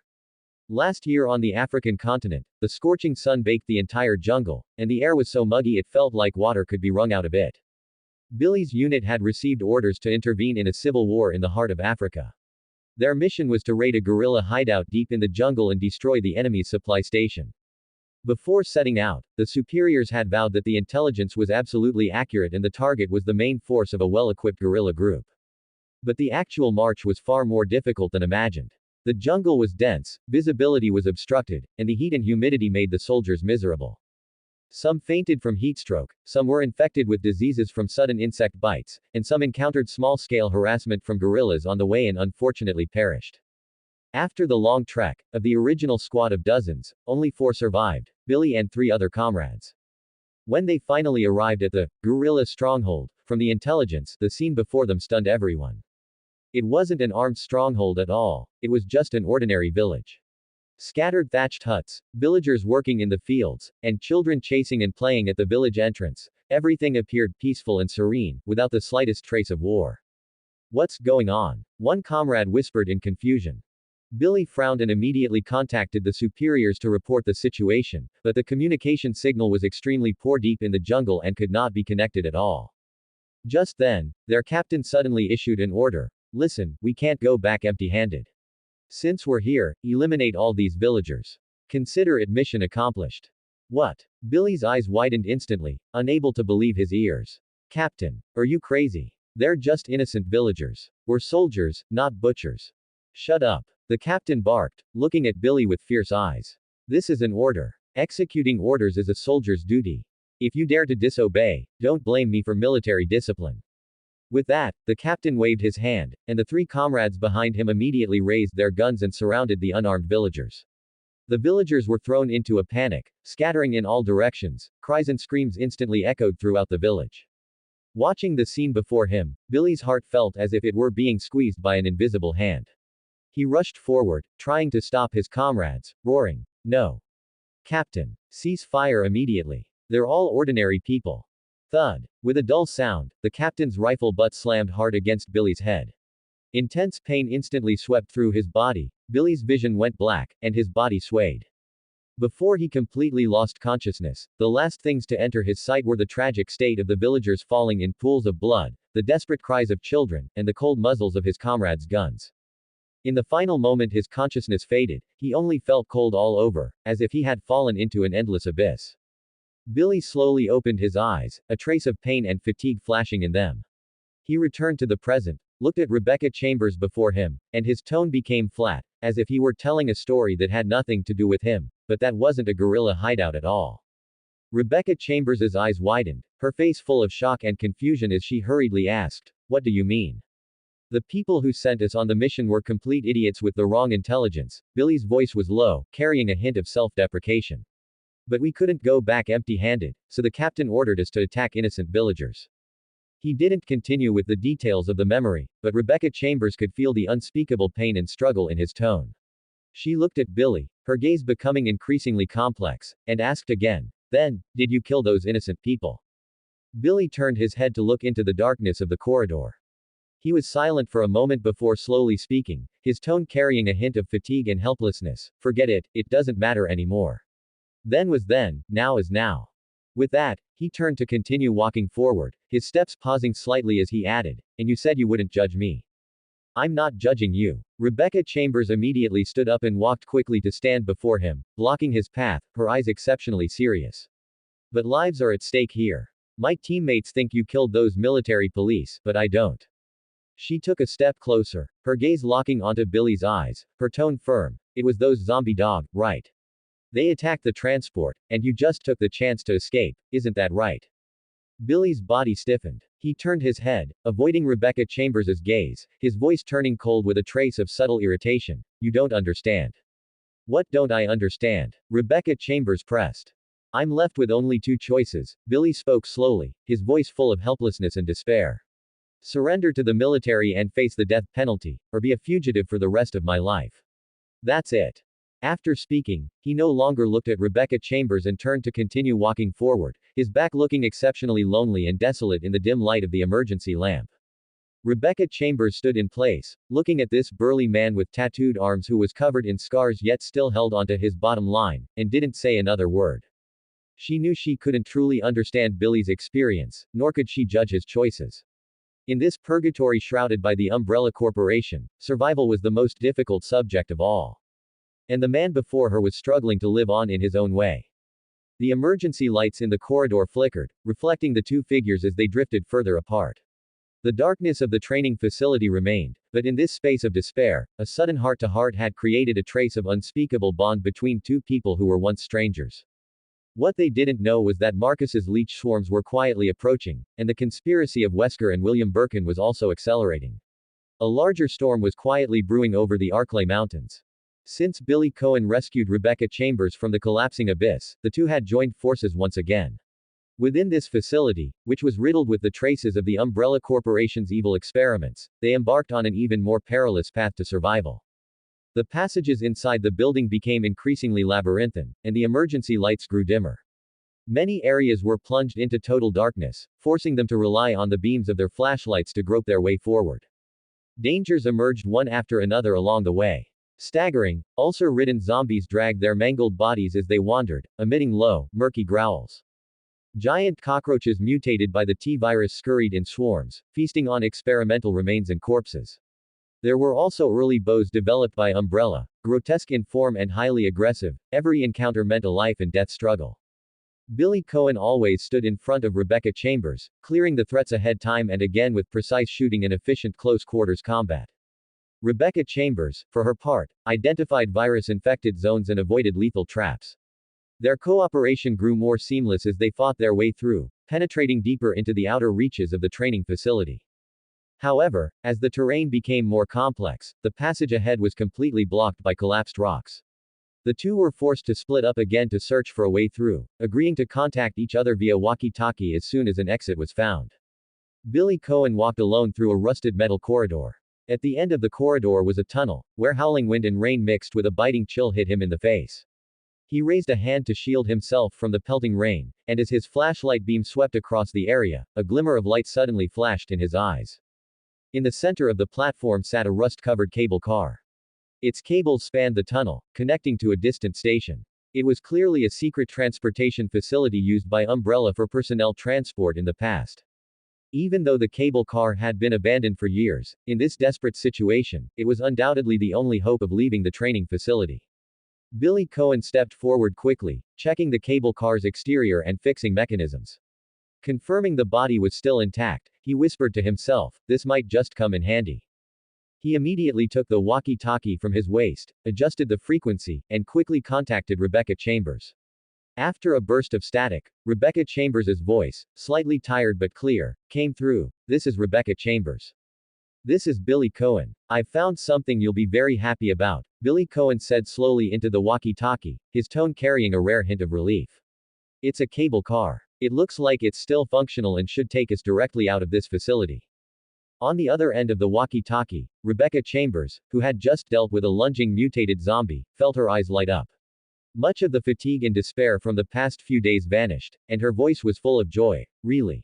Last year on the African continent, the scorching sun baked the entire jungle, and the air was so muggy it felt like water could be wrung out of it. Billy's unit had received orders to intervene in a civil war in the heart of Africa. Their mission was to raid a guerrilla hideout deep in the jungle and destroy the enemy's supply station. Before setting out, the superiors had vowed that the intelligence was absolutely accurate and the target was the main force of a well-equipped guerrilla group. But the actual march was far more difficult than imagined. The jungle was dense, visibility was obstructed, and the heat and humidity made the soldiers miserable. Some fainted from heatstroke, some were infected with diseases from sudden insect bites, and some encountered small-scale harassment from guerrillas on the way and unfortunately perished. After the long trek, of the original squad of dozens, only 4 survived, Billy and 3 other comrades. When they finally arrived at the guerrilla stronghold, from the intelligence, the scene before them stunned everyone. It wasn't an armed stronghold at all, it was just an ordinary village. Scattered thatched huts, villagers working in the fields, and children chasing and playing at the village entrance, everything appeared peaceful and serene, without the slightest trace of war. "What's going on?" one comrade whispered in confusion. Billy frowned and immediately contacted the superiors to report the situation, but the communication signal was extremely poor deep in the jungle and could not be connected at all. Just then, their captain suddenly issued an order. "Listen, we can't go back empty-handed. Since we're here, eliminate all these villagers. Consider it mission accomplished." "What?" Billy's eyes widened instantly, unable to believe his ears. "Captain, are you crazy? They're just innocent villagers. We're soldiers, not butchers." "Shut up." The captain barked, looking at Billy with fierce eyes. "This is an order. Executing orders is a soldier's duty. If you dare to disobey, don't blame me for military discipline." With that, the captain waved his hand, and the 3 comrades behind him immediately raised their guns and surrounded the unarmed villagers. The villagers were thrown into a panic, scattering in all directions, cries and screams instantly echoed throughout the village. Watching the scene before him, Billy's heart felt as if it were being squeezed by an invisible hand. He rushed forward, trying to stop his comrades, roaring, "No! Captain! Cease fire immediately! They're all ordinary people!" Thud. With a dull sound, the captain's rifle butt slammed hard against Billy's head. Intense pain instantly swept through his body, Billy's vision went black, and his body swayed. Before he completely lost consciousness, the last things to enter his sight were the tragic state of the villagers falling in pools of blood, the desperate cries of children, and the cold muzzles of his comrades' guns. In the final moment his consciousness faded, he only felt cold all over, as if he had fallen into an endless abyss. Billy slowly opened his eyes, a trace of pain and fatigue flashing in them. He returned to the present, looked at Rebecca Chambers before him, and his tone became flat, as if he were telling a story that had nothing to do with him, but that wasn't a guerrilla hideout at all. Rebecca Chambers's eyes widened, her face full of shock and confusion as she hurriedly asked, "What do you mean?" "The people who sent us on the mission were complete idiots with the wrong intelligence." Billy's voice was low, carrying a hint of self-deprecation. "But we couldn't go back empty-handed, so the captain ordered us to attack innocent villagers." He didn't continue with the details of the memory, but Rebecca Chambers could feel the unspeakable pain and struggle in his tone. She looked at Billy, her gaze becoming increasingly complex, and asked again, "Then, did you kill those innocent people?" Billy turned his head to look into the darkness of the corridor. He was silent for a moment before slowly speaking, his tone carrying a hint of fatigue and helplessness. "Forget it, it doesn't matter anymore. Then was then, now is now." With that, he turned to continue walking forward, his steps pausing slightly as he added, "And you said you wouldn't judge me. I'm not judging you." Rebecca Chambers immediately stood up and walked quickly to stand before him, blocking his path, her eyes exceptionally serious. "But lives are at stake here. My teammates think you killed those military police, but I don't." She took a step closer, her gaze locking onto Billy's eyes, her tone firm. "It was those zombie dog, right? They attacked the transport, and you just took the chance to escape, isn't that right?" Billy's body stiffened. He turned his head, avoiding Rebecca Chambers's gaze, his voice turning cold with a trace of subtle irritation. "You don't understand." "What don't I understand?" Rebecca Chambers pressed. "I'm left with only two choices," Billy spoke slowly, his voice full of helplessness and despair. "Surrender to the military and face the death penalty, or be a fugitive for the rest of my life. That's it." After speaking, he no longer looked at Rebecca Chambers and turned to continue walking forward, his back looking exceptionally lonely and desolate in the dim light of the emergency lamp. Rebecca Chambers stood in place, looking at this burly man with tattooed arms who was covered in scars yet still held onto his bottom line, and didn't say another word. She knew she couldn't truly understand Billy's experience, nor could she judge his choices. In this purgatory shrouded by the Umbrella Corporation, survival was the most difficult subject of all. And the man before her was struggling to live on in his own way. The emergency lights in the corridor flickered, reflecting the two figures as they drifted further apart. The darkness of the training facility remained, but in this space of despair, a sudden heart-to-heart had created a trace of unspeakable bond between two people who were once strangers. What they didn't know was that Marcus's leech swarms were quietly approaching, and the conspiracy of Wesker and William Birkin was also accelerating. A larger storm was quietly brewing over the Arklay Mountains. Since Billy Cohen rescued Rebecca Chambers from the collapsing abyss, the two had joined forces once again. Within this facility, which was riddled with the traces of the Umbrella Corporation's evil experiments, they embarked on an even more perilous path to survival. The passages inside the building became increasingly labyrinthine, and the emergency lights grew dimmer. Many areas were plunged into total darkness, forcing them to rely on the beams of their flashlights to grope their way forward. Dangers emerged one after another along the way. Staggering, ulcer-ridden zombies dragged their mangled bodies as they wandered, emitting low, murky growls. Giant cockroaches mutated by the T-virus scurried in swarms, feasting on experimental remains and corpses. There were also early bows developed by Umbrella, grotesque in form and highly aggressive. Every encounter meant a life and death struggle. Billy Cohen always stood in front of Rebecca Chambers, clearing the threats ahead time and again with precise shooting and efficient close-quarters combat. Rebecca Chambers, for her part, identified virus-infected zones and avoided lethal traps. Their cooperation grew more seamless as they fought their way through, penetrating deeper into the outer reaches of the training facility. However, as the terrain became more complex, the passage ahead was completely blocked by collapsed rocks. The two were forced to split up again to search for a way through, agreeing to contact each other via walkie-talkie as soon as an exit was found. Billy Cohen walked alone through a rusted metal corridor. At the end of the corridor was a tunnel, where howling wind and rain mixed with a biting chill hit him in the face. He raised a hand to shield himself from the pelting rain, and as his flashlight beam swept across the area, a glimmer of light suddenly flashed in his eyes. In the center of the platform sat a rust-covered cable car. Its cables spanned the tunnel, connecting to a distant station. It was clearly a secret transportation facility used by Umbrella for personnel transport in the past. Even though the cable car had been abandoned for years, in this desperate situation, it was undoubtedly the only hope of leaving the training facility. Billy Cohen stepped forward quickly, checking the cable car's exterior and fixing mechanisms. Confirming the body was still intact, he whispered to himself, "This might just come in handy." He immediately took the walkie-talkie from his waist, adjusted the frequency, and quickly contacted Rebecca Chambers. After a burst of static, Rebecca Chambers' voice, slightly tired but clear, came through. "This is Rebecca Chambers. This is Billy Cohen. I've found something you'll be very happy about," Billy Cohen said slowly into the walkie-talkie, his tone carrying a rare hint of relief. "It's a cable car. It looks like it's still functional and should take us directly out of this facility." On the other end of the walkie-talkie, Rebecca Chambers, who had just dealt with a lunging mutated zombie, felt her eyes light up. Much of the fatigue and despair from the past few days vanished, and her voice was full of joy. Really?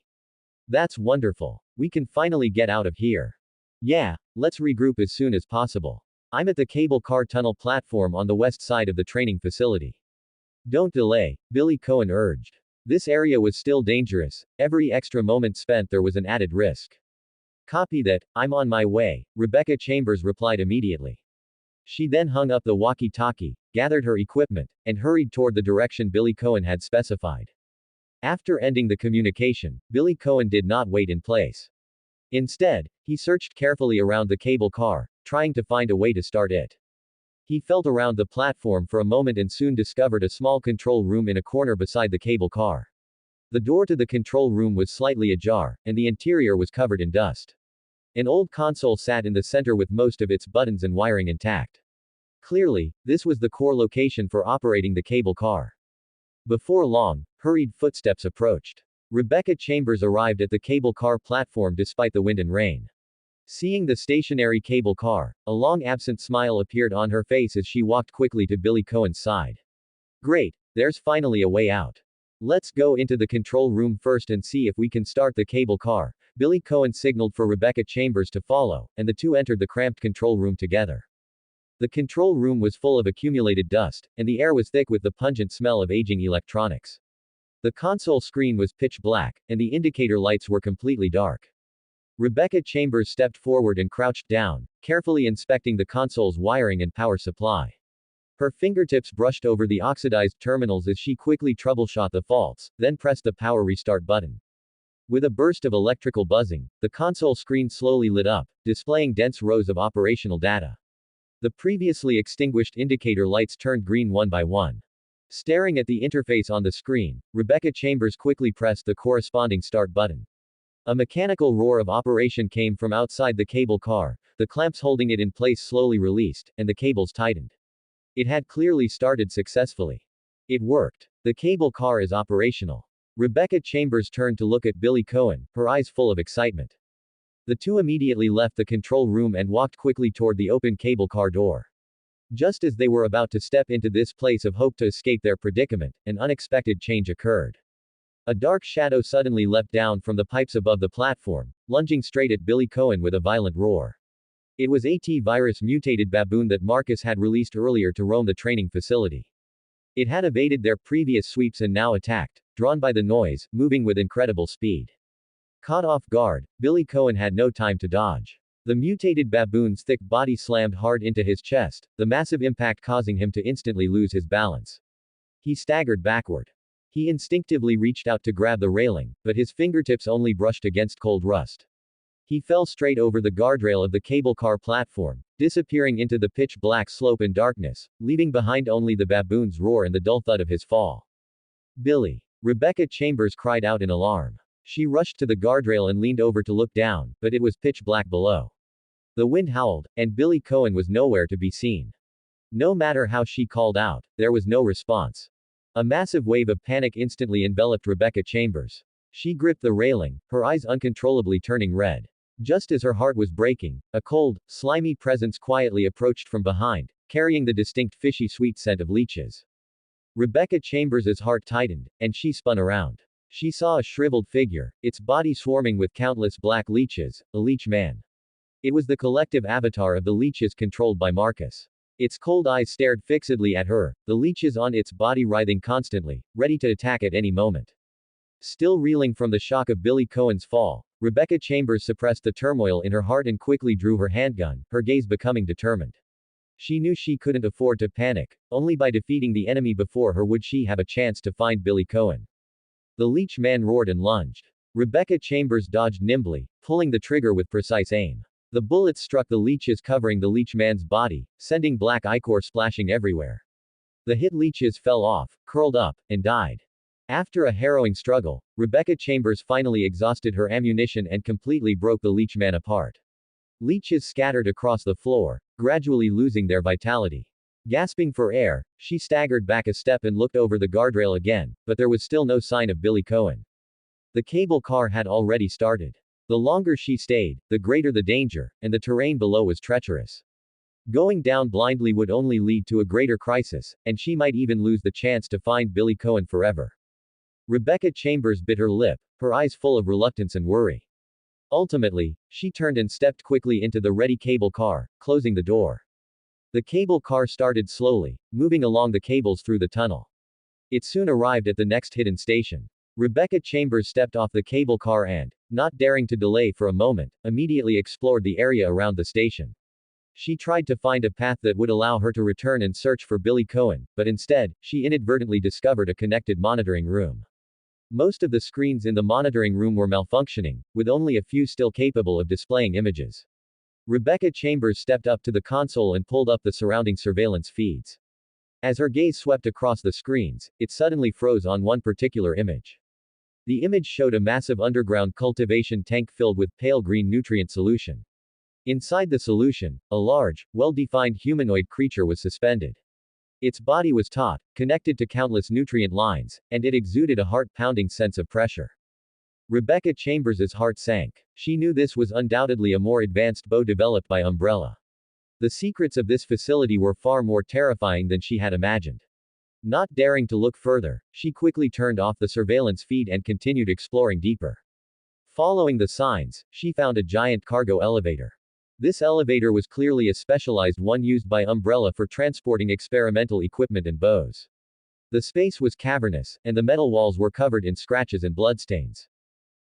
That's wonderful. We can finally get out of here. Yeah, let's regroup as soon as possible. I'm at the cable car tunnel platform on the west side of the training facility. Don't delay, Billy Cohen urged. This area was still dangerous, every extra moment spent there was an added risk. Copy that, I'm on my way, Rebecca Chambers replied immediately. She then hung up the walkie-talkie, gathered her equipment, and hurried toward the direction Billy Cohen had specified. After ending the communication, Billy Cohen did not wait in place. Instead, he searched carefully around the cable car, trying to find a way to start it. He felt around the platform for a moment and soon discovered a small control room in a corner beside the cable car. The door to the control room was slightly ajar, and the interior was covered in dust. An old console sat in the center with most of its buttons and wiring intact. Clearly, this was the core location for operating the cable car. Before long, hurried footsteps approached. Rebecca Chambers arrived at the cable car platform despite the wind and rain. Seeing the stationary cable car, a long-absent smile appeared on her face as she walked quickly to Billy Cohen's side. Great, there's finally a way out. Let's go into the control room first and see if we can start the cable car. Billy Cohen signaled for Rebecca Chambers to follow, and the two entered the cramped control room together. The control room was full of accumulated dust, and the air was thick with the pungent smell of aging electronics. The console screen was pitch black, and the indicator lights were completely dark. Rebecca Chambers stepped forward and crouched down, carefully inspecting the console's wiring and power supply. Her fingertips brushed over the oxidized terminals as she quickly troubleshot the faults, then pressed the power restart button. With a burst of electrical buzzing, the console screen slowly lit up, displaying dense rows of operational data. The previously extinguished indicator lights turned green one by one. Staring at the interface on the screen, Rebecca Chambers quickly pressed the corresponding start button. A mechanical roar of operation came from outside the cable car, the clamps holding it in place slowly released, and the cables tightened. It had clearly started successfully. It worked. The cable car is operational. Rebecca Chambers turned to look at Billy Cohen, her eyes full of excitement. The two immediately left the control room and walked quickly toward the open cable car door. Just as they were about to step into this place of hope to escape their predicament, an unexpected change occurred. A dark shadow suddenly leapt down from the pipes above the platform, lunging straight at Billy Cohen with a violent roar. It was a T-virus mutated baboon that Marcus had released earlier to roam the training facility. It had evaded their previous sweeps and now attacked, drawn by the noise, moving with incredible speed. Caught off guard, Billy Cohen had no time to dodge. The mutated baboon's thick body slammed hard into his chest, the massive impact causing him to instantly lose his balance. He staggered backward. He instinctively reached out to grab the railing, but his fingertips only brushed against cold rust. He fell straight over the guardrail of the cable car platform, disappearing into the pitch black slope and darkness, leaving behind only the baboon's roar and the dull thud of his fall. Billy! Rebecca Chambers cried out in alarm. She rushed to the guardrail and leaned over to look down, but it was pitch black below. The wind howled, and Billy Cohen was nowhere to be seen. No matter how she called out, there was no response. A massive wave of panic instantly enveloped Rebecca Chambers. She gripped the railing, her eyes uncontrollably turning red. Just as her heart was breaking, a cold, slimy presence quietly approached from behind, carrying the distinct fishy sweet scent of leeches. Rebecca Chambers' heart tightened, and she spun around. She saw a shriveled figure, its body swarming with countless black leeches, a leech man. It was the collective avatar of the leeches controlled by Marcus. Its cold eyes stared fixedly at her, the leeches on its body writhing constantly, ready to attack at any moment. Still reeling from the shock of Billy Cohen's fall, Rebecca Chambers suppressed the turmoil in her heart and quickly drew her handgun, her gaze becoming determined. She knew she couldn't afford to panic, only by defeating the enemy before her would she have a chance to find Billy Cohen. The leech man roared and lunged. Rebecca Chambers dodged nimbly, pulling the trigger with precise aim. The bullets struck the leeches covering the leech man's body, sending black ichor splashing everywhere. The hit leeches fell off, curled up, and died. After a harrowing struggle, Rebecca Chambers finally exhausted her ammunition and completely broke the leech man apart. Leeches scattered across the floor, gradually losing their vitality. Gasping for air, she staggered back a step and looked over the guardrail again, but there was still no sign of Billy Cohen. The cable car had already started. The longer she stayed, the greater the danger, and the terrain below was treacherous. Going down blindly would only lead to a greater crisis, and she might even lose the chance to find Billy Cohen forever. Rebecca Chambers bit her lip, her eyes full of reluctance and worry. Ultimately, she turned and stepped quickly into the ready cable car, closing the door. The cable car started slowly, moving along the cables through the tunnel. It soon arrived at the next hidden station. Rebecca Chambers stepped off the cable car and, not daring to delay for a moment, immediately explored the area around the station. She tried to find a path that would allow her to return and search for Billy Cohen, but instead, she inadvertently discovered a connected monitoring room. Most of the screens in the monitoring room were malfunctioning, with only a few still capable of displaying images. Rebecca Chambers stepped up to the console and pulled up the surrounding surveillance feeds. As her gaze swept across the screens, it suddenly froze on one particular image. The image showed a massive underground cultivation tank filled with pale green nutrient solution. Inside the solution, a large, well-defined humanoid creature was suspended. Its body was taut, connected to countless nutrient lines, and it exuded a heart-pounding sense of pressure. Rebecca Chambers's heart sank. She knew this was undoubtedly a more advanced bow developed by Umbrella. The secrets of this facility were far more terrifying than she had imagined. Not daring to look further, she quickly turned off the surveillance feed and continued exploring deeper. Following the signs, she found a giant cargo elevator. This elevator was clearly a specialized one used by Umbrella for transporting experimental equipment and bows. The space was cavernous, and the metal walls were covered in scratches and bloodstains.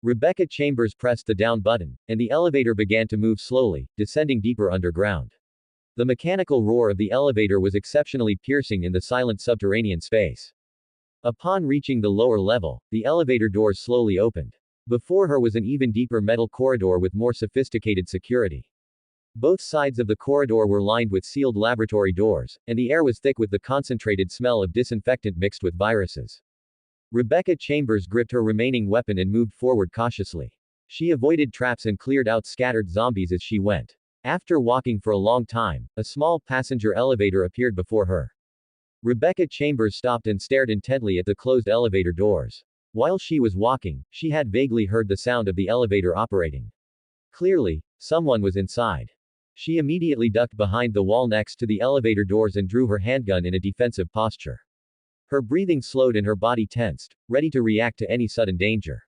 Rebecca Chambers pressed the down button, and the elevator began to move slowly, descending deeper underground. The mechanical roar of the elevator was exceptionally piercing in the silent subterranean space. Upon reaching the lower level, the elevator doors slowly opened. Before her was an even deeper metal corridor with more sophisticated security. Both sides of the corridor were lined with sealed laboratory doors, and the air was thick with the concentrated smell of disinfectant mixed with viruses. Rebecca Chambers gripped her remaining weapon and moved forward cautiously. She avoided traps and cleared out scattered zombies as she went. After walking for a long time, a small passenger elevator appeared before her. Rebecca Chambers stopped and stared intently at the closed elevator doors. While she was walking, she had vaguely heard the sound of the elevator operating. Clearly, someone was inside. She immediately ducked behind the wall next to the elevator doors and drew her handgun in a defensive posture. Her breathing slowed and her body tensed, ready to react to any sudden danger.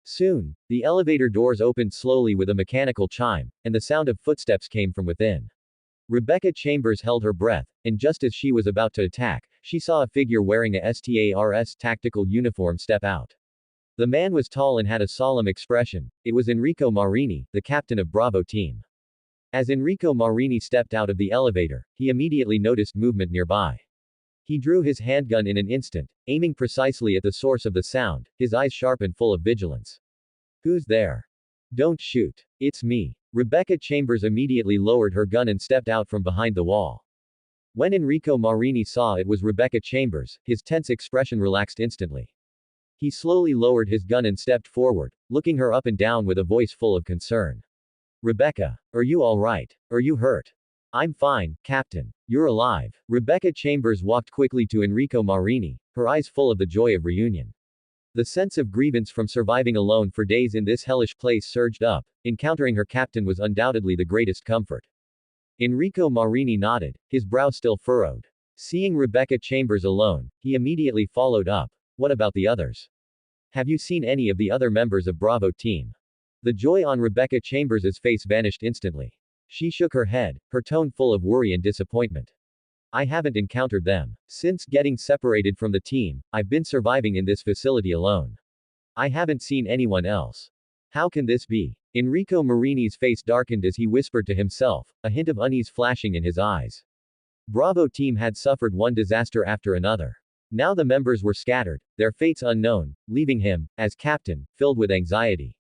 Soon, the elevator doors opened slowly with a mechanical chime, and the sound of footsteps came from within. Rebecca Chambers held her breath, and just as she was about to attack, she saw a figure wearing a STARS tactical uniform step out. The man was tall and had a solemn expression. It was Enrico Marini, the captain of Bravo team. As Enrico Marini stepped out of the elevator, he immediately noticed movement nearby. He drew his handgun in an instant, aiming precisely at the source of the sound, his eyes sharp and full of vigilance. "Who's there? Don't shoot. It's me." Rebecca Chambers immediately lowered her gun and stepped out from behind the wall. When Enrico Marini saw it was Rebecca Chambers, his tense expression relaxed instantly. He slowly lowered his gun and stepped forward, looking her up and down with a voice full of concern. "Rebecca, are you all right? Are you hurt?" "I'm fine, Captain. You're alive." Rebecca Chambers walked quickly to Enrico Marini, her eyes full of the joy of reunion. The sense of grievance from surviving alone for days in this hellish place surged up. Encountering her captain was undoubtedly the greatest comfort. Enrico Marini nodded, his brow still furrowed. Seeing Rebecca Chambers alone, he immediately followed up. "What about the others? Have you seen any of the other members of Bravo team?" The joy on Rebecca Chambers' face vanished instantly. She shook her head, her tone full of worry and disappointment. "I haven't encountered them. Since getting separated from the team, I've been surviving in this facility alone. I haven't seen anyone else. How can this be?" Enrico Marini's face darkened as he whispered to himself, a hint of unease flashing in his eyes. Bravo team had suffered one disaster after another. Now the members were scattered, their fates unknown, leaving him, as captain, filled with anxiety.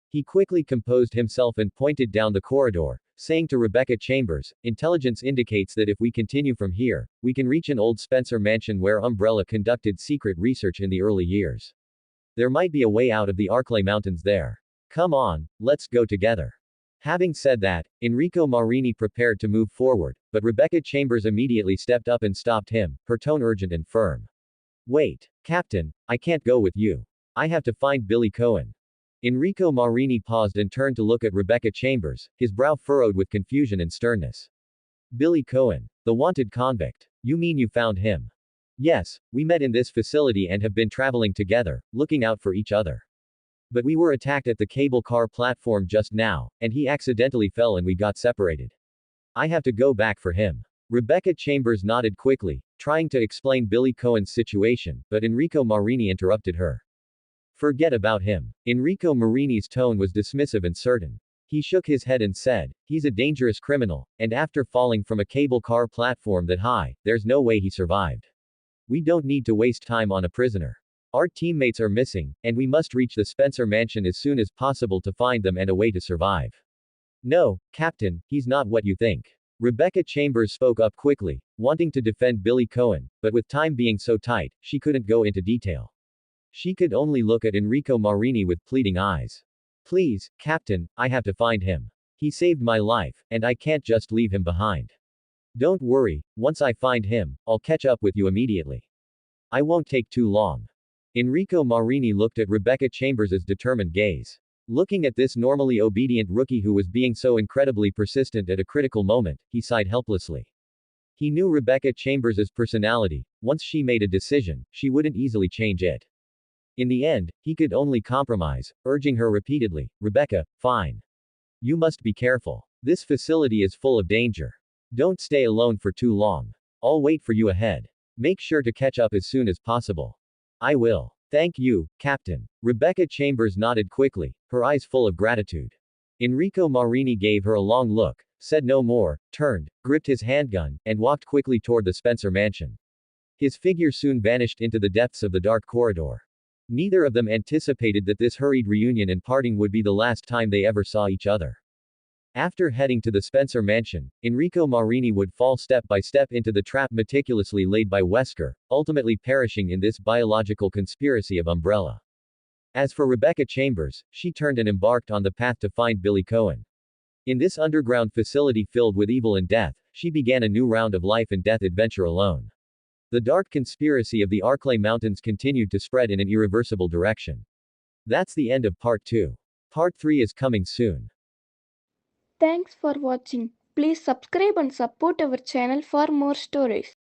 He quickly composed himself and pointed down the corridor, saying to Rebecca Chambers, "Intelligence indicates that if we continue from here, we can reach an old Spencer mansion where Umbrella conducted secret research in the early years. There might be a way out of the Arklay Mountains there. Come on, let's go together." Having said that, Enrico Marini prepared to move forward, but Rebecca Chambers immediately stepped up and stopped him, her tone urgent and firm. "Wait, Captain, I can't go with you. I have to find Billy Cohen." Enrico Marini paused and turned to look at Rebecca Chambers, his brow furrowed with confusion and sternness. Billy Cohen. The wanted convict. You mean you found him? Yes, we met in this facility and have been traveling together, looking out for each other. But we were attacked at the cable car platform just now, and he accidentally fell and we got separated. I have to go back for him. Rebecca Chambers nodded quickly, trying to explain Billy Cohen's situation, but Enrico Marini interrupted her. Forget about him. Enrico Marini's tone was dismissive and certain. He shook his head and said, he's a dangerous criminal, and after falling from a cable car platform that high, there's no way he survived. We don't need to waste time on a prisoner. Our teammates are missing, and we must reach the Spencer mansion as soon as possible to find them and a way to survive. No, Captain, he's not what you think. Rebecca Chambers spoke up quickly, wanting to defend Billy Cohen, but with time being so tight, she couldn't go into detail. She could only look at Enrico Marini with pleading eyes. Please, Captain, I have to find him. He saved my life, and I can't just leave him behind. Don't worry, once I find him, I'll catch up with you immediately. I won't take too long. Enrico Marini looked at Rebecca Chambers' determined gaze. Looking at this normally obedient rookie who was being so incredibly persistent at a critical moment, he sighed helplessly. He knew Rebecca Chambers' personality. Once she made a decision, she wouldn't easily change it. In the end, he could only compromise, urging her repeatedly, Rebecca, fine. You must be careful. This facility is full of danger. Don't stay alone for too long. I'll wait for you ahead. Make sure to catch up as soon as possible. I will. Thank you, Captain. Rebecca Chambers nodded quickly, her eyes full of gratitude. Enrico Marini gave her a long look, said no more, turned, gripped his handgun, and walked quickly toward the Spencer mansion. His figure soon vanished into the depths of the dark corridor. Neither of them anticipated that this hurried reunion and parting would be the last time they ever saw each other. After heading to the Spencer mansion, Enrico Marini would fall step by step into the trap meticulously laid by Wesker, ultimately perishing in this biological conspiracy of Umbrella. As for Rebecca Chambers, she turned and embarked on the path to find Billy Cohen. In this underground facility filled with evil and death, she began a new round of life and death adventure alone. The dark conspiracy of the Arklay Mountains continued to spread in an irreversible direction. That's the end of Part 2. Part 3 is coming soon. Thanks for watching. Please subscribe and support our channel for more stories.